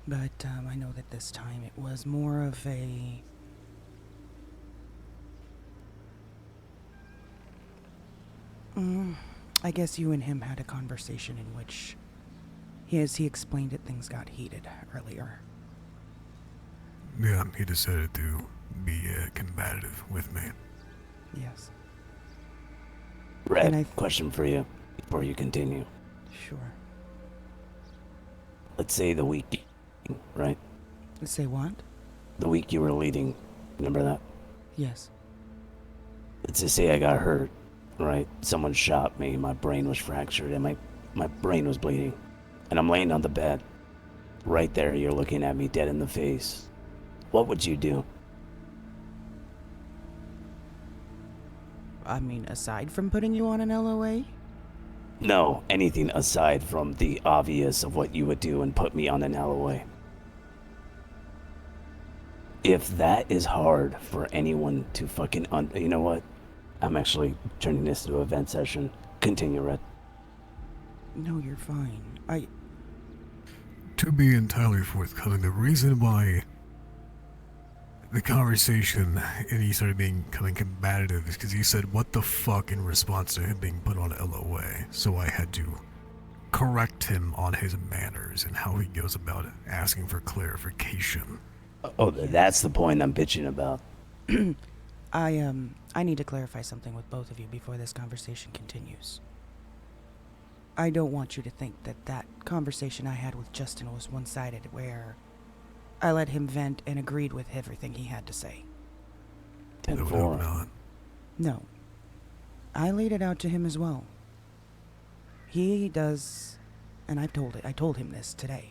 Speaker 2: But I know that this time it was more of a I guess you and him had a conversation in which as he explained it, things got heated earlier.
Speaker 1: Yeah, he decided to be combative with me.
Speaker 2: Yes.
Speaker 3: Red, question for you before you continue.
Speaker 2: Sure.
Speaker 3: Let's say the week, right?
Speaker 2: Say what?
Speaker 3: The week you were leading, remember that?
Speaker 2: Yes.
Speaker 3: Let's just say I got hurt, right? Someone shot me, my brain was fractured, and my brain was bleeding. And I'm laying on the bed. Right there, you're looking at me dead in the face. What would you do?
Speaker 2: I mean, aside from putting you on an LOA?
Speaker 3: No, anything aside from the obvious of what you would do and put me on an LOA. If that is hard for anyone to fucking you know what? I'm actually turning this into a vent session. Continue, Red.
Speaker 2: No, you're fine.
Speaker 1: To be entirely forthcoming, the reason why the conversation and he started being kind of combative is because he said, "What the fuck," in response to him being put on LOA. So I had to correct him on his manners and how he goes about asking for clarification.
Speaker 3: Oh, that's the point I'm bitching about.
Speaker 2: I need to clarify something with both of you before this conversation continues. I don't want you to think that conversation I had with Justin was one-sided, where I let him vent and agreed with everything he had to say.
Speaker 3: 10-4.
Speaker 2: No. I laid it out to him as well. He does, and I told him this today.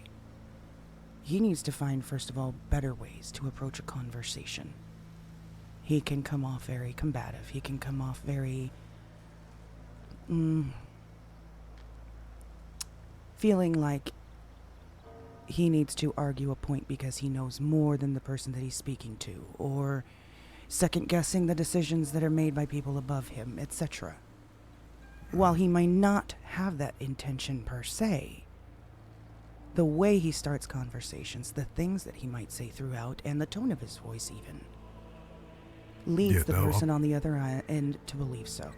Speaker 2: He needs to find, first of all, better ways to approach a conversation. He can come off very combative. He can come off very feeling like he needs to argue a point because he knows more than the person that he's speaking to, or second-guessing the decisions that are made by people above him, etc. While he might not have that intention per se, the way he starts conversations, the things that he might say throughout, and the tone of his voice even, leads the person on the other end to believe so.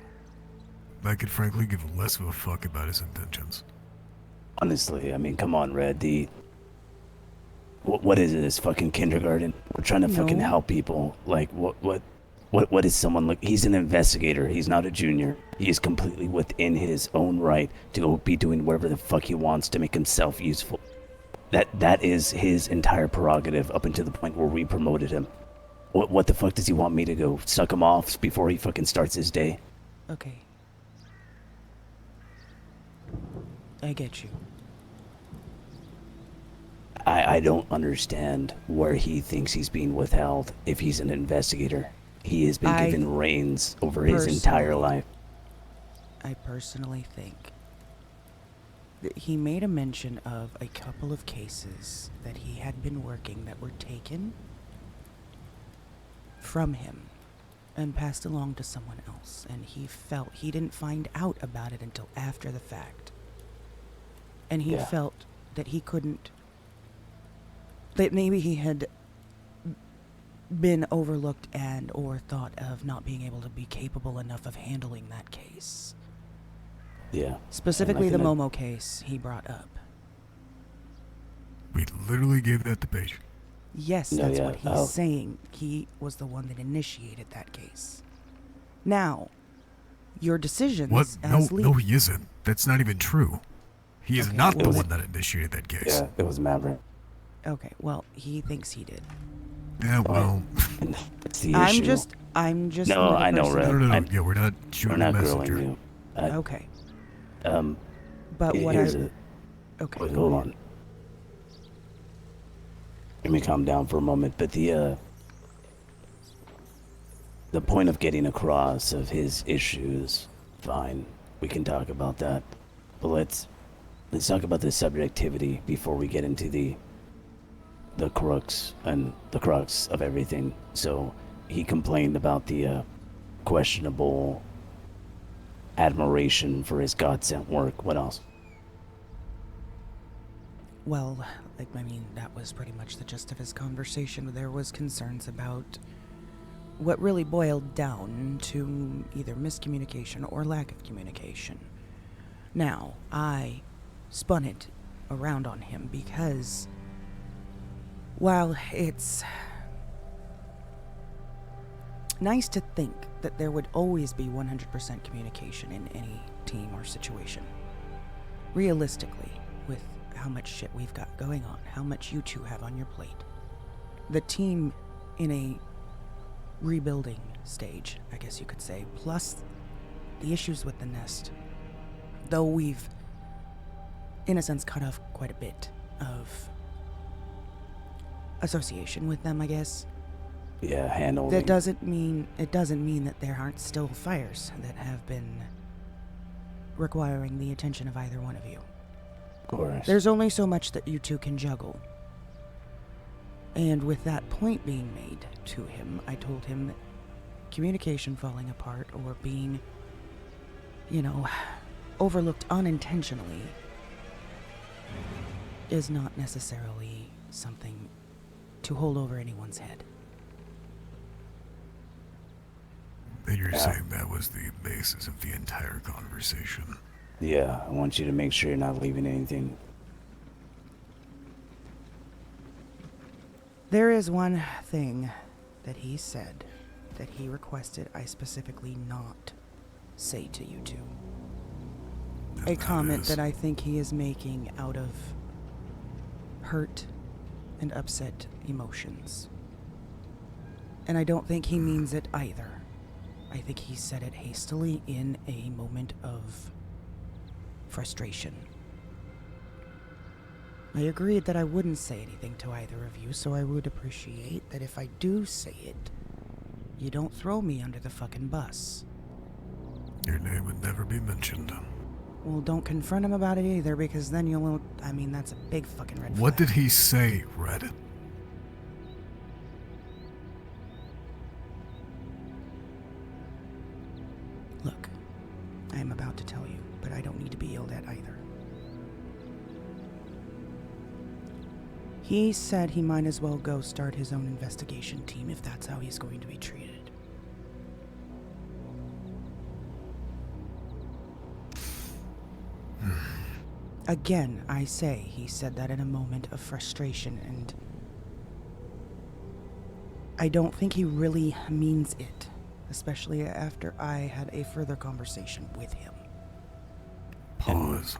Speaker 1: I could frankly give less of a fuck about his intentions.
Speaker 3: Honestly, I mean, come on, Red. What is it? This fucking kindergarten? We're trying to fucking help people. Like, what is someone like? He's an investigator. He's not a junior. He is completely within his own right to go be doing whatever the fuck he wants to make himself useful. That is his entire prerogative up until the point where we promoted him. What the fuck does he want me to go suck him off before he fucking starts his day?
Speaker 2: Okay. I get you.
Speaker 3: I don't understand where he thinks he's being withheld if he's an investigator. He has been given reins over his entire life.
Speaker 2: I personally think that he made a mention of a couple of cases that he had been working that were taken from him and passed along to someone else, and he felt he didn't find out about it until after the fact. And he felt that he couldn't, that maybe he had been overlooked and or thought of not being able to be capable enough of handling that case.
Speaker 3: Yeah.
Speaker 2: Specifically the Momo case he brought up.
Speaker 1: We literally gave that to Paige.
Speaker 2: Yes, that's what he's saying. He was the one that initiated that case. Now, your decisions as lead...
Speaker 1: No, he isn't. That's not even true. He is not the one that initiated that case.
Speaker 3: Yeah, it was Maverick.
Speaker 2: Okay, well, he thinks he did.
Speaker 1: Yeah, well...
Speaker 3: That's the issue.
Speaker 2: I'm just...
Speaker 3: No, I know, Red.
Speaker 1: No, yeah, we're not shooting
Speaker 3: we're not
Speaker 1: the messenger.
Speaker 3: grilling you.
Speaker 2: Okay.
Speaker 3: But
Speaker 2: what
Speaker 3: here's
Speaker 2: Okay.
Speaker 3: Wait, hold on. Let me calm down for a moment, but the point of getting across of his issues, fine, we can talk about that. But let's talk about the subjectivity before we get into the crux of everything. So he complained about the questionable admiration for his God-sent work. What else?
Speaker 2: Well, that was pretty much the gist of his conversation. There was concerns about what really boiled down to either miscommunication or lack of communication. Now, I spun it around on him because while it's nice to think that there would always be 100% communication in any team or situation, realistically, with how much shit we've got going on, how much you two have on your plate, the team in a rebuilding stage, I guess you could say, plus the issues with the nest, though we've, in a sense, cut off quite a bit of association with them, I guess.
Speaker 3: Yeah, handling.
Speaker 2: It doesn't mean that there aren't still fires that have been requiring the attention of either one of you.
Speaker 3: Of course.
Speaker 2: There's only so much that you two can juggle. And with that point being made to him, I told him that communication falling apart or being, overlooked unintentionally is not necessarily something to hold over anyone's head.
Speaker 1: And you're saying that was the basis of the entire conversation?
Speaker 3: Yeah, I want you to make sure you're not leaving anything.
Speaker 2: There is one thing that he said that he requested I specifically not say to you two. A comment that I think he is making out of hurt and upset emotions. And I don't think he means it either. I think he said it hastily in a moment of frustration. I agreed that I wouldn't say anything to either of you, so I would appreciate that if I do say it, you don't throw me under the fucking bus.
Speaker 1: Your name would never be mentioned.
Speaker 2: Well, don't confront him about it either, because then you'll... that's a big fucking red flag.
Speaker 1: What did he say, Red?
Speaker 2: Look, I am about to tell you, but I don't need to be yelled at either. He said he might as well go start his own investigation team if that's how he's going to be treated. Again, I say he said that in a moment of frustration, and I don't think he really means it, especially after I had a further conversation with him.
Speaker 1: Pause.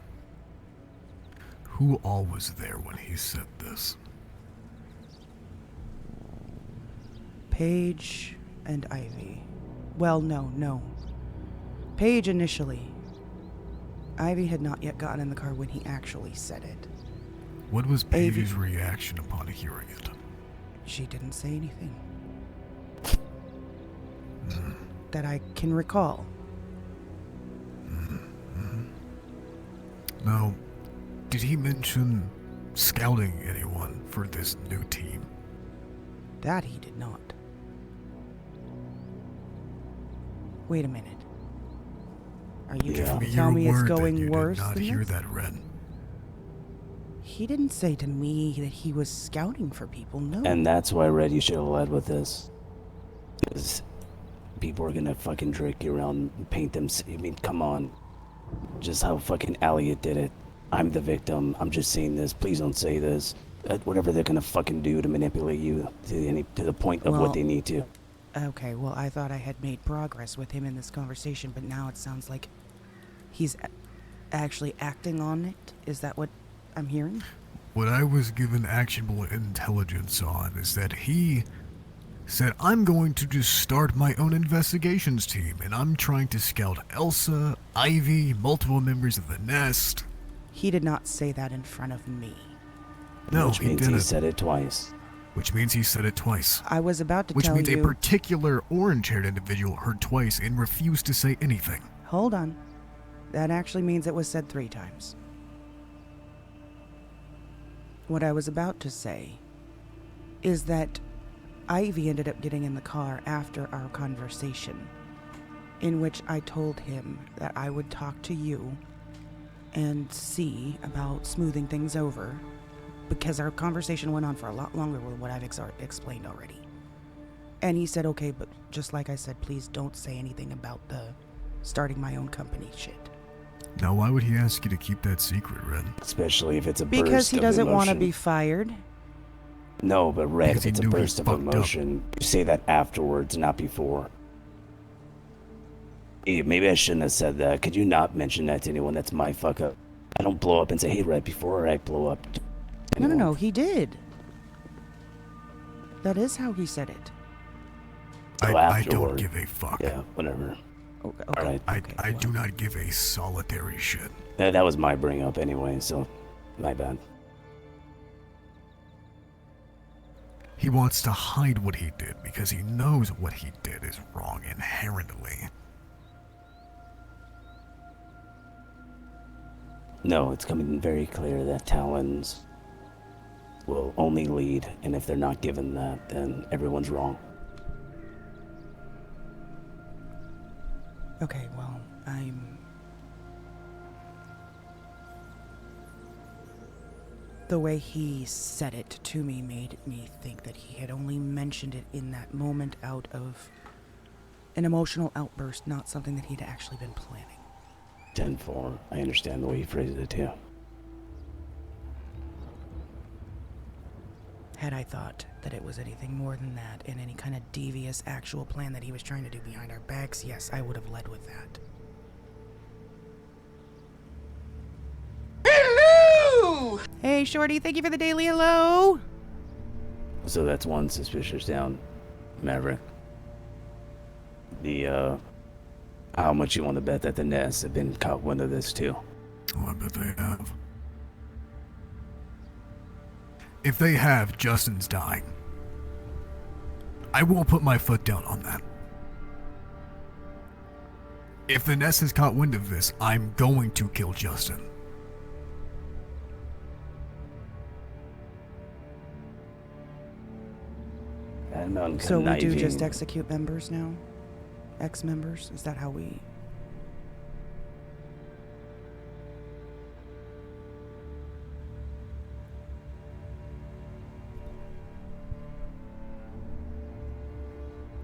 Speaker 1: Who all was there when he said this?
Speaker 2: Paige and Ivy. Well, no. Paige initially. Ivy had not yet gotten in the car when he actually said it.
Speaker 1: What was Paige's reaction upon hearing it?
Speaker 2: She didn't say anything. That I can recall.
Speaker 1: Now, did he mention scouting anyone for this new team?
Speaker 2: That he did not. Wait a minute. Are you trying to tell me it's going worse than this?
Speaker 1: Did not hear that, Red.
Speaker 2: He didn't say to me that he was scouting for people, no.
Speaker 3: And that's why, Red, you should have led with this. Because people are gonna fucking drag you around and paint them. Come on. Just how fucking Elliot did it. I'm the victim. I'm just saying this. Please don't say this. Whatever they're gonna fucking do to manipulate you to the point of what they need to.
Speaker 2: Okay, well, I thought I had made progress with him in this conversation, but now it sounds like he's actually acting on it. Is that what I'm hearing?
Speaker 1: What I was given actionable intelligence on is that he said, I'm going to just start my own investigations team, and I'm trying to scout Elsa, Ivy, multiple members of the Nest.
Speaker 2: He did not say that in front of me.
Speaker 1: No,
Speaker 3: Which
Speaker 1: he
Speaker 3: means
Speaker 1: didn't.
Speaker 3: he said it twice.
Speaker 1: Which means he said it twice.
Speaker 2: I was about to
Speaker 1: Which
Speaker 2: tell
Speaker 1: means
Speaker 2: you.
Speaker 1: a particular orange-haired individual heard twice and refused to say anything.
Speaker 2: Hold on. That actually means it was said 3 times. What I was about to say is that Ivy ended up getting in the car after our conversation, in which I told him that I would talk to you and see about smoothing things over, because our conversation went on for a lot longer with what I've explained already. And he said, okay, but just like I said, please don't say anything about the starting my own company shit.
Speaker 1: Now, why would he ask you to keep that secret, Red?
Speaker 3: Especially if it's a
Speaker 2: Because
Speaker 3: burst
Speaker 2: he
Speaker 3: of
Speaker 2: doesn't want to
Speaker 3: emotion.
Speaker 2: be fired.
Speaker 3: No, but Red,
Speaker 1: Because
Speaker 3: if it's
Speaker 1: he
Speaker 3: a
Speaker 1: knew he
Speaker 3: burst of
Speaker 1: fucked up.
Speaker 3: emotion, you say that afterwards, not before. Hey, maybe I shouldn't have said that. Could you not mention that to anyone? That's my fuck up. I don't blow up and say, hey, Red, before I blow up.
Speaker 2: No, he did. That is how he said it.
Speaker 1: I don't give a fuck.
Speaker 3: Yeah, whatever.
Speaker 2: Okay,
Speaker 3: All right.
Speaker 1: I do not give a solitary shit.
Speaker 3: That was my bring up anyway, so my bad.
Speaker 1: He wants to hide what he did because he knows what he did is wrong inherently.
Speaker 3: No, it's coming very clear that Talons will only lead, and if they're not given that, then everyone's wrong.
Speaker 2: Okay, well, the way he said it to me made me think that he had only mentioned it in that moment out of an emotional outburst, not something that he'd actually been planning.
Speaker 3: 10-4. I understand the way you phrased it, too.
Speaker 2: Had I thought that it was anything more than that, and any kind of devious actual plan that he was trying to do behind our backs, yes, I would have led with that. Hello! Hey, Shorty, thank you for the daily hello!
Speaker 3: So that's one suspicious down, Maverick. How much you want to bet that the Ness have been caught wind of this, too?
Speaker 1: Oh, I bet they have. If they have, Justin's dying. I won't put my foot down on that. If the Ness has caught wind of this, I'm going to kill Justin.
Speaker 3: And
Speaker 2: So we do just execute members now? Ex-members? Is that how we...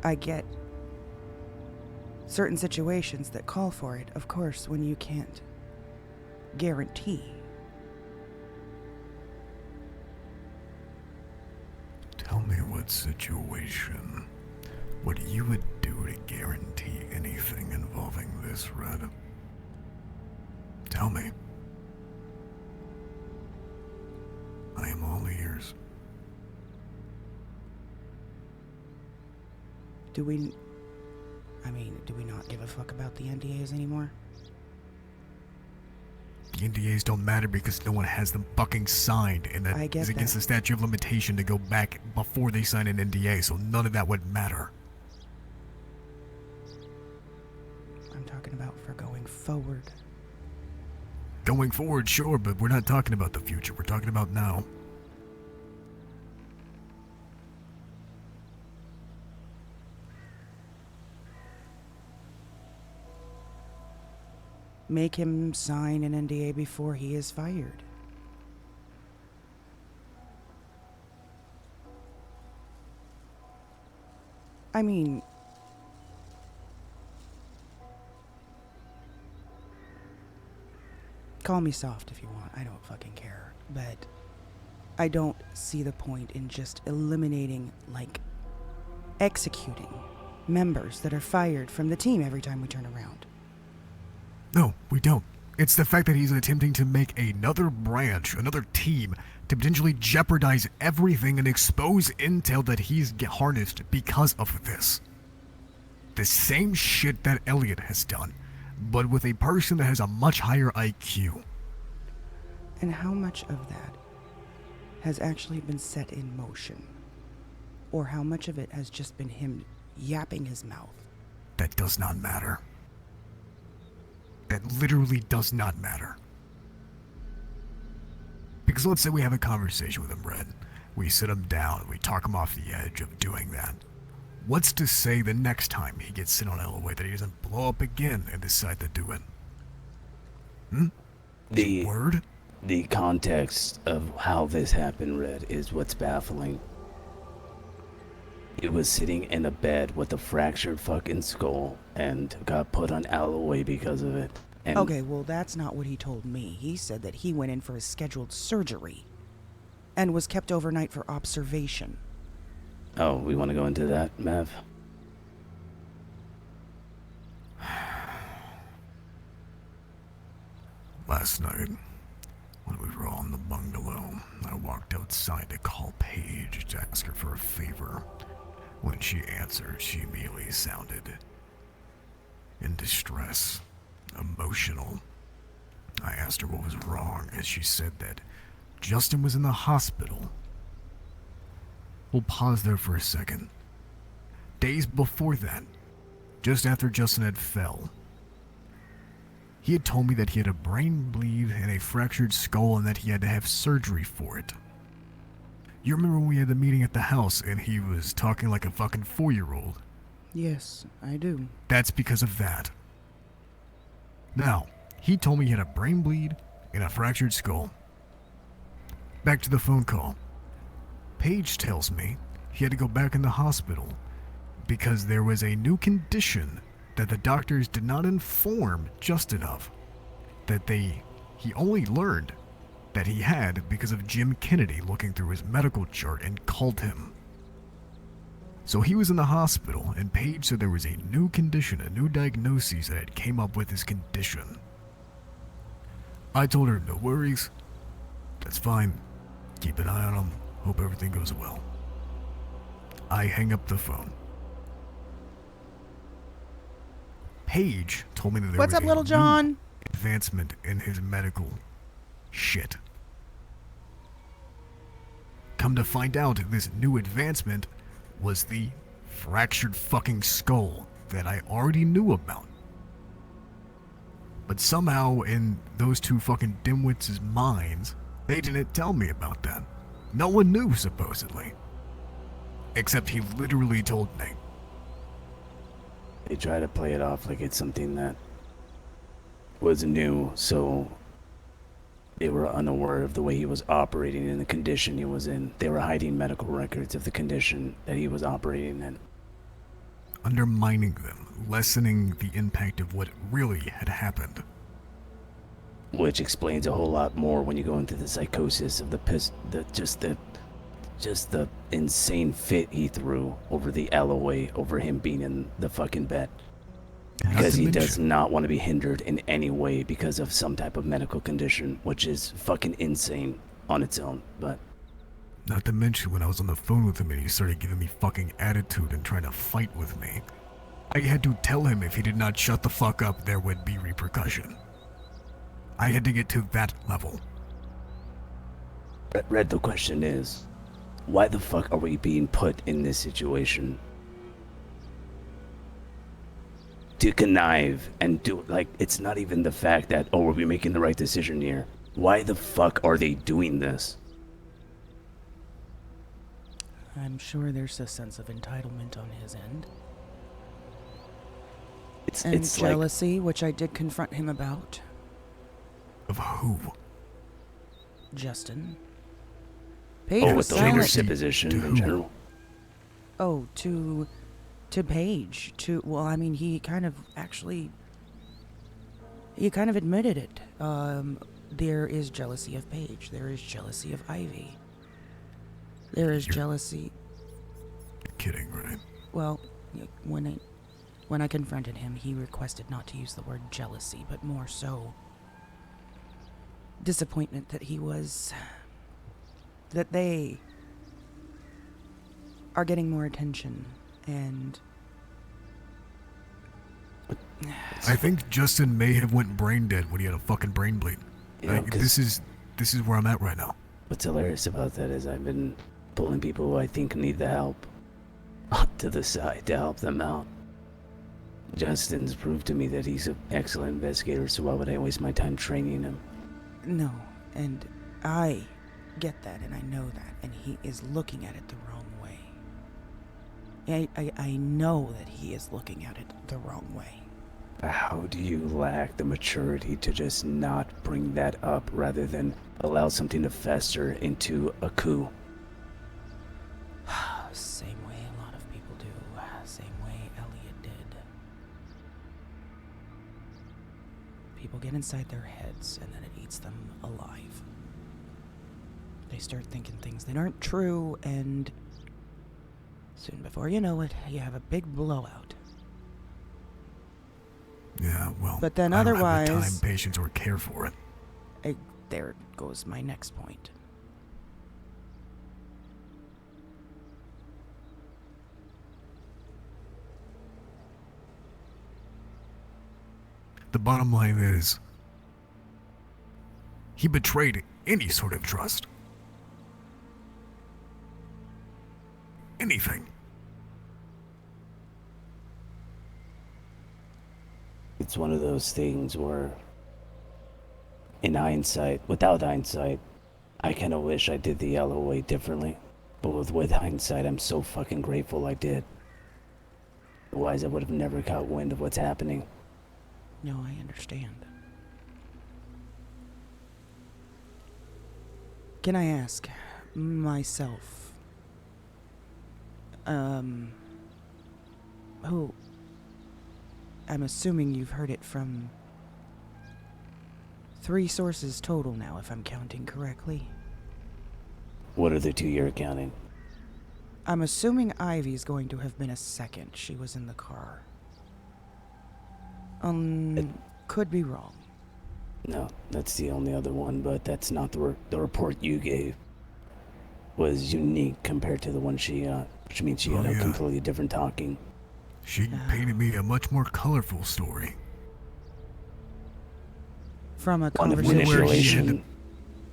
Speaker 2: I get certain situations that call for it, of course, when you can't guarantee.
Speaker 1: Tell me what situation, what you would do to guarantee anything involving this, Red. Tell me. I am all ears.
Speaker 2: Do we not give a fuck about the NDAs anymore?
Speaker 1: The NDAs don't matter because no one has them fucking signed, and
Speaker 2: I
Speaker 1: that
Speaker 2: get
Speaker 1: is against
Speaker 2: that.
Speaker 1: the statute of limitation to go back before they sign an NDA, so none of that would matter.
Speaker 2: I'm talking about for going forward.
Speaker 1: Going forward, sure, but we're not talking about the future, we're talking about now.
Speaker 2: Make him sign an NDA before he is fired. I mean, call me soft if you want. I don't fucking care. But I don't see the point in just eliminating, like, executing members that are fired from the team every time we turn around.
Speaker 1: No, we don't. It's the fact that he's attempting to make another branch, another team, to potentially jeopardize everything and expose intel that he's harnessed because of this. The same shit that Elliot has done, but with a person that has a much higher IQ.
Speaker 2: And how much of that has actually been set in motion? Or how much of it has just been him yapping his mouth?
Speaker 1: That does not matter. That literally does not matter. Because let's say we have a conversation with him, Red. We sit him down, we talk him off the edge of doing that. What's to say the next time he gets sent on LOA that he doesn't blow up again and decide to do it?
Speaker 3: The context of how this happened, Red, is what's baffling. He was sitting in a bed with a fractured fucking skull and got put on LOA because of it. And
Speaker 2: Okay, well, that's not what he told me. He said that he went in for his scheduled surgery and was kept overnight for observation.
Speaker 3: Oh, we want to go into that, Mav?
Speaker 1: Last night, when we were all in the bungalow, I walked outside to call Paige to ask her for a favor. When she answered, she immediately sounded in distress, emotional. I asked her what was wrong, and she said that Justin was in the hospital. We'll pause there for a second. Days before that, just after Justin had fell, he had told me that he had a brain bleed and a fractured skull and that he had to have surgery for it. You remember when we had the meeting at the house and he was talking like a fucking 4-year-old?
Speaker 2: Yes, I do.
Speaker 1: That's because of that. Now, he told me he had a brain bleed and a fractured skull. Back to the phone call. Paige tells me he had to go back in the hospital because there was a new condition that the doctors did not inform Justin of. That he only learned that he had because of Jim Kennedy looking through his medical chart and called him. So he was in the hospital, and Paige said there was a new condition, a new diagnosis that had came up with his condition. I told her, no worries. That's fine. Keep an eye on him. Hope everything goes well. I hang up the phone. Paige told me that there
Speaker 2: What's
Speaker 1: was
Speaker 2: up,
Speaker 1: a
Speaker 2: Little
Speaker 1: new
Speaker 2: John?
Speaker 1: advancement in his medical shit. Come to find out, this new advancement was the fractured fucking skull that I already knew about. But somehow in those two fucking dimwits' minds, they didn't tell me about that. No one knew, supposedly. Except he literally told me.
Speaker 3: They try to play it off like it's something that was new, so they were unaware of the way he was operating in the condition he was in. They were hiding medical records of the condition that he was operating in.
Speaker 1: Undermining them, lessening the impact of what really had happened.
Speaker 3: Which explains a whole lot more when you go into the psychosis of just the insane fit he threw over the LOA, over him being in the fucking bed. Because he does not want to be hindered in any way because of some type of medical condition, which is fucking insane on its own, but...
Speaker 1: Not to mention when I was on the phone with him and he started giving me fucking attitude and trying to fight with me. I had to tell him if he did not shut the fuck up, there would be repercussion. I had to get to that level.
Speaker 3: Red, the question is, why the fuck are we being put in this situation? To connive and do, like, it's not even the fact that, oh, are we making the right decision here? Why the fuck are they doing this?
Speaker 2: I'm sure there's a sense of entitlement on his end.
Speaker 3: It's
Speaker 2: jealousy, which I did confront him about.
Speaker 1: Of who?
Speaker 2: Justin.
Speaker 3: With the leadership position in general.
Speaker 2: Oh, to Paige. Well, I mean, he kind of admitted it. There is jealousy of Paige. There is jealousy of Ivy. There is jealousy.
Speaker 1: You're kidding, right?
Speaker 2: Well, when I confronted him, he requested not to use the word jealousy, but more so disappointment that they are getting more attention, and
Speaker 1: I think Justin may have went brain dead when he had a fucking brain bleed.
Speaker 3: Yeah,
Speaker 1: this is this is where I'm at right now.
Speaker 3: What's hilarious about that is I've been pulling people who I think need the help to the side to help them out. Justin's proved to me that he's an excellent investigator, so why would I waste my time training him?
Speaker 2: No, and I get that, and I know that, and he is looking at it the wrong way. I know that he is looking at it the wrong way.
Speaker 3: How do you lack the maturity to just not bring that up rather than allow something to fester into a coup?
Speaker 2: Same way a lot of people do. Same way Elliot did. People get inside their heads and then it eats them alive. They start thinking things that aren't true, and soon before you know it, you have a big blowout.
Speaker 1: Yeah, well,
Speaker 2: But then
Speaker 1: I don't have the
Speaker 2: otherwise,
Speaker 1: time, patience, or care for it.
Speaker 2: there goes my next point.
Speaker 1: The bottom line is, he betrayed any sort of trust. Anything.
Speaker 3: It's one of those things where, in hindsight, without hindsight, I kind of wish I did the yellow way differently. But with hindsight, I'm so fucking grateful I did. Otherwise, I would have never caught wind of what's happening.
Speaker 2: No, I understand. Can I ask myself, who, I'm assuming you've heard it from 3 sources total now, if I'm counting correctly.
Speaker 3: What are the 2 you're counting?
Speaker 2: I'm assuming Ivy's going to have been a second. She was in the car. Could be wrong.
Speaker 3: No, that's the only other one, but that's not the report you gave. Was unique compared to the one she got, which means she got a completely different talking.
Speaker 1: She painted me a much more colorful story.
Speaker 2: From a
Speaker 3: One of
Speaker 2: conversation.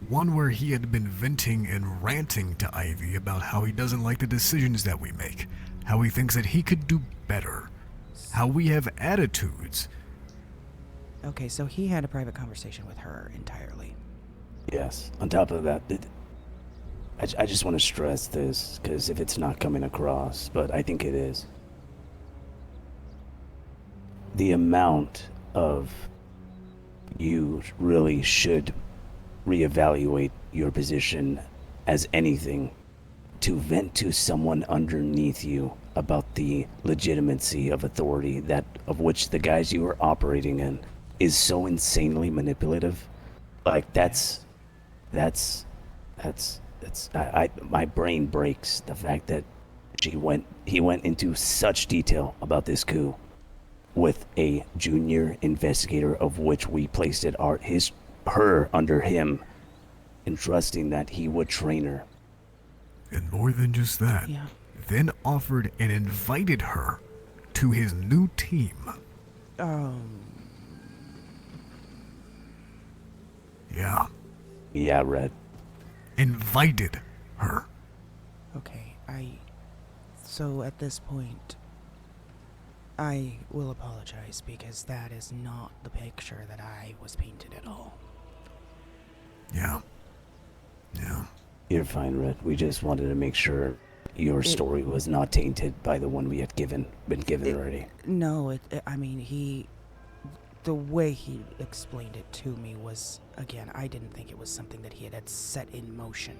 Speaker 1: One where he had been venting and ranting to Ivy about how he doesn't like the decisions that we make, how he thinks that he could do better, how we have attitudes.
Speaker 2: Okay, so he had a private conversation with her entirely.
Speaker 3: Yes. On top of that, I just want to stress this, because if it's not coming across, but I think it is. The amount of you really should reevaluate your position as anything to vent to someone underneath you about the legitimacy of authority that of which the guys you are operating in is so insanely manipulative. Like my brain breaks the fact that he went into such detail about this coup with a junior investigator, of which we placed it her under him, and trusting that he would train her.
Speaker 1: And more than just that, then offered and invited her to his new team. Yeah.
Speaker 3: Yeah, Red.
Speaker 1: Invited her.
Speaker 2: Okay, so at this point, I will apologize because that is not the picture that I was painted at all.
Speaker 1: Yeah.
Speaker 3: You're fine, Red. We just wanted to make sure your story was not tainted by the one we had been given already.
Speaker 2: No, the way he explained it to me was, again, I didn't think it was something that he had set in motion,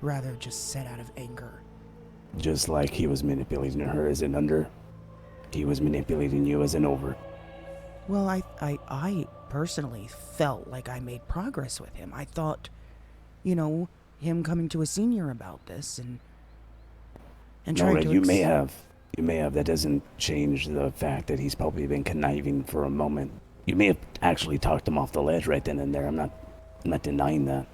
Speaker 2: rather just set out of anger.
Speaker 3: Just like he was manipulating her as an under, he was manipulating you as an over.
Speaker 2: Well, I personally felt like I made progress with him. I thought, him coming to a senior about this and trying to...
Speaker 3: You may have. That doesn't change the fact that he's probably been conniving for a moment. You may have actually talked him off the ledge right then and there. I'm not denying that.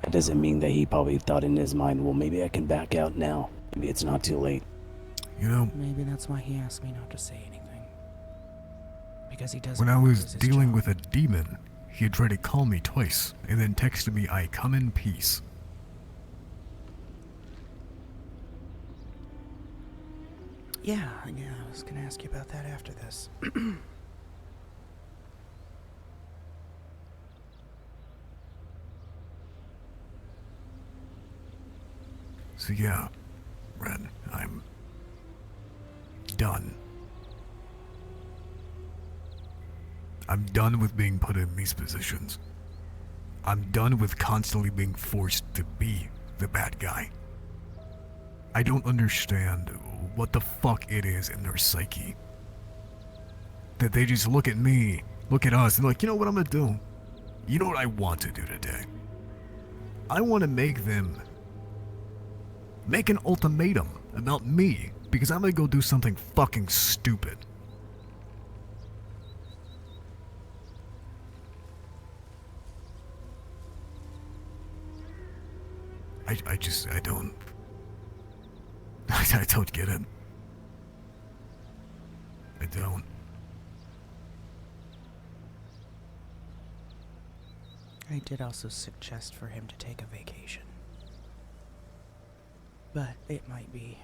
Speaker 3: That doesn't mean that he probably thought in his mind, well, maybe I can back out now. Maybe it's not too late.
Speaker 2: Maybe that's why he asked me not to say anything. Because he doesn't...
Speaker 1: When I was dealing with a demon, He had tried to call me twice, and then texted me, "I come in peace."
Speaker 2: Yeah, I was gonna ask you about that after this.
Speaker 1: So yeah, Red, I'm done. I'm done with being put in these positions. I'm done with constantly being forced to be the bad guy. I don't understand what the fuck it is in their psyche. That they just look at me, look at us, and like, you know what I'm gonna do? You know what I want to do today? I want to make them make an ultimatum about me because I'm gonna go do something fucking stupid. I don't. I don't get it. I don't.
Speaker 2: I did also suggest for him to take a vacation. But it might be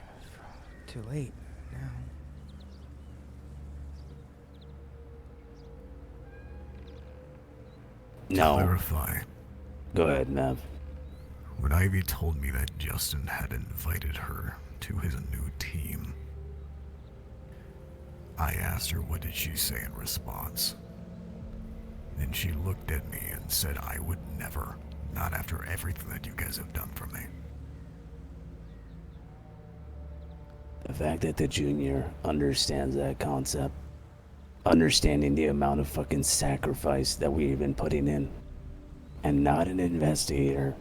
Speaker 2: too late now.
Speaker 3: No.
Speaker 1: Clarify.
Speaker 3: Go ahead, Mav.
Speaker 1: When Ivy told me that Justin had invited her to his new team, I asked her what did she say in response. Then she looked at me and said I would never, not after everything that you guys have done for me.
Speaker 3: The fact that the junior understands that concept, understanding the amount of fucking sacrifice that we've been putting in, and not an investigator,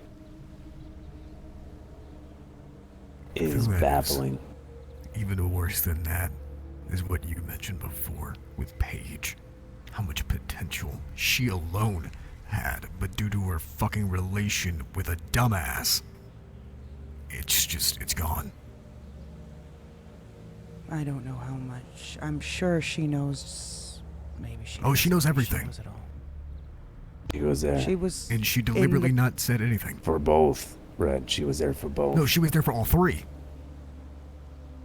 Speaker 3: is baffling.
Speaker 1: Even worse than that is what you mentioned before with Paige. How much potential she alone had, but due to her fucking relation with a dumbass, it's gone.
Speaker 2: I don't know how much. I'm sure she knows. Maybe she.
Speaker 1: Oh, she knows everything.
Speaker 2: She knows it all.
Speaker 3: She was there.
Speaker 2: She was.
Speaker 1: And she deliberately not said anything.
Speaker 3: For both, Red. She was there for both.
Speaker 1: No, she was there for all three.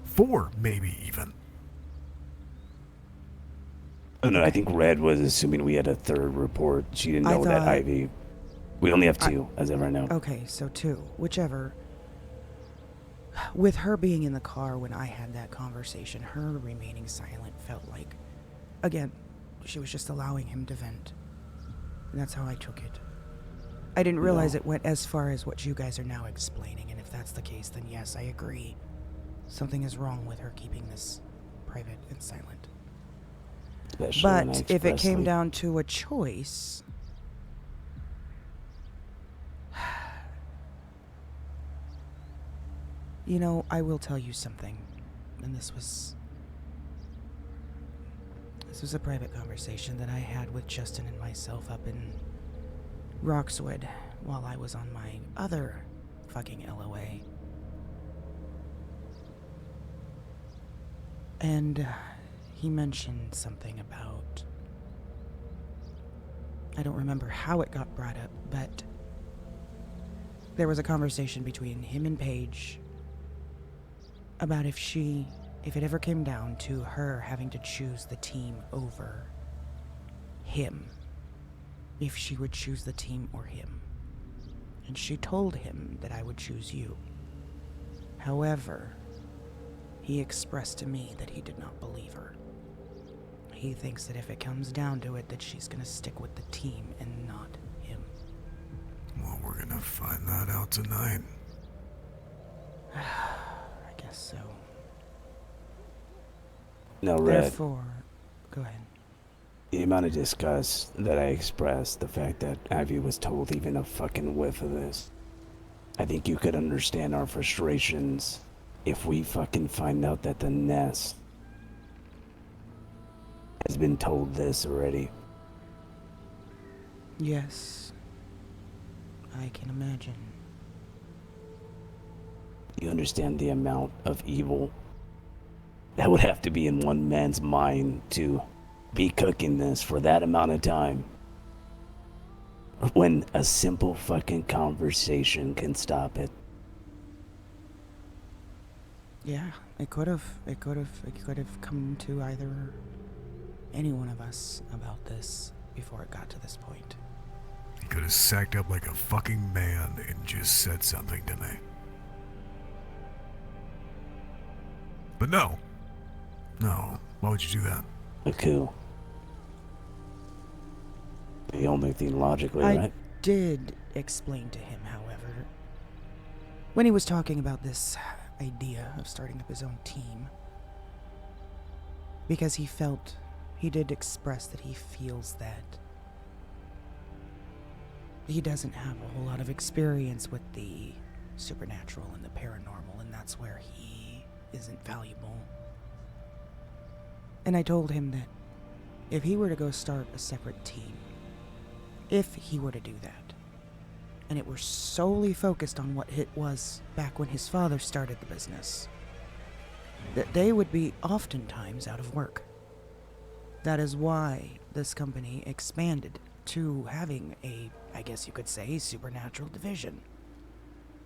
Speaker 1: 4, maybe even.
Speaker 3: Oh, no, I think Red was assuming we had a third report. She didn't know that
Speaker 2: thought-
Speaker 3: Ivy. We only have 2 as of right now.
Speaker 2: Okay, so 2, whichever. With her being in the car when I had that conversation, her remaining silent felt like, again, she was just allowing him to vent. And that's how I took it. I didn't realize it went as far as what you guys are now explaining, and if that's the case, then yes, I agree. Something is wrong with her keeping this private and silent.
Speaker 3: Especially when I
Speaker 2: But if it came
Speaker 3: expressly-
Speaker 2: down to a choice, you know, I will tell you something, and this was a private conversation that I had with Justin and myself up in Roxwood while I was on my other fucking LOA. And he mentioned something about, I don't remember how it got brought up, but there was a conversation between him and Paige about if it ever came down to her having to choose the team over him, if she would choose the team or him. And she told him that I would choose you. However, he expressed to me that he did not believe her. He thinks that if it comes down to it, that she's gonna stick with the team and not him.
Speaker 1: Well, we're gonna find that out tonight.
Speaker 2: I guess so.
Speaker 3: No, Red.
Speaker 2: Therefore, go ahead.
Speaker 3: The amount of disgust that I expressed, the fact that Ivy was told even a fucking whiff of this. I think you could understand our frustrations if we fucking find out that the nest has been told this already.
Speaker 2: Yes. I can imagine.
Speaker 3: You understand the amount of evil that would have to be in one man's mind to be cooking this for that amount of time. when a simple fucking conversation can stop it.
Speaker 2: Yeah, it could have come to either any one of us about this before it got to this point.
Speaker 1: He could have sacked up like a fucking man and just said something to me. But no. No. Why would you do that?
Speaker 3: A coup. The only thing logically,
Speaker 2: I
Speaker 3: right?
Speaker 2: did explain to him, however, when he was talking about this idea of starting up his own team, because he did express that he feels that he doesn't have a whole lot of experience with the supernatural and the paranormal, and that's where he isn't valuable. And I told him that if he were to go start a separate team, if he were to do that, and it were solely focused on what it was back when his father started the business, that they would be oftentimes out of work. That is why this company expanded to having a, I guess you could say, supernatural division.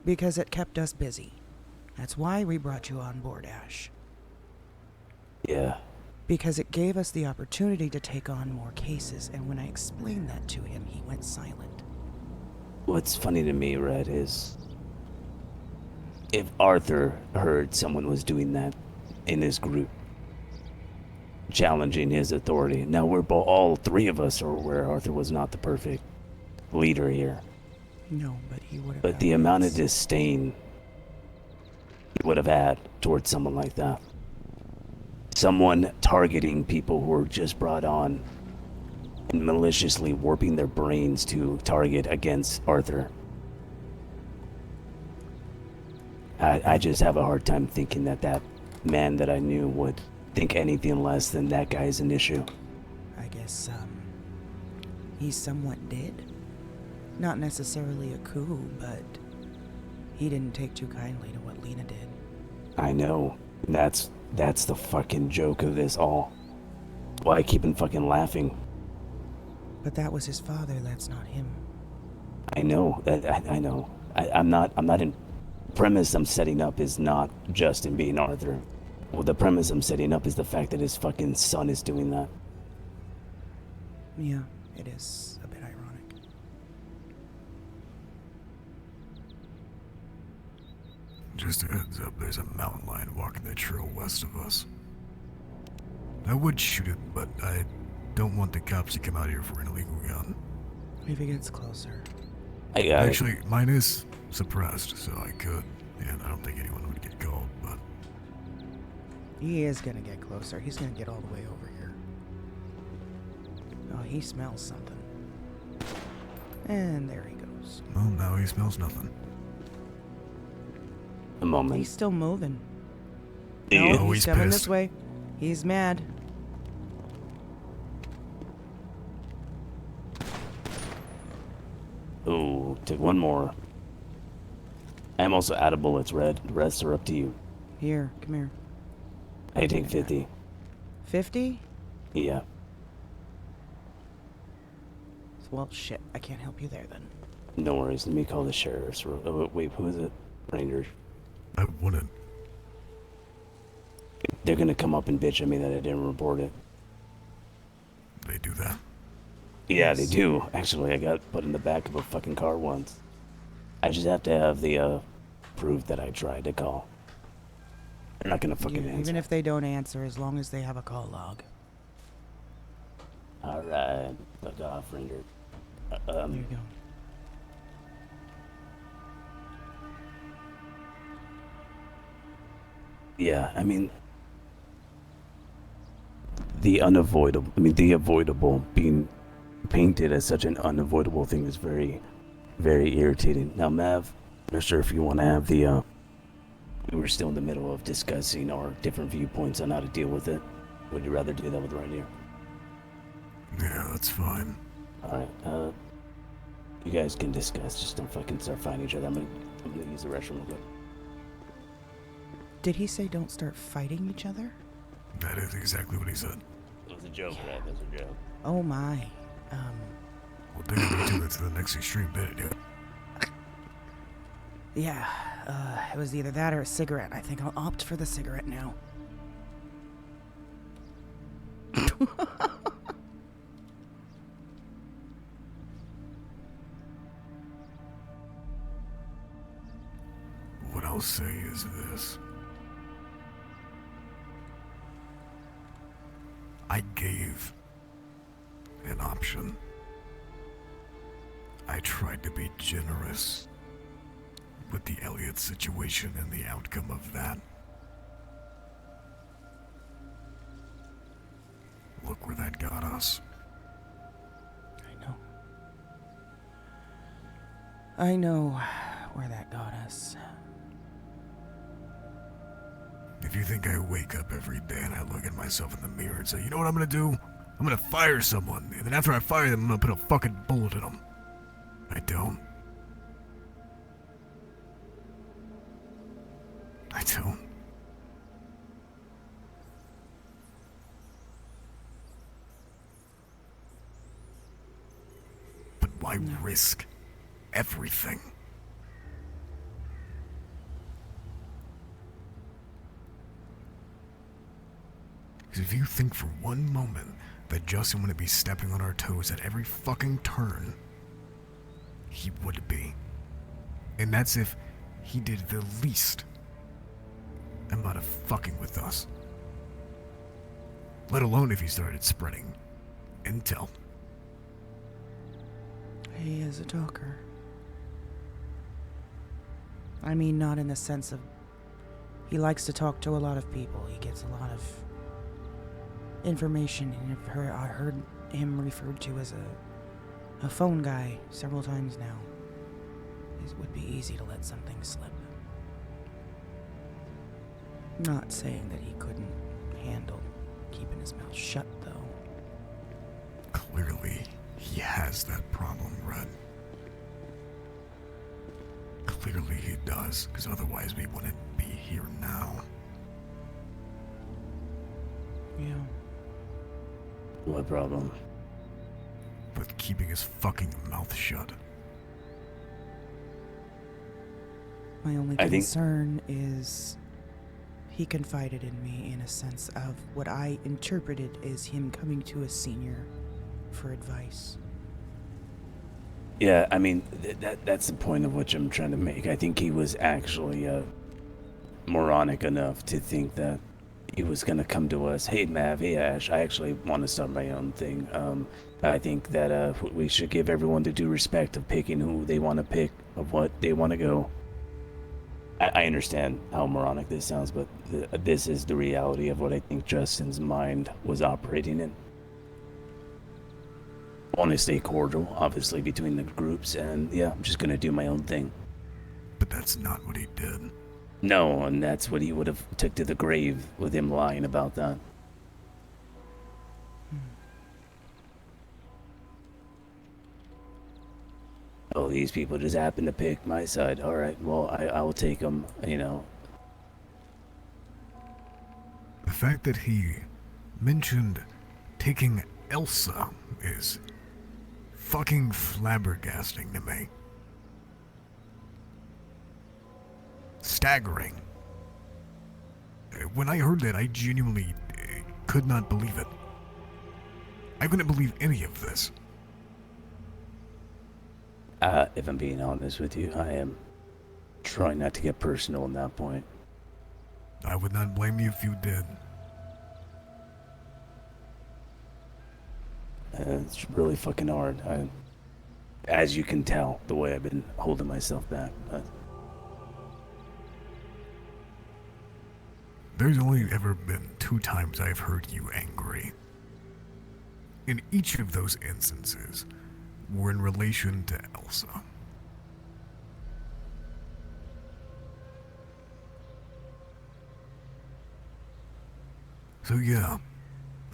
Speaker 2: Because it kept us busy. That's why we brought you on board, Ash.
Speaker 3: Yeah.
Speaker 2: Because it gave us the opportunity to take on more cases, and when I explained that to him, he went silent.
Speaker 3: What's funny to me, Red, is if Arthur heard someone was doing that in his group, challenging his authority. Now all three of us are aware Arthur was not the perfect leader here.
Speaker 2: No, but he would have.
Speaker 3: But the amount of disdain he would have had towards someone like that. Someone targeting people who were just brought on and maliciously warping their brains to target against Arthur. I just have a hard time thinking that man that I knew would think anything less than that guy's an issue.
Speaker 2: I guess, he somewhat did. Not necessarily a coup, but he didn't take too kindly to what Lena did.
Speaker 3: I know. That's the fucking joke of this all. Why I keep on fucking laughing.
Speaker 2: But that was his father, that's not him.
Speaker 3: I know. I know. I'm not in... Premise I'm setting up is not Justin being Arthur. Well, the premise I'm setting up is the fact that his fucking son is doing that.
Speaker 2: Yeah, it is a bit ironic.
Speaker 1: Just a heads up, there's a mountain lion walking the trail west of us. I would shoot it, but I don't want the cops to come out here for an illegal gun.
Speaker 2: If he gets closer.
Speaker 1: Actually, mine is suppressed, so I could. And I don't think anyone would get called, but...
Speaker 2: He is gonna get closer. He's gonna get all the way over here. Oh, he smells something. And there he goes.
Speaker 1: Well, now he smells nothing.
Speaker 3: A moment.
Speaker 2: He's still moving.
Speaker 3: Yeah.
Speaker 2: No,
Speaker 1: Oh,
Speaker 2: he's
Speaker 1: he's
Speaker 2: coming
Speaker 1: pissed.
Speaker 2: this way. He's mad.
Speaker 3: Ooh, take one more. I'm also out of bullets, Red. The rest are up to you.
Speaker 2: Here, come here.
Speaker 3: I take 50.
Speaker 2: 50?
Speaker 3: Yeah.
Speaker 2: Well, shit. I can't help you there then.
Speaker 3: No worries. Let me call the sheriffs. Wait, who is it? Rangers.
Speaker 1: I wouldn't.
Speaker 3: They're gonna come up and bitch at me that I didn't report it.
Speaker 1: They do that?
Speaker 3: Yeah, they do. Actually, I got put in the back of a fucking car once. I just have to have the proof that I tried to call. They're not gonna fucking answer.
Speaker 2: Even if they don't answer, as long as they have a call log.
Speaker 3: Alright, fuck off, Ranger.
Speaker 2: There you go.
Speaker 3: Yeah, I mean, the avoidable being painted as such an unavoidable thing is very, very irritating. Now, Mav, I'm not sure if you want to have the, we were still in the middle of discussing our different viewpoints on how to deal with it. Would you rather do that with Rainier?
Speaker 1: Yeah, that's fine.
Speaker 3: Alright, you guys can discuss, just don't fucking start fighting each other. I'm gonna use the restroom real quick.
Speaker 2: Did he say don't start fighting each other?
Speaker 1: That is exactly what he said.
Speaker 3: It was a joke, right? It was a joke.
Speaker 2: Oh my.
Speaker 1: Well, they took it to the next extreme, didn't it?
Speaker 2: Yeah, it was either that or a cigarette. I think I'll opt for the cigarette now.
Speaker 1: What I'll say is this. I gave an option. I tried to be generous with the Elliot situation and the outcome of that. Look where that got us.
Speaker 2: I know where that got us.
Speaker 1: If you think I wake up every day and I look at myself in the mirror and say, you know what I'm gonna do? I'm gonna fire someone, and then after I fire them, I'm gonna put a fucking bullet in them. I don't. I don't. But why risk everything? Because if you think for one moment that Justin wouldn't be stepping on our toes at every fucking turn, he would be. And that's if he did the least amount of fucking with us. Let alone if he started spreading intel.
Speaker 2: He is a talker. I mean, not in the sense of... He likes to talk to a lot of people. He gets a lot of information. And I heard him referred to as a phone guy several times now. It would be easy to let something slip. Not saying that he couldn't handle keeping his mouth shut, though.
Speaker 1: Clearly, he has that problem, Red. Clearly he does, because otherwise we wouldn't be here now.
Speaker 2: Yeah.
Speaker 3: What problem?
Speaker 1: With keeping his fucking mouth shut.
Speaker 2: My only concern is he confided in me in a sense of what I interpreted as him coming to a senior for advice.
Speaker 3: Yeah, I mean, that's the point of which I'm trying to make. I think he was actually moronic enough to think that he was going to come to us, hey Mav, hey Ash, I actually want to start my own thing. I think that we should give everyone the due respect of picking who they want to pick, of what they want to go. I understand how moronic this sounds, but this is the reality of what I think Justin's mind was operating in. I want to stay cordial, obviously, between the groups, and yeah, I'm just going to do my own thing.
Speaker 1: But that's not what he did.
Speaker 3: No, and that's what he would have took to the grave with him lying about that. Oh, these people just happen to pick my side. All right, well, I will take them, you know.
Speaker 1: The fact that he mentioned taking Elsa is fucking flabbergasting to me. Staggering. When I heard that, I genuinely could not believe it. I couldn't believe any of this.
Speaker 3: If I'm being honest with you, I am trying not to get personal on that point.
Speaker 1: I would not blame you if you did.
Speaker 3: It's really fucking hard. As you can tell, the way I've been holding myself back. But
Speaker 1: there's only ever been 2 times I've heard you angry. In each of those instances, were in relation to Elsa. So yeah,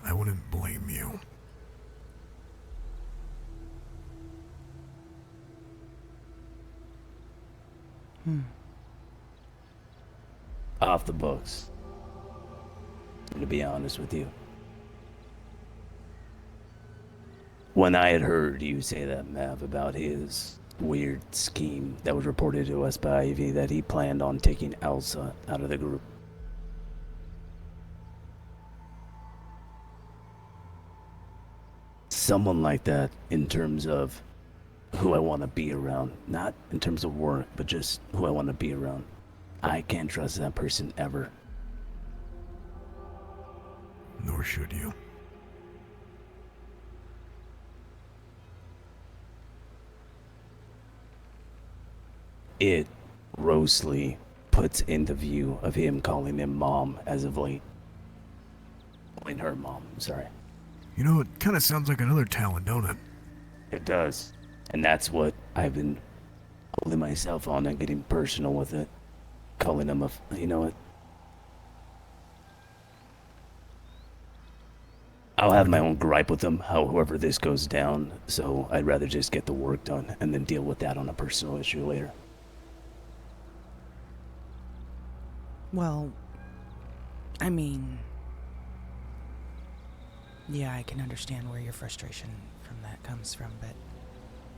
Speaker 1: I wouldn't blame you.
Speaker 3: Off the books. To be honest with you. When I had heard you say that, Mav, about his weird scheme that was reported to us by Ivy that he planned on taking Elsa out of the group. Someone like that in terms of who I want to be around. Not in terms of work, but just who I want to be around. I can't trust that person ever.
Speaker 1: Nor should you.
Speaker 3: It grossly puts into view of him calling him mom as of late. Calling her mom, I'm sorry.
Speaker 1: You know, it kind of sounds like another Talon, don't it?
Speaker 3: It does. And that's what I've been holding myself on and getting personal with it. Calling him you know what? I'll have my own gripe with him, however this goes down, so I'd rather just get the work done and then deal with that on a personal issue later.
Speaker 2: Well, I mean, yeah, I can understand where your frustration from that comes from, but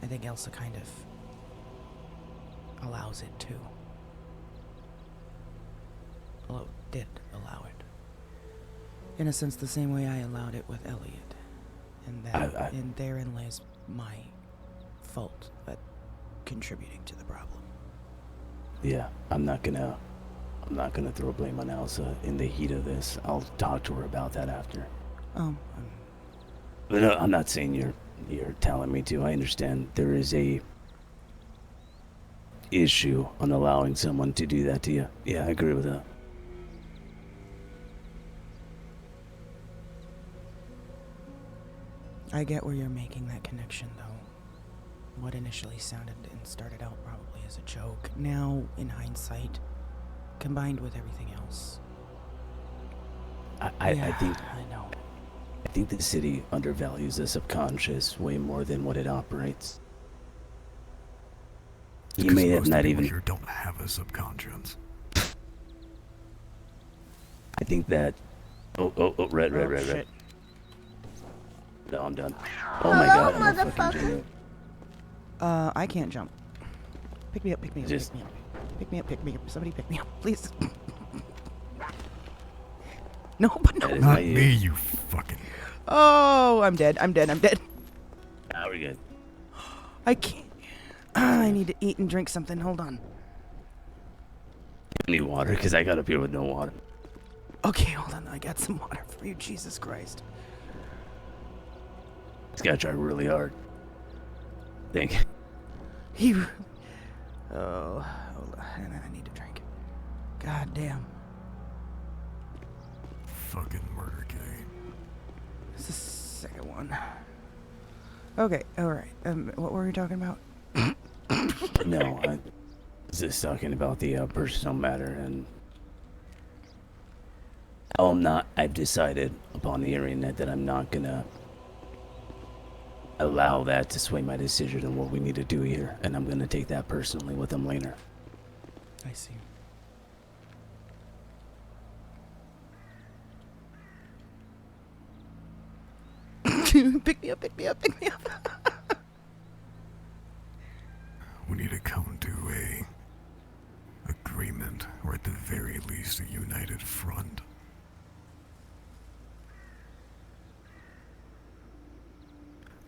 Speaker 2: I think Elsa kind of allows it too. Well, did allow it. In a sense, the same way I allowed it with Elliot. And that, and therein lies my fault at contributing to the problem.
Speaker 3: Yeah, I'm not gonna throw blame on Elsa in the heat of this. I'll talk to her about that after. But no, I'm not saying you're telling me to. I understand there is a issue on allowing someone to do that to you. Yeah, I agree with that.
Speaker 2: I get where you're making that connection, though. What initially sounded and started out probably as a joke, now, in hindsight, combined with everything else.
Speaker 3: I think the city undervalues the subconscious way more than what it operates. You may have not even.
Speaker 1: Here don't have a subconscious.
Speaker 3: I think that. Red.
Speaker 2: Shit.
Speaker 3: No, I'm done. Oh my god, I'm a fucking genius.
Speaker 2: I can't jump. Pick me up, pick me up,
Speaker 3: Just-
Speaker 2: pick me up. Pick me up, pick me up. Somebody pick me up, please. No, but no.
Speaker 1: Not me, you fucking.
Speaker 2: Oh, I'm dead.
Speaker 3: Now we're good.
Speaker 2: I can't. I need to eat and drink something. Hold on.
Speaker 3: I need water because I got up here with no water.
Speaker 2: Okay, hold on. I got some water for you. Jesus Christ.
Speaker 3: This guy tried really hard. Think.
Speaker 2: He. Oh, hold on. I need to drink. God damn.
Speaker 1: Fucking murder game.
Speaker 2: This is the second one. Okay, alright. What were we talking about?
Speaker 3: No, I was just talking about the personal matter and how I've decided upon hearing that I'm not gonna allow that to sway my decision on what we need to do here, and I'm gonna take that personally with him later.
Speaker 2: I see. Pick me up, pick me up, pick me up.
Speaker 1: We need to come to a agreement, or at the very least a united front.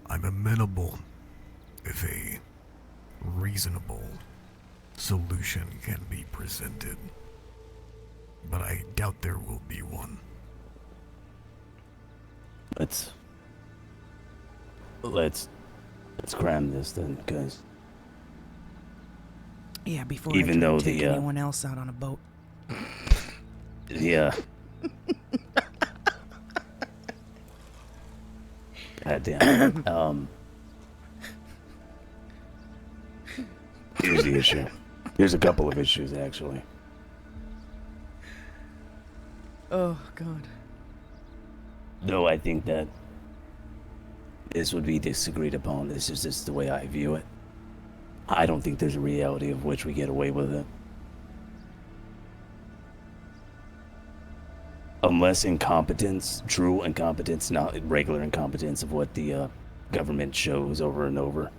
Speaker 1: I'm amenable if a reasonable solution can be presented, but I doubt there will be one.
Speaker 3: Let's cram this then, because
Speaker 2: Yeah, before
Speaker 3: even
Speaker 2: I try
Speaker 3: though
Speaker 2: to take
Speaker 3: the
Speaker 2: anyone else out on a boat.
Speaker 3: yeah. God damn. Here's the issue. Here's a couple of issues actually.
Speaker 2: Oh God.
Speaker 3: No, I think that this would be disagreed upon. This is just the way I view it. I don't think there's a reality of which we get away with it. Unless incompetence, true incompetence, not regular incompetence of what the government shows over and over.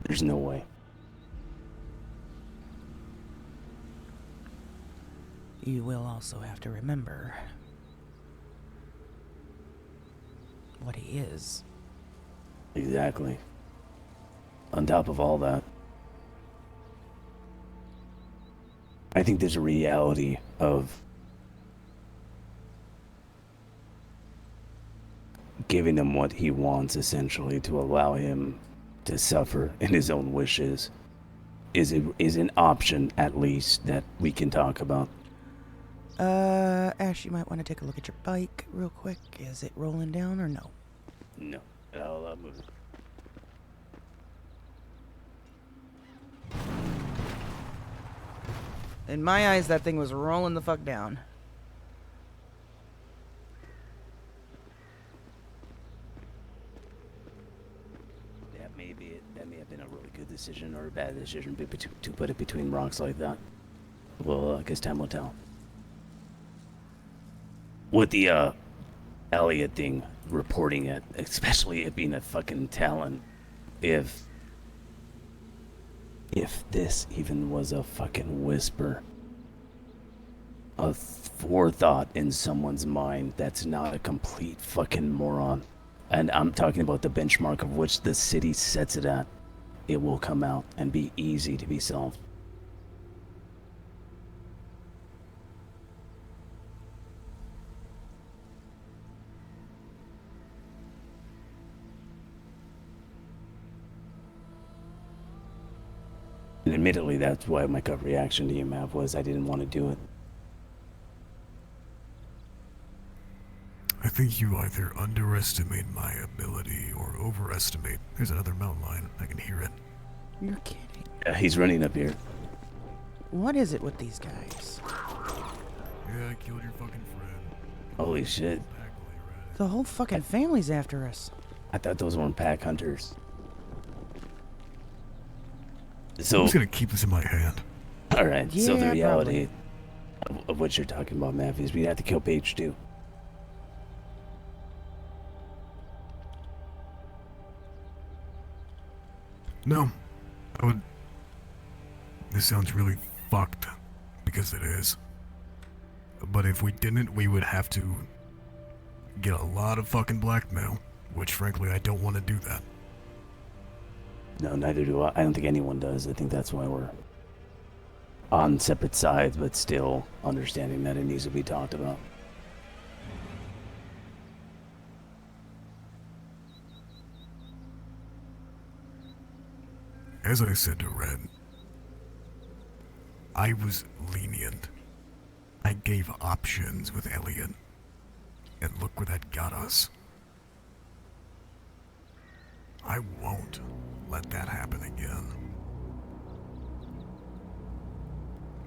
Speaker 3: There's no way.
Speaker 2: You will also have to remember what he is.
Speaker 3: Exactly. On top of all that, I think there's a reality of giving him what he wants, essentially, to allow him to suffer in his own wishes is an option, at least, that we can talk about.
Speaker 2: Ash, you might want to take a look at your bike real quick. Is it rolling down or no?
Speaker 3: No, I'll move it.
Speaker 2: In my eyes, that thing was rolling the fuck down.
Speaker 3: That may be it. That may have been a really good decision or a bad decision to put it between rocks like that. Well, I guess time will tell. With the Elliot thing, reporting it, especially it being a fucking Talon, if this even was a fucking whisper of forethought in someone's mind, that's not a complete fucking moron. And I'm talking about the benchmark of which the city sets it at. It will come out and be easy to be solved. And admittedly, that's why my gut reaction to EMF was I didn't want to do it.
Speaker 1: I think you either underestimate my ability or overestimate. There's another mountain lion. I can hear it.
Speaker 2: You're kidding.
Speaker 3: He's running up here.
Speaker 2: What is it with these guys?
Speaker 1: Yeah, I killed your fucking friend.
Speaker 3: Holy shit.
Speaker 2: The whole fucking family's after us.
Speaker 3: I thought those weren't pack hunters. So
Speaker 1: I'm just gonna keep this in my hand.
Speaker 3: Alright, so the
Speaker 2: Yeah,
Speaker 3: reality of what you're talking about, Mav, is we have to kill Paige too.
Speaker 1: No. I would... This sounds really fucked, because it is. But if we didn't, we would have to get a lot of fucking blackmail, which frankly I don't want to do that.
Speaker 3: No, neither do I. I don't think anyone does. I think that's why we're on separate sides, but still understanding that it needs to be talked about.
Speaker 1: As I said to Red, I was lenient. I gave options with Elliot. And look where that got us. I won't let that happen again.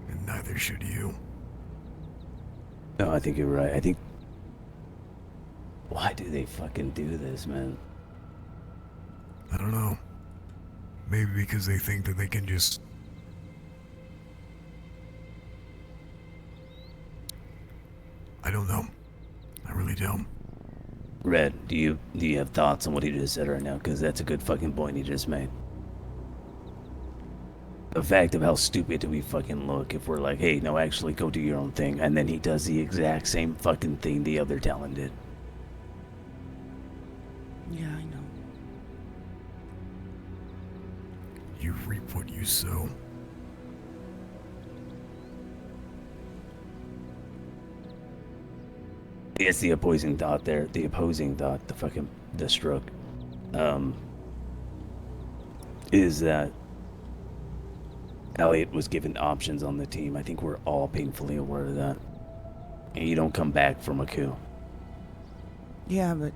Speaker 1: And neither should you.
Speaker 3: No, I think you're right. I think... Why do they fucking do this, man?
Speaker 1: I don't know. Maybe because they think that they can just... I don't know. I really don't.
Speaker 3: Red, do you have thoughts on what he just said right now? Because that's a good fucking point he just made. The fact of how stupid do we fucking look if we're like, hey, no, actually go do your own thing, and then he does the exact same fucking thing the other Talon did.
Speaker 2: Yeah, I know.
Speaker 1: You reap what you sow.
Speaker 3: It's the opposing thought there. The opposing thought, the stroke, is that Elliot was given options on the team. I think we're all painfully aware of that. And you don't come back from a coup.
Speaker 2: Yeah, but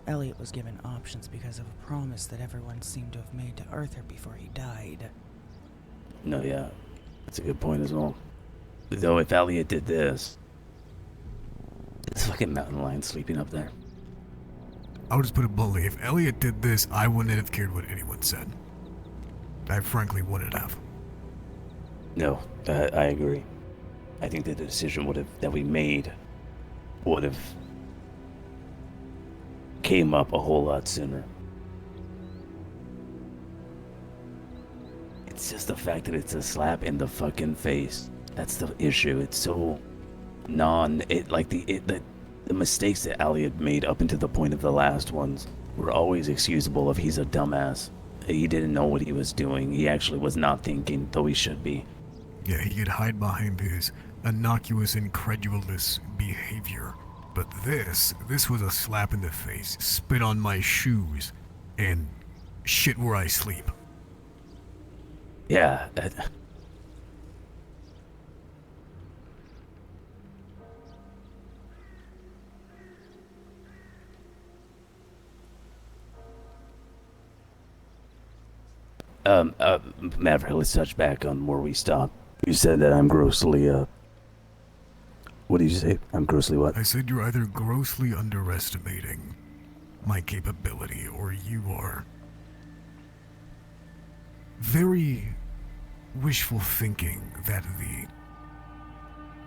Speaker 2: Elliot was given options because of a promise that everyone seemed to have made to Arthur before he died.
Speaker 3: No, yeah. That's a good point as well. Though if Elliot did this, this fucking mountain lion sleeping up there.
Speaker 1: I'll just put it bluntly. If Elliot did this, I wouldn't have cared what anyone said. I frankly wouldn't have.
Speaker 3: No, I agree. I think that the decision that we made would have came up a whole lot sooner. It's just the fact that it's a slap in the fucking face. That's the issue. It's so the mistakes that Elliot made up until the point of the last ones were always excusable if he's a dumbass. He didn't know what he was doing. He actually was not thinking, though he should be.
Speaker 1: Yeah, he could hide behind his innocuous, incredulous behavior. But this was a slap in the face, spit on my shoes, and shit where I sleep.
Speaker 3: Yeah. Maverick, let's touch back on where we stopped. You said that I'm grossly, what did you say? I'm grossly what?
Speaker 1: I said you're either grossly underestimating my capability, or you are very wishful thinking that the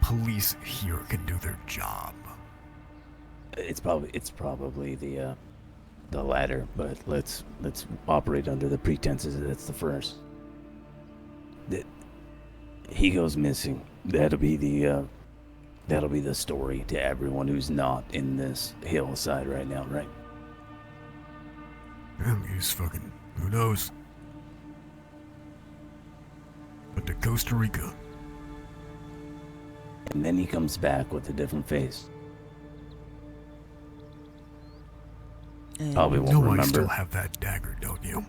Speaker 1: police here can do their job.
Speaker 3: It's probably the latter, but let's operate under the pretenses that it's the first. That he goes missing. That'll be the story to everyone who's not in this hillside right now, right?
Speaker 1: He's fucking, who knows? But to Costa Rica.
Speaker 3: And then he comes back with a different face. Probably won't remember.
Speaker 1: I still have that dagger, don't you?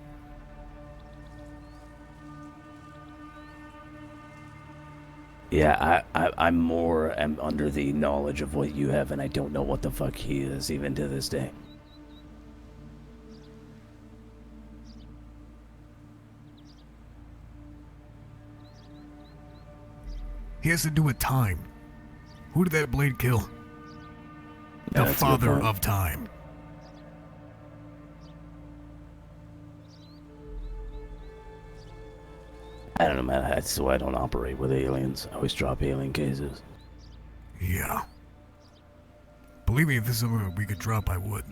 Speaker 3: Yeah, I'm more under the knowledge of what you have, and I don't know what the fuck he is, even to this day.
Speaker 1: He has to do with time. Who did that blade kill? The father of time.
Speaker 3: I don't know, man. That's why I don't operate with aliens. I always drop alien cases.
Speaker 1: Yeah. Believe me, if this is something we could drop, I would.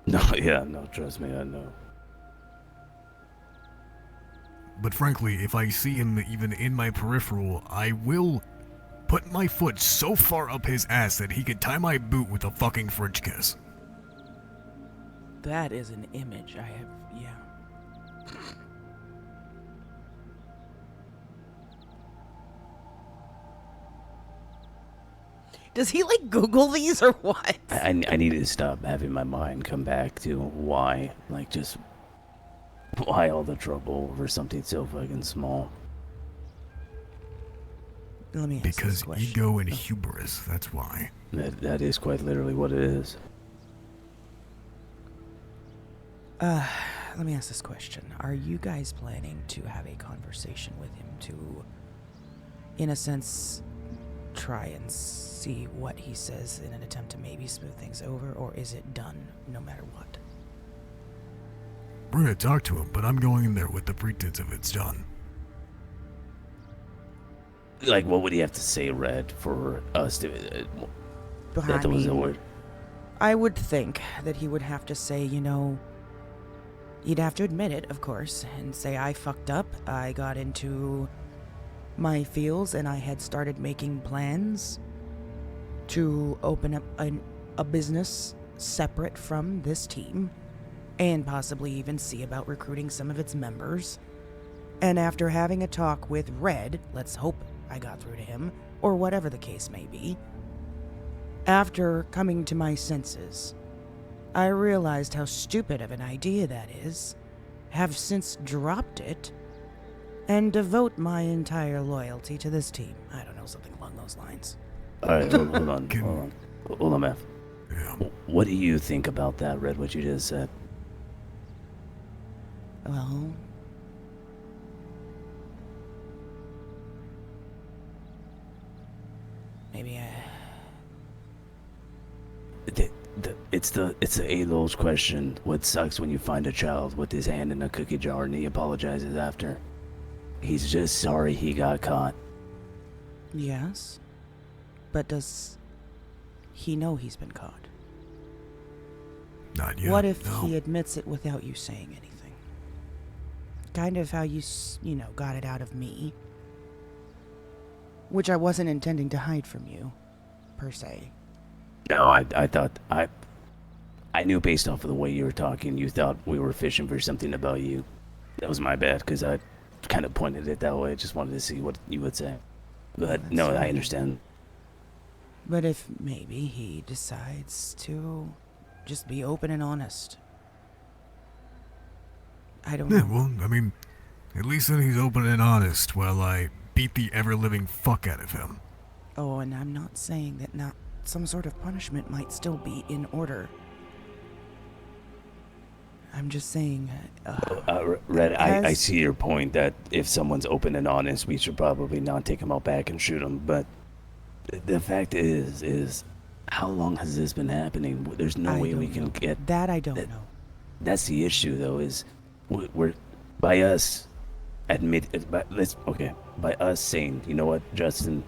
Speaker 3: No, yeah, no, trust me, I know.
Speaker 1: But frankly, if I see him even in my peripheral, I will put my foot so far up his ass that he could tie my boot with a fucking French kiss.
Speaker 2: That is an image I have, yeah. Does he like Google these or what?
Speaker 3: I need to stop having my mind come back to why, like, just why all the trouble over something so fucking small.
Speaker 2: Let me ask
Speaker 1: because ego and hubris, that's why.
Speaker 3: That is quite literally what it is.
Speaker 2: Let me ask this question. Are you guys planning to have a conversation with him to, in a sense, try and see what he says in an attempt to maybe smooth things over, or is it done no matter what?
Speaker 1: We're gonna talk to him, but I'm going in there with the pretense of it's done.
Speaker 3: Like, what would he have to say, Red, for us to... that was the word.
Speaker 2: I would think that he would have to say, you know, he'd have to admit it, of course, and say, I fucked up, I got into my feels, and I had started making plans to open up a business separate from this team, and possibly even see about recruiting some of its members. And after having a talk with Red, let's hope I got through to him, or whatever the case may be, after coming to my senses, I realized how stupid of an idea that is, have since dropped it, and devote my entire loyalty to this team. I don't know, something along those lines.
Speaker 3: Alright, hold on, Matt. Yeah. What do you think about that, Red, what you just said?
Speaker 2: Well, maybe
Speaker 3: It's the age-old question. What sucks when you find a child with his hand in a cookie jar and he apologizes after? He's just sorry he got caught.
Speaker 2: Yes, but does he know he's been caught?
Speaker 1: Not yet.
Speaker 2: What if
Speaker 1: no.
Speaker 2: he admits it without you saying anything? kind of how you got it out of me. Which I wasn't intending to hide from you, per se.
Speaker 3: No, I thought I knew based off of the way you were talking, you thought we were fishing for something about you. That was my bad, because I kind of pointed it that way. I just wanted to see what you would say. But no, I understand.
Speaker 2: But if maybe he decides to just be open and honest. I don't
Speaker 1: Yeah,
Speaker 2: know.
Speaker 1: well, I mean, at least then he's open and honest while I beat the ever-living fuck out of him.
Speaker 2: Oh, and I'm not saying that not some sort of punishment might still be in order. I'm just saying...
Speaker 3: Red, I see your point that if someone's open and honest, we should probably not take them out back and shoot them. But the fact is how long has this been happening? There's no way we can get...
Speaker 2: That I don't know.
Speaker 3: That's the issue, though, is we're by us by us saying, you know what, Justin,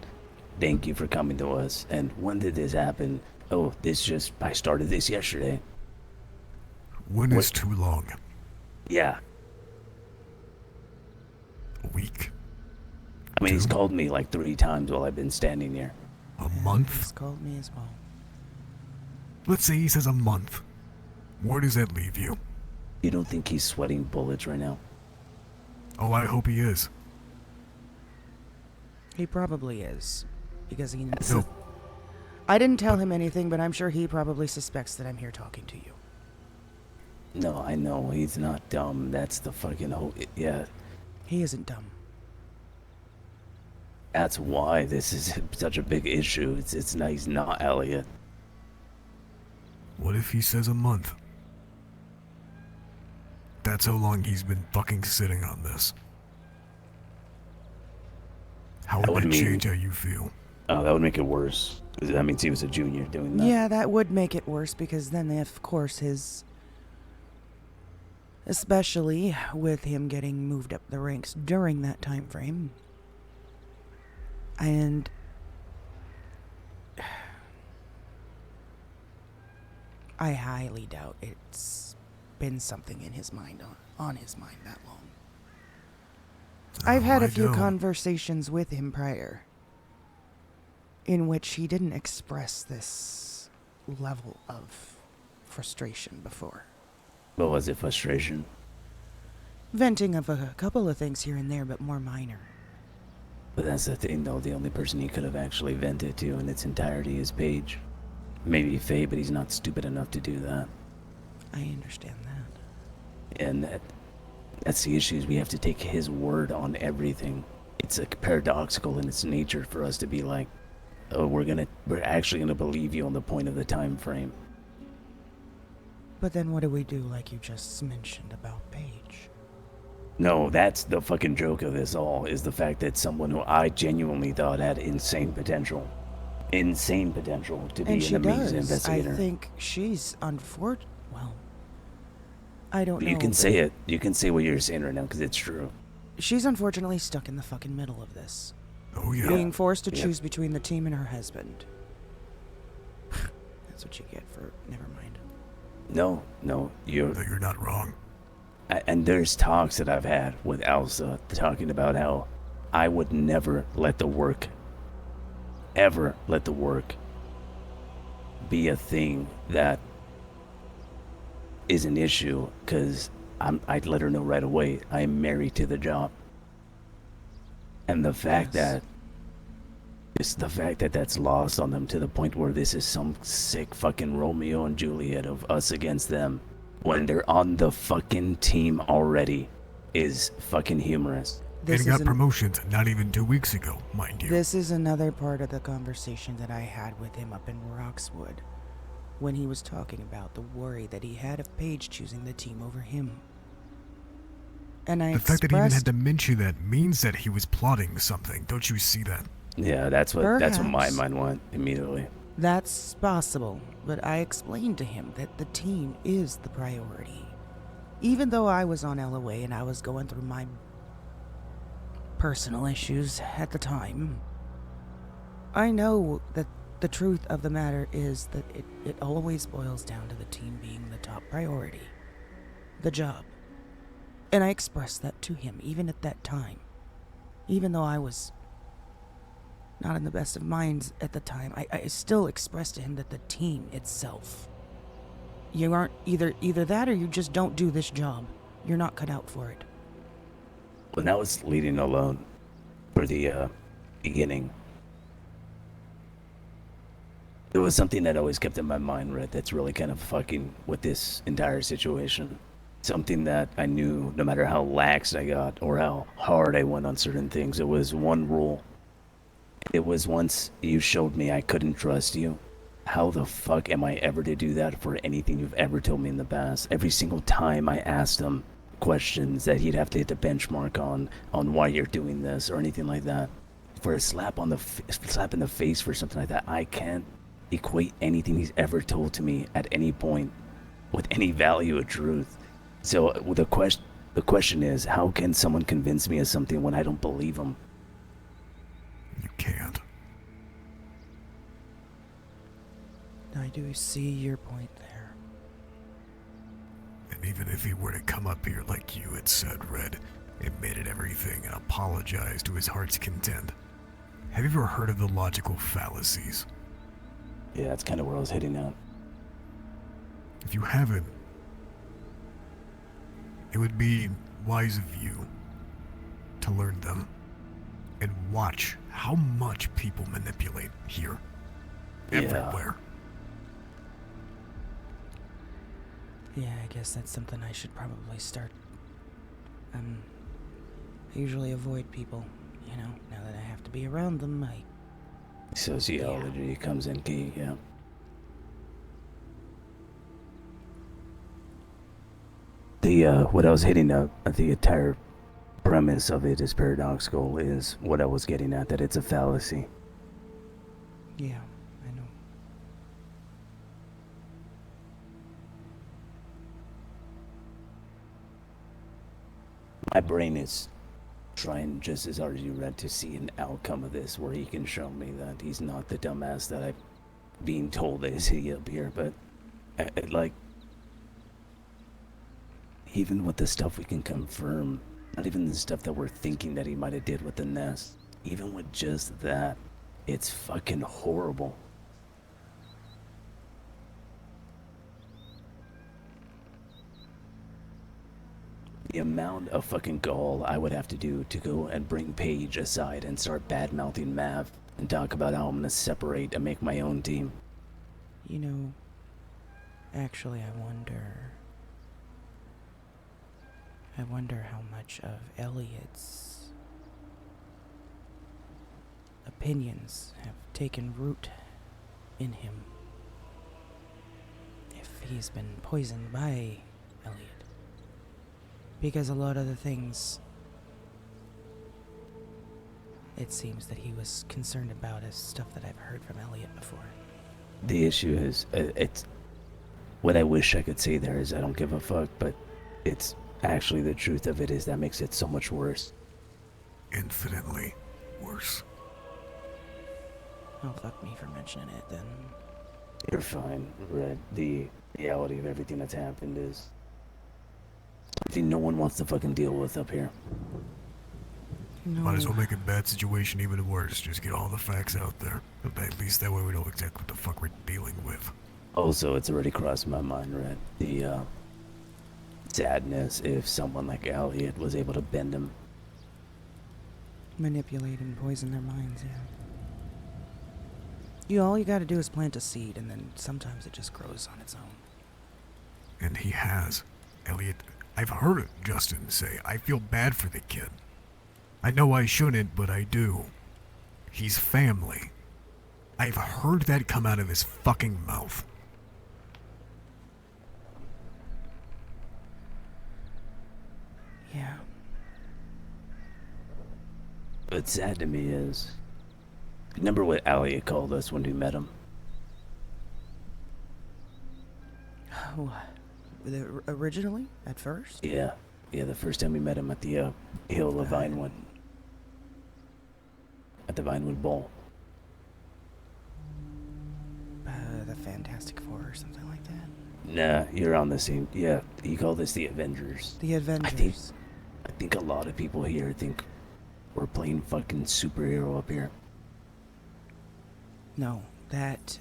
Speaker 3: thank you for coming to us. And when did this happen? Oh, I started this yesterday.
Speaker 1: When is too long?
Speaker 3: Yeah.
Speaker 1: A week?
Speaker 3: I mean, he's called me like 3 times while I've been standing here.
Speaker 1: A month?
Speaker 2: He's called me as well.
Speaker 1: Let's say he says a month. Where does that leave you?
Speaker 3: You don't think he's sweating bullets right now?
Speaker 1: Oh, I hope he is.
Speaker 2: He probably is. Because he...
Speaker 1: No.
Speaker 2: I didn't tell him anything, but I'm sure he probably suspects that I'm here talking to you.
Speaker 3: No, I know. He's not dumb. That's the fucking whole... Yeah.
Speaker 2: He isn't dumb.
Speaker 3: That's why this is such a big issue. It's not, he's not Elliot.
Speaker 1: What if he says a month? That's how long he's been fucking sitting on this. How would that change how you feel?
Speaker 3: Oh, that would make it worse. 'Cause that means he was a junior doing that.
Speaker 2: Yeah, that would make it worse because then, of course, especially with him getting moved up the ranks during that time frame. And I highly doubt it's been something in his mind, on his mind that long. I've had a few conversations with him prior in which he didn't express this level of frustration before.
Speaker 3: What was it, frustration?
Speaker 2: Venting of a couple of things here and there, but more minor.
Speaker 3: But that's the thing, though. The only person he could have actually vented to in its entirety is Paige. Maybe Faye, but he's not stupid enough to do that.
Speaker 2: I understand that.
Speaker 3: And that's the issue, is we have to take his word on everything. It's like paradoxical in its nature for us to be like, oh, we're actually gonna believe you on the point of the time frame.
Speaker 2: But then what do we do, like you just mentioned about Paige?
Speaker 3: No, that's the fucking joke of this all, is the fact that someone who I genuinely thought had insane potential to be an amazing investigator.
Speaker 2: I think she's unfortunate. Well, I don't know.
Speaker 3: You can say it. You can say what you're saying right now, because it's true.
Speaker 2: She's unfortunately stuck in the fucking middle of this.
Speaker 1: Oh, yeah.
Speaker 2: Being forced to choose between the team and her husband. That's what you get for... Never mind.
Speaker 3: No, you're
Speaker 1: not wrong.
Speaker 3: And there's talks that I've had with Elsa talking about how I would never let the work be a thing that is an issue, because I'd let her know right away I am married to the job. And the fact that that's lost on them to the point where this is some sick fucking Romeo and Juliet of us against them when they're on the fucking team already is fucking humorous.
Speaker 1: And got promotions not even 2 weeks ago, mind you.
Speaker 2: This is another part of the conversation that I had with him up in Roxwood, when he was talking about the worry that he had of Paige choosing the team over him. And
Speaker 1: the fact that he even had to mention that means that he was plotting something. Don't you see that?
Speaker 3: Yeah, that's what my mind went immediately.
Speaker 2: That's possible, but I explained to him that the team is the priority. Even though I was on LOA and I was going through my personal issues at the time, I know that the truth of the matter is that it always boils down to the team being the top priority. The job. And I expressed that to him, even at that time. Even though I was not in the best of minds at the time, I still expressed to him that the team itself, you aren't either that or you just don't do this job. You're not cut out for it.
Speaker 3: When I was leading alone for the beginning, there was something that always kept in my mind, Red, that's really kind of fucking with this entire situation. Something that I knew no matter how lax I got or how hard I went on certain things, it was one rule. It was once you showed me I couldn't trust you, how the fuck am I ever to do that for anything you've ever told me in the past? Every single time I asked him questions that he'd have to hit the benchmark on why you're doing this or anything like that. For a slap in the face for something like that, I can't equate anything he's ever told to me at any point with any value of truth. So the question is, how can someone convince me of something when I don't believe them?
Speaker 1: You can't.
Speaker 2: I do see your point there.
Speaker 1: And even if he were to come up here like you had said, Red, admitted everything and apologized to his heart's content, have you ever heard of the logical fallacies?
Speaker 3: Yeah, that's kind of where I was heading at.
Speaker 1: If you haven't, it would be wise of you to learn them and watch how much people manipulate here. Everywhere.
Speaker 2: Yeah, I guess that's something I should probably start. I usually avoid people, you know, now that I have to be around them,
Speaker 3: Sociology comes in key, yeah. What I was hitting at the entire premise of it is paradoxical, is what I was getting at, that it's a fallacy.
Speaker 2: Yeah, I know.
Speaker 3: My brain is trying just as hard as you, Red, to see an outcome of this where he can show me that he's not the dumbass that I'm being told that is he up here, but even with the stuff we can confirm, not even the stuff that we're thinking that he might have did with the nest, even with just that, it's fucking horrible. The amount of fucking gall I would have to do to go and bring Paige aside and start bad-mouthing Mav and talk about how I'm gonna separate and make my own team.
Speaker 2: You know, actually I wonder how much of Elliot's opinions have taken root in him. If he's been poisoned by Elliot. Because a lot of the things it seems that he was concerned about is stuff that I've heard from Elliot before.
Speaker 3: The issue is, it's what I wish I could say there is I don't give a fuck, but it's actually the truth of it is that makes it so much worse.
Speaker 1: Infinitely worse.
Speaker 2: Oh, fuck me for mentioning it then.
Speaker 3: You're fine, Red. The reality of everything that's happened is something no one wants to fucking deal with up here.
Speaker 2: No.
Speaker 1: Might as well make a bad situation even worse. Just get all the facts out there. At least that way we know exactly what the fuck we're dealing with.
Speaker 3: Also, it's already crossed my mind, Red. The sadness if someone like Elliot was able to bend him.
Speaker 2: Manipulate and poison their minds, yeah. All you gotta do is plant a seed, and then sometimes it just grows on its own.
Speaker 1: And he has. Elliot, I've heard Justin say, I feel bad for the kid. I know I shouldn't, but I do. He's family. I've heard that come out of his fucking mouth.
Speaker 2: Yeah.
Speaker 3: What's sad to me is, remember what Elliot called us when we met him?
Speaker 2: Originally? At first?
Speaker 3: Yeah, the first time we met him at the Hill of Vinewood. At the Vinewood Bowl.
Speaker 2: The Fantastic Four or something like that?
Speaker 3: Nah, you're on the same. Yeah, he called us the Avengers.
Speaker 2: The Avengers.
Speaker 3: I think a lot of people here think we're playing fucking superhero up here.
Speaker 2: No, that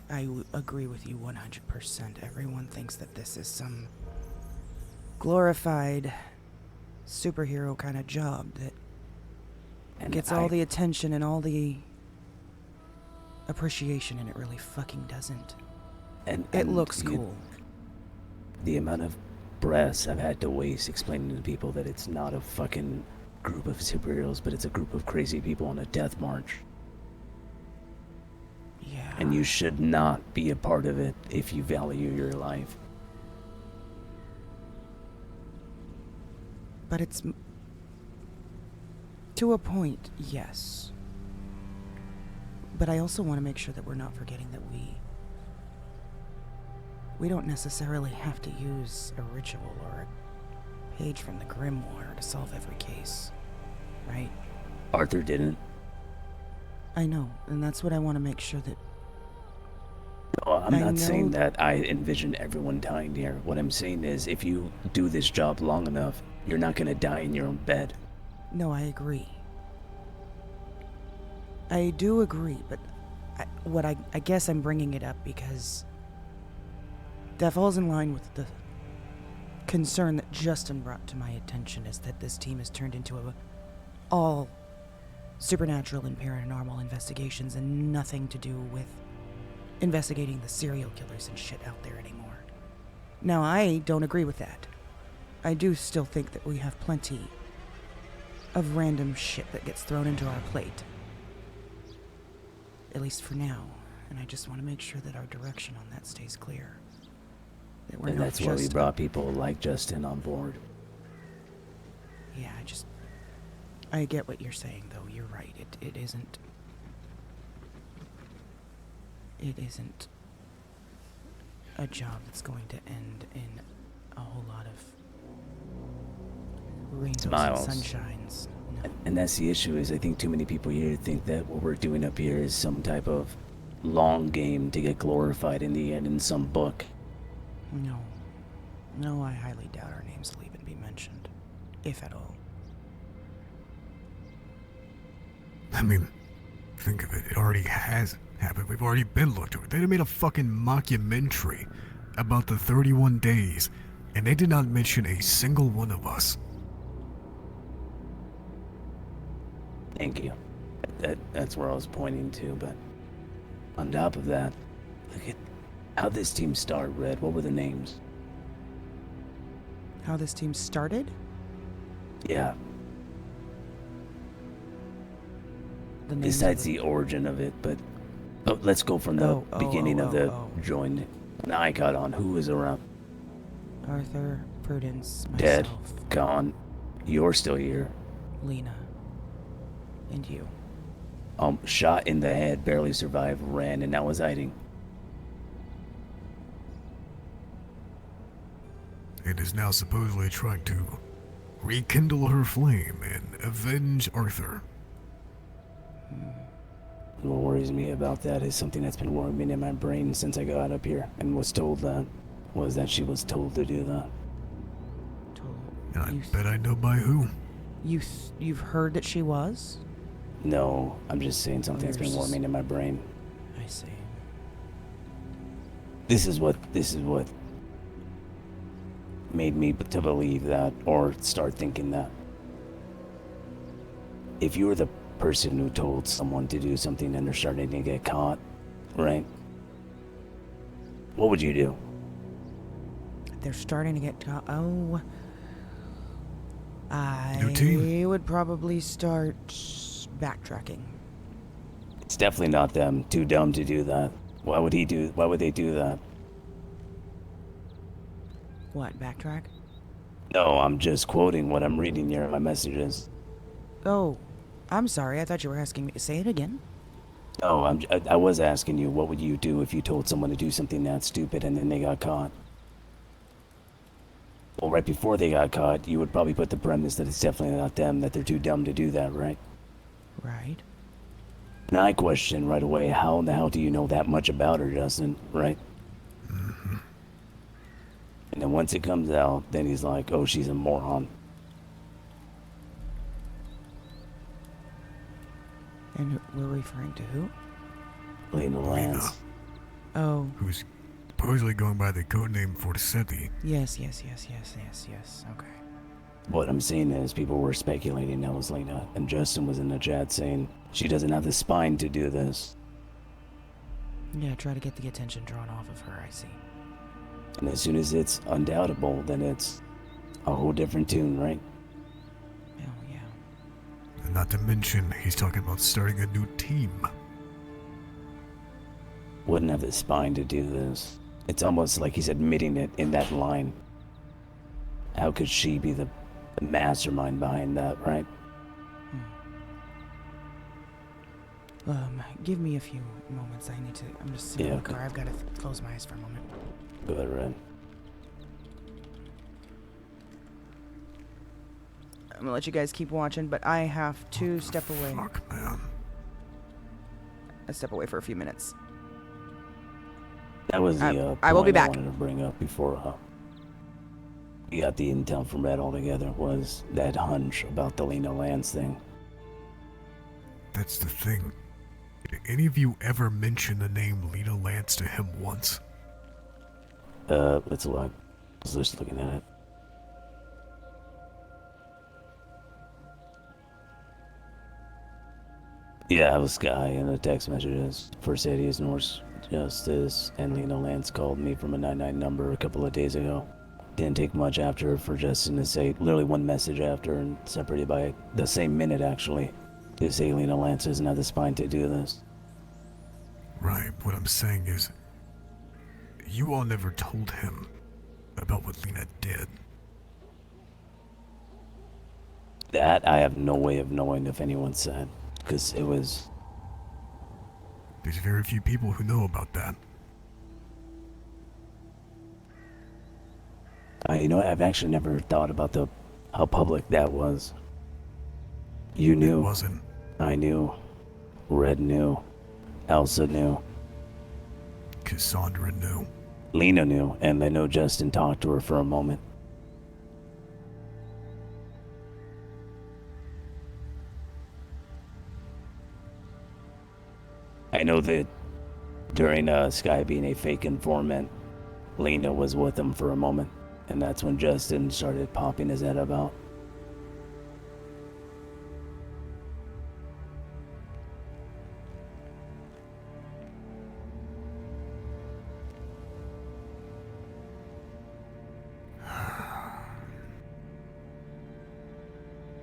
Speaker 2: agree with you 100%. Everyone thinks that this is some glorified superhero kind of job that gets all the attention and all the appreciation, and it really fucking doesn't.
Speaker 3: And
Speaker 2: it looks cool.
Speaker 3: The amount of breaths I've had to waste explaining to people that it's not a fucking group of superheroes, but it's a group of crazy people on a death march.
Speaker 2: Yeah.
Speaker 3: And you should not be a part of it if you value your life.
Speaker 2: But it's... to a point, yes. But I also want to make sure that we're not forgetting that we don't necessarily have to use a ritual or a page from the grimoire to solve every case, right?
Speaker 3: Arthur didn't.
Speaker 2: I know, and that's what I want to make sure that...
Speaker 3: No, I'm not saying that I envision everyone dying here. What I'm saying is, if you do this job long enough, you're not going to die in your own bed.
Speaker 2: No, I agree. I do agree, but I guess I'm bringing it up because that falls in line with the concern that Justin brought to my attention, is that this team has turned into all supernatural and paranormal investigations and nothing to do with investigating the serial killers and shit out there anymore. Now, I don't agree with that. I do still think that we have plenty of random shit that gets thrown into our plate. At least for now. And I just want to make sure that our direction on that stays clear. That we're
Speaker 3: And
Speaker 2: not
Speaker 3: that's why we
Speaker 2: just...
Speaker 3: brought people like Justin on board.
Speaker 2: Yeah, I get what you're saying, though. You're right. It isn't a job that's going to end in a whole lot of rainbows
Speaker 3: Smiles.
Speaker 2: and sunshines. No.
Speaker 3: And that's the issue, is I think too many people here think that what we're doing up here is some type of long game to get glorified in the end in some book.
Speaker 2: No, I highly doubt our names will even be mentioned, if at all.
Speaker 1: I mean, think of it. It already has happened. We've already been looked at. They made a fucking mockumentary about the 31 days, and they did not mention a single one of us.
Speaker 3: Thank you. That's where I was pointing to, but on top of that, look at how this team started, Red. What were the names?
Speaker 2: How this team started?
Speaker 3: Yeah.
Speaker 2: Besides
Speaker 3: the origin of it, but let's go from the beginning of the join. When I got on, who was around?
Speaker 2: Arthur, Prudence, myself.
Speaker 3: Dead, gone. You're still here.
Speaker 2: Lena. And you.
Speaker 3: Shot in the head, barely survived, ran, and now was hiding.
Speaker 1: It is now supposedly trying to rekindle her flame and avenge Arthur.
Speaker 3: What worries me about that is something that's been worming in my brain since I got up here and was told that, was that she was told to do that.
Speaker 1: And I bet I know by who.
Speaker 2: You've heard that she was?
Speaker 3: No, I'm just saying something that's been worming in my brain.
Speaker 2: I see.
Speaker 3: This is what made me to believe that, or start thinking that. If you were the person who told someone to do something and they're starting to get caught, right? What would you do?
Speaker 2: They're starting to get caught. Oh.
Speaker 1: New team.
Speaker 2: I would probably start backtracking.
Speaker 3: It's definitely not them. Too dumb to do that. Why would they do that?
Speaker 2: What, backtrack?
Speaker 3: No, I'm just quoting what I'm reading here in my messages.
Speaker 2: Oh, I'm sorry. I thought you were asking me to say it again.
Speaker 3: No, I was asking you, what would you do if you told someone to do something that stupid and then they got caught? Well, right before they got caught, you would probably put the premise that it's definitely not them, that they're too dumb to do that, right?
Speaker 2: Right.
Speaker 3: And I question right away, how in the hell do you know that much about her, Justin, right?
Speaker 1: Mm-hmm.
Speaker 3: And then once it comes out, then he's like, oh, she's a moron.
Speaker 2: And we're referring to who?
Speaker 3: Lena Lance.
Speaker 2: Oh.
Speaker 1: Who's supposedly going by the codename Forsetti.
Speaker 2: Yes. Okay.
Speaker 3: What I'm saying is people were speculating that was Lena, and Justin was in the chat saying she doesn't have the spine to do this.
Speaker 2: Yeah, try to get the attention drawn off of her, I see.
Speaker 3: And as soon as it's undoubtable, then it's a whole different tune, right?
Speaker 2: Hell yeah.
Speaker 1: And not to mention, he's talking about starting a new team.
Speaker 3: Wouldn't have the spine to do this. It's almost like he's admitting it in that line. How could she be the mastermind behind that, right?
Speaker 2: Give me a few moments. I'm just sitting in the car. I've got to close my eyes for a moment.
Speaker 3: Go ahead, Red.
Speaker 2: I'm gonna let you guys keep watching, but I have to step away.
Speaker 1: Fuck, man.
Speaker 2: I step away for a few minutes.
Speaker 3: That was the
Speaker 2: I will be
Speaker 3: point I
Speaker 2: back.
Speaker 3: wanted to bring up before we got the intel from Red altogether, was that hunch about the Lena Lance thing.
Speaker 1: That's the thing. Did any of you ever mention the name Lena Lance to him once?
Speaker 3: Let's look. I was just looking at it. Yeah, I was Guy in the text messages. Forsetti's Norse Justice and Lena Lance called me from a 99 number a couple of days ago. Didn't take much after for Justin to say, literally one message after, and separated by the same minute actually, to say Lena Lance doesn't have the spine to do this.
Speaker 1: Right, what I'm saying is, you all never told him about what Lena did.
Speaker 3: That I have no way of knowing if anyone said, because it was...
Speaker 1: There's very few people who know about that.
Speaker 3: You know, I've actually never thought about how public that was. You knew.
Speaker 1: It wasn't.
Speaker 3: I knew. Red knew. Elsa knew.
Speaker 1: Cassandra knew.
Speaker 3: Lena knew, and I know Justin talked to her for a moment. I know that during Sky being a fake informant, Lena was with him for a moment, and that's when Justin started popping his head about.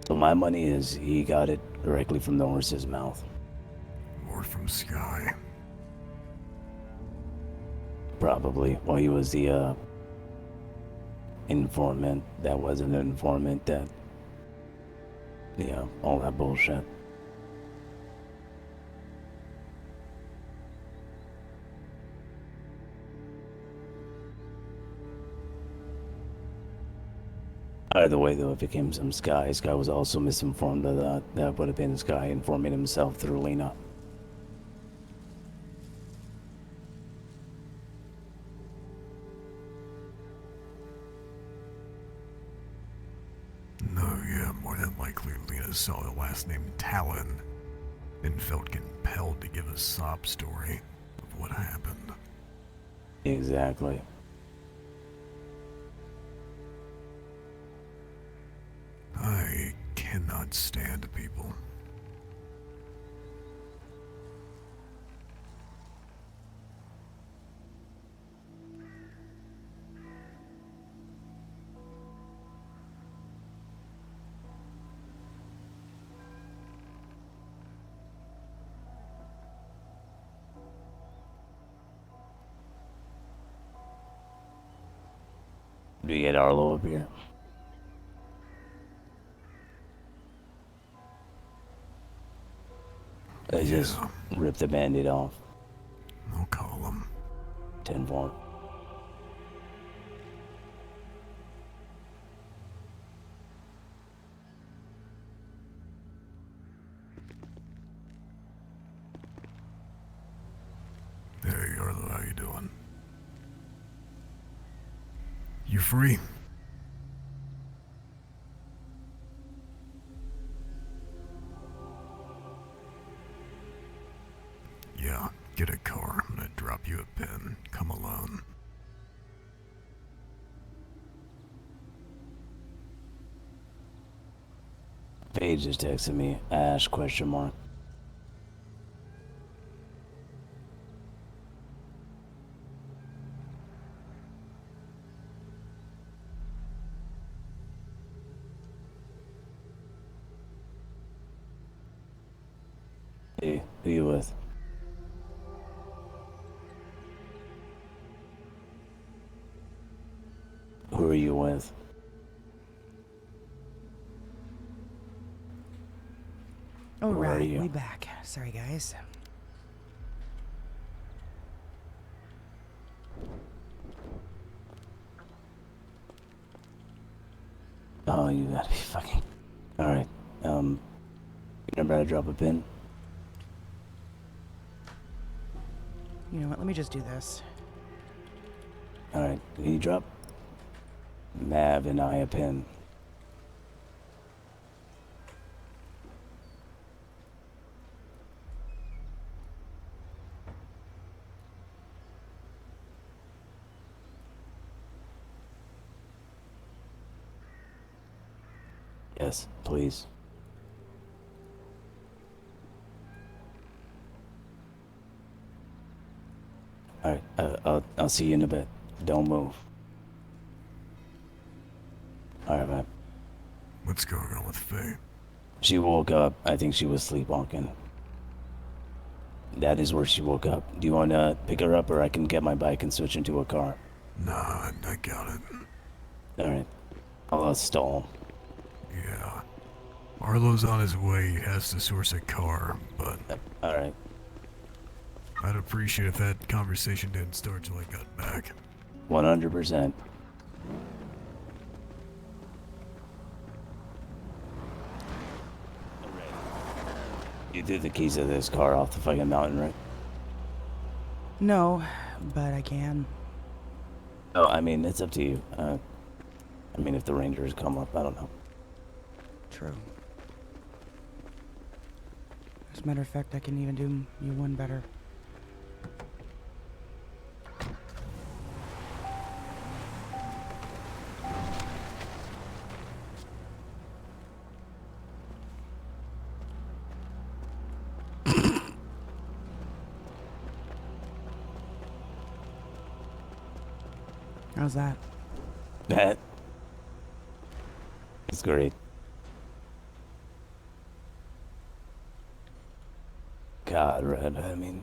Speaker 3: So my money is he got it directly from the horse's mouth.
Speaker 1: Or from Sky.
Speaker 3: Probably. Well, he was the informant that wasn't an informant that... Yeah, all that bullshit. Either way, though, if it came from Sky was also misinformed of that. That would have been Sky informing himself through Lena.
Speaker 1: No, yeah, more than likely Lena saw the last name Talon and felt compelled to give a sob story of what happened.
Speaker 3: Exactly.
Speaker 1: I cannot stand people.
Speaker 3: Do you get Arlo up here? I just ripped the band-aid off.
Speaker 1: I'll call him.
Speaker 3: 10-4.
Speaker 1: Hey, Arlo, how you doing? You free? Yeah, get a car. I'm gonna drop you a pin. Come alone.
Speaker 3: Paige just texted me. Ash, question mark. Hey, who you with? Who are you with?
Speaker 2: All
Speaker 3: Where are
Speaker 2: right,
Speaker 3: you?
Speaker 2: we back. Sorry, guys.
Speaker 3: Oh, you gotta be fucking... Alright, you remember how to drop a pin?
Speaker 2: You know what? Let me just do this.
Speaker 3: Alright, can you drop Mav and I a pin? Yes, please. Alright, I'll see you in a bit. Don't move. Alright, man.
Speaker 1: What's going on with Faye?
Speaker 3: She woke up. I think she was sleepwalking. That is where she woke up. Do you want to pick her up, or I can get my bike and switch into a car?
Speaker 1: Nah, I got it.
Speaker 3: Alright. I'll stall.
Speaker 1: Yeah. Arlo's on his way. He has to source a car, but...
Speaker 3: Alright.
Speaker 1: I'd appreciate if that conversation didn't start till I got back.
Speaker 3: 100%. You threw the keys of this car off the fucking mountain, right?
Speaker 2: No, but I can.
Speaker 3: Oh, I mean, it's up to you. I mean, if the Rangers come up, I don't know.
Speaker 2: True. As a matter of fact, I can even do you one better. How's that?
Speaker 3: That is great. God, Red, I mean...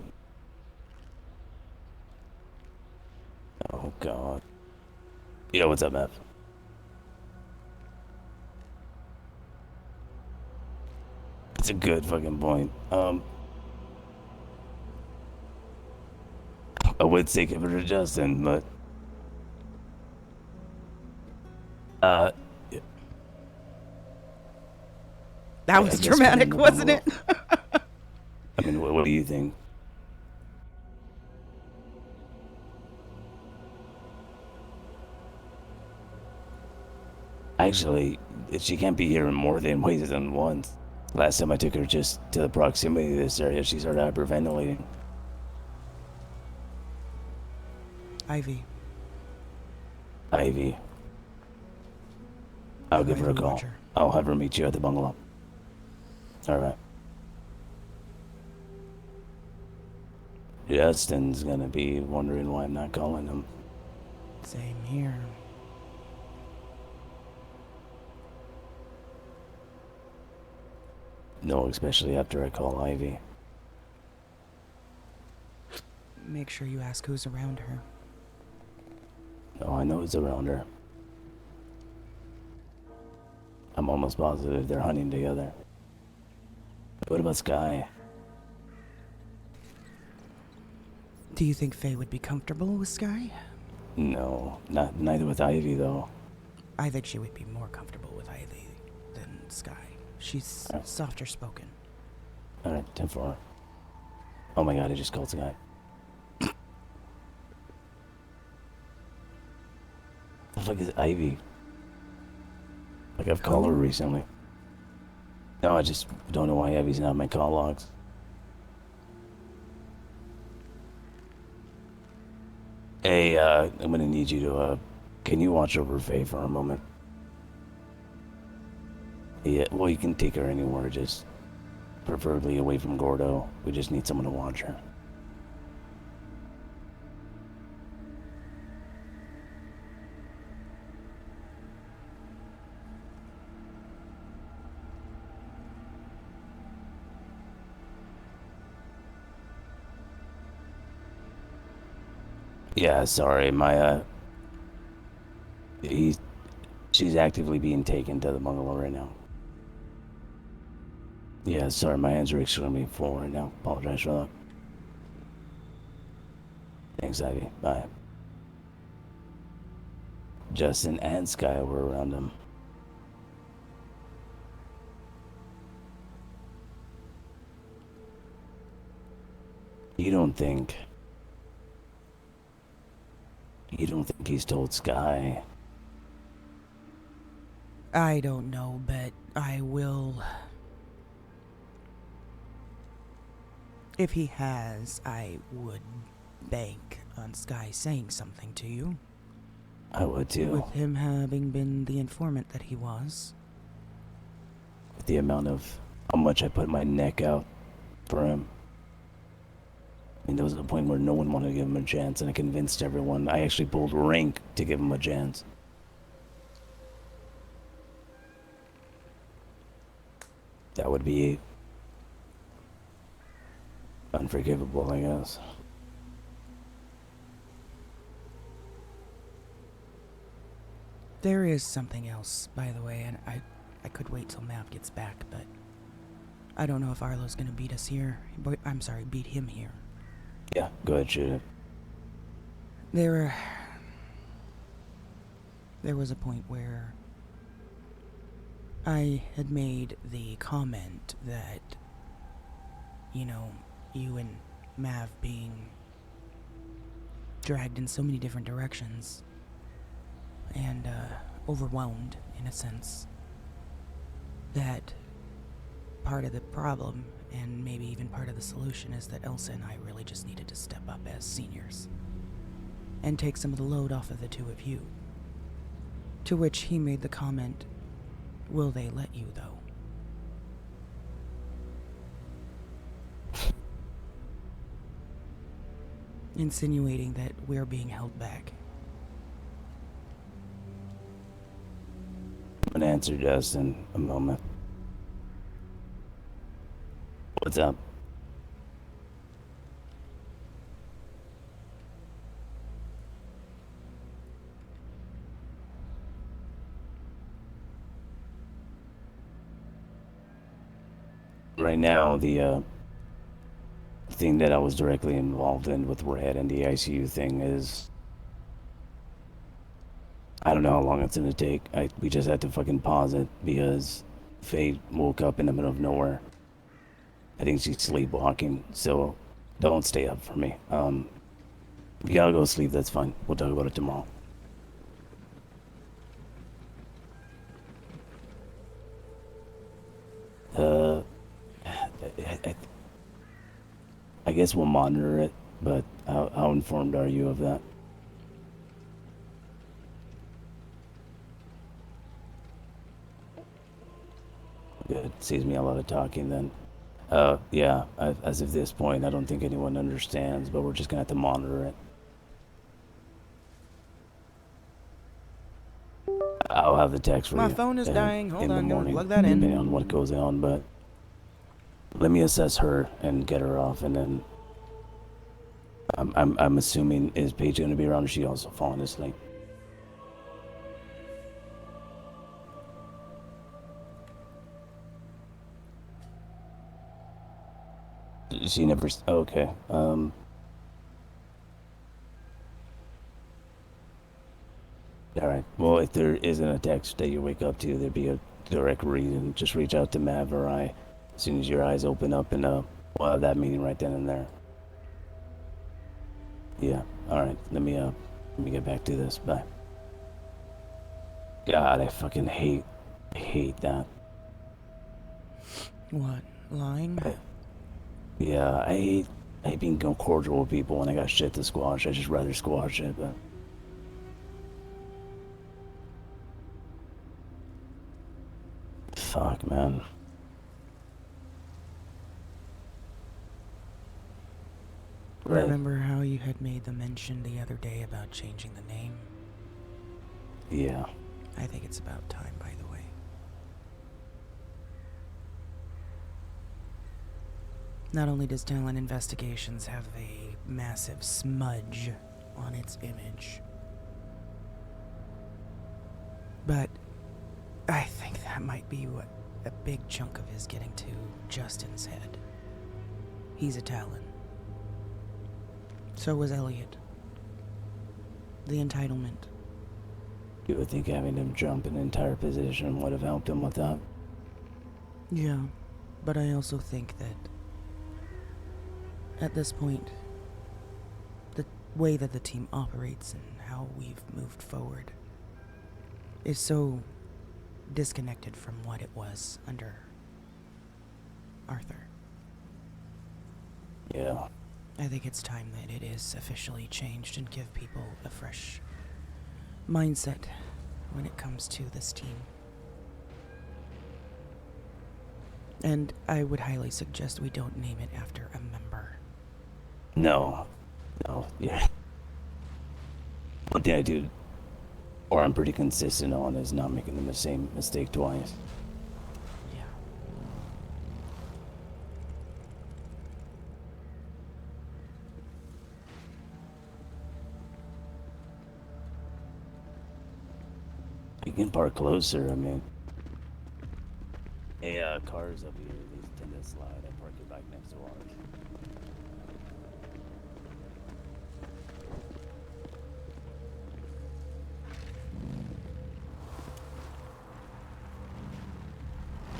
Speaker 3: Oh, God. Yo, what's up, Ev? It's a good fucking point. I would say give it to Justin, but...
Speaker 2: That was
Speaker 3: I guess
Speaker 2: dramatic,
Speaker 3: we're in the
Speaker 2: wasn't it?
Speaker 3: I mean, what do you think? Actually, she can't be here more than once. Last time I took her just to the proximity of this area, she started hyperventilating.
Speaker 2: Ivy.
Speaker 3: Ivy. I'll give her a call. I'll have her meet you at the bungalow. Alright. Justin's gonna be wondering why I'm not calling him.
Speaker 2: Same here.
Speaker 3: No, especially after I call Ivy.
Speaker 2: Make sure you ask who's around her.
Speaker 3: Oh, I know who's around her. I'm almost positive they're hunting together. What about Sky?
Speaker 2: Do you think Faye would be comfortable with Sky?
Speaker 3: No, neither with Ivy though.
Speaker 2: I think she would be more comfortable with Ivy than Sky. She's softer spoken.
Speaker 3: Alright, 10-4. Oh my god, I just called Sky. The fuck is Ivy? Like, I've called her recently. No, I just don't know why Ivy's not in my call logs. Hey, I'm gonna need you to, can you watch over Faye for a moment? Yeah, well, you can take her anywhere, just preferably away from Gordo. We just need someone to watch her. Yeah, sorry, my, she's actively being taken to the bungalow right now. Yeah, sorry, my hands are extremely full right now. Apologize for that. Thanks, Ivy. Bye. Justin and Sky were around him. You don't think he's told Sky?
Speaker 2: I don't know, but I will. If he has, I would bank on Sky saying something to you.
Speaker 3: I would too.
Speaker 2: With him having been the informant that he was.
Speaker 3: With the amount of how much I put my neck out for him. I mean, there was a point where no one wanted to give him a chance, and I convinced everyone. I actually pulled rank to give him a chance. That would be unforgivable, I guess.
Speaker 2: There is something else, by the way, and I could wait till Mav gets back, but I don't know if Arlo's gonna beat us here. I'm sorry, beat him here.
Speaker 3: Yeah, go ahead, shoot it.
Speaker 2: There was a point where I had made the comment that, you know, you and Mav being dragged in so many different directions and overwhelmed, in a sense, that part of the problem, and maybe even part of the solution, is that Elsa and I really just needed to step up as seniors and take some of the load off of the two of you. To which he made the comment, "Will they let you, though?" Insinuating that we're being held back.
Speaker 3: I'm gonna answer just in a moment. What's up? Right now, the thing that I was directly involved in with Red and the ICU thing is, I don't know how long it's gonna take. We just had to fucking pause it because Faye woke up in the middle of nowhere. I think she's sleepwalking, so don't stay up for me. If you gotta go sleep, that's fine. We'll talk about it tomorrow. I guess we'll monitor it, but how informed are you of that? Good. Saves me a lot of talking then. Yeah, as of this point, I don't think anyone understands, but we're just gonna have to monitor it. I'll have the text for you.
Speaker 2: My phone is dying. Hold
Speaker 3: in the
Speaker 2: on,
Speaker 3: morning,
Speaker 2: plug that in.
Speaker 3: depending on what goes on, but let me assess her and get her off, and then I'm assuming, is Paige gonna be around, or is she also falling asleep? She never. Okay. Alright. Well, if there isn't a text that you wake up to, there'd be a direct reason. Just reach out to Mav or I as soon as your eyes open up, and we'll have that meeting right then and there. Yeah. Alright. Let me get back to this. Bye. God, I fucking hate that.
Speaker 2: What? Lying?
Speaker 3: Yeah, I I hate being cordial with people when I got shit to squash. I just rather squash it, but. Fuck, man. Right.
Speaker 2: Remember how you had made the mention the other day about changing the name?
Speaker 3: Yeah.
Speaker 2: I think it's about time, by the way. Not only does Talon Investigations have a massive smudge on its image, but I think that might be what a big chunk of is getting to Justin's head. He's a Talon. So was Elliot. The entitlement.
Speaker 3: You would think having him jump an entire position would have helped him with that.
Speaker 2: Yeah, but I also think that at this point, the way that the team operates and how we've moved forward is so disconnected from what it was under Arthur.
Speaker 3: Yeah.
Speaker 2: I think it's time that it is officially changed and give people a fresh mindset when it comes to this team. And I would highly suggest we don't name it after a member.
Speaker 3: No. No, yeah. One thing I do, or I'm pretty consistent on, is not making the same mistake twice.
Speaker 2: Yeah.
Speaker 3: You can park closer, I mean. Hey, cars up here, these tend to slide. I park it back next to ours.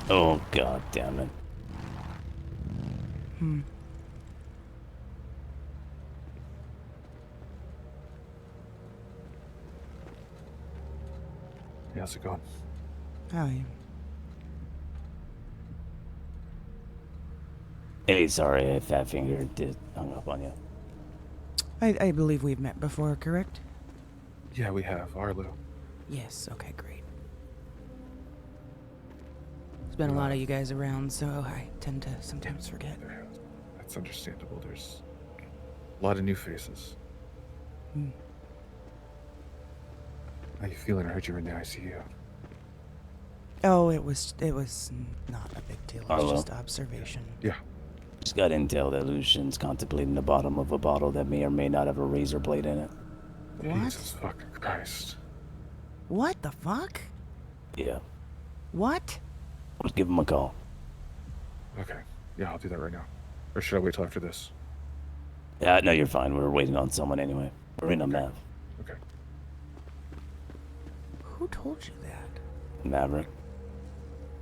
Speaker 3: Oh, god damn it.
Speaker 5: Hey, how's it going?
Speaker 2: Hi.
Speaker 3: Hey, sorry, I fat fingered hung up on you.
Speaker 2: I believe we've met before, correct?
Speaker 5: Yeah, we have. Arlo.
Speaker 2: Yes, okay, great. There's been a lot of you guys around, so I tend to sometimes forget.
Speaker 5: That's understandable. There's a lot of new faces. How you feeling? I heard you were in the ICU.
Speaker 2: Oh, it was not a big deal. It was
Speaker 3: Arlo?
Speaker 2: just observation.
Speaker 5: Yeah.
Speaker 3: Just got intel that Lucian's contemplating the bottom of a bottle that may or may not have a razor blade in it.
Speaker 2: What?
Speaker 5: Jesus fucking Christ.
Speaker 2: What the fuck?
Speaker 3: Yeah.
Speaker 2: What?
Speaker 3: Let's give him a call.
Speaker 5: Okay. Yeah, I'll do that right now. Or should I wait till after this?
Speaker 3: Yeah, no, you're fine. We're waiting on someone anyway. We're in a Mav.
Speaker 5: Okay.
Speaker 2: Who told you that?
Speaker 3: Maverick.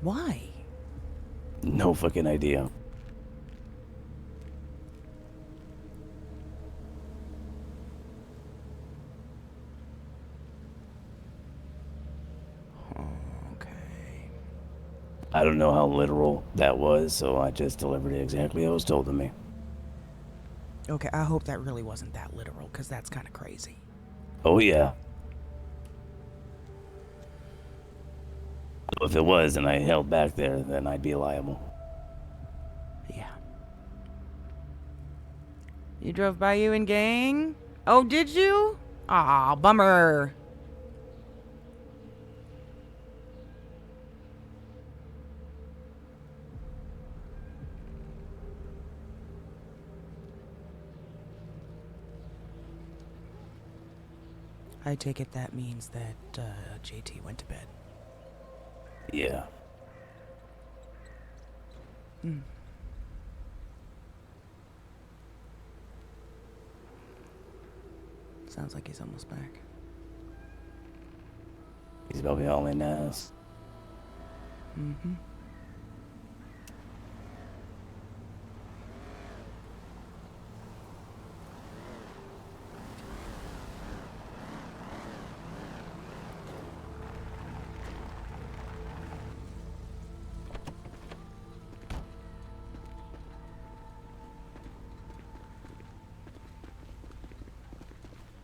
Speaker 2: Why?
Speaker 3: No fucking idea. I don't know how literal that was, so I just delivered it exactly how it was told to me.
Speaker 2: Okay, I hope that really wasn't that literal, because that's kind of crazy.
Speaker 3: Oh, yeah. If it was and I held back there, then I'd be liable.
Speaker 2: Yeah. You drove by you in gang? Oh, did you? Aw, bummer. I take it that means that JT went to bed.
Speaker 3: Yeah.
Speaker 2: Sounds like he's almost back.
Speaker 3: He's probably all in ass.
Speaker 2: Mm-hmm.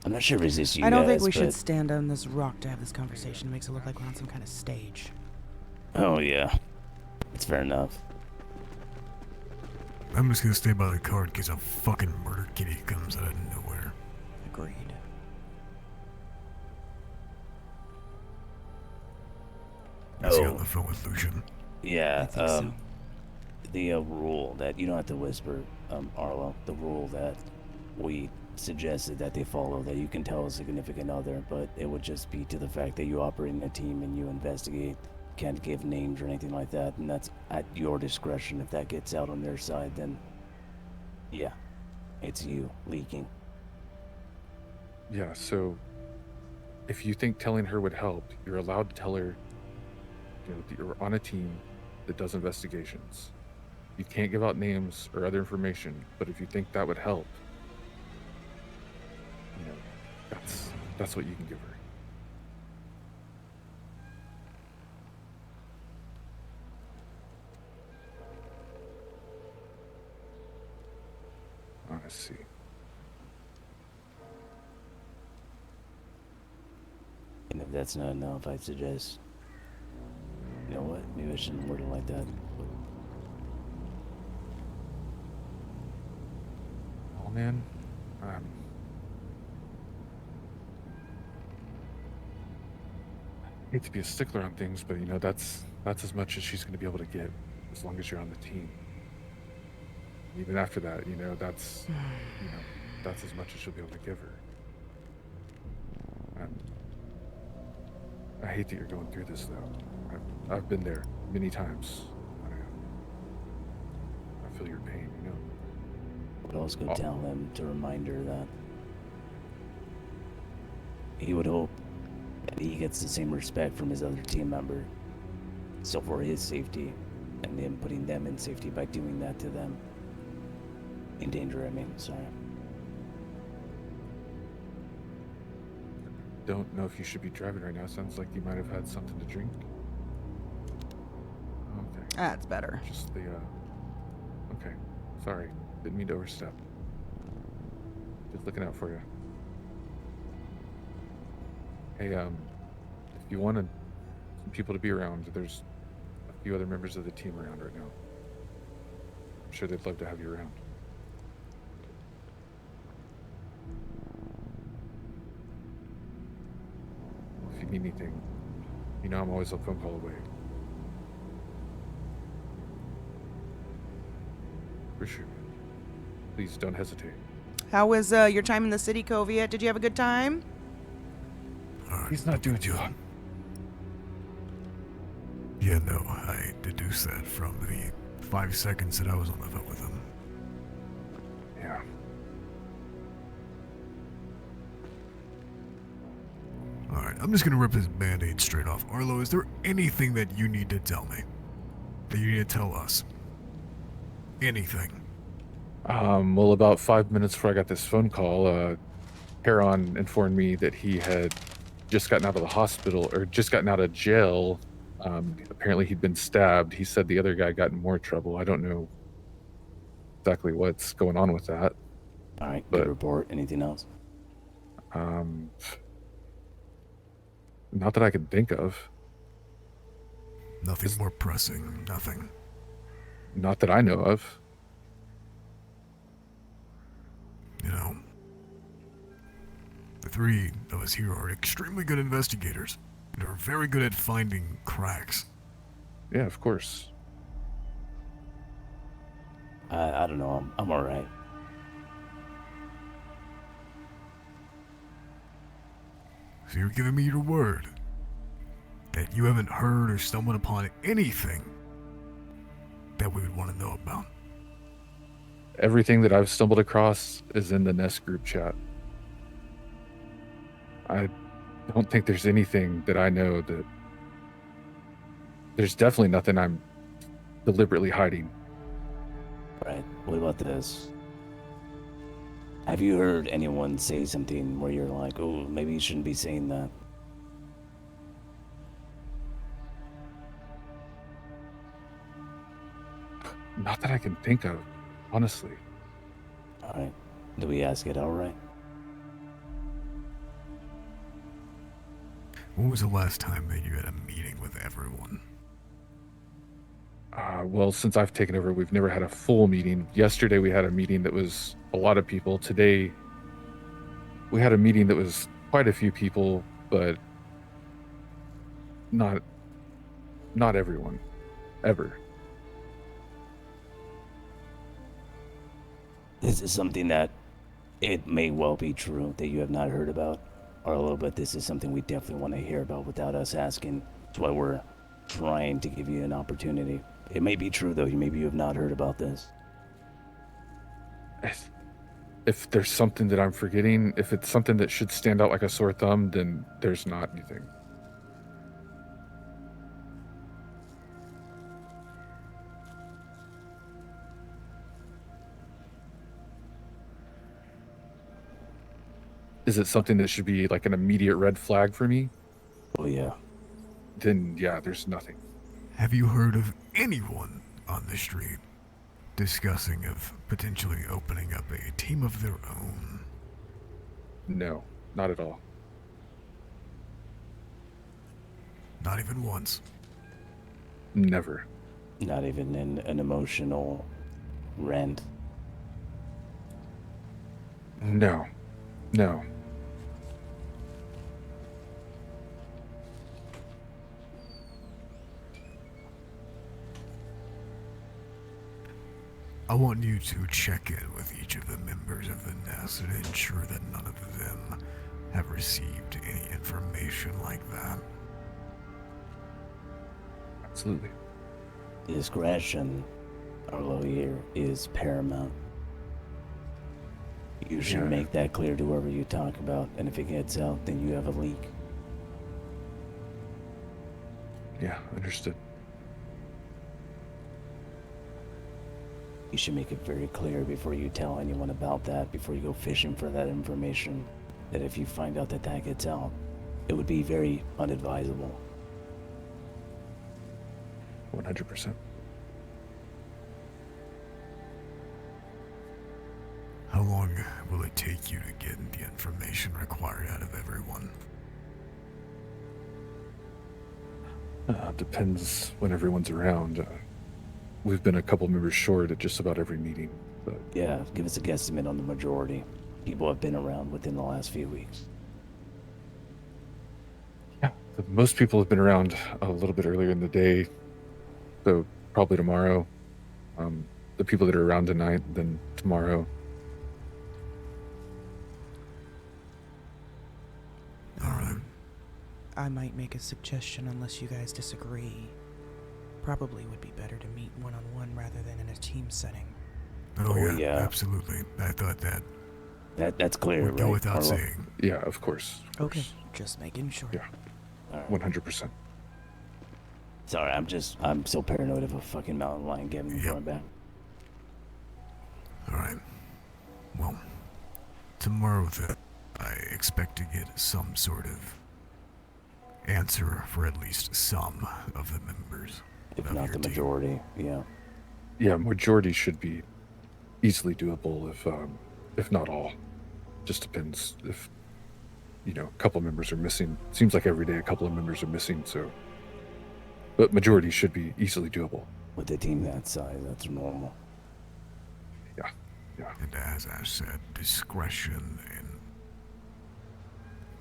Speaker 3: I'm not sure if it's just you
Speaker 2: I don't think
Speaker 3: guys,
Speaker 2: we should
Speaker 3: but-
Speaker 2: stand on this rock to have this conversation. It makes it look like we're on some kind of stage.
Speaker 3: Oh, yeah. It's fair enough.
Speaker 1: I'm just gonna stay by the car in case a fucking murder kitty comes out of nowhere.
Speaker 2: Agreed.
Speaker 1: Is he on the phone with Lucian?
Speaker 3: Yeah,
Speaker 2: think so.
Speaker 3: the rule that you don't have to whisper, Arlo, the rule that we suggested that they follow, that you can tell a significant other, but it would just be to the fact that you operate in a team and you investigate, can't give names or anything like that, and that's at your discretion. If that gets out on their side, then yeah, it's you leaking.
Speaker 5: Yeah, so if you think telling her would help, you're allowed to tell her, you know, that you're on a team that does investigations. You can't give out names or other information, but if you think that would help, you know, that's what you can give her. I see.
Speaker 3: And if that's not enough, I'd suggest, you know what, maybe I shouldn't word it like that.
Speaker 5: Oh man, I hate to be a stickler on things, but you know, that's as much as she's going to be able to get as long as you're on the team. Even after that, you know, that's as much as she'll be able to give her. I hate that you're going through this though. I've been there many times. I feel your pain, you know.
Speaker 3: Would also go tell them to remind her that he would hope that he gets the same respect from his other team member. So for his safety, and him putting them in safety by doing that to them. In danger, I mean, sorry.
Speaker 5: Don't know if you should be driving right now. Sounds like you might have had something to drink. Okay.
Speaker 2: That's better.
Speaker 5: Just the, okay. Sorry. Didn't mean to overstep. Just looking out for you. Hey, if you wanted some people to be around, there's a few other members of the team around right now. I'm sure they'd love to have you around. If you need anything, you know I'm always a phone call away. For sure. Please don't hesitate.
Speaker 2: How was your time in the city, Koviet? Did you have a good time?
Speaker 5: He's not doing too hot.
Speaker 1: Yeah, no, I deduced that from the 5 seconds that I was on the phone with him.
Speaker 5: Yeah.
Speaker 1: Alright, I'm just gonna rip this band-aid straight off. Arlo, is there anything that you need to tell me? That you need to tell us? Anything?
Speaker 5: Well, about 5 minutes before I got this phone call, Heron informed me that he had just gotten out of the hospital, or just gotten out of jail. Apparently he'd been stabbed. He said the other guy got in more trouble. I don't know exactly what's going on with that.
Speaker 3: All right, good report. Anything else?
Speaker 5: Not that I can think of.
Speaker 1: Nothing more pressing, nothing.
Speaker 5: Not that I know of.
Speaker 1: You know, the three of us here are extremely good investigators and are very good at finding cracks.
Speaker 5: Yeah, of course.
Speaker 3: I don't know. I'm all right.
Speaker 1: So you're giving me your word that you haven't heard or stumbled upon anything that we would want to know about?
Speaker 5: Everything that I've stumbled across is in the Nest group chat. I don't think there's anything that I know that... There's definitely nothing I'm deliberately hiding.
Speaker 3: Right. What about this? Have you heard anyone say something where you're like, oh, maybe you shouldn't be saying that?
Speaker 5: Not that I can think of, honestly.
Speaker 3: All right. Do we ask it outright?
Speaker 1: When was the last time that you had a meeting with everyone?
Speaker 5: Well, since I've taken over, we've never had a full meeting. Yesterday we had a meeting that was a lot of people. Today we had a meeting that was quite a few people, but not everyone, ever.
Speaker 3: This is something that it may well be true that you have not heard about, Arlo, but this is something we definitely want to hear about without us asking. That's why we're trying to give you an opportunity. It may be true, though. Maybe you have not heard about this.
Speaker 5: If there's something that I'm forgetting, if it's something that should stand out like a sore thumb, then there's not anything. Is it something that should be like an immediate red flag for me?
Speaker 3: Oh, yeah.
Speaker 5: Then, yeah, there's nothing.
Speaker 1: Have you heard of anyone on the street discussing of potentially opening up a team of their own?
Speaker 5: No, not at all.
Speaker 1: Not even once?
Speaker 5: Never.
Speaker 3: Not even an emotional rant?
Speaker 5: No. No.
Speaker 1: I want you to check in with each of the members of the nest and ensure that none of them have received any information like that.
Speaker 5: Absolutely.
Speaker 3: Discretion, Arlo, here is paramount. You should make that clear to whoever you talk about, and if it gets out, then you have a leak.
Speaker 5: Yeah, understood.
Speaker 3: You should make it very clear before you tell anyone about that, before you go fishing for that information, that if you find out that that gets out, it would be very unadvisable.
Speaker 5: 100%.
Speaker 1: How long will it take you to get the information required out of everyone?
Speaker 5: Depends when everyone's around. We've been a couple members short at just about every meeting, but...
Speaker 3: Yeah, give us a guesstimate on the majority. People have been around within the last few weeks.
Speaker 5: Yeah, most people have been around a little bit earlier in the day, so probably tomorrow. The people that are around tonight, then tomorrow.
Speaker 1: Alright.
Speaker 2: I might make a suggestion unless you guys disagree. Probably would be better to meet one-on-one rather than in a team setting.
Speaker 1: Oh, yeah, absolutely. I thought that.
Speaker 3: That's clear,
Speaker 1: would go
Speaker 3: right,
Speaker 1: without
Speaker 3: Arlo?
Speaker 1: saying.
Speaker 5: Yeah, of course.
Speaker 2: Okay, just making sure.
Speaker 5: Yeah.
Speaker 3: Alright.
Speaker 5: 100%.
Speaker 3: Sorry, I'm so paranoid of a fucking mountain lion getting me going back.
Speaker 1: Alright. Well, tomorrow then, I expect to get some sort of answer for at least some of the members.
Speaker 3: If not the majority, yeah.
Speaker 5: Yeah, majority should be easily doable if not all. Just depends if, a couple members are missing. Seems like every day a couple of members are missing, so. But majority should be easily doable.
Speaker 3: With a team that size, that's normal.
Speaker 5: Yeah, yeah.
Speaker 1: And as Ash said, discretion and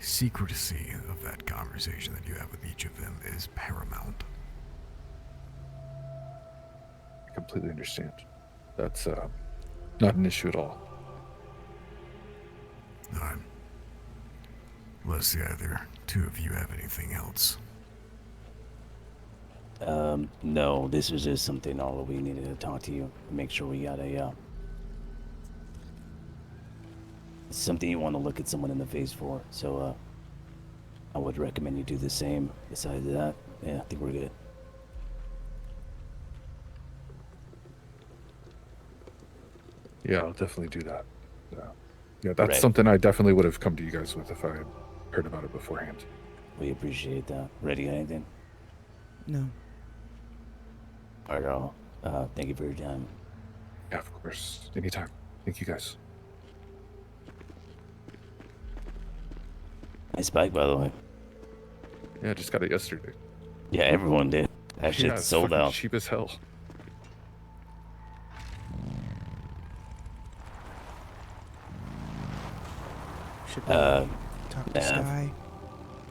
Speaker 1: secrecy of that conversation that you have with each of them is paramount.
Speaker 5: I completely understand. That's not an issue at all.
Speaker 1: Alright. Unless the other two of you have anything else.
Speaker 3: No, this was just something all we needed to talk to you. Make sure we got something you want to look at someone in the face for. So, I would recommend you do the same. Besides that, yeah, I think we're good.
Speaker 5: Yeah, I'll definitely do that. Yeah, that's
Speaker 3: Right.
Speaker 5: something I definitely would have come to you guys with if I had heard about it beforehand.
Speaker 3: We appreciate that. Ready, got anything?
Speaker 2: No.
Speaker 3: Alright, thank you for your time.
Speaker 5: Yeah, of course. Anytime. Thank you guys.
Speaker 3: Nice bike, by the way.
Speaker 5: Yeah, I just got it yesterday.
Speaker 3: Yeah, everyone did. That
Speaker 5: Yeah,
Speaker 3: shit's
Speaker 5: it's
Speaker 3: sold
Speaker 5: fucking
Speaker 3: out.
Speaker 5: cheap as hell.
Speaker 2: Should
Speaker 3: Uh,
Speaker 2: talk to
Speaker 3: yeah.
Speaker 2: Sky?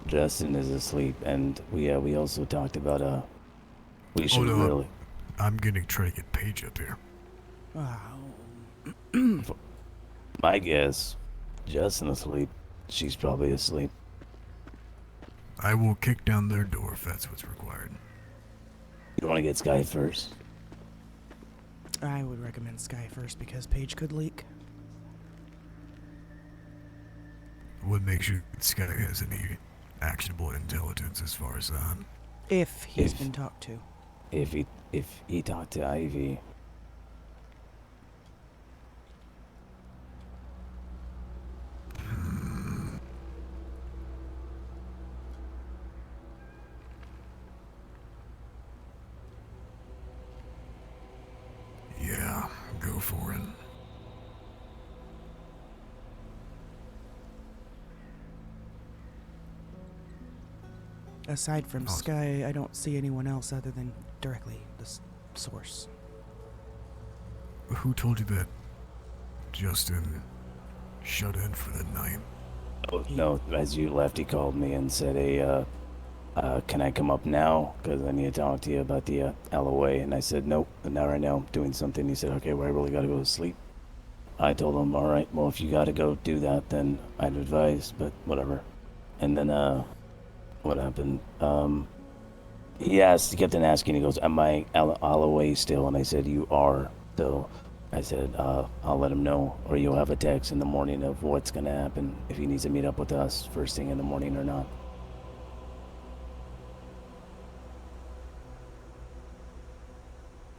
Speaker 3: Justin is asleep, and we also talked about we should
Speaker 1: Hold on.
Speaker 3: really.
Speaker 1: I'm getting trying to get Paige up here.
Speaker 2: Wow.
Speaker 3: My guess, Justin asleep. She's probably asleep.
Speaker 1: I will kick down their door if that's what's required.
Speaker 3: You want to get Sky first?
Speaker 2: I would recommend Sky first because Paige could leak.
Speaker 1: What makes you think Sky has any actionable intelligence as far as that?
Speaker 2: If he's been talked to.
Speaker 3: If he talked to Ivy.
Speaker 1: Yeah, go for it.
Speaker 2: Aside from Sky, I don't see anyone else other than directly the source.
Speaker 1: Who told you that Justin shut in for the night?
Speaker 3: Oh, no, as you left, he called me and said, hey, can I come up now? Because I need to talk to you about the LOA. And I said, nope, not right now. I'm doing something. He said, okay, well, I really got to go to sleep. I told him, all right, well, if you got to go do that, then I'd advise, but whatever. And then, what happened? He kept on asking, he goes, am I LOA still? And I said, you are. So I said, I'll let him know, or you'll have a text in the morning of what's going to happen, if he needs to meet up with us first thing in the morning or not.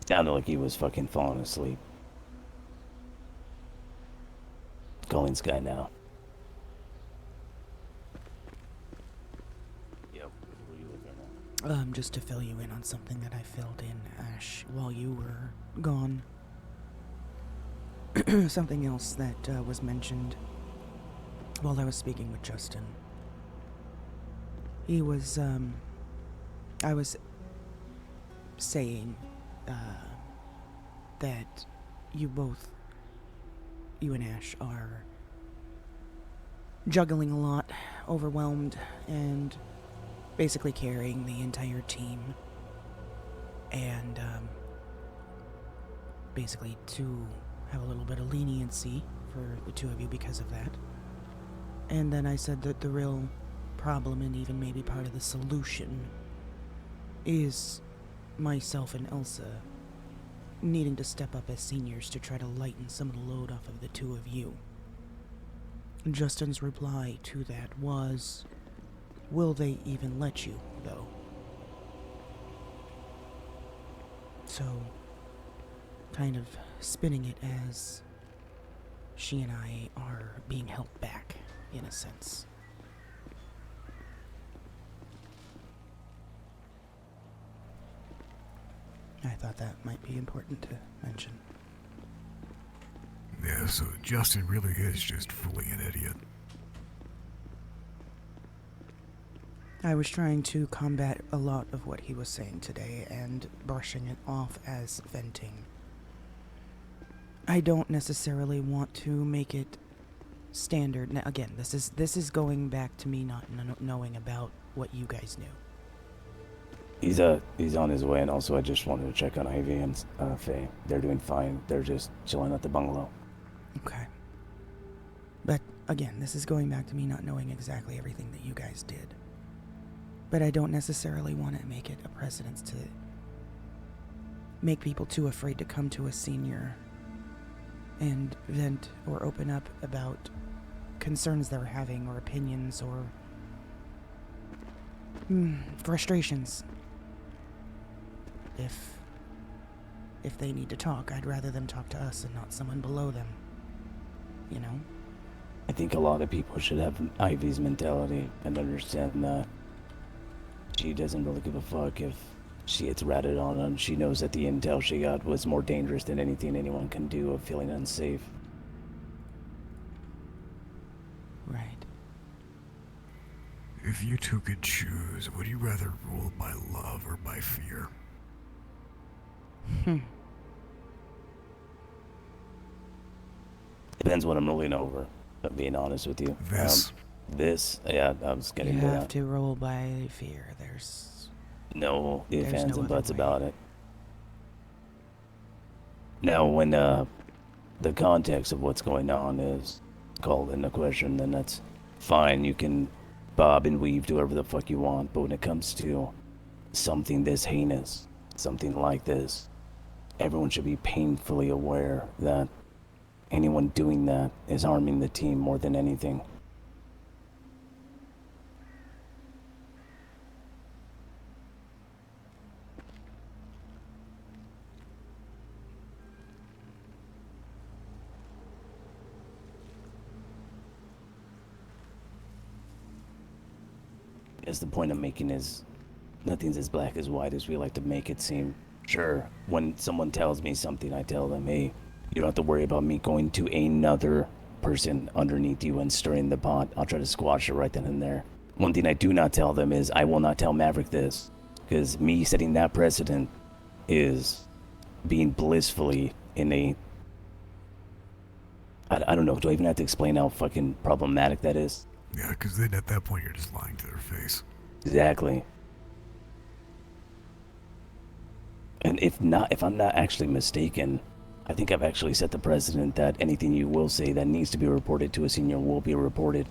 Speaker 3: Sounded like he was fucking falling asleep. Calling Sky now. Yep. Where you looking at?
Speaker 2: Just to fill you in on something that I filled in, Ash, while you were gone. Something else that was mentioned while I was speaking with Justin. He was, I was saying, that you and Ash are juggling a lot, overwhelmed, and basically carrying the entire team. And, basically to have a little bit of leniency for the two of you because of that. And then I said that the real problem, and even maybe part of the solution, is myself and Elsa needing to step up as seniors to try to lighten some of the load off of the two of you. Justin's reply to that was, will they even let you, though? So, kind of spinning it as she and I are being held back, in a sense. I thought that might be important to mention.
Speaker 1: Yeah, so Justin really is just fully an idiot.
Speaker 2: I was trying to combat a lot of what he was saying today and brushing it off as venting. I don't necessarily want to make it standard. Now, again, this is going back to me not knowing about what you guys knew.
Speaker 3: He's on his way, and also I just wanted to check on Ivy and Faye. They're doing fine. They're just chilling at the bungalow.
Speaker 2: Okay. But again, this is going back to me not knowing exactly everything that you guys did. But I don't necessarily want to make it a precedence to make people too afraid to come to a senior and vent or open up about concerns they're having or opinions or frustrations. If they need to talk, I'd rather them talk to us and not someone below them. You know?
Speaker 3: I think a lot of people should have Ivy's mentality and understand that she doesn't really give a fuck if she gets ratted on, and she knows that the intel she got was more dangerous than anything anyone can do of feeling unsafe.
Speaker 2: Right.
Speaker 1: If you two could choose, would you rather rule by love or by fear?
Speaker 3: Depends what I'm rolling over, if I'm being honest with you.
Speaker 1: This.
Speaker 3: Yeah, I was getting
Speaker 2: You
Speaker 3: to
Speaker 2: have
Speaker 3: that.
Speaker 2: to roll by fear. There's
Speaker 3: No ifs,
Speaker 2: There's
Speaker 3: ands,
Speaker 2: no
Speaker 3: and
Speaker 2: other
Speaker 3: buts
Speaker 2: way.
Speaker 3: about it. Now, when the context of what's going on is called into question, then that's fine. You can bob and weave, do whatever the fuck you want. But when it comes to something this heinous, something like this, everyone should be painfully aware that anyone doing that is harming the team more than anything. Guess the point I'm making is nothing's as black as white as we like to make it seem. Sure, when someone tells me something, I tell them, hey, you don't have to worry about me going to another person underneath you and stirring the pot. I'll try to squash it right then and there. One thing I do not tell them is I will not tell Maverick this, because me setting that precedent is being blissfully in a... I don't know, do I even have to explain how fucking problematic that is?
Speaker 1: Yeah, because then at that point you're just lying to their face.
Speaker 3: Exactly. And if I'm not actually mistaken, I think I've actually set the precedent that anything you will say that needs to be reported to a senior will be reported.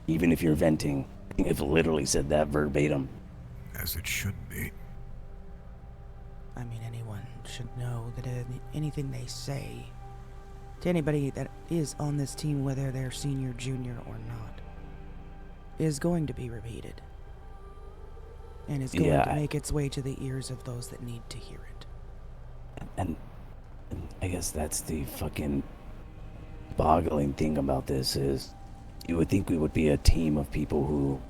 Speaker 3: Even if you're venting. I think I've literally said that verbatim.
Speaker 1: As it should be.
Speaker 2: I mean, anyone should know that anything they say to anybody that is on this team, whether they're senior, junior, or not, is going to be repeated. And is going to make its way to the ears of those that need to hear it.
Speaker 3: And I guess that's the fucking boggling thing about this is you would think we would be a team of people who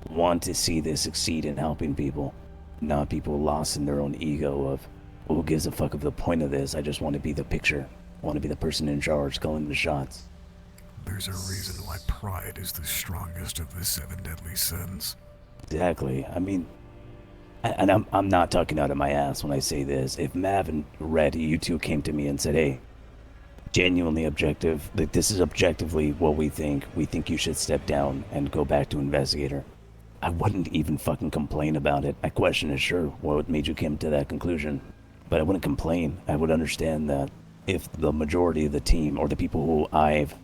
Speaker 3: want to see this succeed in helping people, not people lost in their own ego of, well, who gives a fuck of the point of this? I just want to be the picture. I want to be the person in charge calling the shots.
Speaker 1: There's a reason why pride is the strongest of the 7 deadly sins.
Speaker 3: Exactly. I mean, and I'm not talking out of my ass when I say this. If Mav and Red, you two came to me and said, hey, genuinely objective, like this is objectively what we think you should step down and go back to investigator, I wouldn't even fucking complain about it. My question is, sure, what made you come to that conclusion? But I wouldn't complain. I would understand that if the majority of the team or the people who I've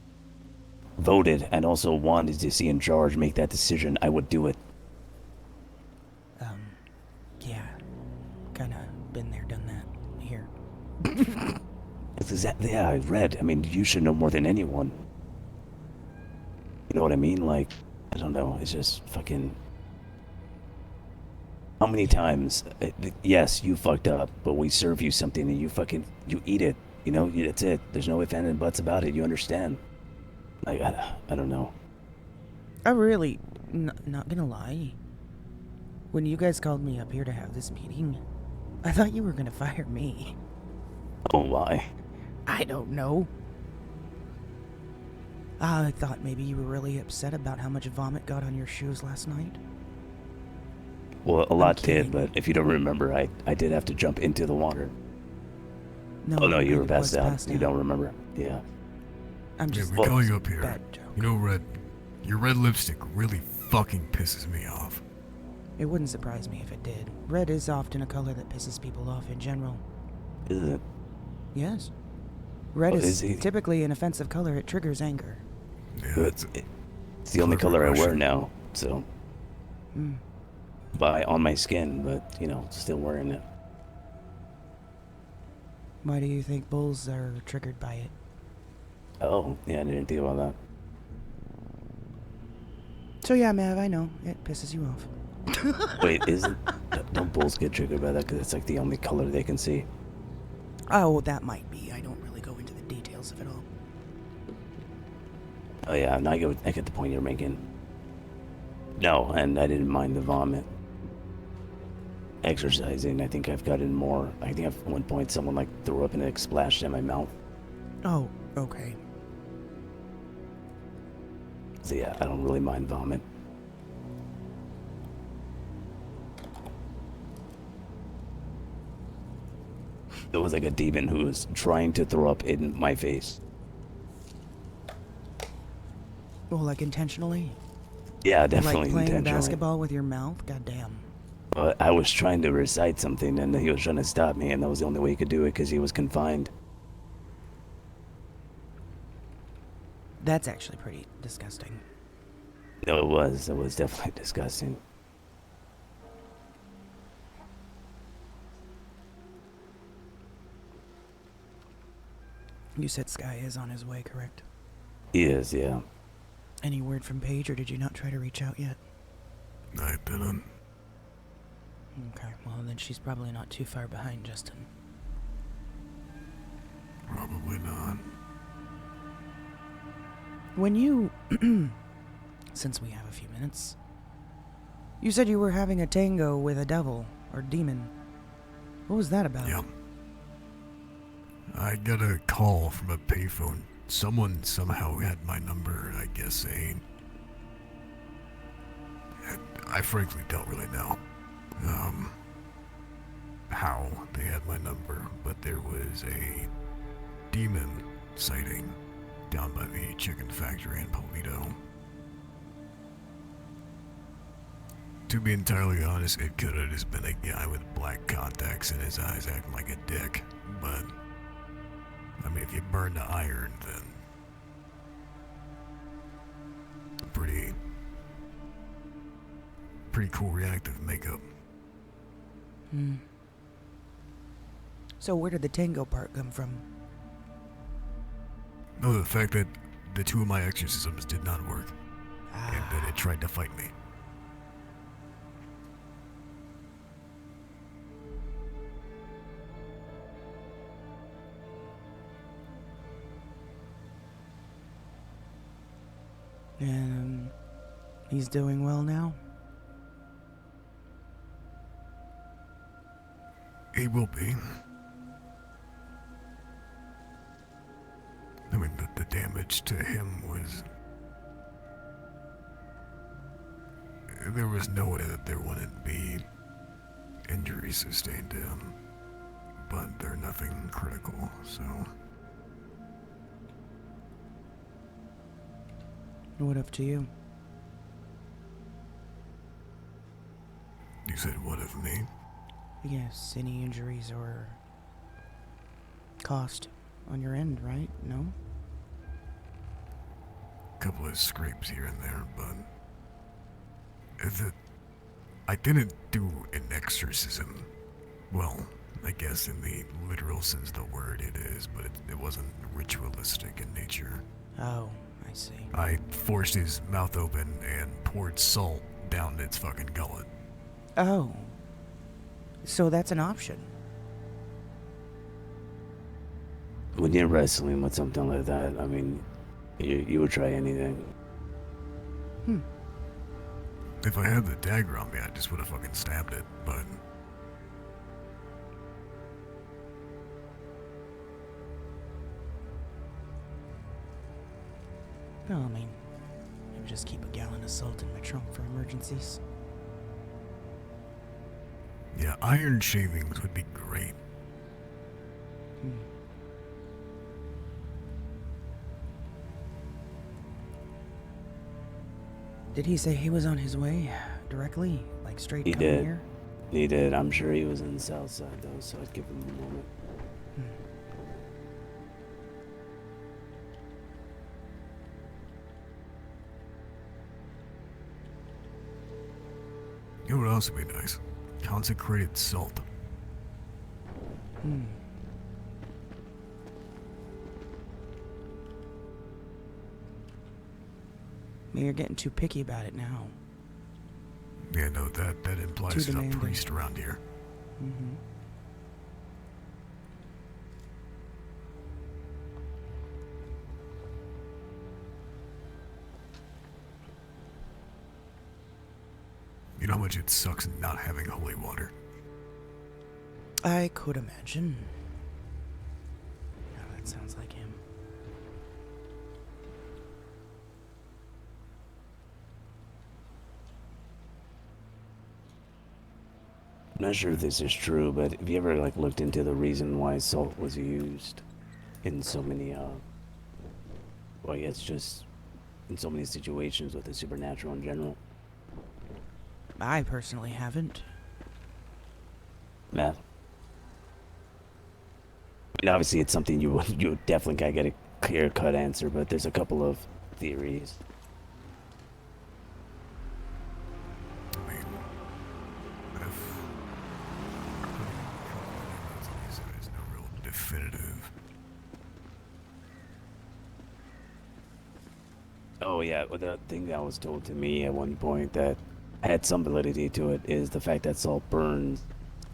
Speaker 3: voted and also wanted to see in charge make that decision, I would do it.
Speaker 2: Yeah. Kinda been there, done that. Here.
Speaker 3: It's exactly, yeah, I read. I mean, you should know more than anyone. You know what I mean? Like, I don't know. It's just fucking... How many times, yes, you fucked up, but we serve you something and you eat it. You know, that's it. There's no ifs, ands, and buts about it. You understand. Like, I don't know.
Speaker 2: I really, not gonna lie. When you guys called me up here to have this meeting, I thought you were gonna fire me.
Speaker 3: Oh, why?
Speaker 2: I don't know. I thought maybe you were really upset about how much vomit got on your shoes last night.
Speaker 3: Well, a lot did, but if you don't remember, I did have to jump into the water.
Speaker 2: No,
Speaker 3: oh, no, you were
Speaker 2: was
Speaker 3: passed out.
Speaker 2: passed
Speaker 3: You
Speaker 2: out.
Speaker 3: don't remember. Yeah.
Speaker 2: I'm just...
Speaker 1: Yeah, we call you up here. You know, Red, your red lipstick really fucking pisses me off.
Speaker 2: It wouldn't surprise me if it did. Red is often a color that pisses people off in general.
Speaker 3: Is it?
Speaker 2: Yes. Red
Speaker 3: Oh,
Speaker 2: is
Speaker 3: is it?
Speaker 2: typically an offensive color. It triggers anger.
Speaker 1: Yeah,
Speaker 3: it's the only color I wear
Speaker 1: Russian.
Speaker 3: now, so...
Speaker 2: Hmm.
Speaker 3: On my skin, but, you know, still wearing it.
Speaker 2: Why do you think bulls are triggered by it?
Speaker 3: Oh, yeah, I didn't think about that.
Speaker 2: So yeah, Mav, I know. It pisses you off.
Speaker 3: Wait, don't bulls get triggered by that because it's like the only color they can see?
Speaker 2: Oh, that might be. I don't really go into the details of it all.
Speaker 3: Oh yeah, now I get the point you're making. No, and I didn't mind the vomit. Exercising, I think I've gotten more. I think at one point someone like threw up and it splashed in my mouth.
Speaker 2: Oh, okay.
Speaker 3: So yeah, I don't really mind vomit. It was like a demon who was trying to throw up in my face.
Speaker 2: Well, like intentionally?
Speaker 3: Yeah, definitely
Speaker 2: Like playing
Speaker 3: intentionally.
Speaker 2: basketball with your mouth? Goddamn.
Speaker 3: I was trying to recite something and he was trying to stop me, and that was the only way he could do it because he was confined.
Speaker 2: That's actually pretty disgusting.
Speaker 3: No, it was. It was definitely disgusting.
Speaker 2: You said Sky is on his way, correct?
Speaker 3: He is, yeah.
Speaker 2: Any word from Paige, or did you not try to reach out yet?
Speaker 1: I didn't.
Speaker 2: Okay, well then she's probably not too far behind Justin.
Speaker 1: Probably not.
Speaker 2: When you... since we have a few minutes... You said you were having a tango with a devil, or demon. What was that about?
Speaker 1: Yeah. I got a call from a payphone. Someone somehow had my number, I guess, saying... I frankly don't really know how they had my number, but there was a demon sighting down by the chicken factory in Polito. To be entirely honest, it could have just been a guy with black contacts in his eyes acting like a dick, but I mean, if you burn the iron, then pretty cool reactive makeup.
Speaker 2: So where did the tango part come from?
Speaker 1: No, the fact that the two of my exorcisms did not work, and that it tried to fight me.
Speaker 2: And he's doing well now?
Speaker 1: He will be. I mean, the damage to him was... There was no way that there wouldn't be injuries sustained to him, but they're nothing critical, so...
Speaker 2: What up to you?
Speaker 1: You said what of me?
Speaker 2: Yes, any injuries or cost on your end, right? No?
Speaker 1: A couple of scrapes here and there, but... I didn't do an exorcism. Well, I guess in the literal sense of the word it is, but it wasn't ritualistic in nature.
Speaker 2: Oh, I see.
Speaker 1: I forced his mouth open and poured salt down its fucking gullet.
Speaker 2: Oh. So that's an option.
Speaker 3: When you're wrestling with something like that, I mean, you would try anything.
Speaker 1: If I had the dagger on me, I just would have fucking stabbed it, but...
Speaker 2: No, I mean, maybe just keep a gallon of salt in my trunk for emergencies.
Speaker 1: Yeah, iron shavings would be great.
Speaker 2: Did he say he was on his way directly? Like straight
Speaker 3: He
Speaker 2: coming
Speaker 3: did.
Speaker 2: here?
Speaker 3: He did. I'm sure he was in the south side though, so I'd give him a moment.
Speaker 1: You know what else would be nice? Consecrated salt.
Speaker 2: Maybe you're getting too picky about it now.
Speaker 1: Yeah, no, that implies
Speaker 2: Too
Speaker 1: he's a
Speaker 2: demanding.
Speaker 1: priest around here. You know how much it sucks not having holy water?
Speaker 2: I could imagine. Yeah, that sounds like him.
Speaker 3: I'm not sure if this is true, but have you ever like looked into the reason why salt was used in so many, well, I guess just in so many situations with the supernatural in general?
Speaker 2: I personally haven't.
Speaker 3: Matt? I mean, obviously, it's something you definitely gotta get a clear-cut answer, but there's a couple of theories.
Speaker 1: I mean, there's no real definitive.
Speaker 3: Oh yeah, well, the thing that was told to me at one point that had some validity to it is the fact that salt burns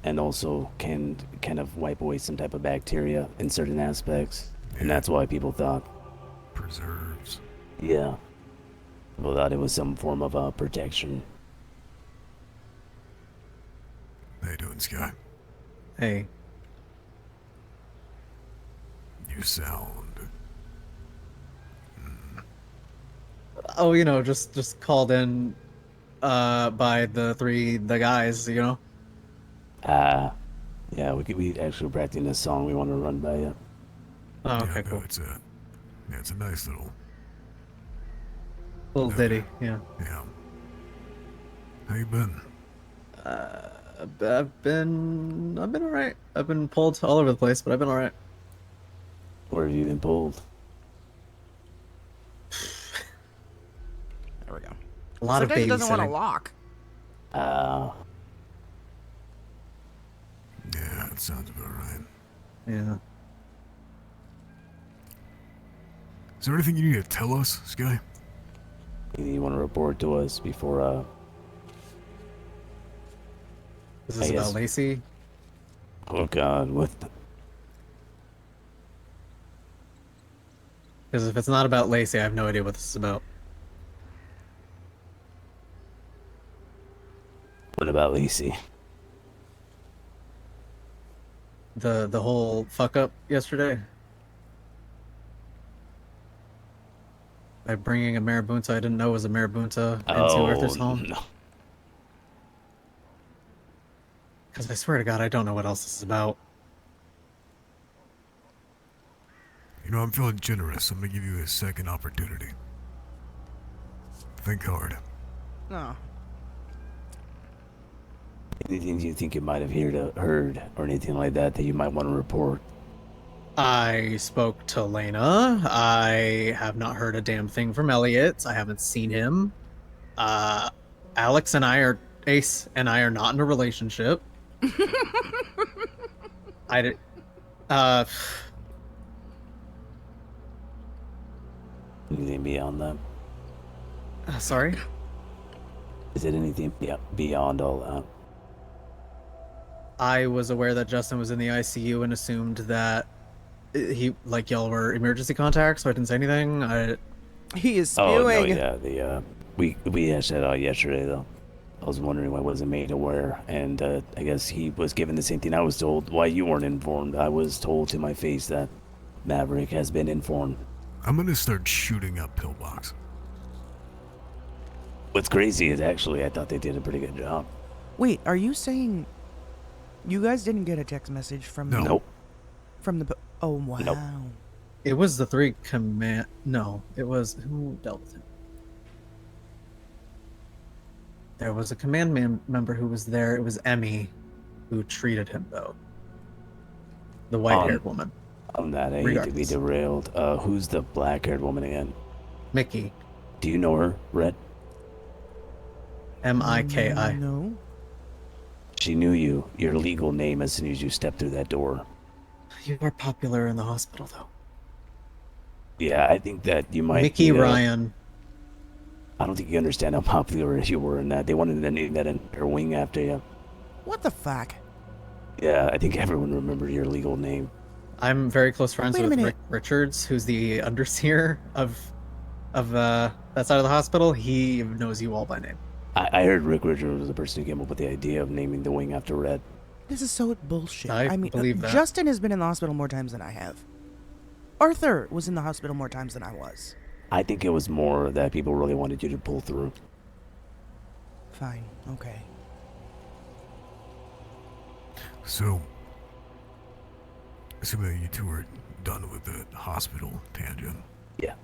Speaker 3: and also can kind of wipe away some type of bacteria in certain aspects. And that's why people thought...
Speaker 1: Preserves.
Speaker 3: Yeah. People thought it was some form of protection.
Speaker 1: How you doing, Sky?
Speaker 21: Hey.
Speaker 1: You sound...
Speaker 21: Oh, you know, just called in by the guys, you know?
Speaker 3: Yeah, we actually were practicing this song we want to run by you.
Speaker 21: Oh, okay,
Speaker 1: yeah,
Speaker 21: cool.
Speaker 1: No, it's a nice little
Speaker 21: Ditty, yeah.
Speaker 1: Yeah. How you been?
Speaker 21: I've been alright. I've been pulled all over the place, but I've been alright.
Speaker 3: Where have you been pulled?
Speaker 2: There we go.
Speaker 21: A lot of
Speaker 2: Sometimes it doesn't want to
Speaker 21: babysitting.
Speaker 2: lock.
Speaker 1: Yeah, it sounds about right.
Speaker 21: Yeah.
Speaker 1: Is there anything you need to tell us, Sky?
Speaker 3: Anything you want to report to us before,
Speaker 21: Is this about Lacey?
Speaker 3: Oh god, what the...
Speaker 21: Because if it's not about Lacey, I have no idea what this is about.
Speaker 3: What about Lacey?
Speaker 21: The whole fuck up yesterday? By bringing a Marabunta I didn't know was a Marabunta into Arthur's home?
Speaker 3: No.
Speaker 21: Because I swear to God, I don't know what else this is about.
Speaker 1: You know, I'm feeling generous. I'm gonna give you a second opportunity. Think hard.
Speaker 2: No.
Speaker 3: Anything you think you might have heard or anything like that that you might want to report?
Speaker 21: I spoke to Lena. I have not heard a damn thing from Elliot. I haven't seen him. Ace and I are not in a relationship.
Speaker 3: Anything beyond that?
Speaker 21: Sorry?
Speaker 3: Is it anything beyond all that?
Speaker 21: I was aware that Justin was in the ICU and assumed that y'all were emergency contacts, so I didn't say anything.
Speaker 2: He is
Speaker 3: Oh,
Speaker 2: spewing.
Speaker 3: no, yeah, we hashed that out yesterday, though. I was wondering why I wasn't made aware, and I guess he was given the same thing I was told. Why you weren't informed? I was told to my face that Maverick has been informed.
Speaker 1: I'm gonna start shooting up pillbox.
Speaker 3: What's crazy is actually I thought they did a pretty good job.
Speaker 2: Wait, are you saying you guys didn't get a text message from
Speaker 3: No. Nope.
Speaker 2: From the... Oh, wow.
Speaker 3: Nope.
Speaker 21: It was the three command... No, it was... Who dealt with him? There was a command member who was there. It was Emmy who treated him, though. The white-haired woman.
Speaker 3: On that, I hate to be derailed. Who's the black-haired woman again?
Speaker 21: Mickey.
Speaker 3: Do you know her, Red?
Speaker 21: M-I-K-I.
Speaker 2: No.
Speaker 3: She knew you, your legal name, as soon as you stepped through that door.
Speaker 21: You are popular in the hospital, though.
Speaker 3: Yeah, I think that you might
Speaker 21: Mickey
Speaker 3: be,
Speaker 21: Ryan.
Speaker 3: I don't think you understand how popular you were in that. They wanted to name that in their wing after you.
Speaker 2: What the fuck?
Speaker 3: Yeah, I think everyone remembered your legal name.
Speaker 21: I'm very close friends
Speaker 2: Wait a
Speaker 21: with
Speaker 2: minute.
Speaker 21: Rick Richards, who's the underseer of that side of the hospital. He knows you all by name.
Speaker 3: I heard Rick Richards was the person who came up with the idea of naming the wing after Red.
Speaker 2: This is so bullshit.
Speaker 21: I
Speaker 2: mean,
Speaker 21: believe that.
Speaker 2: Justin has been in the hospital more times than I have. Arthur was in the hospital more times than I was.
Speaker 3: I think it was more that people really wanted you to pull through.
Speaker 2: Fine. Okay.
Speaker 1: So, assuming you two are done with the hospital tangent.
Speaker 3: Yeah.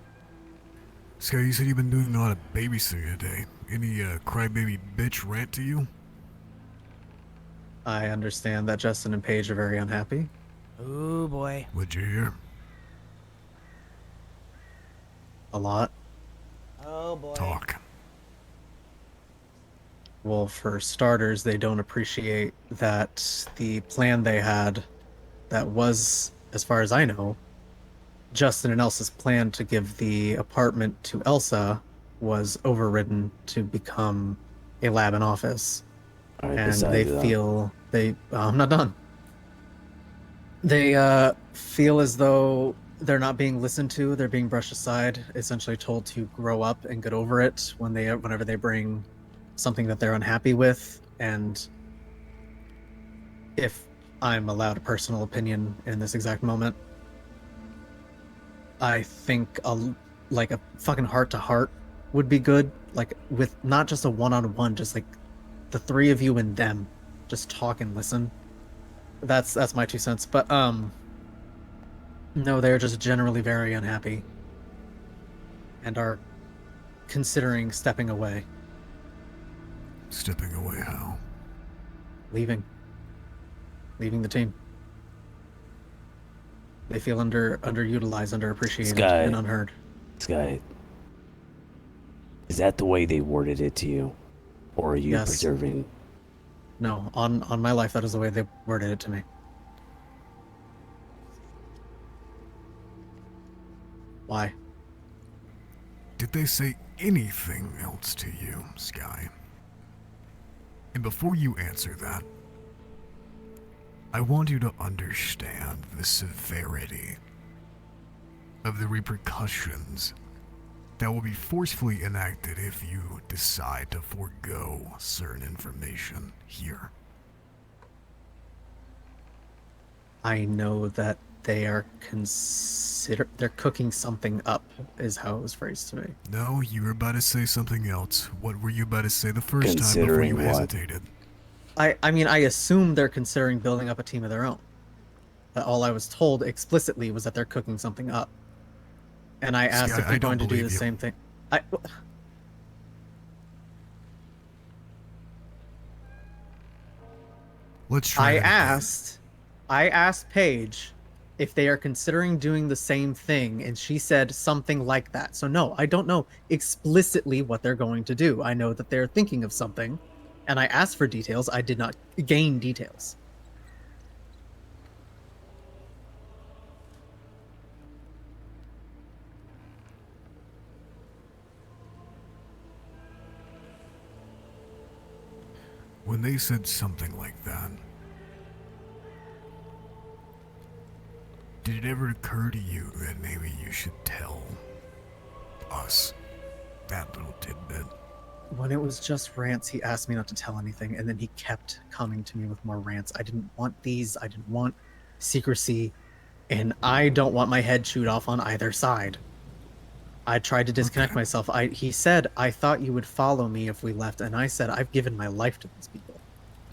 Speaker 1: Sky, you said you've been doing a lot of babysitting today. Any crybaby bitch rant to you?
Speaker 21: I understand that Justin and Paige are very unhappy.
Speaker 2: Ooh, boy.
Speaker 1: What'd you hear?
Speaker 21: A lot.
Speaker 2: Oh, boy.
Speaker 1: Talk.
Speaker 21: Well, for starters, they don't appreciate that the plan they had, that was, as far as I know, Justin and Elsa's plan to give the apartment to Elsa was overridden to become a lab and office.
Speaker 3: All right,
Speaker 21: And they
Speaker 3: besides that.
Speaker 21: feel I'm not done. They feel as though they're not being listened to. They're being brushed aside, essentially told to grow up and get over it whenever they bring something that they're unhappy with. And if I'm allowed a personal opinion in this exact moment, I think a fucking heart-to-heart would be good, like with not just a one-on-one, just like the three of you and them just talk and listen. That's my 2 cents. But no, they're just generally very unhappy and are considering stepping away.
Speaker 1: Stepping away how?
Speaker 21: Leaving the team. They feel underutilized, underappreciated,
Speaker 3: Sky.
Speaker 21: and unheard.
Speaker 3: Sky, is that the way they worded it to you? Or are you
Speaker 21: Yes.
Speaker 3: preserving?
Speaker 21: No, on my life, that is the way they worded it to me. Why?
Speaker 1: Did they say anything else to you, Sky? And before you answer that, I want you to understand the severity of the repercussions that will be forcefully enacted if you decide to forego certain information here.
Speaker 21: I know that they are they're cooking something up, is how it was phrased to me.
Speaker 1: No, you were about to say something else. What were you about to say the first time before
Speaker 3: Considering
Speaker 1: you
Speaker 3: what?
Speaker 1: hesitated?
Speaker 21: I mean, I assume they're considering building up a team of their own. But all I was told explicitly was that they're cooking something up. And I asked
Speaker 1: Sky,
Speaker 21: if they're
Speaker 1: I don't
Speaker 21: going to do the
Speaker 1: believe you.
Speaker 21: same thing.
Speaker 1: Let's try that again.
Speaker 21: I asked Paige if they are considering doing the same thing, and she said something like that. So no, I don't know explicitly what they're going to do. I know that they're thinking of something, and I asked for details. I did not gain details.
Speaker 1: When they said something like that, did it ever occur to you that maybe you should tell us that little tidbit?
Speaker 21: When it was just rants, he asked me not to tell anything, and then he kept coming to me with more rants. I didn't want these. I didn't want secrecy, and I don't want my head chewed off on either side. I tried to disconnect myself. He said, I thought you would follow me if we left, and I said, I've given my life to these people.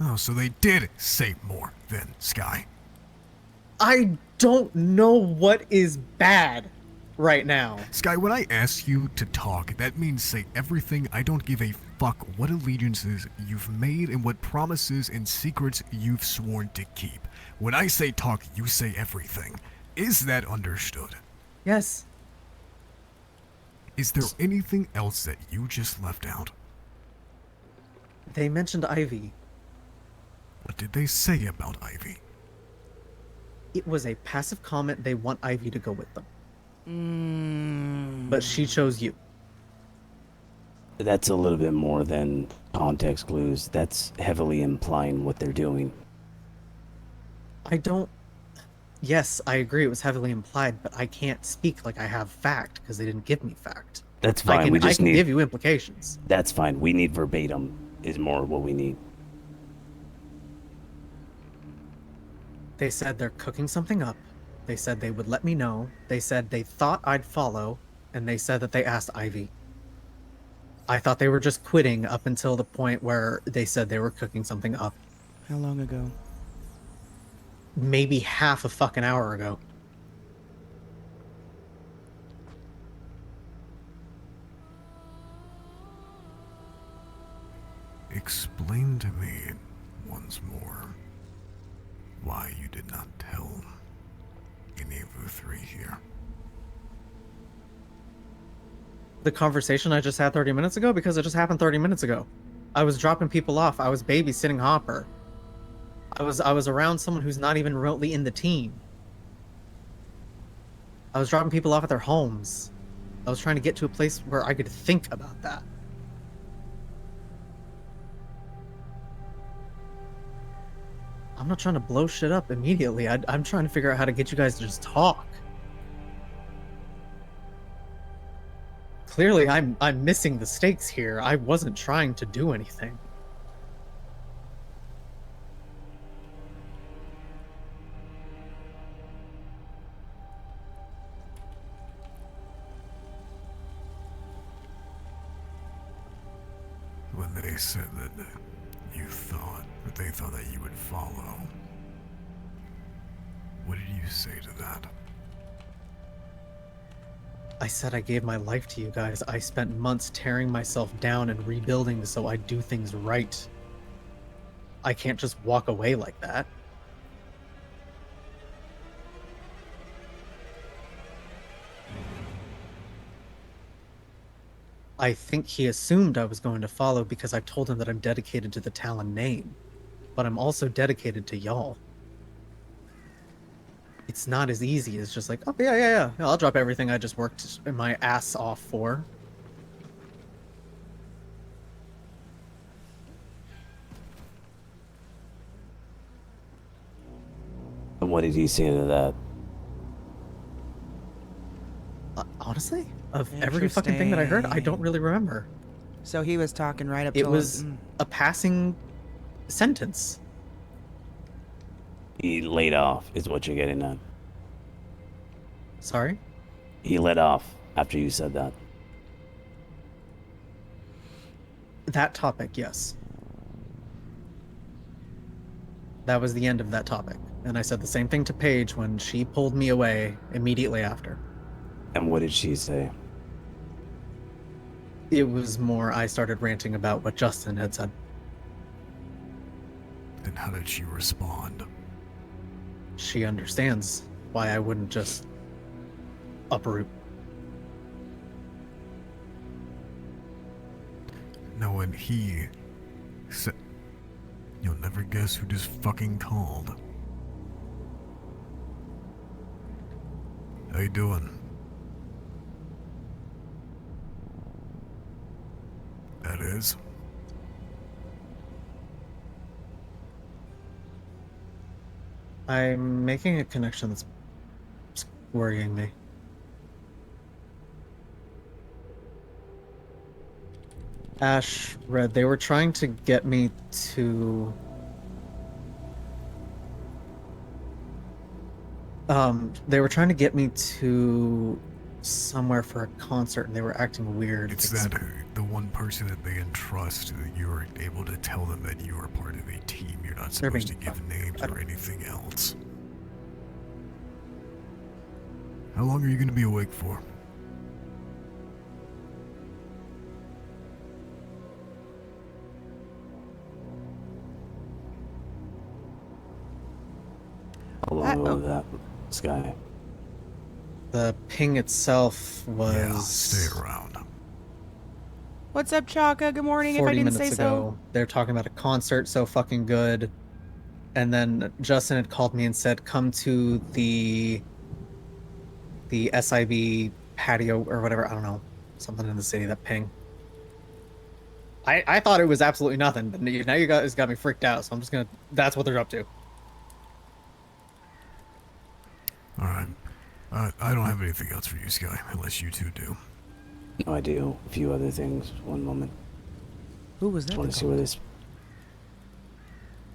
Speaker 1: Oh, so they did say more then, Sky.
Speaker 21: I don't know what is bad right now.
Speaker 1: Sky, when I ask you to talk, that means say everything. I don't give a fuck what allegiances you've made and what promises and secrets you've sworn to keep. When I say talk, you say everything. Is that understood?
Speaker 21: Yes.
Speaker 1: Is there anything else that you just left out?
Speaker 21: They mentioned Ivy.
Speaker 1: What did they say about Ivy?
Speaker 21: It was a passive comment. They want Ivy to go with them. But she chose you.
Speaker 3: That's a little bit more than context clues. That's heavily implying what they're doing.
Speaker 21: I don't... Yes, I agree it was heavily implied, but I can't speak like I have fact because they didn't give me fact.
Speaker 3: That's fine.
Speaker 21: I
Speaker 3: We just
Speaker 21: can
Speaker 3: need.
Speaker 21: give you implications.
Speaker 3: That's fine. We need verbatim. Is more what we need.
Speaker 21: They said they're cooking something up. They said they would let me know. They said they thought I'd follow, and they said that they asked Ivy. I thought they were just quitting up until the point where they said they were cooking something up.
Speaker 2: How long ago?
Speaker 21: maybe half a fucking hour ago.
Speaker 1: Explain to me once more why you did not tell any of the three here.
Speaker 21: The conversation I just had 30 minutes ago, because it just happened 30 minutes ago. I was dropping people off. I was babysitting Hopper. I was around someone who's not even remotely in the team. I was dropping people off at their homes. I was trying to get to a place where I could think about that. I'm not trying to blow shit up immediately. I'm trying to figure out how to get you guys to just talk. Clearly, I'm missing the stakes here. I wasn't trying to do anything.
Speaker 1: When they said that you thought, that they thought that you would follow, what did you say to that?
Speaker 21: I said I gave my life to you guys. I spent months tearing myself down and rebuilding so I do things right. I can't just walk away like that. I think he assumed I was going to follow because I told him that I'm dedicated to the Talon name, but I'm also dedicated to y'all. It's not as easy as just like, oh, yeah, I'll drop everything I just worked my ass off for.
Speaker 3: And what did he say to that?
Speaker 21: Honestly, of every fucking thing that I heard, I don't really remember.
Speaker 2: So he was talking right up
Speaker 21: It
Speaker 2: to
Speaker 21: was a passing sentence.
Speaker 3: He laid off, is what you're getting at.
Speaker 21: Sorry?
Speaker 3: He let off after you said that.
Speaker 21: That topic, yes. That was the end of that topic. And I said the same thing to Paige when she pulled me away immediately after.
Speaker 3: And what did she say?
Speaker 21: It was more I started ranting about what Justin had said.
Speaker 1: Then how did she respond?
Speaker 21: She understands why I wouldn't just uproot.
Speaker 1: No, and he said, you'll never guess who just fucking called. How you doing? That is.
Speaker 21: I'm making a connection that's worrying me. Ash, Red, they were trying to get me to... they were trying to get me to somewhere for a concert, and they were acting weird.
Speaker 1: It's that the one person that they entrust, you are able to tell them that you are part of a team. You're not supposed to give names or anything else. How long are you going to be awake for?
Speaker 3: How long was that, Sky?
Speaker 21: The ping itself was...
Speaker 1: Yeah, stay around.
Speaker 2: What's up, Chaka? Good morning, if I
Speaker 21: 40
Speaker 2: didn't
Speaker 21: minutes
Speaker 2: say
Speaker 21: ago, they're talking about a concert so fucking good. And then Justin had called me and said, come to the SIB patio or whatever. I don't know. Something in the city, that ping. I thought it was absolutely nothing, but now you guys got me freaked out, so I'm just gonna... That's what they're up to.
Speaker 1: Alright. I don't have anything else for you, Sky, unless you two do.
Speaker 3: No, I do. A few other things. One moment.
Speaker 2: Who was that?
Speaker 3: Just want to see where this...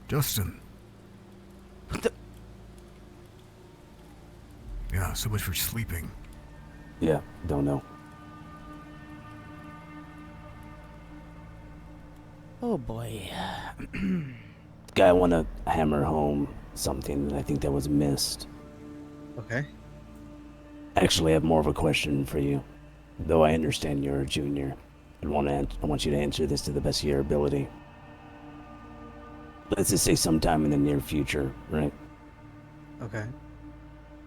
Speaker 1: Justin.
Speaker 2: What the...
Speaker 1: Yeah, so much for sleeping.
Speaker 3: Yeah, don't know.
Speaker 2: Oh boy.
Speaker 3: Guy, I want to hammer home something that I think that was missed.
Speaker 21: Okay.
Speaker 3: Actually, I have more of a question for you. Though I understand you're a junior, I want you to answer this to the best of your ability. Let's just say sometime in the near future, right?
Speaker 21: Okay.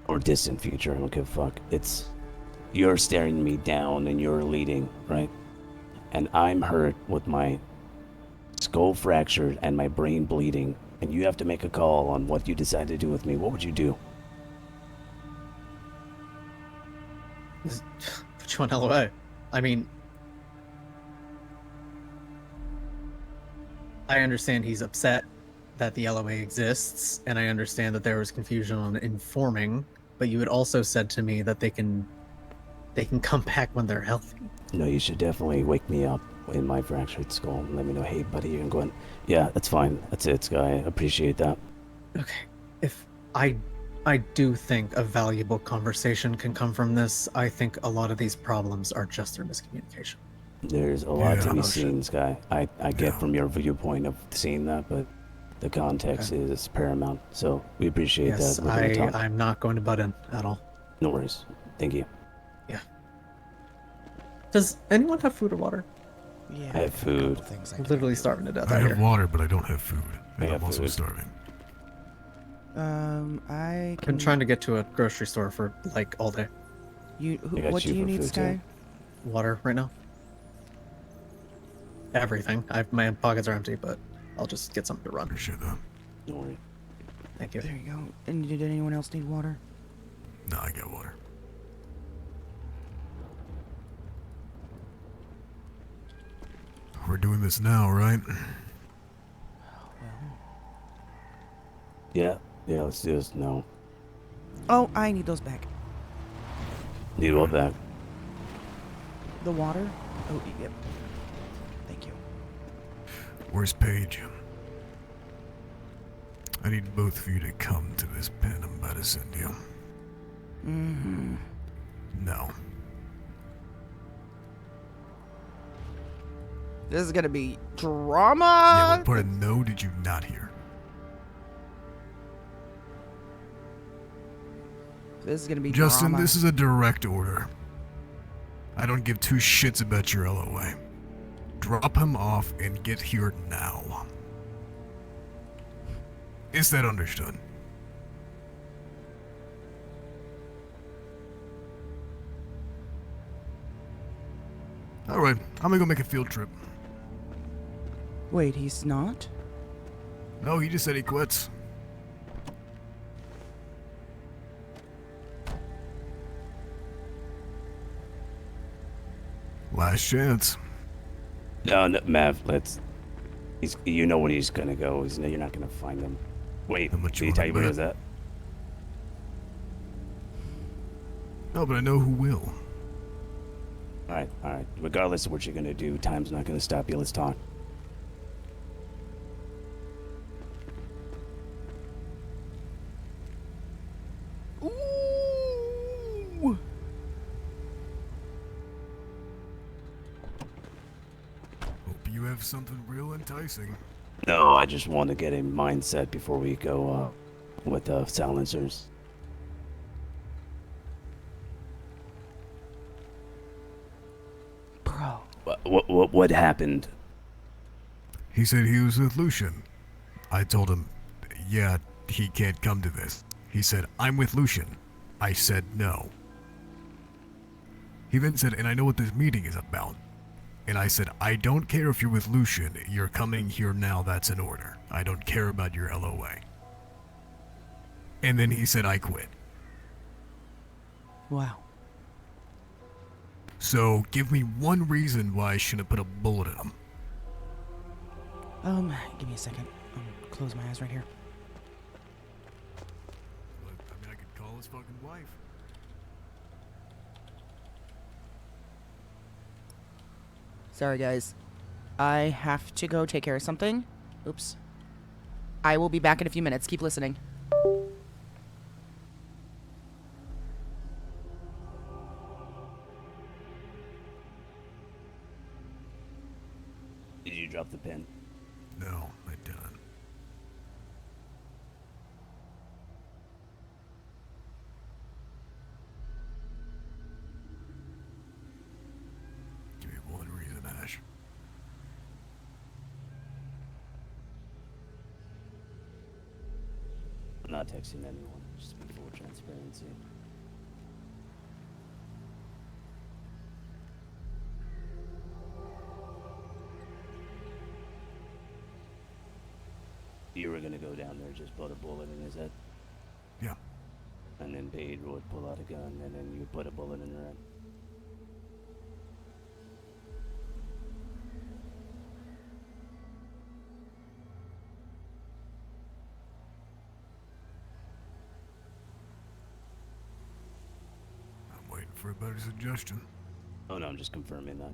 Speaker 3: Or distant future, I don't give a fuck. It's, you're staring me down and you're leading, right? And I'm hurt with my skull fractured and my brain bleeding, and you have to make a call on what you decide to do with me. What would you do?
Speaker 21: Put you on LOA. I mean, I understand he's upset that the LOA exists, and I understand that there was confusion on informing, but you had also said to me that they can come back when they're healthy.
Speaker 3: No, you should definitely wake me up in my fractured skull and let me know, hey buddy, you can go in. Yeah, that's fine. That's it, Sky. I appreciate that.
Speaker 21: Okay. If I do think a valuable conversation can come from this, I think a lot of these problems are just through miscommunication.
Speaker 3: There's a lot to be seen, Sky. I get from your viewpoint of seeing that, but the context is paramount. So we appreciate
Speaker 21: Yes,
Speaker 3: that. We're gonna talk.
Speaker 21: I'm not going to butt in at all.
Speaker 3: No worries. Thank you.
Speaker 21: Yeah. Does anyone have food or water?
Speaker 2: Yeah.
Speaker 3: I have food.
Speaker 21: I'm literally starving to death
Speaker 1: I
Speaker 21: out
Speaker 1: have
Speaker 21: here.
Speaker 1: water, but I don't have food. And
Speaker 3: I
Speaker 1: I'm
Speaker 3: have
Speaker 1: also
Speaker 3: food.
Speaker 1: starving.
Speaker 2: I
Speaker 21: I've
Speaker 2: can.
Speaker 21: been trying to get to a grocery store for like all day.
Speaker 2: What do you need, Sky?
Speaker 21: Water right now. Everything. My pockets are empty, but I'll just get something to run.
Speaker 1: Appreciate that.
Speaker 3: Don't worry.
Speaker 21: Thank you.
Speaker 2: There you go. And did anyone else need water?
Speaker 1: No, I got water. We're doing this now, right?
Speaker 3: Yeah, let's do this. No.
Speaker 2: Oh, I need those back.
Speaker 3: Need what back?
Speaker 2: The water? Oh, yep. Thank you.
Speaker 1: Where's Paige? I need both of you to come to this pen I'm about to send you.
Speaker 2: Mm-hmm.
Speaker 1: No.
Speaker 2: This is gonna be drama.
Speaker 1: Yeah, what part of no did you not hear?
Speaker 2: This is gonna be
Speaker 1: Justin,
Speaker 2: drama.
Speaker 1: this is a direct order. I don't give two shits about your LOA. Drop him off and get here now. Is that understood? Alright, I'm gonna go make a field trip.
Speaker 2: Wait, he's not?
Speaker 1: No, he just said he quits. Last chance.
Speaker 3: No, Mav, you know when he's gonna go. You're not gonna find him. Wait, did he tell you where he was at?
Speaker 1: No, but I know who will.
Speaker 3: Alright. Regardless of what you're gonna do, time's not gonna stop you. Let's talk.
Speaker 2: Ooh.
Speaker 1: Hope you have something real enticing.
Speaker 3: No, I just want to get a mindset before we go with silencers.
Speaker 2: Bro.
Speaker 3: What happened?
Speaker 1: He said he was with Lucian. I told him, yeah, he can't come to this. He said, I'm with Lucian. I said no. He then said, and I know what this meeting is about. And I said, I don't care if you're with Lucian. You're coming here now. That's an order. I don't care about your LOA. And then he said, I quit.
Speaker 2: Wow.
Speaker 1: So give me one reason why I shouldn't put a bullet in him.
Speaker 2: Give me a second. Close my eyes right here.
Speaker 1: I mean, I could call his fucking wife.
Speaker 2: Sorry, guys. I have to go take care of something. Oops. I will be back in a few minutes. Keep listening.
Speaker 3: Did you drop the pin?
Speaker 1: No, I didn't.
Speaker 3: not texting anyone, just to be full transparency. You were gonna go down there, just put a bullet in his head?
Speaker 1: Yeah.
Speaker 3: And then Pedro would pull out a gun, and then you put a bullet in her head?
Speaker 1: I'm waiting for a better suggestion.
Speaker 3: Oh no, I'm just confirming that.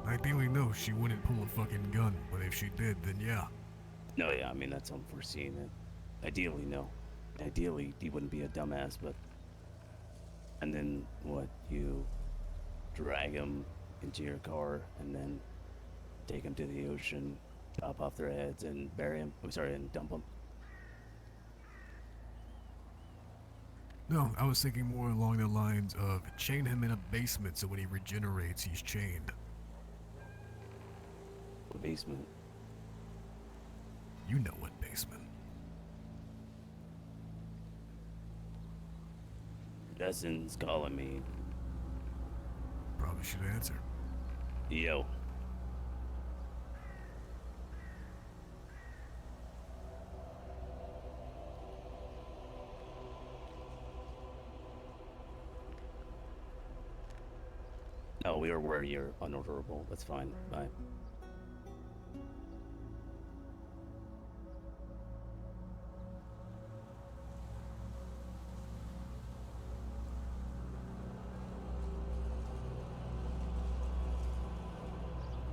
Speaker 1: Ideally, no, she wouldn't pull a fucking gun, but if she did, then yeah.
Speaker 3: No, yeah, I mean, that's unforeseen. Ideally, no. Ideally, he wouldn't be a dumbass, but... And then, what, you drag him into your car, and then take him to the ocean, chop off their heads, and bury him? I'm sorry, and dump them?
Speaker 1: No, I was thinking more along the lines of chain him in a basement so when he regenerates, he's chained.
Speaker 3: The basement?
Speaker 1: You know what basement.
Speaker 3: Justin's calling me.
Speaker 1: Probably should answer.
Speaker 3: Yo. No, we are where you're unorderable. That's fine. Bye.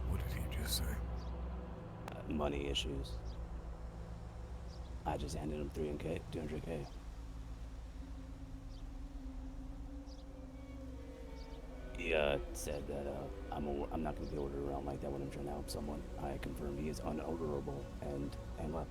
Speaker 1: What did he just say?
Speaker 3: Money issues. I just handed him 200K. He said that I'm not gonna be ordered around like that when I'm trying to help someone. I confirmed he is unorderable and left.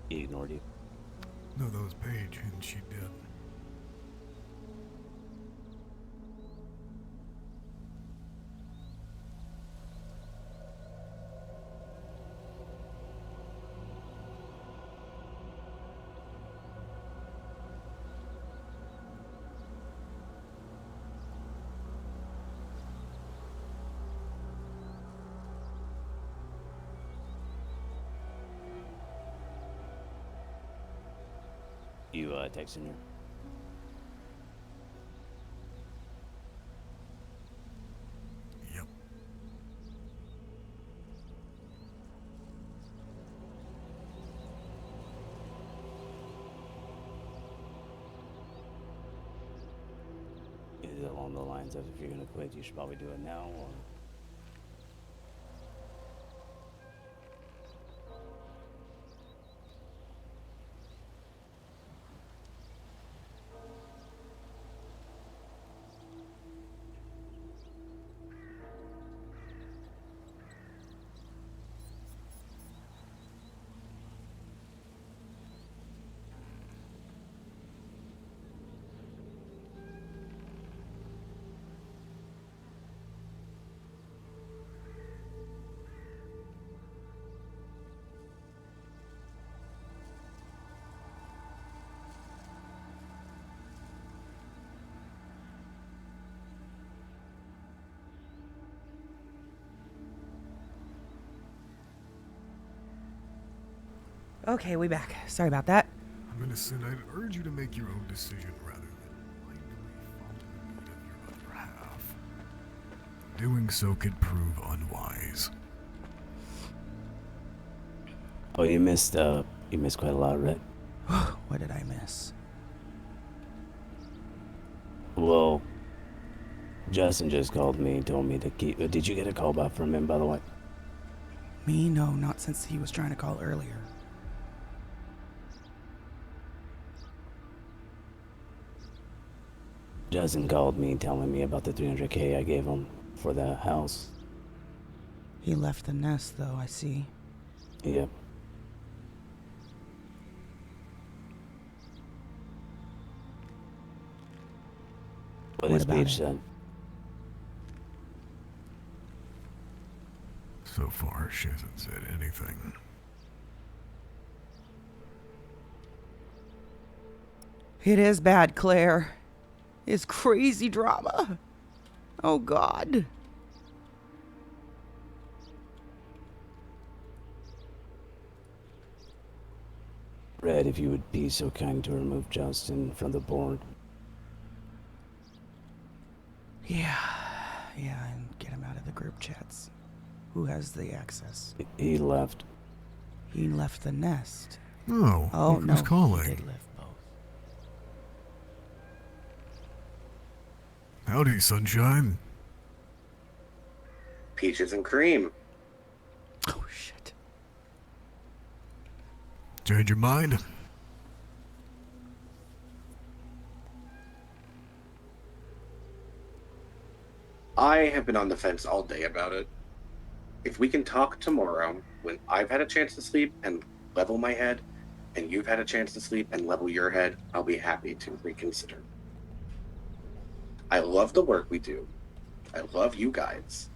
Speaker 3: He ignored you.
Speaker 1: No, that was Paige, and she did.
Speaker 3: You texting her?
Speaker 1: Yep.
Speaker 3: Is it along the lines of if you're gonna quit, you should probably do it now, or?
Speaker 2: Okay, we back. Sorry about that.
Speaker 1: I'm innocent. I'd urge you to make your own decision rather than blindly follow the lead of your other half. Doing so could prove unwise.
Speaker 3: Oh, you missed quite a lot, right?
Speaker 2: What did I miss?
Speaker 3: Well, Justin just called me, told me to keep. Did you get a call back from him, by the way?
Speaker 2: Me? No, not since he was trying to call earlier.
Speaker 3: Justin called me telling me about the $300K I gave him for the house.
Speaker 2: He left the nest, though, I see.
Speaker 3: Yep. What his
Speaker 2: about
Speaker 3: page
Speaker 2: it?
Speaker 3: said.
Speaker 1: So far, she hasn't said anything.
Speaker 2: It is bad, Claire. It's crazy drama. Oh, God.
Speaker 3: Red, if you would be so kind to remove Justin from the board.
Speaker 2: Yeah, and get him out of the group chats. Who has the access?
Speaker 3: He left.
Speaker 2: He left the nest.
Speaker 1: Oh,
Speaker 2: Oh,
Speaker 1: look
Speaker 2: no,
Speaker 1: who's calling.
Speaker 2: he did live both.
Speaker 1: Howdy, sunshine.
Speaker 8: Peaches and cream.
Speaker 2: Oh, shit.
Speaker 1: Change your mind?
Speaker 8: I have been on the fence all day about it. If we can talk tomorrow, when I've had a chance to sleep and level my head, and you've had a chance to sleep and level your head, I'll be happy to reconsider. I love the work we do. I love you guys.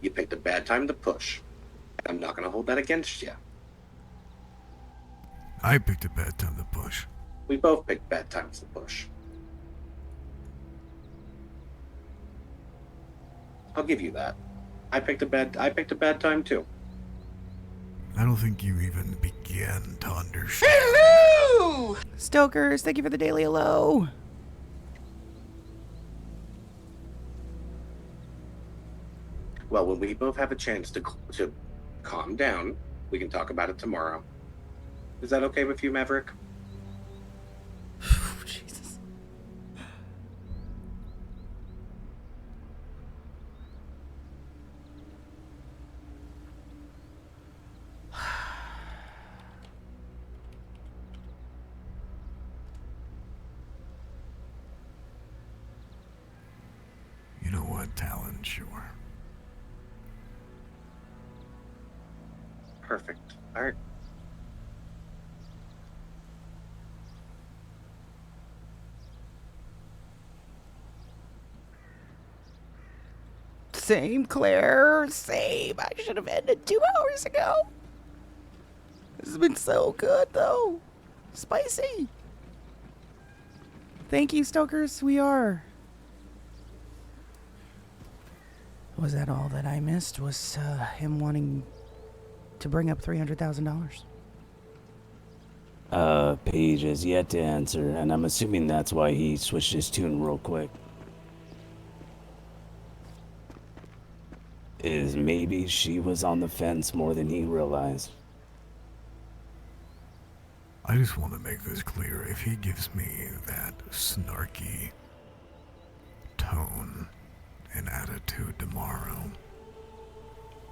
Speaker 8: You picked a bad time to push. I'm not going to hold that against you.
Speaker 1: I picked a bad time to push.
Speaker 8: We both picked bad times to push. I'll give you that. I picked a bad time too.
Speaker 1: I don't think you even began to understand.
Speaker 2: Hello! Stokers, thank you for the daily hello.
Speaker 8: Well, when we both have a chance to calm down, we can talk about it tomorrow. Is that okay with you, Maverick?
Speaker 2: Jesus.
Speaker 1: You know what, Talon? Sure.
Speaker 8: Perfect. All right.
Speaker 2: Same, Claire. Same. I should have ended 2 hours ago. This has been so good, though. Spicy. Thank you, Stokers. We are. Was that all that I missed? Was him wanting to bring up $300,000?
Speaker 3: Paige has yet to answer, and I'm assuming that's why he switched his tune real quick. Is maybe she was on the fence more than he realized.
Speaker 1: I just want to make this clear. If he gives me that snarky tone and attitude tomorrow,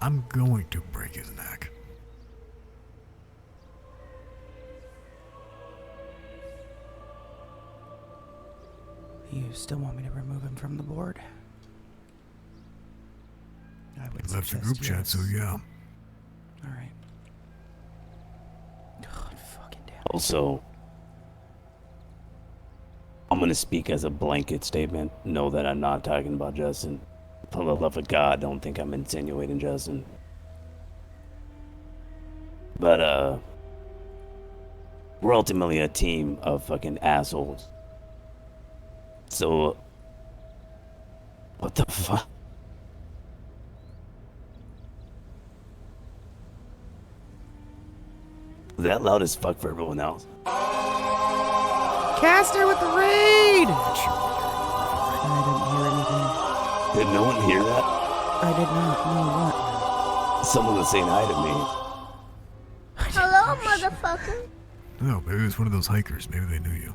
Speaker 1: I'm going to break his neck.
Speaker 2: You still want me to remove him from the board? I would
Speaker 1: He left the
Speaker 2: suggest
Speaker 1: group chat,
Speaker 2: yes.
Speaker 1: so yeah.
Speaker 2: Alright. God fucking damn.
Speaker 3: Also, I'm gonna speak as a blanket statement. Know that I'm not talking about Justin. For the love of God, don't think I'm insinuating Justin. But, we're ultimately a team of fucking assholes. So, what the fuck? Was that loud as fuck for everyone else?
Speaker 2: Caster with the raid! I didn't hear anything.
Speaker 3: Did no one hear that?
Speaker 2: I did not know what.
Speaker 3: Someone was saying hi to me.
Speaker 9: Hello, motherfucker.
Speaker 1: No, maybe it was one of those hikers. Maybe they knew you.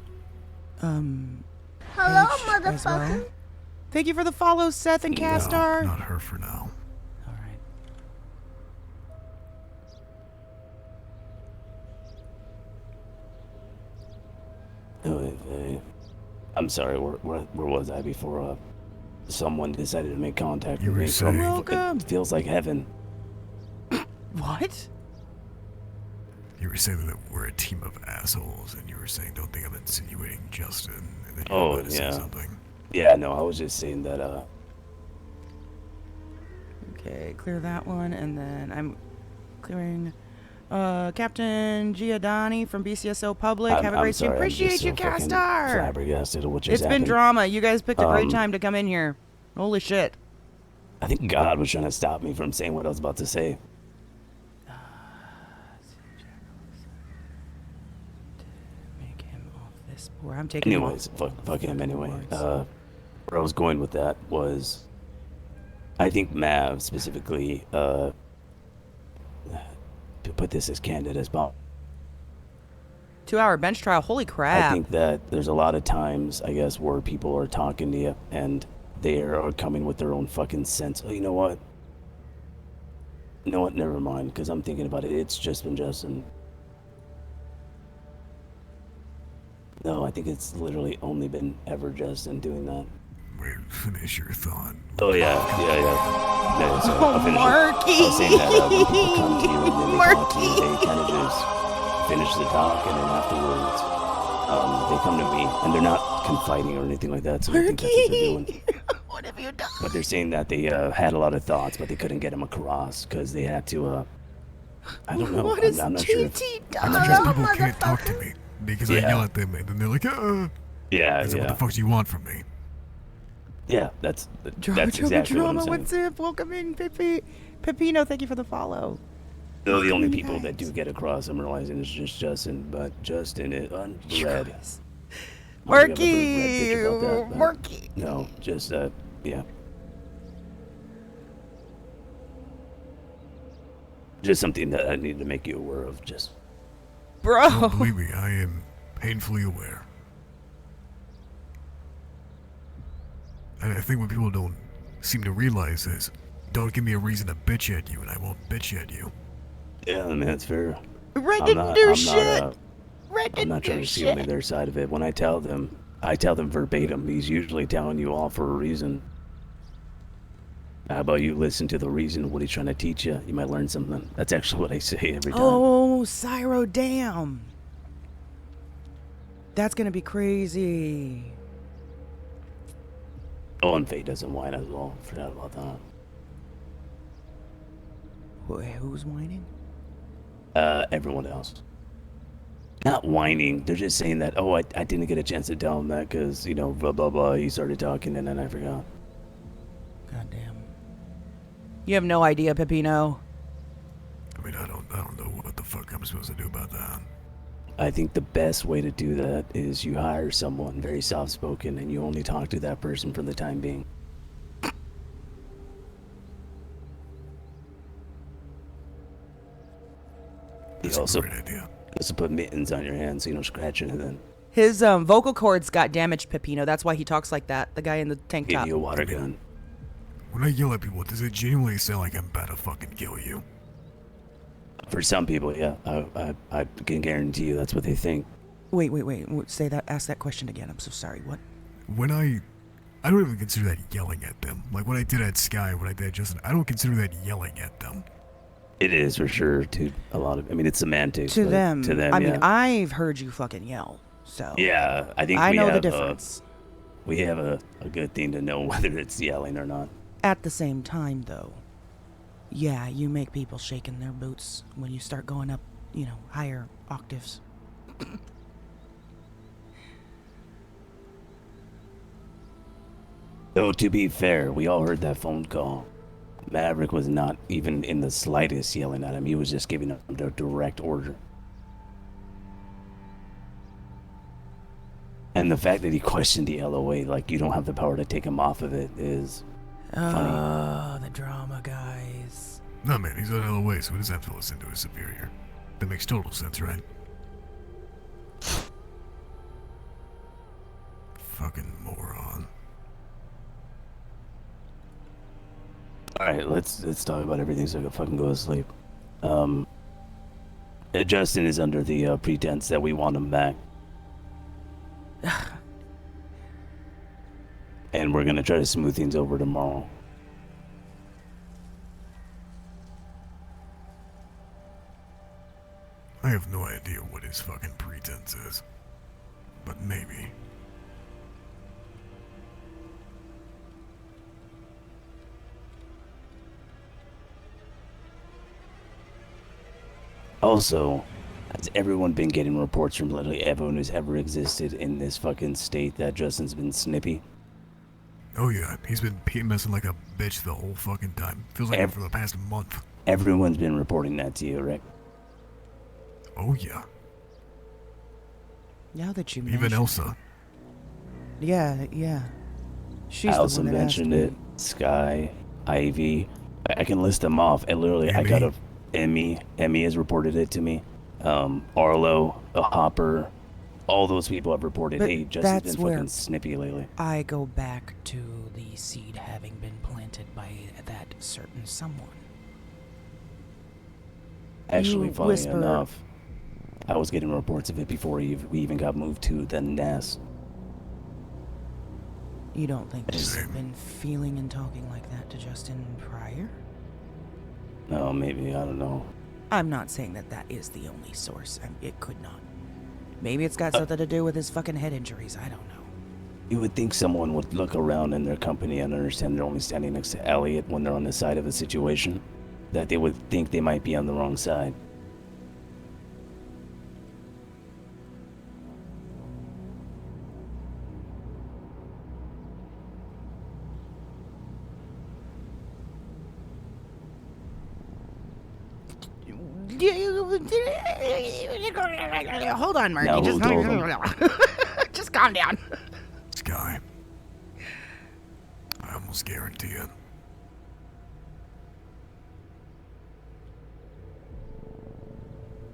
Speaker 9: Hello,
Speaker 2: Edge as well.
Speaker 9: motherfucker.
Speaker 2: Thank you for the follow, Seth and Castar.
Speaker 1: Not her for now.
Speaker 3: I'm sorry, where was I before someone decided to make contact with me?
Speaker 1: saying-
Speaker 2: Welcome.
Speaker 3: It feels like heaven.
Speaker 2: What?
Speaker 1: You were saying that we're a team of assholes, and you were saying, don't think I'm insinuating Justin, and then you
Speaker 3: Oh,
Speaker 1: were about to say
Speaker 3: yeah.
Speaker 1: something.
Speaker 3: Yeah, no, I was just saying that,
Speaker 2: Okay, clear that one, and then I'm clearing Captain Giordani from BCSO Public. Have a
Speaker 3: I'm
Speaker 2: great stream.
Speaker 3: sorry, I'm
Speaker 2: Appreciate
Speaker 3: just
Speaker 2: you,
Speaker 3: so fucking
Speaker 2: Castar.
Speaker 3: flabbergasted at what just
Speaker 2: It's been
Speaker 3: happened.
Speaker 2: drama. You guys picked a great
Speaker 3: Um,
Speaker 2: time to come in here. Holy shit.
Speaker 3: I think God was trying to stop me from saying what I was about to say.
Speaker 2: Where I'm taking him
Speaker 3: Anyways,
Speaker 2: off.
Speaker 3: fuck him anyway. Where I was going with that was, I think Mav specifically, to put this as candid as possible.
Speaker 2: 2-hour bench trial. Holy crap.
Speaker 3: I think that there's a lot of times, I guess, where people are talking to you and they are coming with their own fucking sense. Oh, you know what? You know what? Never mind, because I'm thinking about it. It's just been Justin. No, I think it's literally only been ever Justin doing that.
Speaker 1: Wait, finish your thought.
Speaker 3: Oh, yeah. No, so I'll finish it.
Speaker 2: Marky!
Speaker 3: I was saying that when people come to you and then they talk to you, they kind of just finish the talk, and then afterwards, they come to me, and they're not confiding or anything like that, so I think that's what they're doing.
Speaker 2: What have you done?
Speaker 3: But they're saying that they had a lot of thoughts, but they couldn't get them across because they had to, I don't know.
Speaker 2: What has
Speaker 3: I'm not sure.
Speaker 2: TT
Speaker 3: I'm
Speaker 2: done?
Speaker 3: not sure.
Speaker 1: People can't talk to me because I
Speaker 3: Yeah.
Speaker 1: yell at them, and then they're like,
Speaker 3: Yeah,
Speaker 1: I said, what
Speaker 3: yeah.
Speaker 1: the fuck do you want from me?
Speaker 3: Yeah, that's
Speaker 2: Drama,
Speaker 3: exactly what I'm saying.
Speaker 2: What's up? Welcome in, Pepino. Thank you for the follow.
Speaker 3: They're the only people that do get across. I'm realizing it's just Justin, but Justin is unread.
Speaker 2: Marky!
Speaker 3: Marky! No, just, yeah. Just something that I need to make you aware of, just...
Speaker 2: Bro!
Speaker 1: Oh, believe me, I am painfully aware. And I think what people don't seem to realize is, don't give me a reason to bitch at you, and I won't bitch at you.
Speaker 3: Yeah, man, that's fair.
Speaker 2: Red
Speaker 3: I'm
Speaker 2: didn't
Speaker 3: not,
Speaker 2: do
Speaker 3: I'm
Speaker 2: shit!
Speaker 3: Not,
Speaker 2: Red
Speaker 3: I'm
Speaker 2: didn't
Speaker 3: not trying
Speaker 2: do
Speaker 3: to see only
Speaker 2: shit!
Speaker 3: their side of it. When I tell them verbatim. He's usually telling you all for a reason. How about you listen to the reason what he's trying to teach you? You might learn something. That's actually what I say every time.
Speaker 2: Oh, Cyro, damn. That's gonna be crazy.
Speaker 3: Oh, and Faye doesn't whine as well. Forgot about that.
Speaker 2: Wait, who's whining?
Speaker 3: Everyone else. Not whining. They're just saying that, oh, I didn't get a chance to tell him that because, you know, blah, blah, blah. He started talking and then I forgot.
Speaker 2: Goddamn. You have no idea, Pepino.
Speaker 1: I mean, I don't know what the fuck I'm supposed to do about that.
Speaker 3: I think the best way to do that is you hire someone very soft-spoken and you only talk to that person for the time being. You also put mittens on your hands so you don't scratch anything.
Speaker 2: His vocal cords got damaged, Pepino. That's why he talks like that. The guy in the tank
Speaker 3: Give
Speaker 2: top.
Speaker 3: you a water gun.
Speaker 1: When I yell at people, does it genuinely sound like I'm about to fucking kill you?
Speaker 3: For some people, yeah. I can guarantee you that's what they think.
Speaker 2: Wait. Say that. Ask that question again. I'm so sorry. What?
Speaker 1: When I don't even consider that yelling at them. Like what I did at Sky, what I did at Justin, I don't consider that yelling at them.
Speaker 3: It is for sure to a lot of. I mean, it's semantics.
Speaker 2: To
Speaker 3: but
Speaker 2: them.
Speaker 3: To them.
Speaker 2: I
Speaker 3: yeah.
Speaker 2: mean, I've heard you fucking yell. So.
Speaker 3: Yeah, I think
Speaker 2: I
Speaker 3: we
Speaker 2: know
Speaker 3: have
Speaker 2: the difference.
Speaker 3: We have a good thing to know whether it's yelling or not.
Speaker 2: At the same time, though, yeah, you make people shake in their boots when you start going up, you know, higher octaves.
Speaker 3: Though, to be fair, we all heard that phone call. Maverick was not even in the slightest yelling at him. He was just giving him the direct order. And the fact that he questioned the LOA, like you don't have the power to take him off of it, is funny.
Speaker 2: Oh, the drama, guys.
Speaker 1: No, man, he's on LOA, so he doesn't have to listen to his superior. That makes total sense, right? Fucking moron.
Speaker 3: Alright, let's talk about everything so I can fucking go to sleep. Justin is under the pretense that we want him back. And we're gonna try to smooth things over tomorrow.
Speaker 1: I have no idea what his fucking pretense is. But maybe.
Speaker 3: Also, has everyone been getting reports from literally everyone who's ever existed in this fucking state that Justin's been snippy?
Speaker 1: Oh yeah, he's been PMSing like a bitch the whole fucking time. Feels like it for the past month.
Speaker 3: Everyone's been reporting that to you, right?
Speaker 1: Oh yeah.
Speaker 2: Now that you
Speaker 1: Even
Speaker 2: mention
Speaker 1: Elsa.
Speaker 2: Yeah. She's
Speaker 3: Elsa
Speaker 2: the one that
Speaker 3: mentioned
Speaker 2: asked
Speaker 3: it. Sky, Ivy. I can list them off. And literally, I got a Emmy. Emmy has reported it to me. Arlo, Hopper, all those people have reported.
Speaker 2: But
Speaker 3: Hey, Justin's
Speaker 2: that's
Speaker 3: been
Speaker 2: where
Speaker 3: fucking snippy lately.
Speaker 2: I go back to the seed having been planted by that certain someone.
Speaker 3: Actually,
Speaker 2: You
Speaker 3: funny
Speaker 2: whisper-
Speaker 3: enough, I was getting reports of it before we even got moved to the nest.
Speaker 2: You don't think you've been feeling and talking like that to Justin prior?
Speaker 3: No, maybe, I don't know.
Speaker 2: I'm not saying that that is the only source. It could not. Maybe it's got something to do with his fucking head injuries. I don't know.
Speaker 3: You would think someone would look around in their company and understand they're only standing next to Elliot when they're on the side of a situation, that they would think they might be on the wrong side.
Speaker 2: Hold on, Marty.
Speaker 3: Now, who told him?
Speaker 2: Just calm down.
Speaker 1: Sky. I almost guarantee it.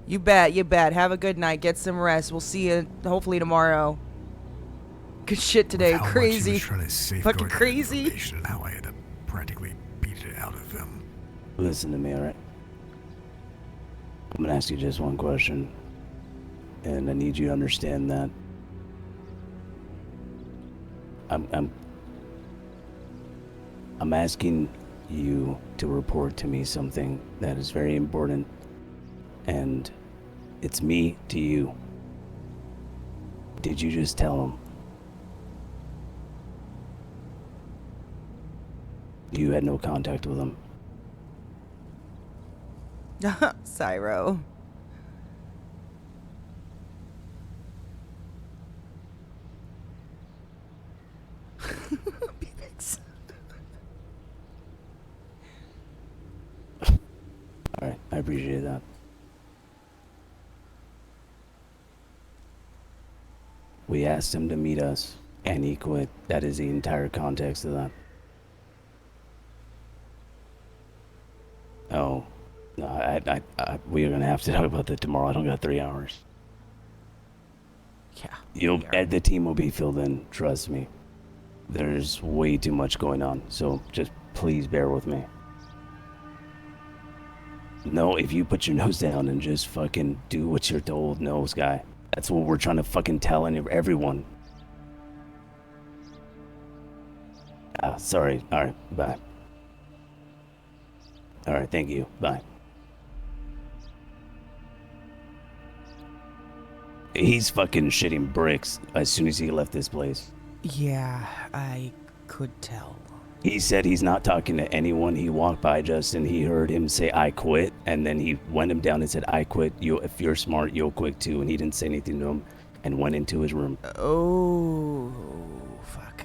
Speaker 2: You bet. Have a good night. Get some rest. We'll see you hopefully tomorrow. Good shit today.
Speaker 1: How much he
Speaker 2: Crazy.
Speaker 1: was trying to safeguard
Speaker 2: Fucking
Speaker 1: that
Speaker 2: crazy.
Speaker 1: information and how I had to practically beat it out of him.
Speaker 3: Listen to me, alright? I'm gonna ask you just one question. And I need you to understand that I'm asking you to report to me something that is very important. And it's me to you. Did you just tell him you had no contact with him?
Speaker 2: Cyro.
Speaker 3: Alright, I appreciate that. We asked him to meet us, and he quit. That is the entire context of that. Oh, no, we are gonna have to talk about that tomorrow. I don't got 3 hours.
Speaker 2: Yeah.
Speaker 3: The team will be filled in. Trust me. There's way too much going on, so just please bear with me. No, if you put your nose down and just fucking do what you're told, no, Sky. That's what we're trying to fucking tell everyone. Sorry. Alright, bye. Alright, thank you. Bye. He's fucking shitting bricks as soon as he left this place.
Speaker 2: Yeah, I could tell.
Speaker 3: He said he's not talking to anyone. He walked by Justin. He heard him say, I quit. And then he went him down and said, I quit. If you're smart, you'll quit too. And he didn't say anything to him and went into his room.
Speaker 2: Oh, fuck.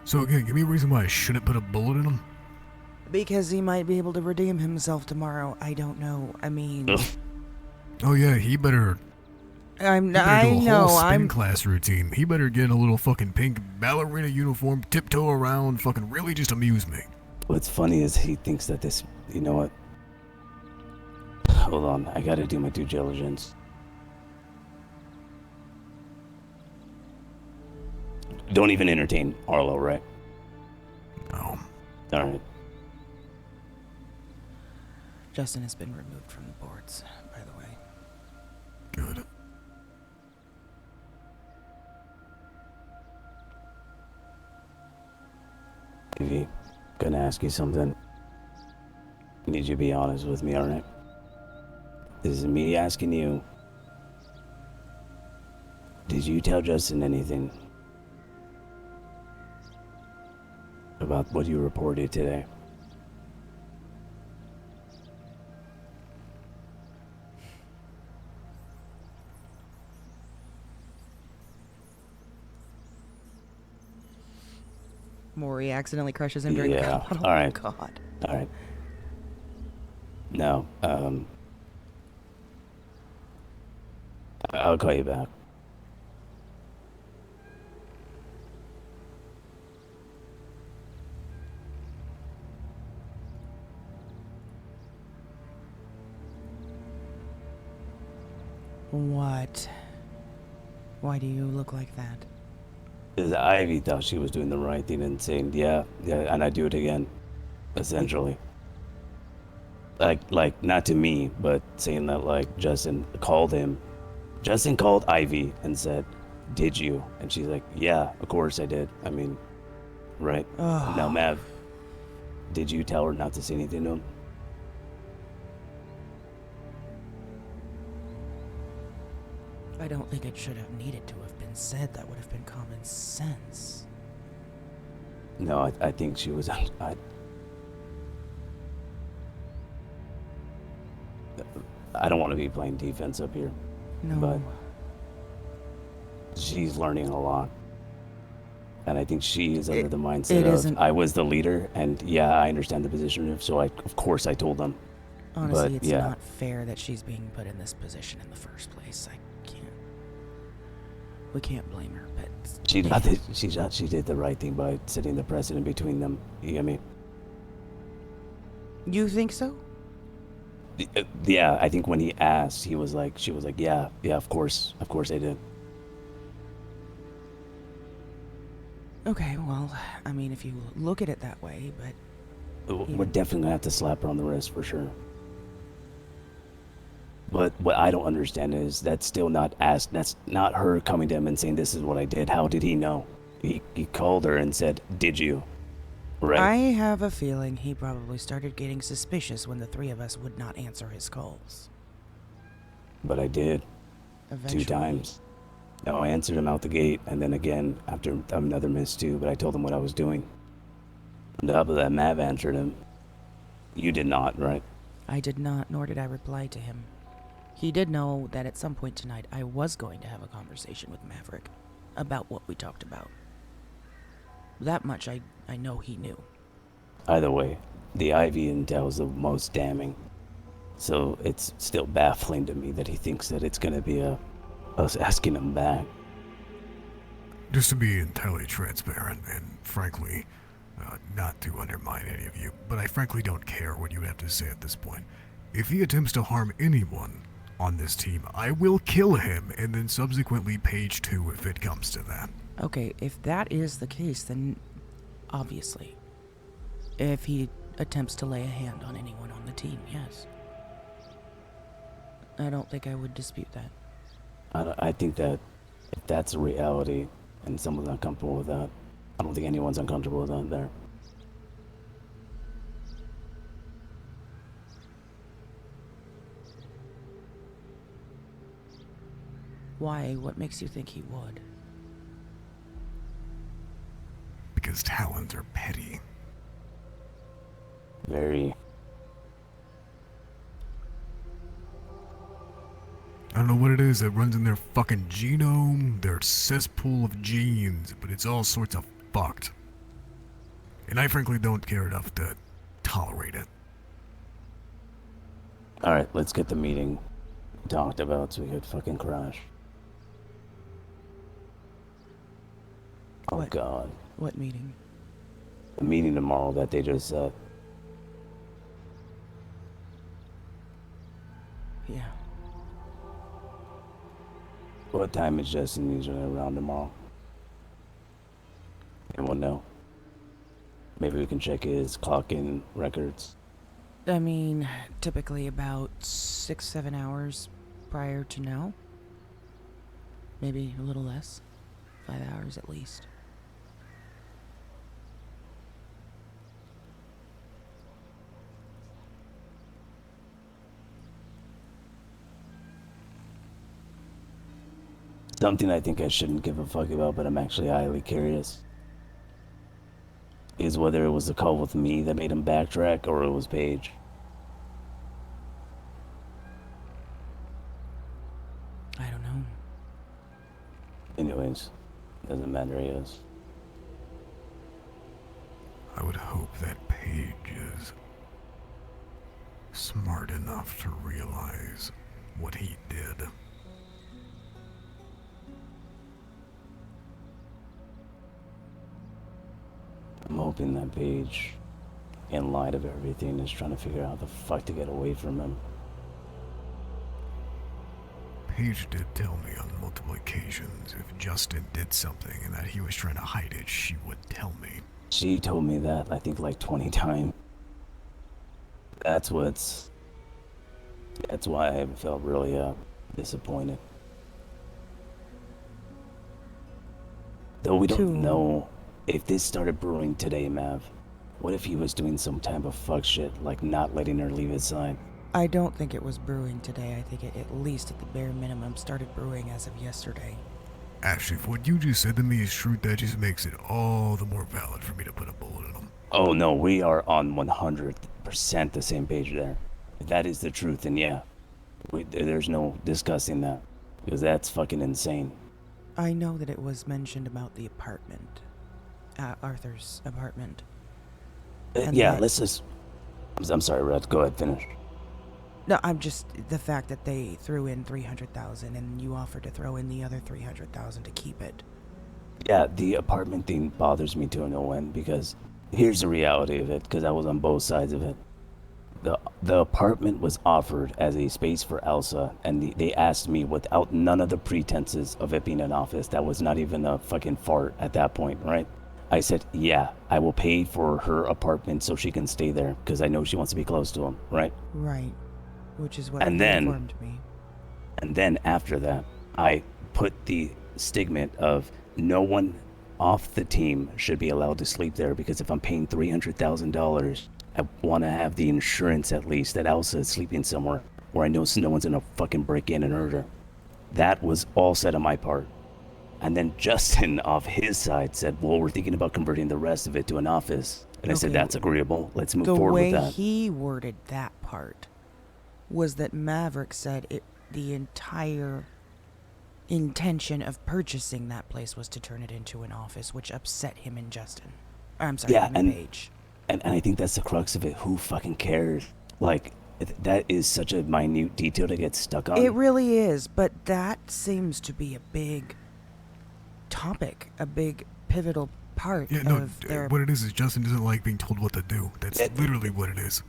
Speaker 1: So again, give me a reason why I shouldn't put a bullet in him.
Speaker 2: Because he might be able to redeem himself tomorrow. I don't know. I mean...
Speaker 3: Ugh.
Speaker 1: Oh yeah, he better...
Speaker 2: I
Speaker 1: do a whole spin class routine. He better get a little fucking pink ballerina uniform, tiptoe around, fucking really just amuse me.
Speaker 3: What's funny is he thinks that this... You know what? Hold on. I gotta do my due diligence. Don't even entertain Arlo, right?
Speaker 1: No.
Speaker 3: All right.
Speaker 2: Justin has been removed from the boards, by the way.
Speaker 1: Good.
Speaker 3: Evie, gonna ask you something. I need you to be honest with me, alright? This is me asking you. Did you tell Justin anything about what you reported today?
Speaker 2: Maury accidentally crushes him during a
Speaker 3: Yeah.
Speaker 2: combat.
Speaker 3: All right.
Speaker 2: Oh, God.
Speaker 3: All right. No. I'll call you back.
Speaker 2: What? Why do you look like that?
Speaker 3: Because Ivy thought she was doing the right thing and saying, yeah, and I do it again, essentially. Like, not to me, but saying that, like, Justin called him. Justin called Ivy and said, did you? And she's like, yeah, of course I did. I mean, right?
Speaker 2: Ugh.
Speaker 3: Now, Mav, did you tell her not to say anything to him?
Speaker 2: I don't think it should have needed to have been said. That would have been common sense.
Speaker 3: No, I think she was. I don't want to be playing defense up here.
Speaker 2: No.
Speaker 3: But she's learning a lot. And I think she is under the mindset of, I was the leader, and yeah, I understand the position, so of course I told them.
Speaker 2: Honestly,
Speaker 3: but,
Speaker 2: it's
Speaker 3: yeah.
Speaker 2: not fair that she's being put in this position in the first place. We can't blame her, but
Speaker 3: She did the right thing by setting the precedent between them. You get me?
Speaker 2: You think so?
Speaker 3: Yeah, I think when he asked, she was like, yeah, of course I did.
Speaker 2: Okay, well, I mean, if you look at it that way, but
Speaker 3: We're definitely gonna have to slap her on the wrist for sure. But what I don't understand is that's still not asked. That's not her coming to him and saying, this is what I did. How did he know? He called her and said, did you? Right.
Speaker 2: I have a feeling he probably started getting suspicious when the three of us would not answer his calls.
Speaker 3: But I did.
Speaker 2: Eventually.
Speaker 3: 2 times. No, I answered him out the gate, and then again after another miss too, but I told him what I was doing. On top of that, Mav answered him. You did not, right?
Speaker 2: I did not, nor did I reply to him. He did know that at some point tonight I was going to have a conversation with Maverick about what we talked about. That much I know he knew.
Speaker 3: Either way, the Ivy intel is the most damning. So it's still baffling to me that he thinks that it's gonna be us asking him back.
Speaker 1: Just to be entirely transparent, and frankly, not to undermine any of you, but I frankly don't care what you have to say at this point. If he attempts to harm anyone on this team, I will kill him, and then subsequently page 2 if it comes to that.
Speaker 2: Okay, if that is the case, then obviously, if he attempts to lay a hand on anyone on the team, yes. I don't think I would dispute that.
Speaker 3: I think that if that's a reality and someone's uncomfortable with that, I don't think anyone's uncomfortable with that there.
Speaker 2: Why? What makes you think he would?
Speaker 1: Because Talons are petty.
Speaker 3: Very.
Speaker 1: I don't know what it is that runs in their fucking genome, their cesspool of genes, but it's all sorts of fucked. And I frankly don't care enough to tolerate it.
Speaker 3: Alright, let's get the meeting talked about so we could fucking crash. Oh
Speaker 2: What?
Speaker 3: God.
Speaker 2: What meeting?
Speaker 3: The meeting tomorrow that they just set.
Speaker 2: Yeah.
Speaker 3: What time is Justin usually around tomorrow? Anyone know? Maybe we can check his clock-in records.
Speaker 2: I mean, typically about 6-7 hours prior to now. Maybe a little less. 5 hours at least.
Speaker 3: Something I think I shouldn't give a fuck about, but I'm actually highly curious, is whether it was the call with me that made him backtrack or it was Paige.
Speaker 2: I don't know.
Speaker 3: Anyways, doesn't matter, I guess.
Speaker 1: I would hope that Paige is smart enough to realize what he did.
Speaker 3: I'm hoping that Paige, in light of everything, is trying to figure out how the fuck to get away from him.
Speaker 1: Paige did tell me on multiple occasions if Justin did something and that he was trying to hide it, she would tell me.
Speaker 3: She told me that, I think, like 20 times. That's why I felt really disappointed. Though we don't know if this started brewing today, Mav. What if he was doing some type of fuck shit, like not letting her leave his side?
Speaker 2: I don't think it was brewing today. I think it, at least at the bare minimum, started brewing as of yesterday.
Speaker 1: Actually, if what you just said to me is true, that just makes it all the more valid for me to put a bullet in him.
Speaker 3: Oh no, we are on 100% the same page there. If that is the truth, then yeah. There's no discussing that. Because that's fucking insane.
Speaker 2: I know that it was mentioned about the apartment. Arthur's apartment.
Speaker 3: Yeah, let's just... I'm sorry, Red. Go ahead, finish.
Speaker 2: No, I'm just... The fact that they threw in $300,000 and you offered to throw in the other $300,000 to keep it.
Speaker 3: Yeah, the apartment thing bothers me to no end because here's the reality of it, because I was on both sides of it. The apartment was offered as a space for Elsa, and they asked me without none of the pretenses of it being an office. That was not even a fucking fart at that point, right? I said, yeah, I will pay for her apartment so she can stay there, because I know she wants to be close to him, right?
Speaker 2: Right. Which is what informed me.
Speaker 3: And then after that, I put the stigma of no one off the team should be allowed to sleep there, because if I'm paying $300,000, I want to have the insurance at least that Elsa is sleeping somewhere where I know no one's gonna fucking break in and hurt her. That was all said on my part. And then Justin, off his side, said, well, we're thinking about converting the rest of it to an office. And I said, that's agreeable. Let's move forward with that.
Speaker 2: The way he worded that part was that Maverick said the entire intention of purchasing that place was to turn it into an office, which upset him and Justin. I'm sorry, him and Paige.
Speaker 3: And I think that's the crux of it. Who fucking cares? Like, that is such a minute detail to get stuck on.
Speaker 2: It really is, but that seems to be a big topic, a big pivotal part of their...
Speaker 1: What it is Justin doesn't like being told what to do. That's literally what it is.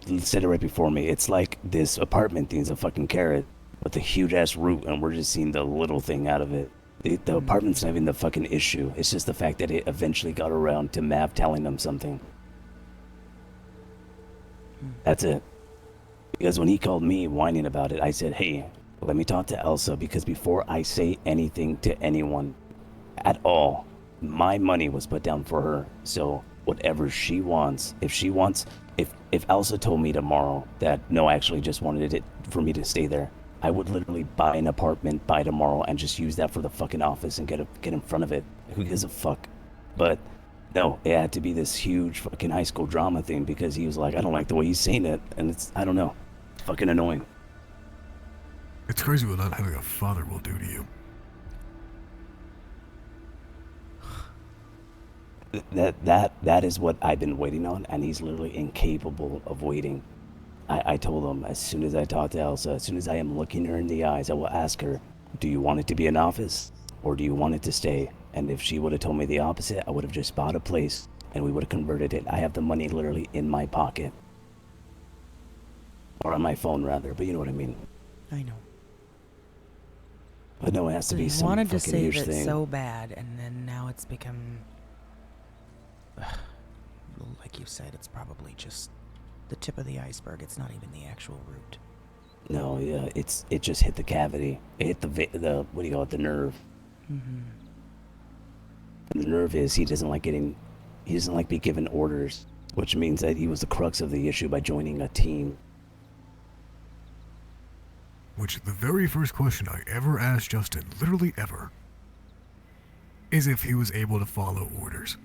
Speaker 3: You said it right before me. It's like this apartment thing's a fucking carrot with a huge-ass root, and we're just seeing the little thing out of it. The apartment's not even the fucking issue. It's just the fact that it eventually got around to Mav telling them something. That's it. Because when he called me whining about it, I said, hey, let me talk to Elsa, because before I say anything to anyone at all, my money was put down for her. So whatever she wants, if Elsa told me tomorrow that, no, I actually just wanted it for me to stay there, I would literally buy an apartment by tomorrow and just use that for the fucking office and get in front of it. Who gives a fuck? But no, it had to be this huge fucking high school drama thing because he was like, I don't like the way he's saying it, and it's, I don't know, it's fucking annoying.
Speaker 1: It's crazy what not having a father will do to you.
Speaker 3: That is what I've been waiting on, and he's literally incapable of waiting. I told him, as soon as I talk to Elsa, as soon as I am looking her in the eyes, I will ask her, do you want it to be an office, or do you want it to stay? And if she would have told me the opposite, I would have just bought a place, and we would have converted it. I have the money literally in my pocket. Or on my phone, rather, but you know what I mean.
Speaker 2: I know.
Speaker 3: But no, it has to be some
Speaker 2: wanted
Speaker 3: fucking
Speaker 2: to save
Speaker 3: huge
Speaker 2: it
Speaker 3: thing.
Speaker 2: so bad, and then now it's become
Speaker 6: like you said, it's probably just the tip of the iceberg. It's not even the actual root.
Speaker 3: No, yeah, it just hit the cavity. It hit the what do you call it, the nerve.
Speaker 6: Mm-hmm.
Speaker 3: And the nerve is he doesn't like being given orders, which means that he was the crux of the issue by joining a team.
Speaker 1: Which the very first question I ever asked Justin, literally ever, is if he was able to follow orders.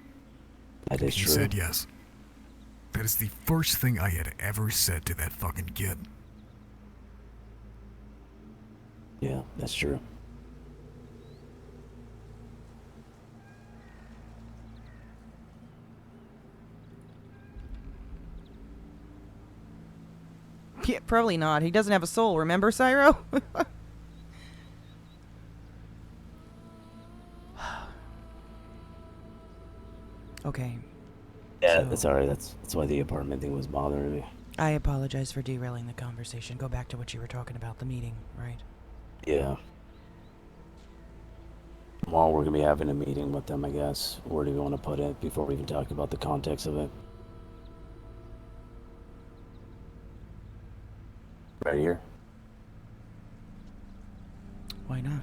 Speaker 3: That is
Speaker 1: he
Speaker 3: true.
Speaker 1: said yes. That is the first thing I had ever said to that fucking kid.
Speaker 3: Yeah, that's true.
Speaker 2: Yeah, probably not. He doesn't have a soul, remember, Cyro? Okay.
Speaker 3: Yeah,
Speaker 2: So-
Speaker 3: that's alright. That's why the apartment thing was bothering me.
Speaker 2: I apologize for derailing the conversation. Go back to what you were talking about, the meeting, right?
Speaker 3: Yeah. Tomorrow we're gonna be having a meeting with them, I guess. Where do we want to put it before we even talk about the context of it? Right here.
Speaker 2: Why not?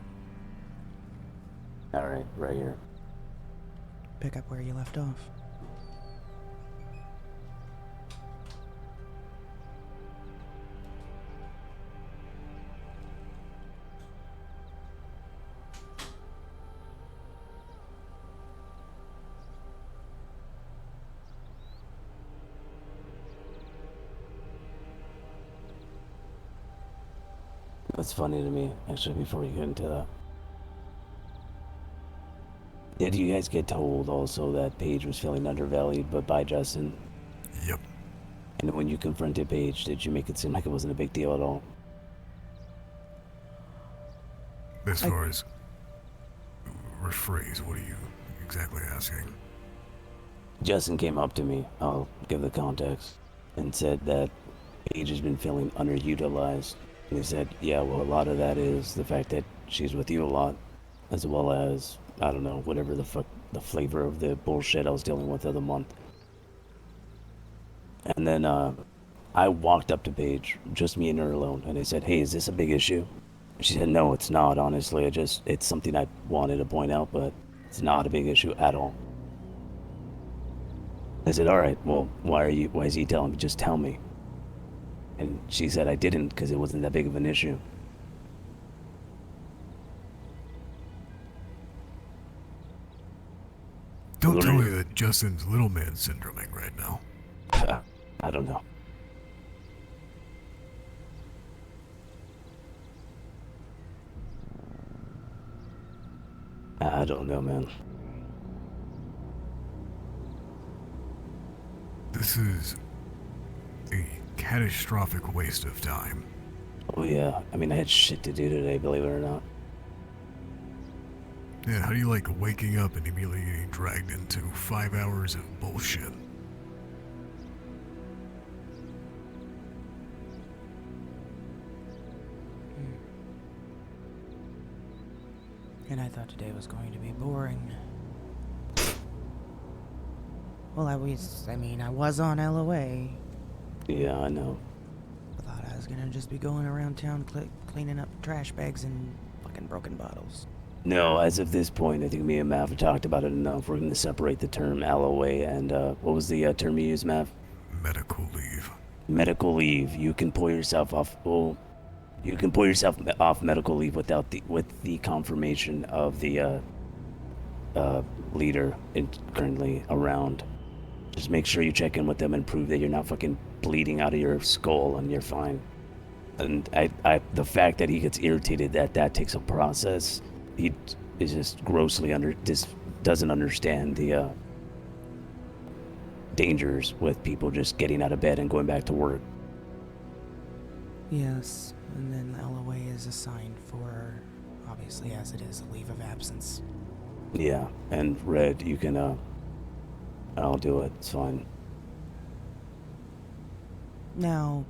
Speaker 3: All right, right here.
Speaker 2: Pick up where you left off.
Speaker 3: That's funny to me, actually, before we get into that. Did you guys get told also that Paige was feeling undervalued, but by Justin?
Speaker 1: Yep.
Speaker 3: And when you confronted Paige, did you make it seem like it wasn't a big deal at all?
Speaker 1: As far as rephrase, what are you exactly asking?
Speaker 3: Justin came up to me, I'll give the context, and said that Paige has been feeling underutilized. And he said, yeah, well, a lot of that is the fact that she's with you a lot, as well as, I don't know, whatever the fuck, the flavor of the bullshit I was dealing with the other month. And then I walked up to Paige, just me and her alone, and I said, hey, is this a big issue? She said, no, it's not, honestly. It's something I wanted to point out, but it's not a big issue at all. I said, all right, well, why is he telling me? Just tell me. And she said I didn't because it wasn't that big of an issue.
Speaker 1: Don't tell me that Justin's little man syndroming right now.
Speaker 3: I don't know. I don't know, man.
Speaker 1: This is a catastrophic waste of time.
Speaker 3: Oh yeah, I mean I had shit to do today, believe it or not.
Speaker 1: Yeah, how do you like waking up and immediately getting dragged into 5 hours of bullshit?
Speaker 2: And I thought today was going to be boring. Well, I was on LOA.
Speaker 3: Yeah, I know.
Speaker 2: I thought I was gonna just be going around town cleaning up trash bags and fucking broken bottles.
Speaker 3: No, as of this point, I think me and Mav have talked about it enough. We're going to separate the term LOA and, what was the term you used, Mav?
Speaker 1: Medical leave.
Speaker 3: Medical leave. You can pull yourself off, well, you can pull yourself off medical leave with the confirmation of the, leader currently around. Just make sure you check in with them and prove that you're not fucking bleeding out of your skull and you're fine. And the fact that he gets irritated that takes a process, he is just grossly doesn't understand the dangers with people just getting out of bed and going back to work.
Speaker 2: Yes, and then LOA is assigned for, obviously as it is, a leave of absence.
Speaker 3: Yeah, and Red, you can, I'll do it, it's fine.
Speaker 2: Now,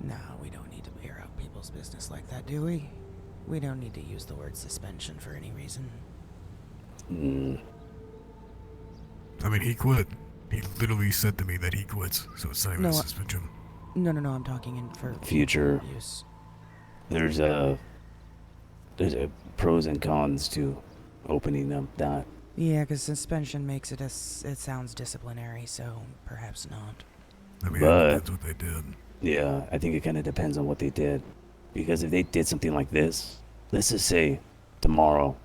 Speaker 2: no, we don't need to air out people's business like that, do we? We don't need to use the word suspension for any reason.
Speaker 1: I mean, he quit. He literally said to me that he quits, so it's not even
Speaker 2: No,
Speaker 1: a suspension.
Speaker 2: No, I'm talking in for
Speaker 3: Future.
Speaker 2: use.
Speaker 3: There's a pros and cons to opening up that.
Speaker 2: Yeah, because suspension makes it it sounds disciplinary, so perhaps not.
Speaker 1: I mean,
Speaker 3: But
Speaker 1: that's what they did.
Speaker 3: yeah, I think it kind of depends on what they did, because if they did something like this, let's just say tomorrow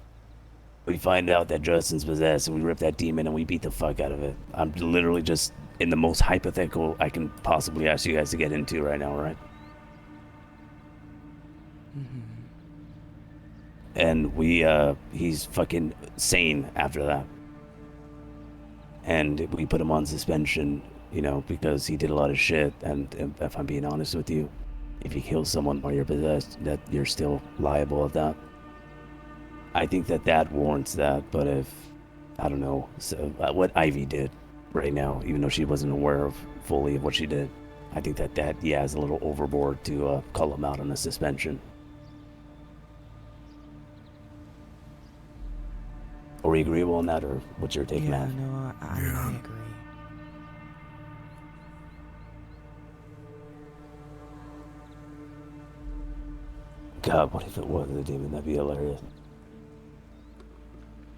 Speaker 3: we find out that Justin's possessed and we rip that demon and we beat the fuck out of it. I'm literally just in the most hypothetical I can possibly ask you guys to get into right now, right? And he's fucking sane after that. And we put him on suspension, you know, because he did a lot of shit. And if I'm being honest with you, if you kill someone while you're possessed, that you're still liable of that. I think that warrants that, but if, I don't know, so, what Ivy did right now, even though she wasn't aware of fully of what she did, I think that is a little overboard to call him out on a suspension. Are we agreeable on that, or what's your take,
Speaker 2: Yeah,
Speaker 3: Matt?
Speaker 2: no, I agree.
Speaker 3: God, what if it was a demon? That'd be hilarious.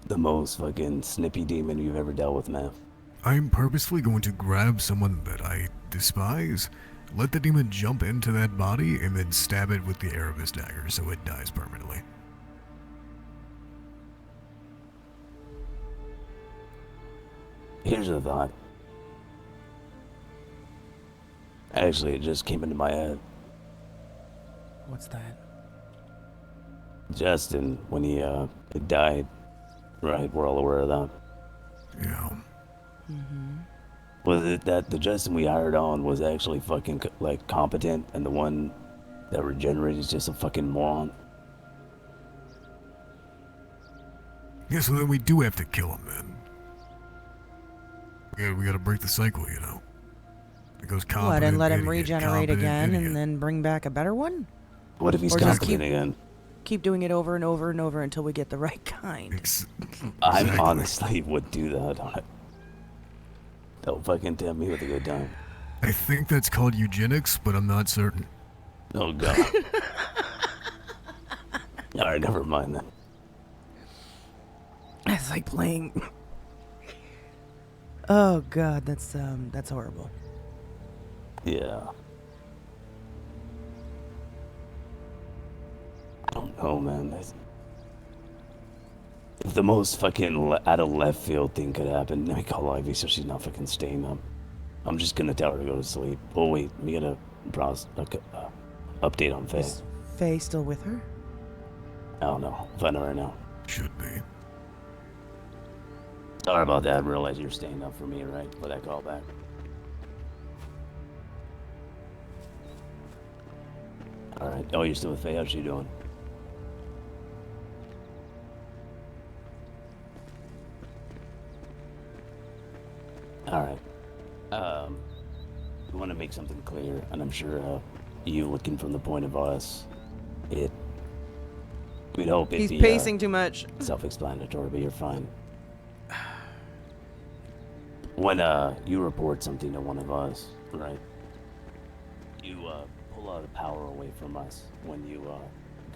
Speaker 3: The most fucking snippy demon you've ever dealt with, man.
Speaker 1: I'm purposefully going to grab someone that I despise, let the demon jump into that body, and then stab it with the Erebus dagger so it dies permanently.
Speaker 3: Here's a thought. Actually, it just came into my head.
Speaker 2: What's that?
Speaker 3: Justin, when he died, right? We're all aware of that.
Speaker 1: Yeah.
Speaker 3: Was it that the Justin we hired on was actually fucking like competent, and the one that regenerated is just a fucking moron?
Speaker 1: Yeah, so then we do have to kill him then. We gotta break the cycle, you know. It goes competent,
Speaker 2: What, and let him
Speaker 1: idiot,
Speaker 2: regenerate
Speaker 1: competent,
Speaker 2: again
Speaker 1: idiot.
Speaker 2: and then bring back a better one?
Speaker 3: What if he's
Speaker 2: Or just
Speaker 3: competent again?
Speaker 2: Keep doing it over and over and over until we get the right kind.
Speaker 3: I honestly would do that. Don't fucking tempt me with a good time.
Speaker 1: I think that's called eugenics, but I'm not certain.
Speaker 3: Oh god. Alright, never mind then.
Speaker 2: It's like playing. Oh god, that's horrible.
Speaker 3: Yeah. I don't know, man. If the most fucking out of left field thing could happen, let me call Ivy so she's not fucking staying up. I'm just gonna tell her to go to sleep. Oh wait, we got a update on Faye.
Speaker 2: Is Faye still with her?
Speaker 3: I don't know. Find her right now.
Speaker 1: Should be.
Speaker 3: Sorry about that. I realize you're staying up for me, right? For that call back. Alright. Oh, you're still with Faye? How's she doing? Alright. We want to make something clear, and I'm sure you looking from the point of us, we'd hope it'd
Speaker 2: He's
Speaker 3: be
Speaker 2: pacing too much.
Speaker 3: self-explanatory, but you're fine. When you report something to one of us, right? You pull a lot of power away from us when you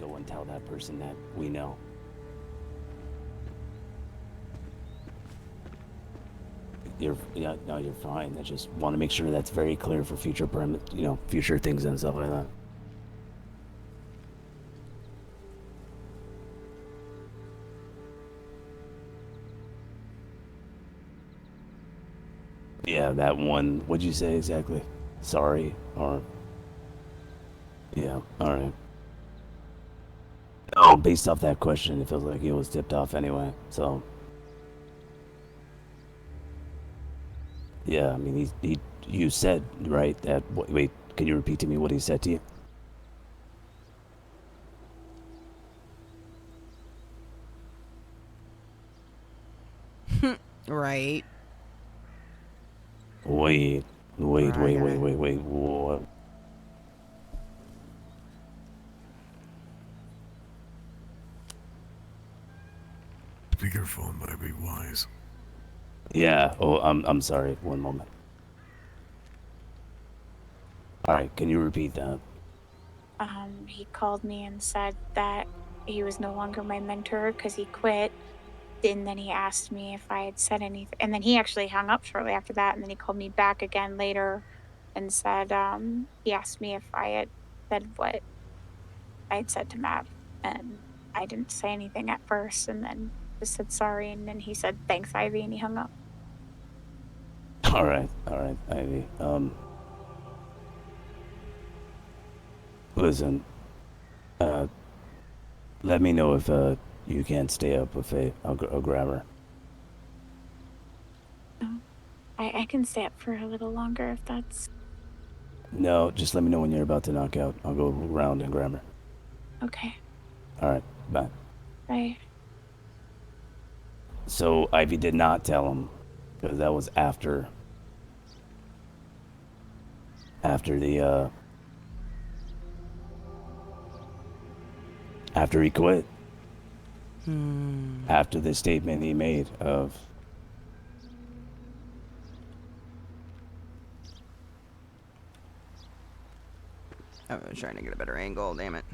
Speaker 3: go and tell that person that we know. You're fine. I just want to make sure that's very clear for future future things and stuff like that. Yeah, that one. What'd you say exactly? Sorry, or yeah, all right. Oh, based off that question, it feels like he was tipped off anyway. So yeah, I mean, you said right that. Wait, can you repeat to me what he said to you?
Speaker 2: Right.
Speaker 3: Wait. What?
Speaker 1: Speakerphone might be wise.
Speaker 3: Yeah. Oh, I'm sorry. One moment. All right. Can you repeat that?
Speaker 14: He called me and said that he was no longer my mentor because he quit. And then he asked me if I had said anything. And then he actually hung up shortly after that. And then he called me back again later and said, he asked me if I had said what I had said to Matt. And I didn't say anything at first. And then just said sorry. And then he said, thanks, Ivy. And he hung up.
Speaker 3: All right, Ivy. Listen. Let me know if you can't stay up with Faye. I'll grab her.
Speaker 14: I can stay up for a little longer if that's
Speaker 3: No, just let me know when you're about to knock out. I'll go around and grab her.
Speaker 14: okay.
Speaker 3: All right, bye.
Speaker 14: Bye.
Speaker 3: So Ivy did not tell him, because that was after the after he quit. After the statement he made of
Speaker 2: I was trying to get a better angle, damn it.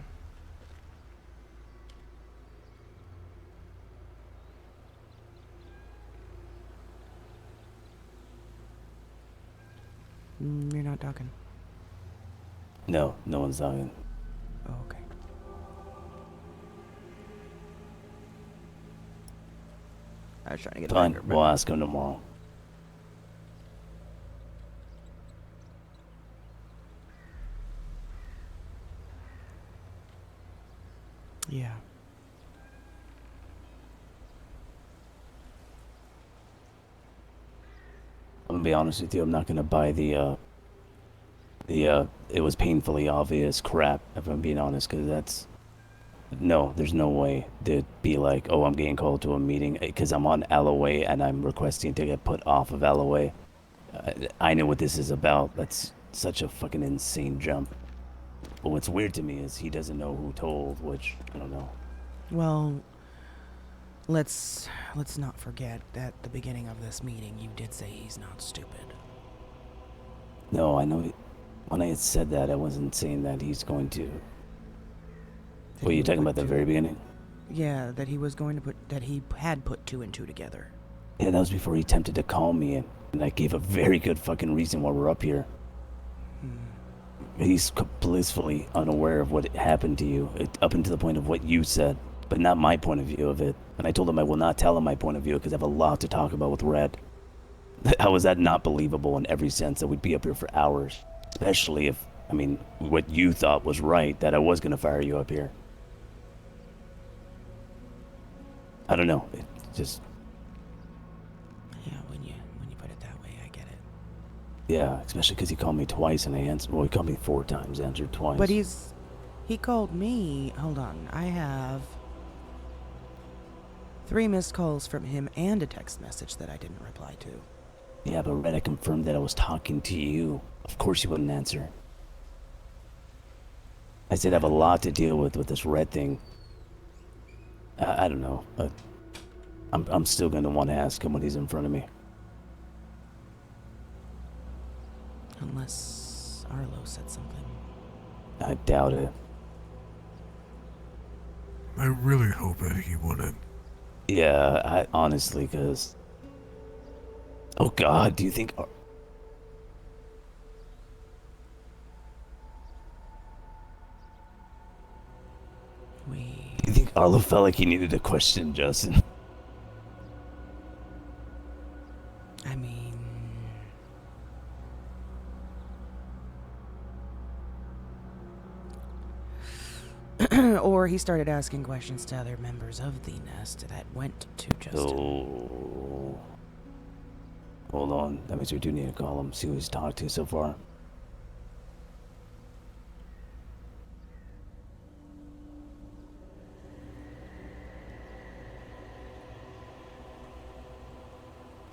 Speaker 2: You're not talking.
Speaker 3: no one's talking.
Speaker 2: Oh, okay. I was trying to get a
Speaker 3: Fine,
Speaker 2: better.
Speaker 3: we'll ask him tomorrow.
Speaker 2: Yeah.
Speaker 3: I'm gonna be honest with you, I'm not gonna buy the it was painfully obvious crap, if I'm being honest, because that's no, there's no way to be like, oh, I'm getting called to a meeting because I'm on LOA and I'm requesting to get put off of LOA. I know what this is about. That's such a fucking insane jump. But what's weird to me is he doesn't know who told, which I don't know.
Speaker 2: Well, let's not forget at the beginning of this meeting you did say he's not stupid.
Speaker 3: No, I know. When I had said that, I wasn't saying that he's going to. What are you talking about at the very beginning?
Speaker 2: Yeah, that he was going to that he had put 2 and 2 together.
Speaker 3: Yeah, that was before he attempted to call me, and I gave a very good fucking reason why we're up here. He's blissfully unaware of what happened to you, up until the point of what you said, but not my point of view of it. And I told him I will not tell him my point of view because I have a lot to talk about with Red. How is that not believable in every sense that we'd be up here for hours? Especially if, I mean, what you thought was right, that I was going to fire you up here. I don't know. It just...
Speaker 2: Yeah, when you put it that way, I get it.
Speaker 3: Yeah, especially because he called me twice and I answered. Well, he called me 4 times, answered twice.
Speaker 2: But he called me. Hold on, I have 3 missed calls from him and a text message that I didn't reply to.
Speaker 3: Yeah, but Red, I confirmed that I was talking to you. Of course you wouldn't answer. I said I have a lot to deal with this Red thing. I don't know, but I'm still going to want to ask him when he's in front of me.
Speaker 2: Unless Arlo said something.
Speaker 3: I doubt it.
Speaker 1: I really hope that he wouldn't.
Speaker 3: Yeah, I honestly, because... Oh God, do you think... You think Arlo felt like he needed to question Justin?
Speaker 2: I mean... or he started asking questions to other members of the nest that went to Justin.
Speaker 3: Oh. Hold on. That means we do need to call him, see who he's talked to so far.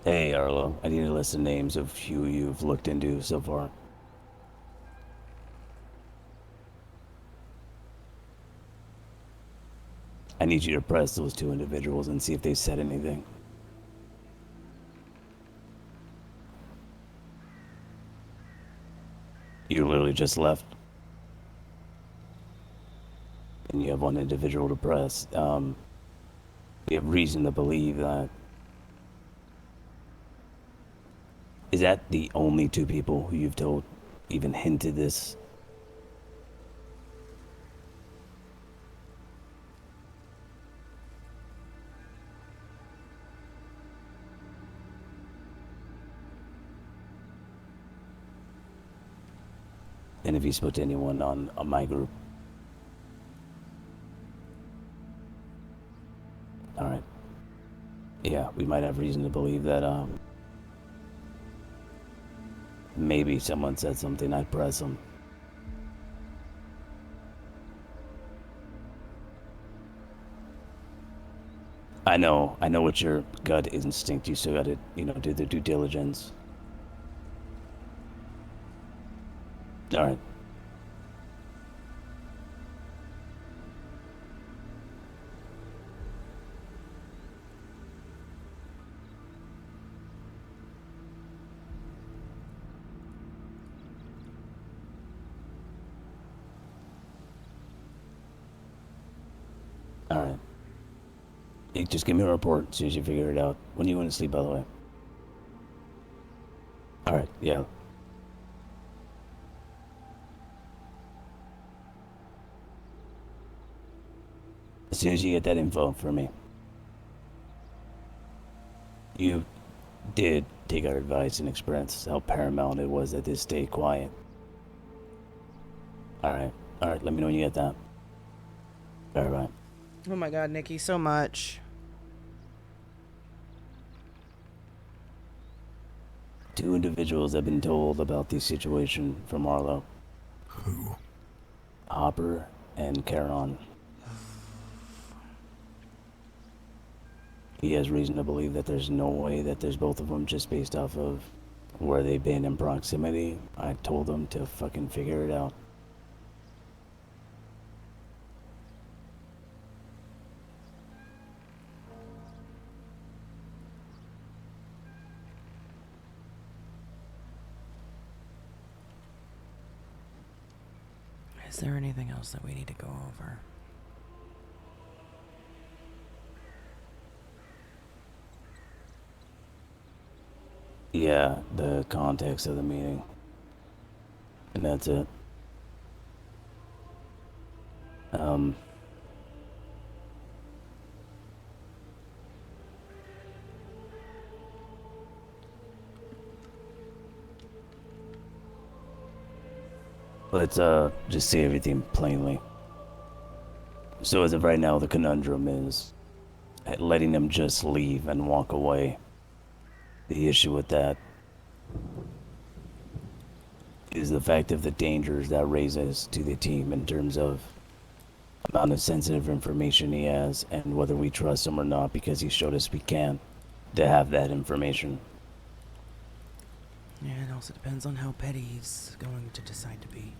Speaker 3: Hey, Arlo. I need a list of names of who you've looked into so far. I need you to press those 2 individuals and see if they said anything. You literally just left. And you have one individual to press. We have reason to believe that. Is that the only two people who you've told even hinted this? And if you spoke to anyone on my group? Alright. Yeah, we might have reason to believe that, maybe someone said something, I'd press them. I know what your gut instinct, you still gotta, do the due diligence. Alright. Alright. You just give me a report as soon as you figure it out. When you want to sleep, by the way. Alright, yeah. As soon as you get that info for me. You did take our advice and express how paramount it was that this stay quiet. Alright, let me know when you get that. Alright.
Speaker 2: Oh my god, Nikki, so much.
Speaker 3: Two individuals have been told about the situation from Arlo.
Speaker 1: Who?
Speaker 3: Hopper and Charon. He has reason to believe that there's no way that there's both of them just based off of where they've been in proximity. I told them to fucking figure it out.
Speaker 6: Is there anything else that we need to go over?
Speaker 3: Yeah, the context of the meeting. And that's it. Let's just say everything plainly. So as of right now, the conundrum is letting them just leave and walk away. The issue with that is the fact of the dangers that raises to the team in terms of amount of sensitive information he has and whether we trust him or not because he showed us we can to have that information.
Speaker 6: Yeah, it also depends on how petty he's going to decide to be.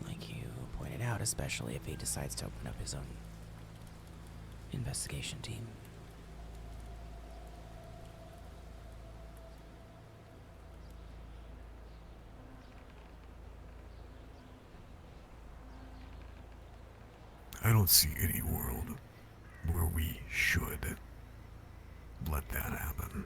Speaker 6: Like you pointed out, especially if he decides to open up his own investigation team.
Speaker 1: I don't see any world where we should let that happen.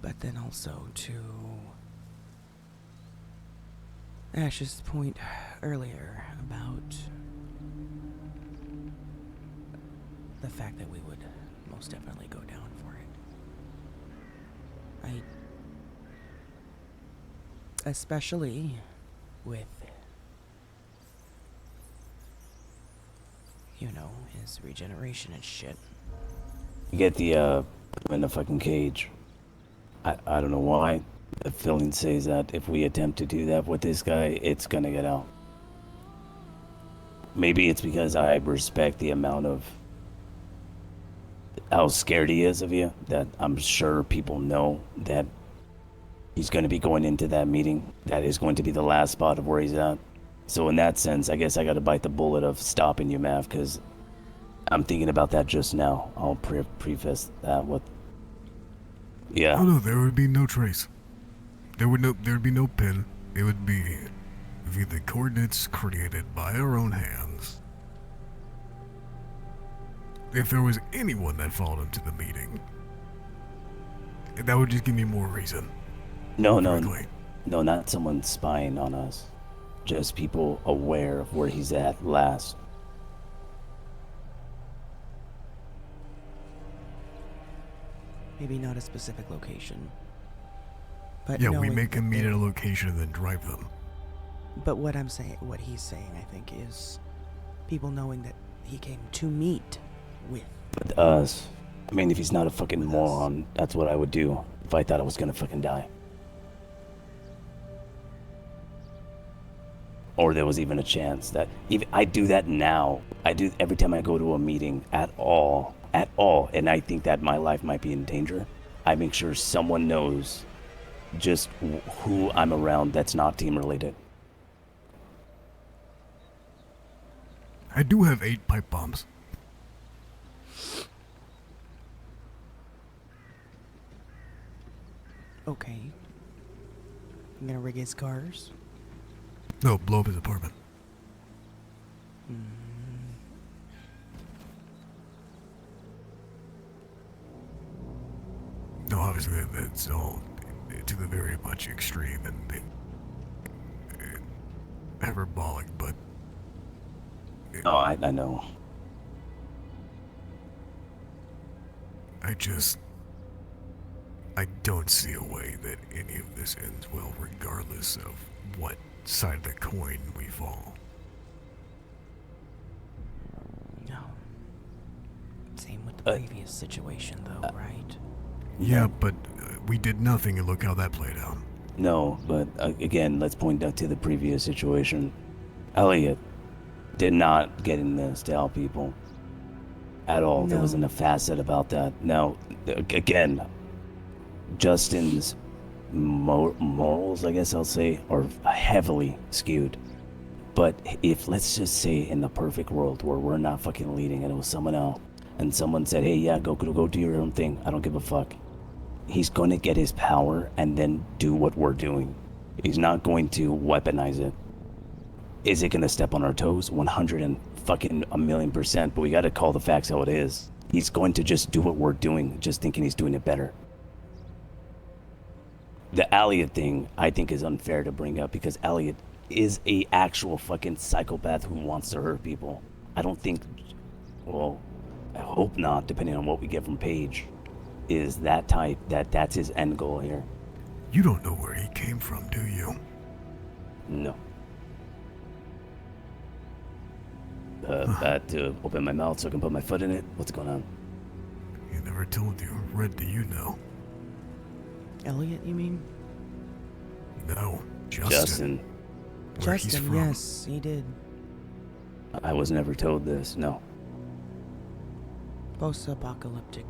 Speaker 6: But then also to Ash's point earlier about the fact that we would most definitely go down for it. Especially with, you know, his regeneration and shit.
Speaker 3: You get the, put him in a fucking cage. I don't know why. The feeling says that if we attempt to do that with this guy, it's gonna get out. Maybe it's because I respect the amount of how scared he is of you, that I'm sure people know that He's going to be going into that meeting. That is going to be the last spot of where he's at. So in that sense, I guess I got to bite the bullet of stopping you, Mav, because I'm thinking about that just now. I'll preface that with... Yeah.
Speaker 1: Oh no, there would be no trace. There'd be no pin. It would be via the coordinates created by our own hands. If there was anyone that followed him to the meeting, that would just give me more reason.
Speaker 3: No, not someone spying on us. Just people aware of where he's at last.
Speaker 6: Maybe not a specific location. But
Speaker 1: Yeah, we
Speaker 6: knowing
Speaker 1: make
Speaker 6: that
Speaker 1: him meet
Speaker 6: they-
Speaker 1: at a location and then drive them.
Speaker 6: But what he's saying, I think, is people knowing that he came to meet with.
Speaker 3: With us. I mean, if he's not a fucking moron, that's what I would do if I thought I was gonna fucking die. Or there was even a chance that even I do that now. I do every time I go to a meeting at all, and I think that my life might be in danger. I make sure someone knows just who I'm around that's not team related.
Speaker 1: I do have 8 pipe bombs.
Speaker 6: Okay. I'm gonna rig his cars.
Speaker 1: No, blow up his apartment. No, obviously that's all to the very much extreme and hyperbolic, but...
Speaker 3: Oh, I know.
Speaker 1: I don't see a way that any of this ends well regardless of what side of the coin we fall.
Speaker 6: No. Same with the previous situation, though, right?
Speaker 1: Yeah, but we did nothing and look how that played out.
Speaker 3: No, but again, let's point out to the previous situation. Elliot did not get in this to help people at all. There wasn't a facet about that. Now, again, Justin's morals, I guess I'll say, are heavily skewed. But if, let's just say, in the perfect world where we're not fucking leading and it was someone else, and someone said, hey, yeah, go do your own thing, I don't give a fuck. He's going to get his power and then do what we're doing. He's not going to weaponize it. Is it going to step on our toes? 100,000,000%, but we got to call the facts how it is. He's going to just do what we're doing, just thinking he's doing it better. The Elliot thing, I think, is unfair to bring up because Elliot is a actual fucking psychopath who wants to hurt people. I don't think, well, I hope not, depending on what we get from Paige, is that type, that's his end goal here.
Speaker 1: You don't know where he came from, do you?
Speaker 3: No. I had to open my mouth so I can put my foot in it. What's going on?
Speaker 1: He never told you. Red, do you know?
Speaker 6: Elliot, you mean?
Speaker 1: No, Justin. Where he's
Speaker 6: Justin,
Speaker 1: from.
Speaker 6: yes, he did.
Speaker 3: I was never told this, no.
Speaker 6: Post-apocalyptic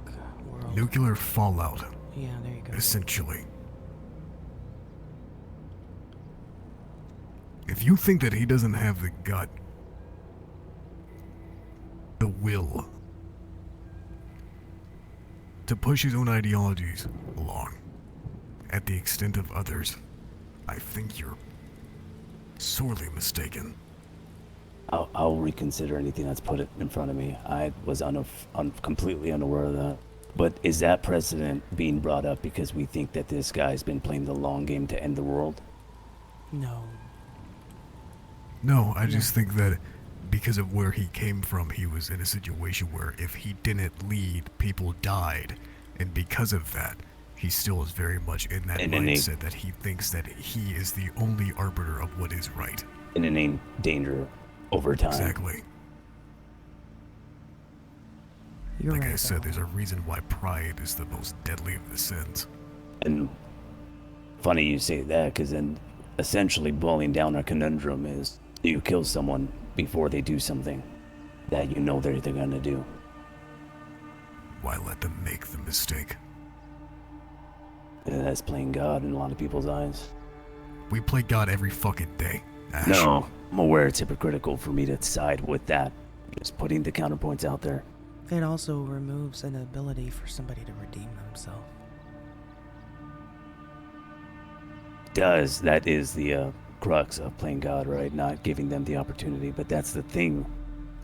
Speaker 6: world.
Speaker 1: Nuclear fallout.
Speaker 6: Yeah, there you go.
Speaker 1: Essentially. If you think that he doesn't have the gut, the will, to push his own ideologies along at the extent of others, I think you're sorely mistaken.
Speaker 3: I'll reconsider anything that's put it in front of me. I was completely unaware of that. But is that precedent being brought up because we think that this guy's been playing the long game to end the world?
Speaker 6: No.
Speaker 1: No, I just think that because of where he came from, he was in a situation where if he didn't lead, people died. And because of that, he still is very much in that mindset that he thinks that he is the only arbiter of what is right.
Speaker 3: And it ain't danger over time.
Speaker 1: Exactly.
Speaker 6: You're
Speaker 1: like
Speaker 6: right,
Speaker 1: I said, there's a reason why pride is the most deadly of the sins.
Speaker 3: And funny you say that, because then essentially boiling down our conundrum is, do you kill someone before they do something that you know they're going to do?
Speaker 1: Why let them make the mistake?
Speaker 3: That's playing God in a lot of people's eyes.
Speaker 1: We play God every fucking day, Ash.
Speaker 3: No, I'm aware it's hypocritical for me to side with that. Just putting the counterpoints out there.
Speaker 6: It also removes an ability for somebody to redeem themselves.
Speaker 3: Does. That is the crux of playing God, right? Not giving them the opportunity, but that's the thing.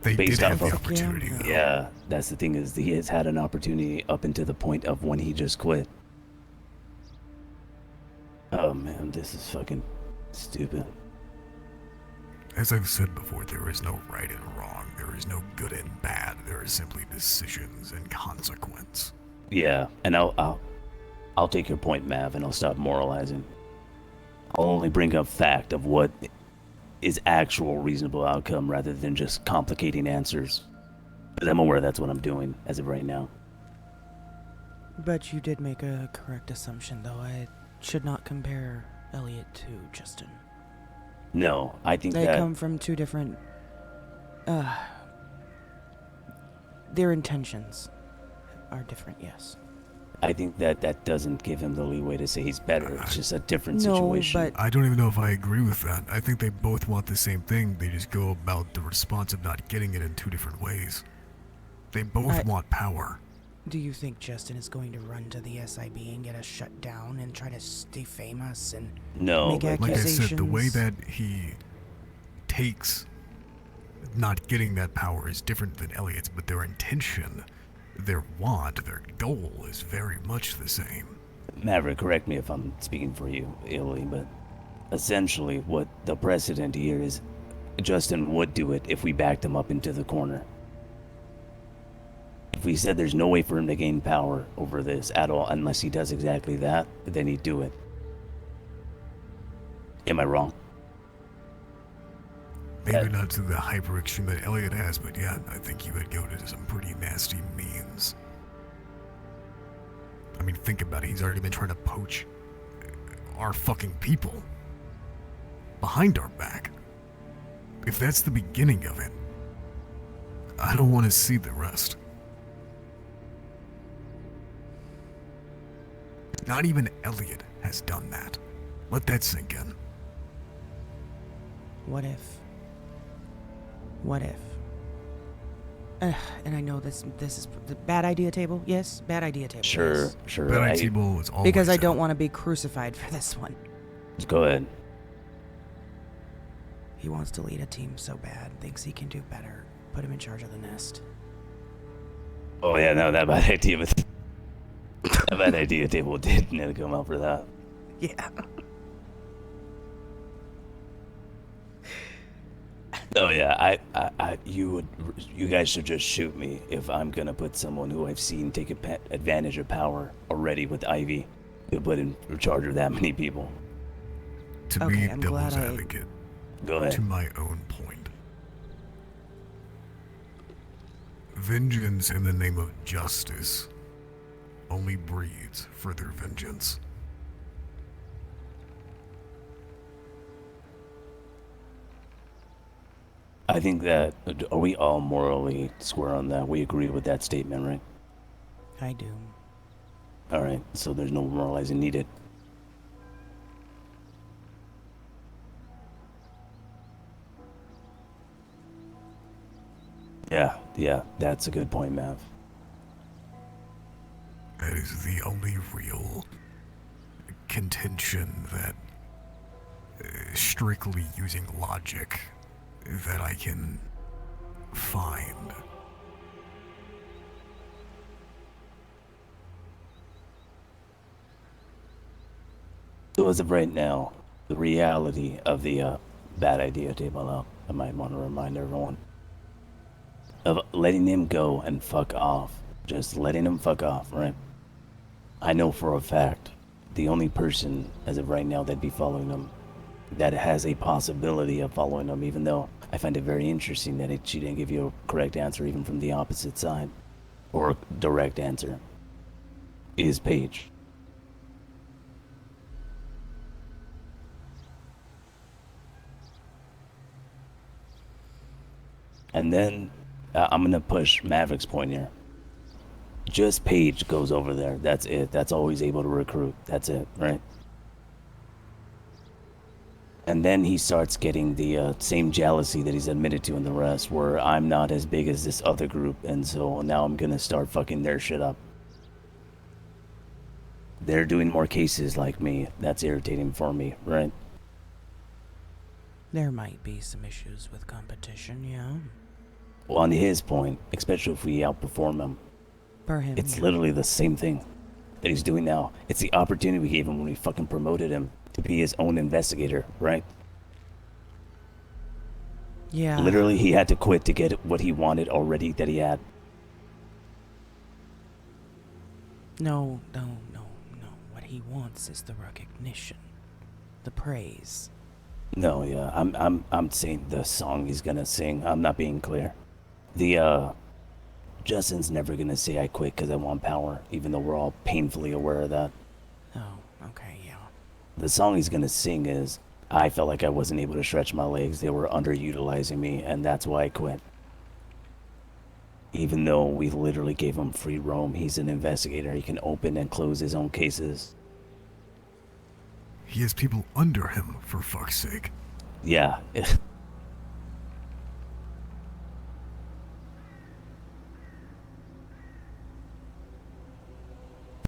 Speaker 1: They did have the
Speaker 3: of-
Speaker 1: opportunity, though.
Speaker 3: Yeah, that's the thing is he has had an opportunity up until the point of when he just quit. Oh man, this is fucking stupid.
Speaker 1: As I've said before, there is no right and wrong. There is no good and bad. There are simply decisions and consequence.
Speaker 3: Yeah, and I'll take your point, Mav, and I'll stop moralizing. I'll only bring up fact of what is actual reasonable outcome rather than just complicating answers. But I'm aware that's what I'm doing as of right now.
Speaker 6: But you did make a correct assumption, though. I should not compare Elliot to Justin.
Speaker 3: No, I think
Speaker 6: They
Speaker 3: that
Speaker 6: come from two different... their intentions are different, yes.
Speaker 3: I think that doesn't give him the leeway to say he's better. It's just a different
Speaker 6: No,
Speaker 3: situation.
Speaker 6: but-
Speaker 1: I don't even know if I agree with that. I think they both want the same thing. They just go about the response of not getting it in two different ways. They both want power.
Speaker 6: Do you think Justin is going to run to the SIB and get us shut down and try to stay famous and
Speaker 3: No,
Speaker 6: make
Speaker 1: Like I
Speaker 6: accusations?
Speaker 1: said, the way that he takes not getting that power is different than Elliot's, but their intention, their want, their goal is very much the same.
Speaker 3: Maverick, correct me if I'm speaking for you, Illy, but essentially what the precedent here is Justin would do it if we backed him up into the corner. If we said there's no way for him to gain power over this at all unless he does exactly that, then he'd do it. Am I wrong?
Speaker 1: Maybe not to the hyper extreme that Elliot has, but yeah, I think you would go to some pretty nasty means. I mean, think about it. He's already been trying to poach our fucking people behind our back. If that's the beginning of it, I don't want to see the rest. Not even Elliot has done that. Let that sink in.
Speaker 6: What if? What if? And I know this is the bad idea table. Yes, bad idea table.
Speaker 3: Sure,
Speaker 6: yes.
Speaker 3: sure.
Speaker 1: Bad idea table is always
Speaker 6: Because I don't want to be crucified for this one.
Speaker 3: Go ahead.
Speaker 6: He wants to lead a team so bad, thinks he can do better. Put him in charge of the nest.
Speaker 3: Oh yeah, no, that bad idea was... that bad idea table did need to come out for that.
Speaker 6: Yeah.
Speaker 3: Oh yeah, you guys should just shoot me if I'm gonna put someone who I've seen take advantage of power already with Ivy to put in charge of that many people.
Speaker 1: To be devil's advocate,
Speaker 3: Go ahead.
Speaker 1: to my own point. Vengeance in the name of justice only breeds further vengeance.
Speaker 3: I think that, are we all morally square on that? We agree with that statement, right?
Speaker 6: I do.
Speaker 3: Alright, so there's no moralizing needed. Yeah, that's a good point, Mav.
Speaker 1: That is the only real contention that, strictly using logic, that I can find.
Speaker 3: So as of right now, the reality of the bad idea table, I might want to remind everyone of letting him go and fuck off. Just letting him fuck off, right? I know for a fact the only person as of right now that'd be following him, that has a possibility of following him, even though I find it very interesting that she didn't give you a correct answer even from the opposite side, or a direct answer, is Paige. And then I'm gonna push Maverick's point here. Just Paige goes over there. That's it. That's all he's able to recruit. That's it, right? And then he starts getting the same jealousy that he's admitted to in the rest, where I'm not as big as this other group, and so now I'm gonna start fucking their shit up. They're doing more cases like me. That's irritating for me, right?
Speaker 6: There might be some issues with competition, yeah.
Speaker 3: Well, on his point, especially if we outperform him,
Speaker 6: For him,
Speaker 3: it's
Speaker 6: yeah.
Speaker 3: literally the same thing that he's doing now. It's the opportunity we gave him when we fucking promoted him to be his own investigator, right?
Speaker 6: Yeah.
Speaker 3: Literally, he had to quit to get what he wanted already that he had.
Speaker 6: No. What he wants is the recognition, the praise.
Speaker 3: No, yeah, I'm saying the song he's gonna sing. I'm not being clear. Justin's never gonna say I quit because I want power, even though we're all painfully aware of that.
Speaker 6: Oh, okay, yeah.
Speaker 3: The song he's gonna sing is, I felt like I wasn't able to stretch my legs. They were underutilizing me, and that's why I quit. Even though we literally gave him free roam, he's an investigator. He can open and close his own cases.
Speaker 1: He has people under him, for fuck's sake.
Speaker 3: Yeah. I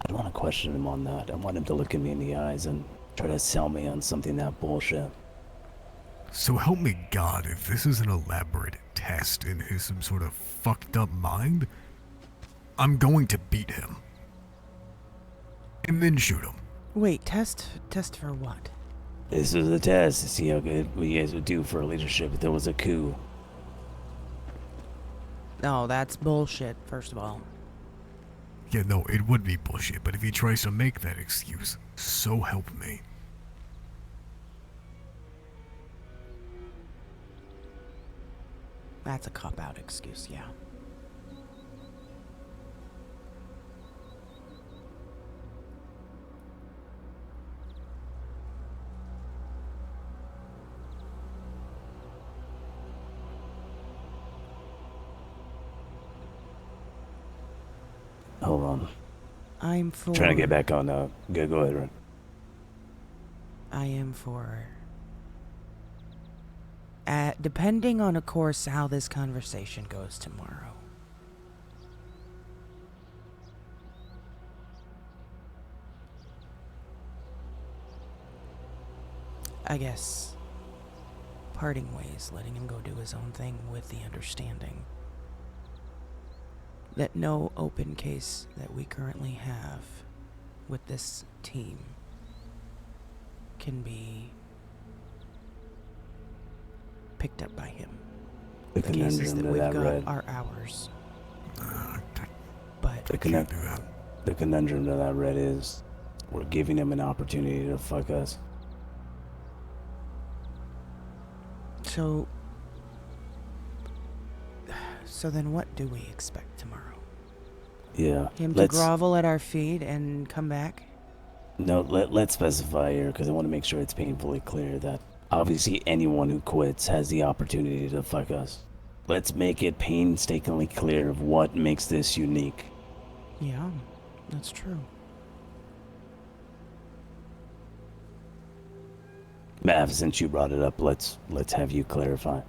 Speaker 3: don't want to question him on that. I want him to look at me in the eyes and try to sell me on something that bullshit.
Speaker 1: So help me God, if this is an elaborate test in his some sort of fucked up mind, I'm going to beat him. And then shoot him.
Speaker 6: Wait, test for what?
Speaker 3: This was a test to see how good we guys would do for leadership if there was a coup.
Speaker 6: No, that's bullshit, first of all.
Speaker 1: Yeah, no, it would be bullshit, but if he tries to make that excuse, so help me.
Speaker 6: That's a cop-out excuse, yeah.
Speaker 3: Hold on.
Speaker 6: I'm for...
Speaker 3: Trying to get back on, go ahead, Ren.
Speaker 6: I am for... depending on, of course, how this conversation goes tomorrow. I guess parting ways, letting him go do his own thing with the understanding that no open case that we currently have with this team can be picked up by him.
Speaker 3: The
Speaker 6: cases that
Speaker 3: conundrum
Speaker 6: we've
Speaker 3: that
Speaker 6: got
Speaker 3: Red.
Speaker 6: are ours. But
Speaker 3: The conundrum to that Red is, we're giving him an opportunity to fuck us.
Speaker 6: So then what do we expect tomorrow?
Speaker 3: Yeah.
Speaker 6: Him to grovel at our feet and come back?
Speaker 3: No, let's specify here, because I want to make sure it's painfully clear that obviously anyone who quits has the opportunity to fuck us. Let's make it painstakingly clear of what makes this unique.
Speaker 6: Yeah, that's true.
Speaker 3: Mav, since you brought it up, let's have you clarify.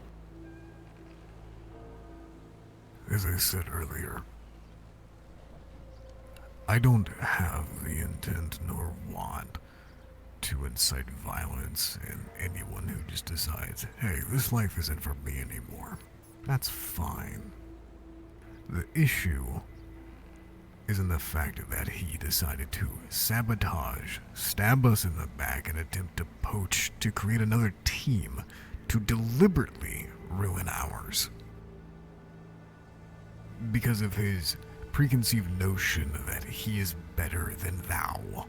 Speaker 1: As I said earlier, I don't have the intent nor want to incite violence in anyone who just decides, hey, this life isn't for me anymore. That's fine. The issue is in the fact that he decided to sabotage, stab us in the back, and attempt to poach to create another team to deliberately ruin ours. Because of his preconceived notion that he is better than thou.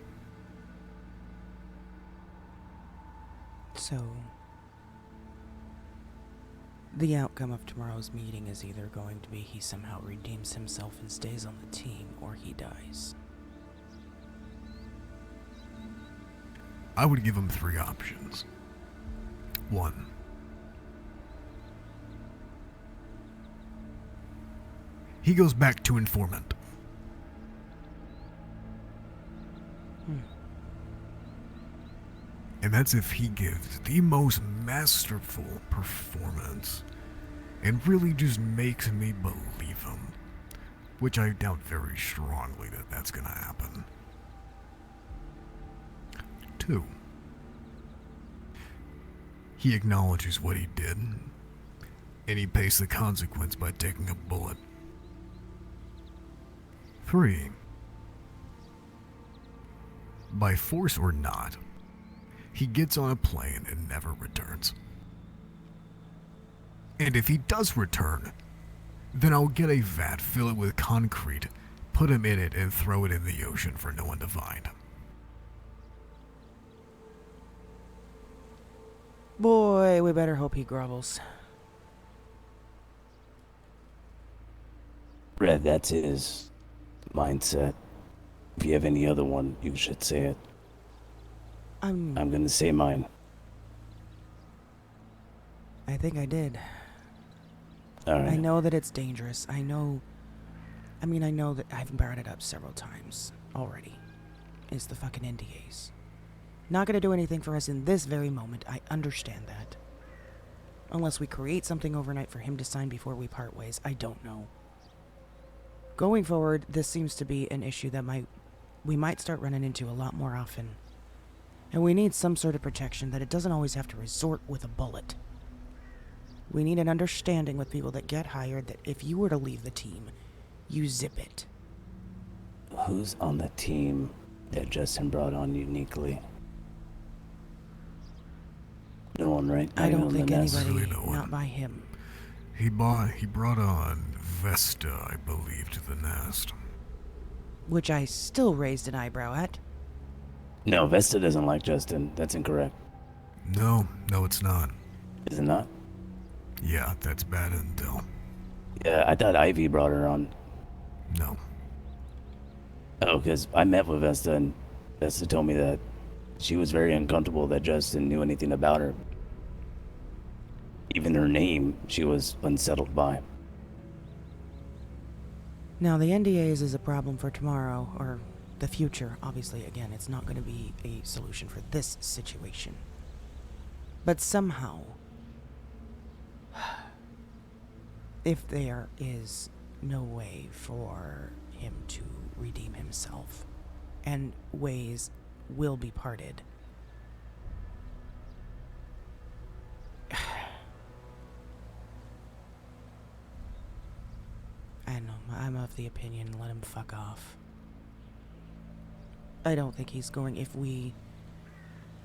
Speaker 6: So, the outcome of tomorrow's meeting is either going to be he somehow redeems himself and stays on the team, or he dies.
Speaker 1: I would give him 3 options. 1. He goes back to informant. And that's if he gives the most masterful performance and really just makes me believe him. Which I doubt very strongly that that's gonna happen. 2. He acknowledges what he did, and he pays the consequence by taking a bullet. 3. By force or not, he gets on a plane and never returns. And if he does return, then I'll get a vat, fill it with concrete, put him in it, and throw it in the ocean for no one to find.
Speaker 6: Boy, we better hope he grovels.
Speaker 3: Red, that's his mindset. If you have any other one, you should say it. I'm gonna say mine.
Speaker 6: I think I did.
Speaker 3: Alright.
Speaker 6: I know that it's dangerous. I know that I've brought it up several times already. It's the fucking NDAs. Not gonna do anything for us in this very moment. I understand that. Unless we create something overnight for him to sign before we part ways. I don't know. Going forward, this seems to be an issue that we might start running into a lot more often. And we need some sort of protection that it doesn't always have to resort with a bullet. We need an understanding with people that get hired that if you were to leave the team, you zip it.
Speaker 3: Who's on the team that Justin brought on uniquely? No one, right?
Speaker 6: I don't think
Speaker 3: Nest?
Speaker 6: anybody, not by him.
Speaker 1: He brought on Vesta, I believe, to the Nest.
Speaker 6: Which I still raised an eyebrow at.
Speaker 3: No, Vesta doesn't like Justin. That's incorrect.
Speaker 1: No, it's not.
Speaker 3: Is it not?
Speaker 1: Yeah, that's bad intel.
Speaker 3: Yeah, I thought Ivy brought her on.
Speaker 1: No.
Speaker 3: Oh, because I met with Vesta, and Vesta told me that she was very uncomfortable that Justin knew anything about her. Even her name, she was unsettled by.
Speaker 6: Now, the NDAs is a problem for tomorrow, or the future. Obviously, again, it's not going to be a solution for this situation. But somehow, if there is no way for him to redeem himself, and ways will be parted, I don't know, I'm of the opinion, let him fuck off. I don't think he's going, if we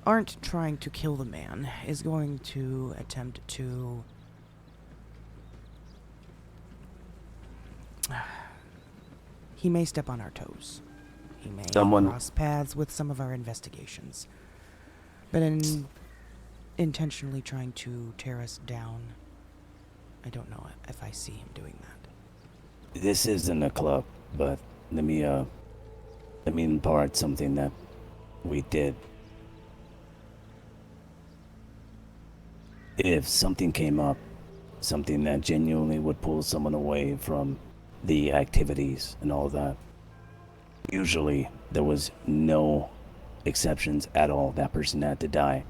Speaker 6: aren't trying to kill the man, is going to attempt to he may step on our toes. He may cross paths with some of our investigations. But in intentionally trying to tear us down, I don't know if I see him doing that.
Speaker 3: This isn't a club, but let me impart something that we did. If something came up, something that genuinely would pull someone away from the activities and all that, usually there was no exceptions at all. That person had to die,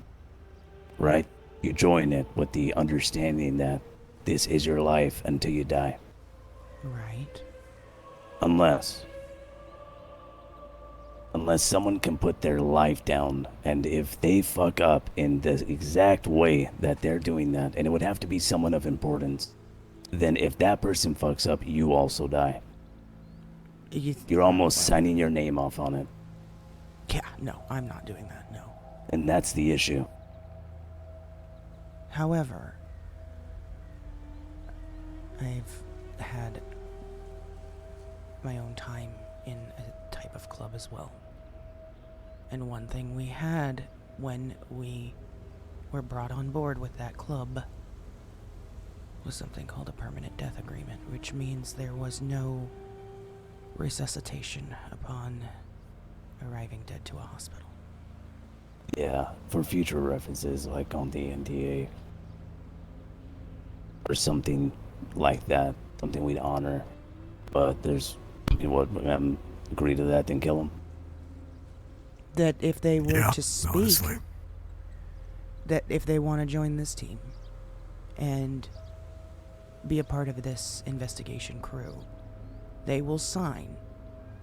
Speaker 3: right? You join it with the understanding that this is your life until you die.
Speaker 6: Right.
Speaker 3: Unless someone can put their life down, and if they fuck up in the exact way that they're doing that, and it would have to be someone of importance, then if that person fucks up, you also die. You're almost signing your name off on it.
Speaker 6: Yeah, no, I'm not doing that, no.
Speaker 3: And that's the issue.
Speaker 6: However, I've had my own time in a type of club as well. And one thing we had when we were brought on board with that club was something called a permanent death agreement, which means there was no resuscitation upon arriving dead to a hospital.
Speaker 3: Yeah, for future references, like on the NDA, or something like that, something we'd honor. But there's, we haven't agreed to that, then kill them.
Speaker 6: That if they were to speak,
Speaker 1: honestly.
Speaker 6: that if they want to join this team and be a part of this investigation crew, they will sign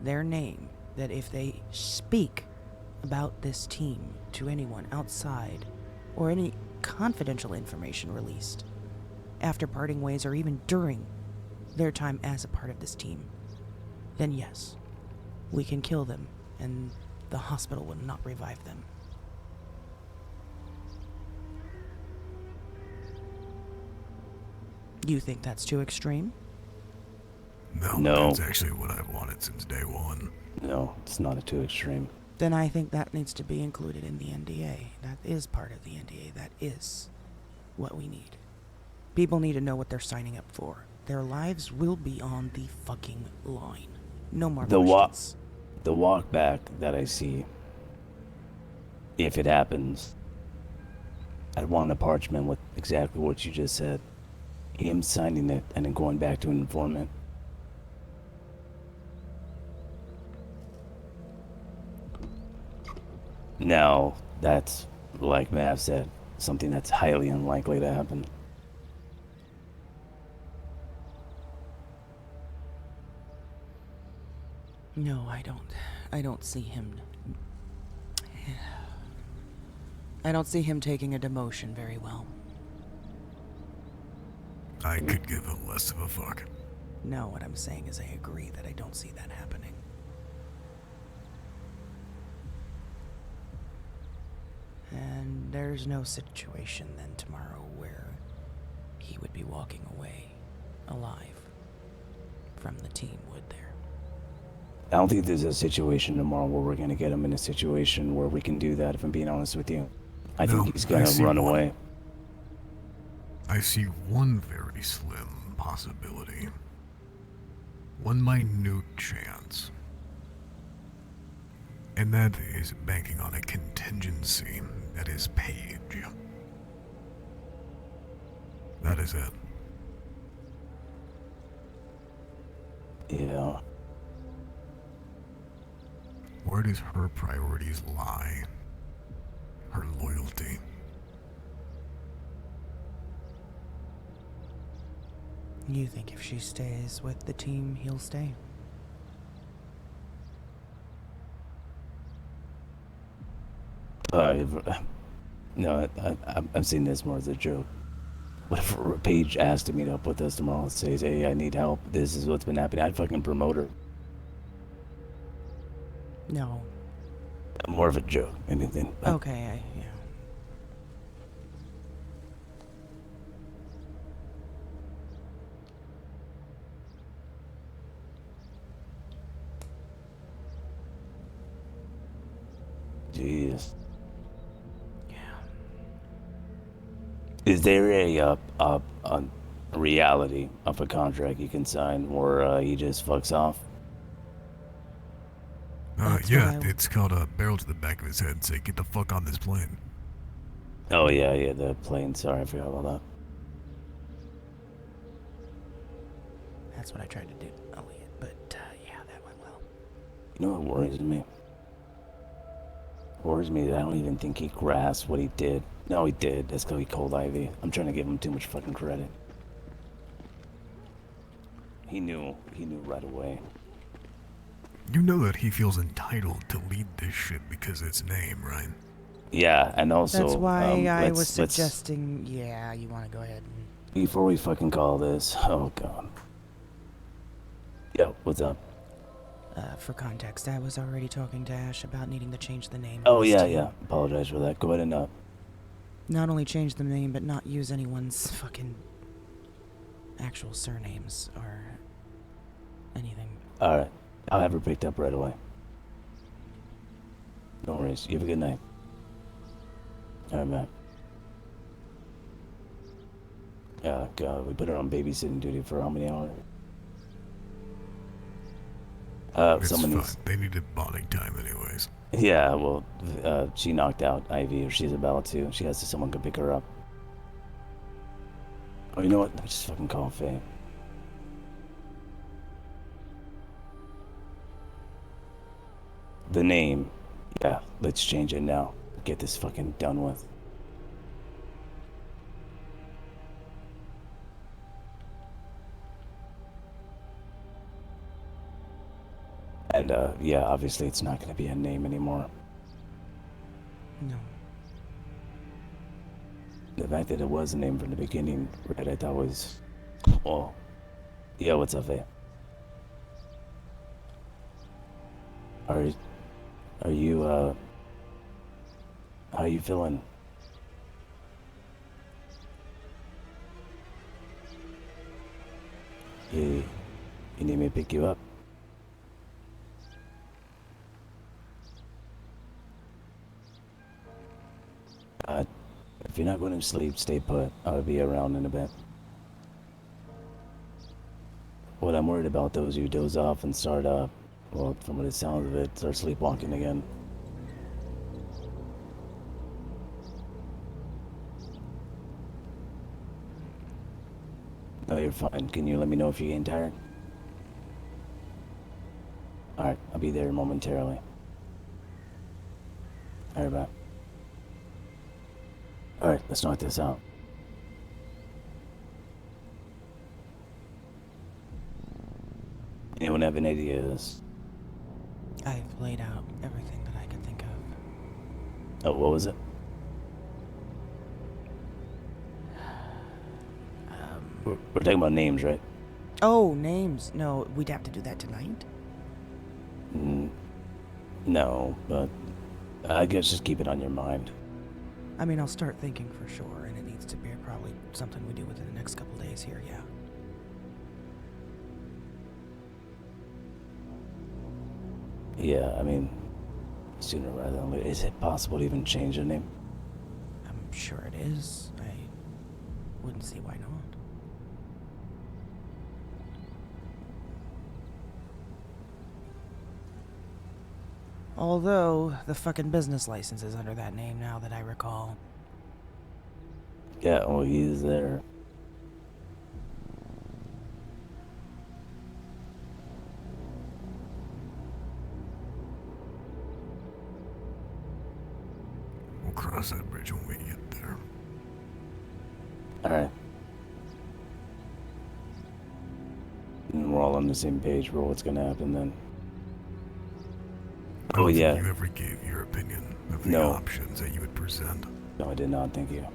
Speaker 6: their name that if they speak about this team to anyone outside or any confidential information released after parting ways or even during their time as a part of this team, then yes, we can kill them and the hospital will not revive them. You think that's too extreme?
Speaker 1: No, that's actually what I've wanted since day one.
Speaker 3: No, it's not too extreme.
Speaker 6: Then I think that needs to be included in the NDA. That is part of the NDA. That is what we need. People need to know what they're signing up for. Their lives will be on the fucking line. No more bullshits.
Speaker 3: The walk back that I see, if it happens, I'd want a parchment with exactly what you just said. Him signing it and then going back to an informant. Now, that's, like Mav said, something that's highly unlikely to happen.
Speaker 6: No, I don't see him. I don't see him taking a demotion very well.
Speaker 1: I could give a less of a fuck.
Speaker 6: No, what I'm saying is I agree that I don't see that happening. And there's no situation then tomorrow where he would be walking away alive from the team, would there?
Speaker 3: I don't think there's a situation tomorrow where we're gonna get him in a situation where we can do that, if I'm being honest with you. I think he's gonna run away.
Speaker 1: I see one very slim possibility. One minute chance. And that is banking on a contingency that is Paige. That is it.
Speaker 3: Yeah.
Speaker 1: Where does her priorities lie? Her loyalty.
Speaker 6: You think if she stays with the team, he'll stay?
Speaker 3: No, I'm seeing this more as a joke. What if Paige asked to meet up with us tomorrow and says, hey, I need help, this is what's been happening, I'd fucking promote her.
Speaker 6: No.
Speaker 3: More of a joke, anything.
Speaker 6: Okay, yeah.
Speaker 3: Jeez. Yeah. Is there a reality of a contract you can sign where he just fucks off?
Speaker 1: Yeah, it's called a barrel to the back of his head and say, get the fuck on this plane.
Speaker 3: Oh yeah, the plane, sorry, I forgot about that.
Speaker 6: That's what I tried to do, Elliot, but yeah, that went well.
Speaker 3: You know what worries me? It worries me that I don't even think he grasped what he did. No, he did. That's because he called Ivy. I'm trying to give him too much fucking credit. He knew right away.
Speaker 1: You know that he feels entitled to lead this shit because it's name, right?
Speaker 3: Yeah, and also...
Speaker 6: That's why I was suggesting... Yeah, you want to go ahead and...
Speaker 3: Before we fucking call this... Oh, God. Yo, what's up?
Speaker 6: For context, I was already talking to Ash about needing to change the name.
Speaker 3: Oh, yeah. Apologize for that. Go ahead and...
Speaker 6: Not only change the name, but not use anyone's fucking... actual surnames or... anything.
Speaker 3: Alright. I'll have her picked up right away. No worries. You have a good night. Alright, man. Yeah, God, we put her on babysitting duty for how many hours?
Speaker 1: It's fine. They needed bonding time anyways.
Speaker 3: Yeah, well, she knocked out Ivy, or she's about to. She has to, someone can pick her up. Oh, you know what? Let's just fucking call Faye. The name. Yeah, let's change it now. Get this fucking done with. And, yeah, obviously it's not gonna be a name anymore.
Speaker 6: No.
Speaker 3: The fact that it was a name from the beginning, Red, I thought was... Well... Yeah, what's up, Faye? Are you, how are you feeling? You need me to pick you up? If you're not going to sleep, stay put. I'll be around in a bit. What I'm worried about, though, is you doze off and start, well, from what it sounds of it, start sleepwalking again. No, you're fine. Can you let me know if you're getting tired? Alright, I'll be there momentarily. Alright, bye. Alright, let's knock this out. Anyone have any ideas?
Speaker 6: I've laid out everything that I could think of.
Speaker 3: Oh, what was it? We're talking about names, right?
Speaker 6: Oh, names. No, we'd have to do that tonight.
Speaker 3: No, but I guess just keep it on your mind.
Speaker 6: I mean, I'll start thinking for sure, and it needs to be probably something we do within the next couple days here, yeah.
Speaker 3: Yeah, I mean, sooner rather than later. Is it possible to even change the name?
Speaker 6: I'm sure it is. I wouldn't see why not. Although, the fucking business license is under that name now that I recall.
Speaker 3: Yeah, well, he's there.
Speaker 1: We'll cross that bridge when we get there.
Speaker 3: Alright. And we're all on the same page for what's gonna happen then. Oh, yeah.
Speaker 1: You ever gave your opinion of the options that you would present?
Speaker 3: No, I did not, thank you.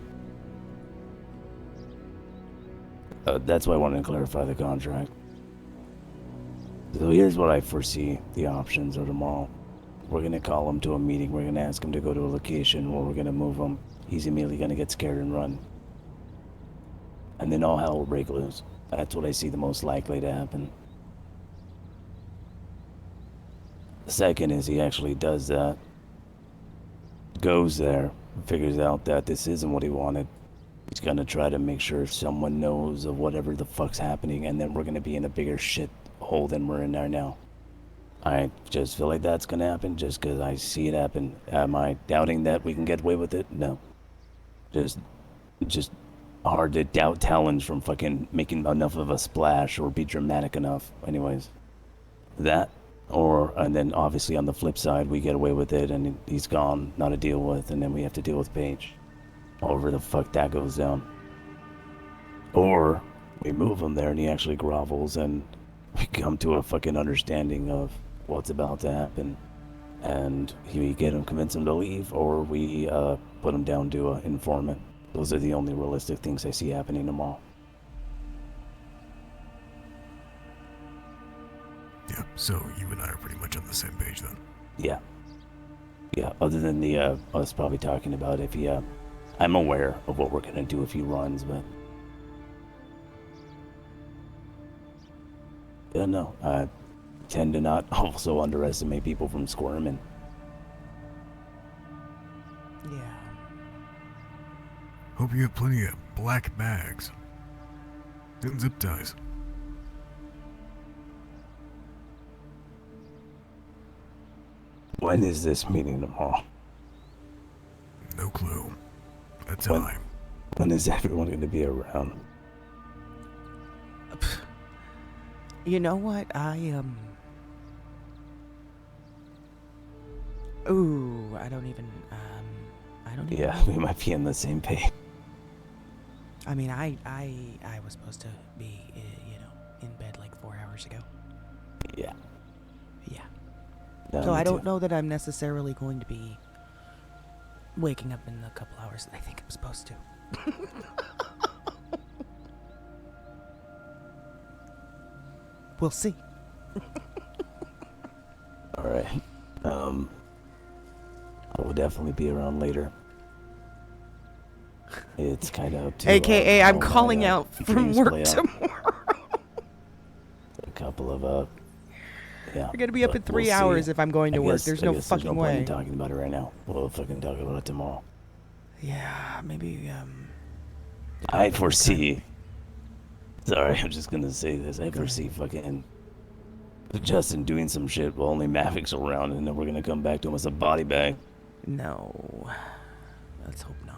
Speaker 3: That's why I wanted to clarify the contract. So here's what I foresee the options are tomorrow. We're gonna call him to a meeting, we're gonna ask him to go to a location where we're gonna move him. He's immediately gonna get scared and run. And then all hell will break loose. That's what I see the most likely to happen. The second is he actually does that. Goes there, figures out that this isn't what he wanted. He's gonna try to make sure someone knows of whatever the fuck's happening, and then we're gonna be in a bigger shit hole than we're in there now. I just feel like that's gonna happen just because I see it happen. Am I doubting that we can get away with it? No. Just hard to doubt Talons from fucking making enough of a splash or be dramatic enough. Anyways, that. And then obviously on the flip side, we get away with it and he's gone, not to deal with, and then we have to deal with Paige. However the fuck that goes down. Or we move him there and he actually grovels and we come to a fucking understanding of what's about to happen. And we convince him to leave, or we put him down to an informant. Those are the only realistic things I see happening tomorrow.
Speaker 1: Yeah, so you and I are pretty much on the same page then.
Speaker 3: Yeah. Yeah, other than the, us probably talking about if he, I'm aware of what we're gonna do if he runs, but... Yeah, no, I tend to not also underestimate people from squirming.
Speaker 6: Yeah.
Speaker 1: Hope you have plenty of black bags. And zip ties.
Speaker 3: When is this meeting tomorrow?
Speaker 1: No clue. A time.
Speaker 3: When is everyone going to be around?
Speaker 6: You know what? Ooh, I don't even.
Speaker 3: Yeah, we might be on the same page.
Speaker 6: I mean, I was supposed to be, in bed like 4 hours ago.
Speaker 3: Yeah.
Speaker 6: Yeah. So I don't know that I'm necessarily going to be waking up in a couple hours that I think I'm supposed to. We'll see.
Speaker 3: All right. I will definitely be around later. It's kind of up to.
Speaker 2: AKA, I'm
Speaker 3: how my,
Speaker 2: calling out from
Speaker 3: dreams
Speaker 2: work
Speaker 3: play out.
Speaker 2: tomorrow.
Speaker 3: A couple of yeah.
Speaker 2: We're gonna be up
Speaker 3: but
Speaker 2: in 3
Speaker 3: we'll see.
Speaker 2: hours if I'm going to
Speaker 3: I
Speaker 2: work.
Speaker 3: guess-
Speaker 2: There's
Speaker 3: I
Speaker 2: no
Speaker 3: guess
Speaker 2: fucking
Speaker 3: there's no point in
Speaker 2: way.
Speaker 3: talking about it right now. We'll fucking talk about it tomorrow.
Speaker 6: Yeah, maybe,
Speaker 3: I foresee. Sorry, I'm just gonna say this. I foresee fucking Justin doing some shit while only Mavik's around, and then we're gonna come back to him with a body bag.
Speaker 6: No. Let's hope not.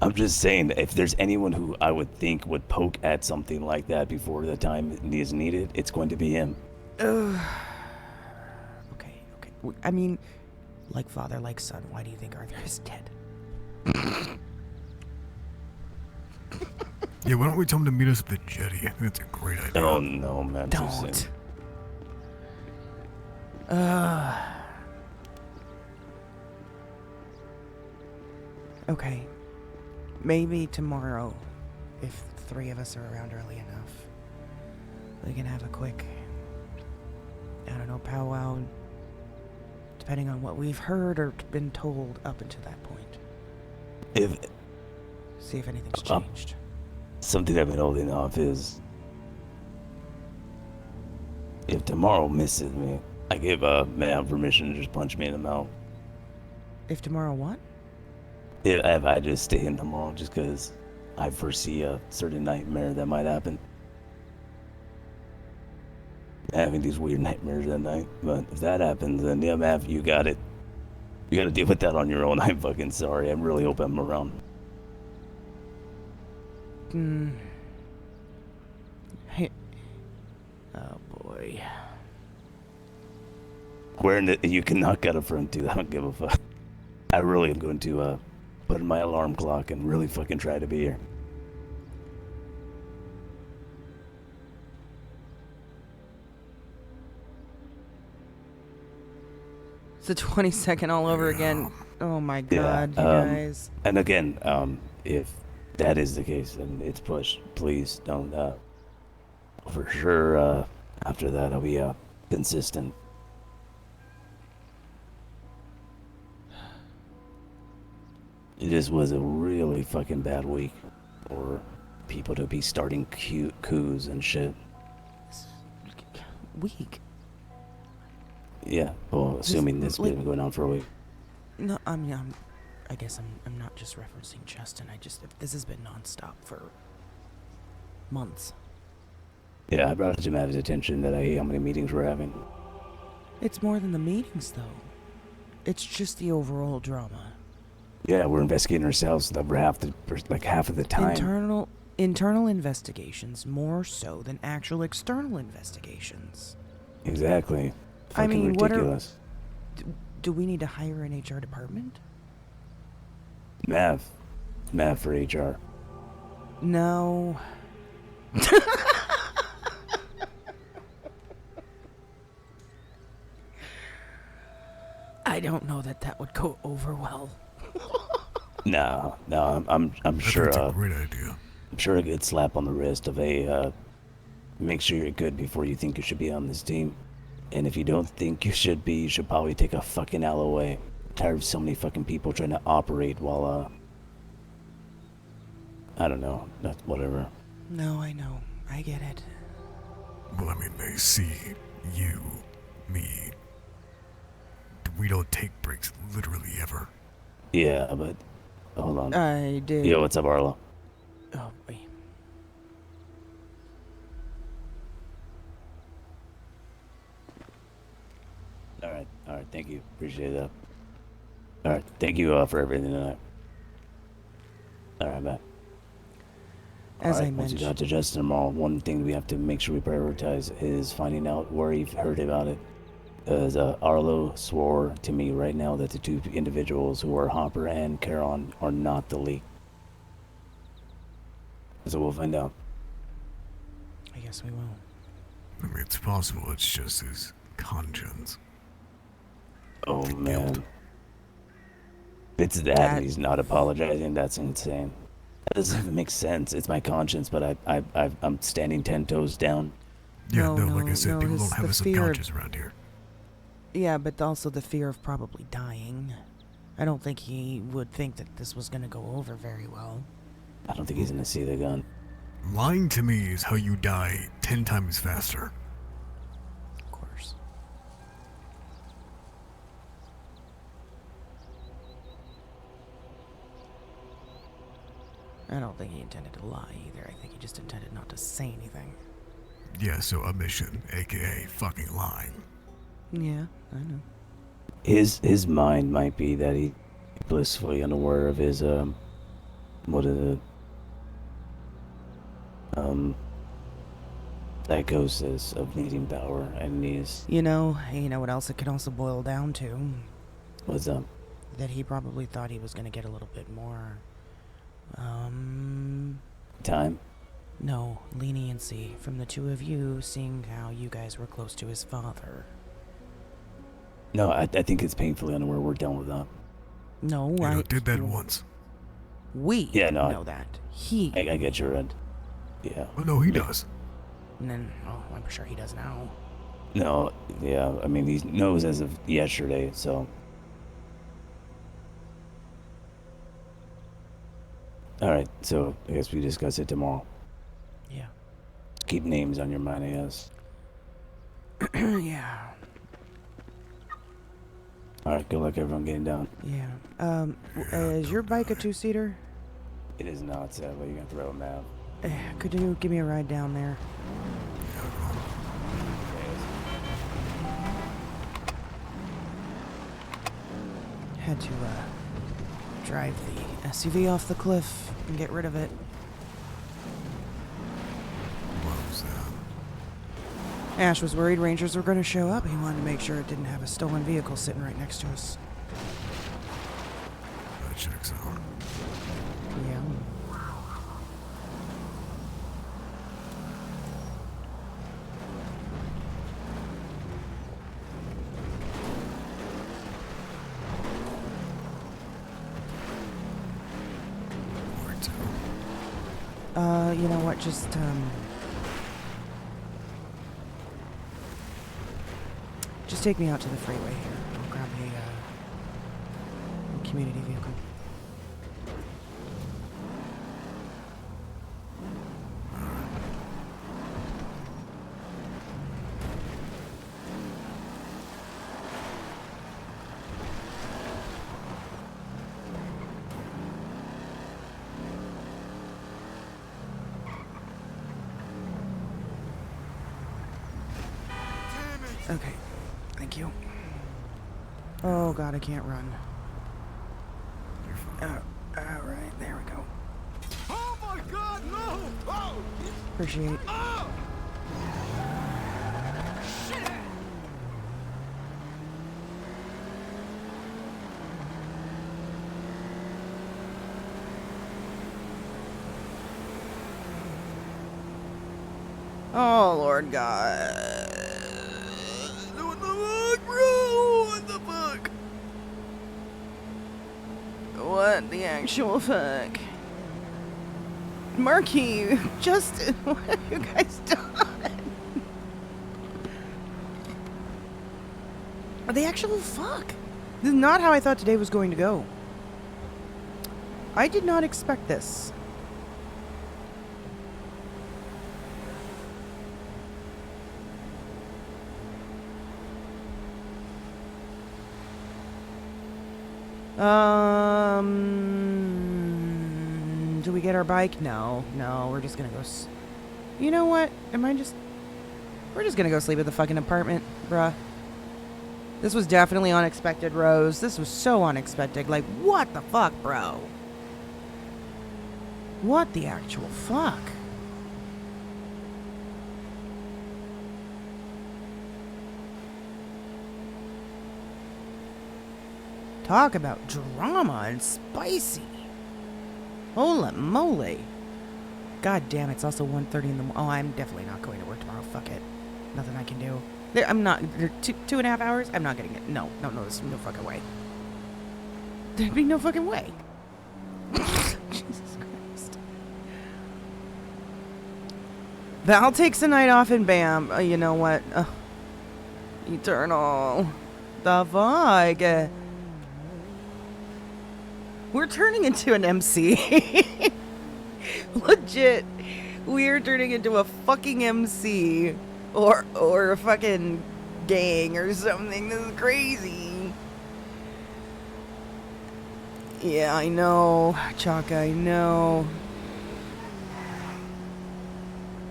Speaker 3: I'm just saying, if there's anyone who I would think would poke at something like that before the time is needed, it's going to be him.
Speaker 6: Okay. I mean, like father, like son, why do you think Arthur is dead?
Speaker 1: Yeah, why don't we tell him to meet us at the jetty? I think that's a great idea.
Speaker 3: Oh no, man. too soon.
Speaker 6: Don't. Okay. Maybe tomorrow, if the three of us are around early enough, we can have a quick, I don't know, powwow, depending on what we've heard or been told up until that point. See if anything's changed.
Speaker 3: Something I've been holding off is, if tomorrow misses me, I give Mav permission to just punch me in the mouth.
Speaker 6: If tomorrow what?
Speaker 3: If I just stay in tomorrow, just because I foresee a certain nightmare that might happen. Having these weird nightmares at night. But if that happens, then yeah, Mav, you got it. You gotta deal with that on your own. I'm fucking sorry. I really hope I'm around.
Speaker 6: Hey. Oh boy.
Speaker 3: Wearing it, you can knock out a front tooth. I don't give a fuck. I really am going to put in my alarm clock and really fucking try to be here.
Speaker 2: It's the 22nd all over again. Oh my god, you guys.
Speaker 3: And again, if that is the case and it's pushed, please don't. For sure, after that, I'll be consistent. It just was a really fucking bad week for people to be starting coups and shit.
Speaker 6: Week?
Speaker 3: Yeah, well, assuming this has been going on for a week.
Speaker 6: No, I mean, I guess I'm not just referencing Justin. This has been nonstop for months.
Speaker 3: Yeah, I brought it to Mav's attention that how many meetings we're having.
Speaker 6: It's more than the meetings, though. It's just the overall drama.
Speaker 3: Yeah, we're investigating ourselves half of the time.
Speaker 6: Internal investigations more so than actual external investigations.
Speaker 3: Exactly.
Speaker 6: I mean,
Speaker 3: ridiculous.
Speaker 6: Do we need to hire an HR department?
Speaker 3: Mav for HR.
Speaker 6: No. I don't know that would go over well.
Speaker 3: No, I'm sure.
Speaker 1: That's a great idea.
Speaker 3: I'm sure a good slap on the wrist of make sure you're good before you think you should be on this team. And if you don't think you should be, you should probably take a fucking L away. I'm tired of so many fucking people trying to operate while I don't know, whatever.
Speaker 6: No, I know. I get it.
Speaker 1: Well, I mean, they see you, me. We don't take breaks literally ever.
Speaker 3: Yeah, but hold on.
Speaker 2: I did.
Speaker 3: Yo, what's up, Arlo?
Speaker 6: Oh, wait.
Speaker 3: All right, thank you. Appreciate that. All right, thank you for everything tonight. All right, bye.
Speaker 6: As I
Speaker 3: once you
Speaker 6: mentioned,
Speaker 3: talk to Justin tomorrow, one thing we have to make sure we prioritize is finding out where you've heard about it. Because Arlo swore to me right now that the two individuals who are Hopper and Charon are not the leak. So we'll find out.
Speaker 6: I guess we will.
Speaker 1: I mean, it's possible it's just his conscience.
Speaker 3: Oh man. If it's that and he's not apologizing, that's insane. That doesn't even make sense. It's my conscience, but I'm standing 10 toes down.
Speaker 1: Yeah,
Speaker 2: No,
Speaker 1: like I said,
Speaker 2: no,
Speaker 1: people
Speaker 2: it's
Speaker 1: don't have
Speaker 2: the
Speaker 1: a
Speaker 2: fear of-
Speaker 1: subconscious around here.
Speaker 6: Yeah, but also the fear of probably dying. I don't think he would think that this was gonna go over very well.
Speaker 3: I don't think he's gonna see the gun.
Speaker 1: Lying to me is how you die 10 times faster.
Speaker 6: Of course. I don't think he intended to lie either. I think he just intended not to say anything.
Speaker 1: Yeah, so omission, aka fucking lying.
Speaker 6: Yeah, I know.
Speaker 3: His mind might be that he blissfully unaware of his what is it? Psychosis of needing power and needs.
Speaker 6: You know what else it could also boil down to?
Speaker 3: What's up?
Speaker 6: That he probably thought he was gonna get a little bit more,
Speaker 3: Time?
Speaker 6: no, leniency from the two of you, seeing how you guys were close to his father.
Speaker 3: No, I think it's painfully unaware. We're done with that.
Speaker 6: No,
Speaker 1: You
Speaker 6: I
Speaker 1: know, did that once.
Speaker 6: We
Speaker 3: Yeah, no,
Speaker 6: know that. He.
Speaker 3: I get your end. Yeah.
Speaker 1: Oh, no, he does.
Speaker 6: And then, I'm sure he does now.
Speaker 3: No, yeah. I mean, he knows as of yesterday, so. All right, so I guess we discuss it tomorrow.
Speaker 6: Yeah.
Speaker 3: Keep names on your mind, I guess.
Speaker 6: Yeah.
Speaker 3: All right, good luck, everyone, getting down.
Speaker 6: Yeah. Is your bike a two-seater?
Speaker 3: It is not, sadly. You're gonna throw him out.
Speaker 6: Could you give me a ride down there? Had to, drive the SUV off the cliff and get rid of it.
Speaker 1: What was that?
Speaker 6: Ash was worried Rangers were going to show up. He wanted to make sure it didn't have a stolen vehicle sitting right next to us.
Speaker 1: That checks out.
Speaker 6: Yeah. You know what, just take me out to the freeway here. I'll grab a community vehicle. Okay, thank you. Oh god, I can't run. Alright, there we go.
Speaker 7: Oh my god, no! Oh!
Speaker 6: Appreciate.
Speaker 7: Oh! Shit!
Speaker 2: Oh, Lord God. What the fuck, bro? What the fuck? What the actual fuck? Marky, Justin, what have you guys done? The actual fuck? This is not how I thought today was going to go. I did not expect this. Do we get our bike? No, we're just gonna go you know what? We're just gonna go sleep at the fucking apartment, bruh. This was definitely unexpected, Rose. This was so unexpected. Like, what the fuck, bro? What the actual fuck? Talk about drama and spicy. Holy moly. God damn, it's also 1:30 in the morning. Oh, I'm definitely not going to work tomorrow. Fuck it. Nothing I can do.
Speaker 6: I'm not. 2.5 hours? I'm not getting it. No, there's no fucking way. There'd be no fucking way. Jesus Christ. Val takes a night off and bam. You know what? Eternal. The fuck? We're turning into an MC. Legit. We're turning into a fucking MC. Or a fucking gang or something. This is crazy. Yeah, I know. Chaka, I know.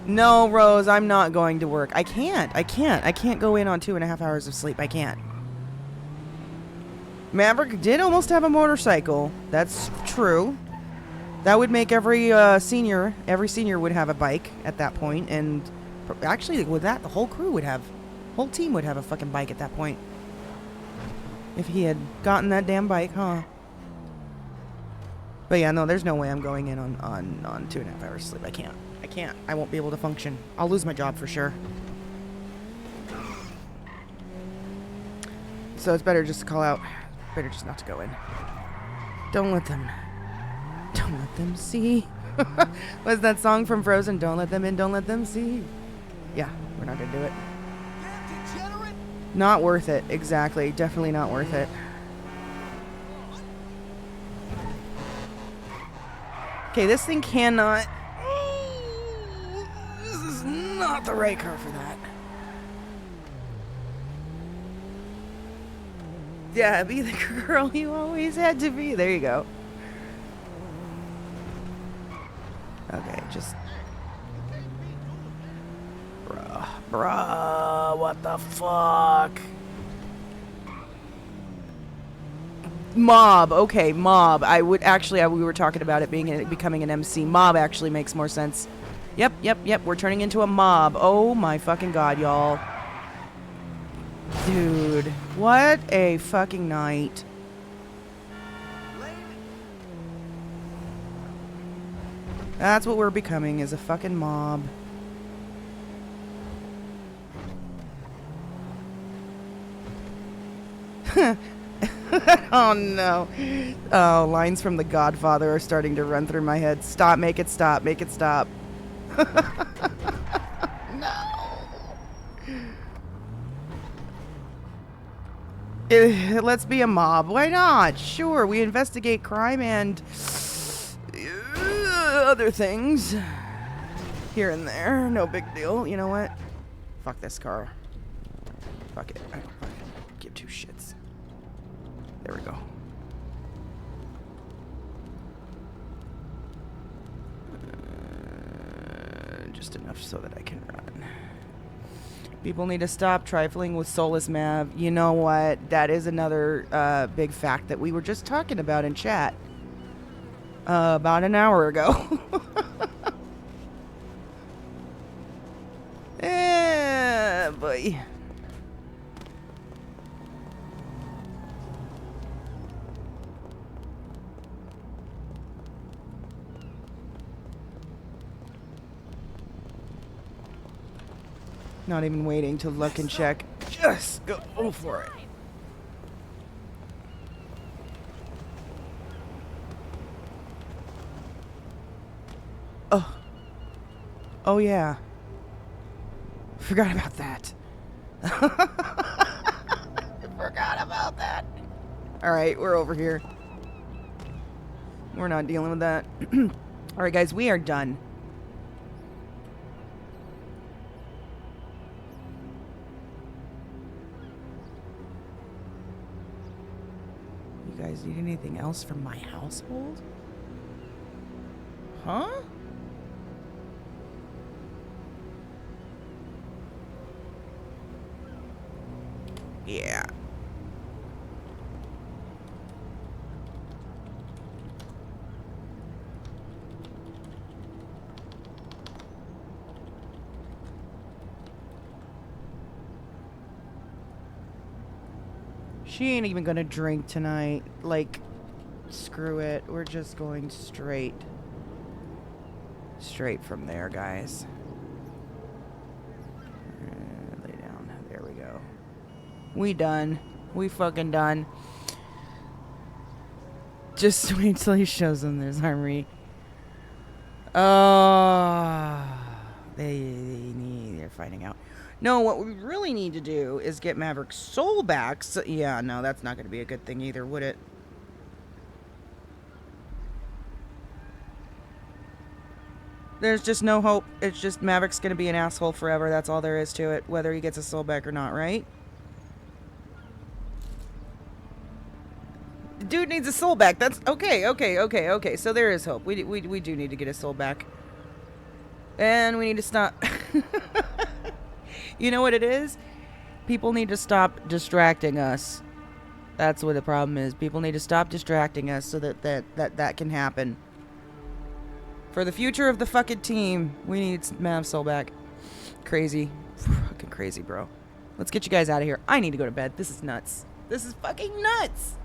Speaker 6: No, Rose, I'm not going to work. I can't go in on 2.5 hours of sleep. I can't. Maverick did almost have a motorcycle. That's true. That would make every senior would have a bike at that point, and actually with that, the whole team would have a fucking bike at that point. If he had gotten that damn bike, huh? But yeah, no, there's no way I'm going in on 2.5 hours sleep. I can't. I won't be able to function. I'll lose my job for sure. So it's better just to call out. Better just not to go in. Don't let them see. What's that song from Frozen? Don't let them in, don't let them see. Yeah, we're not gonna do it. Not worth it. Exactly. Definitely not worth it. Okay, this thing cannot. This is not the right car for that. Yeah, be the girl you always had to be. There you go. Okay, just... Bruh, what the fuck? Mob, okay, Mob. We were talking about it becoming an MC. Mob actually makes more sense. Yep, we're turning into a mob. Oh my fucking god, y'all. Dude, what a fucking night. That's what we're becoming, is a fucking mob. Oh no. Oh, lines from The Godfather are starting to run through my head. Stop, make it stop, make it stop. No. Let's be a mob. Why not? Sure, we investigate crime and other things here and there. No big deal. You know what? Fuck this car. Fuck it. I don't fucking give two shits. There we go. Just enough so that I can run. People need to stop trifling with Solus Mav. You know what? That is another big fact that we were just talking about in chat about an hour ago. Yeah, boy. Not even waiting to look and check. Just go for it. Oh yeah. Forgot about that. Forgot about that. Alright, we're over here. We're not dealing with that. Alright guys, we are done. You guys need anything else from my household? Huh? Yeah. She ain't even gonna drink tonight. Like, screw it. We're just going straight from there, guys. Lay down. There we
Speaker 2: We done. We fucking done. Just wait till he shows them this armory. Oh, they're finding out. No, what we really need to do is get Maverick's soul back. So, yeah, no, that's not going to be a good thing either, would it? There's just no hope. It's just Maverick's going to be an asshole forever. That's all there is to it, whether he gets his soul back or not, right? The dude needs his soul back. That's okay. So there is hope. We do need to get his soul back. And we need to stop. You know what it is? People need to stop distracting us. That's what the problem is. People need to stop distracting us so that can happen. For the future of the fucking team, we need Mav's soul back. Crazy. Fucking crazy, bro. Let's get you guys out of here. I need to go to bed. This is nuts. This is fucking nuts.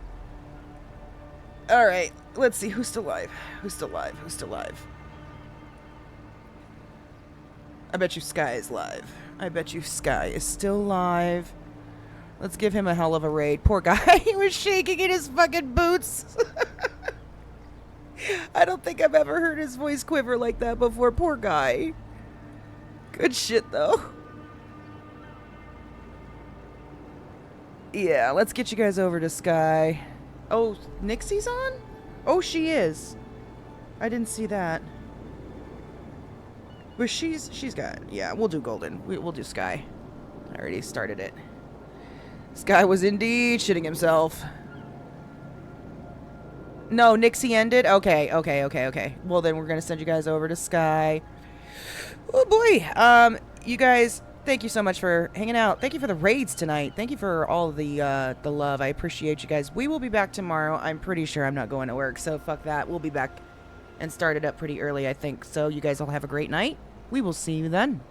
Speaker 2: Alright, let's see who's still alive. Who's still alive? Who's still alive? I bet you Sky is live. I bet you Sky is still alive. Let's give him a hell of a raid. Poor guy. He was shaking in his fucking boots. I don't think I've ever heard his voice quiver like that before. Poor guy. Good shit, though. Yeah, let's get you guys over to Sky. Oh, Nixie's on? Oh, she is. I didn't see that. But she's got... Yeah, we'll do Golden. We'll do Sky. I already started it. Sky was indeed shitting himself. No, Nixie ended? Okay. Well, then we're going to send you guys over to Sky. Oh, boy. You guys, thank you so much for hanging out. Thank you for the raids tonight. Thank you for all the love. I appreciate you guys. We will be back tomorrow. I'm pretty sure I'm not going to work, so fuck that. We'll be back and start it up pretty early, I think. So you guys all have a great night. We will see you then.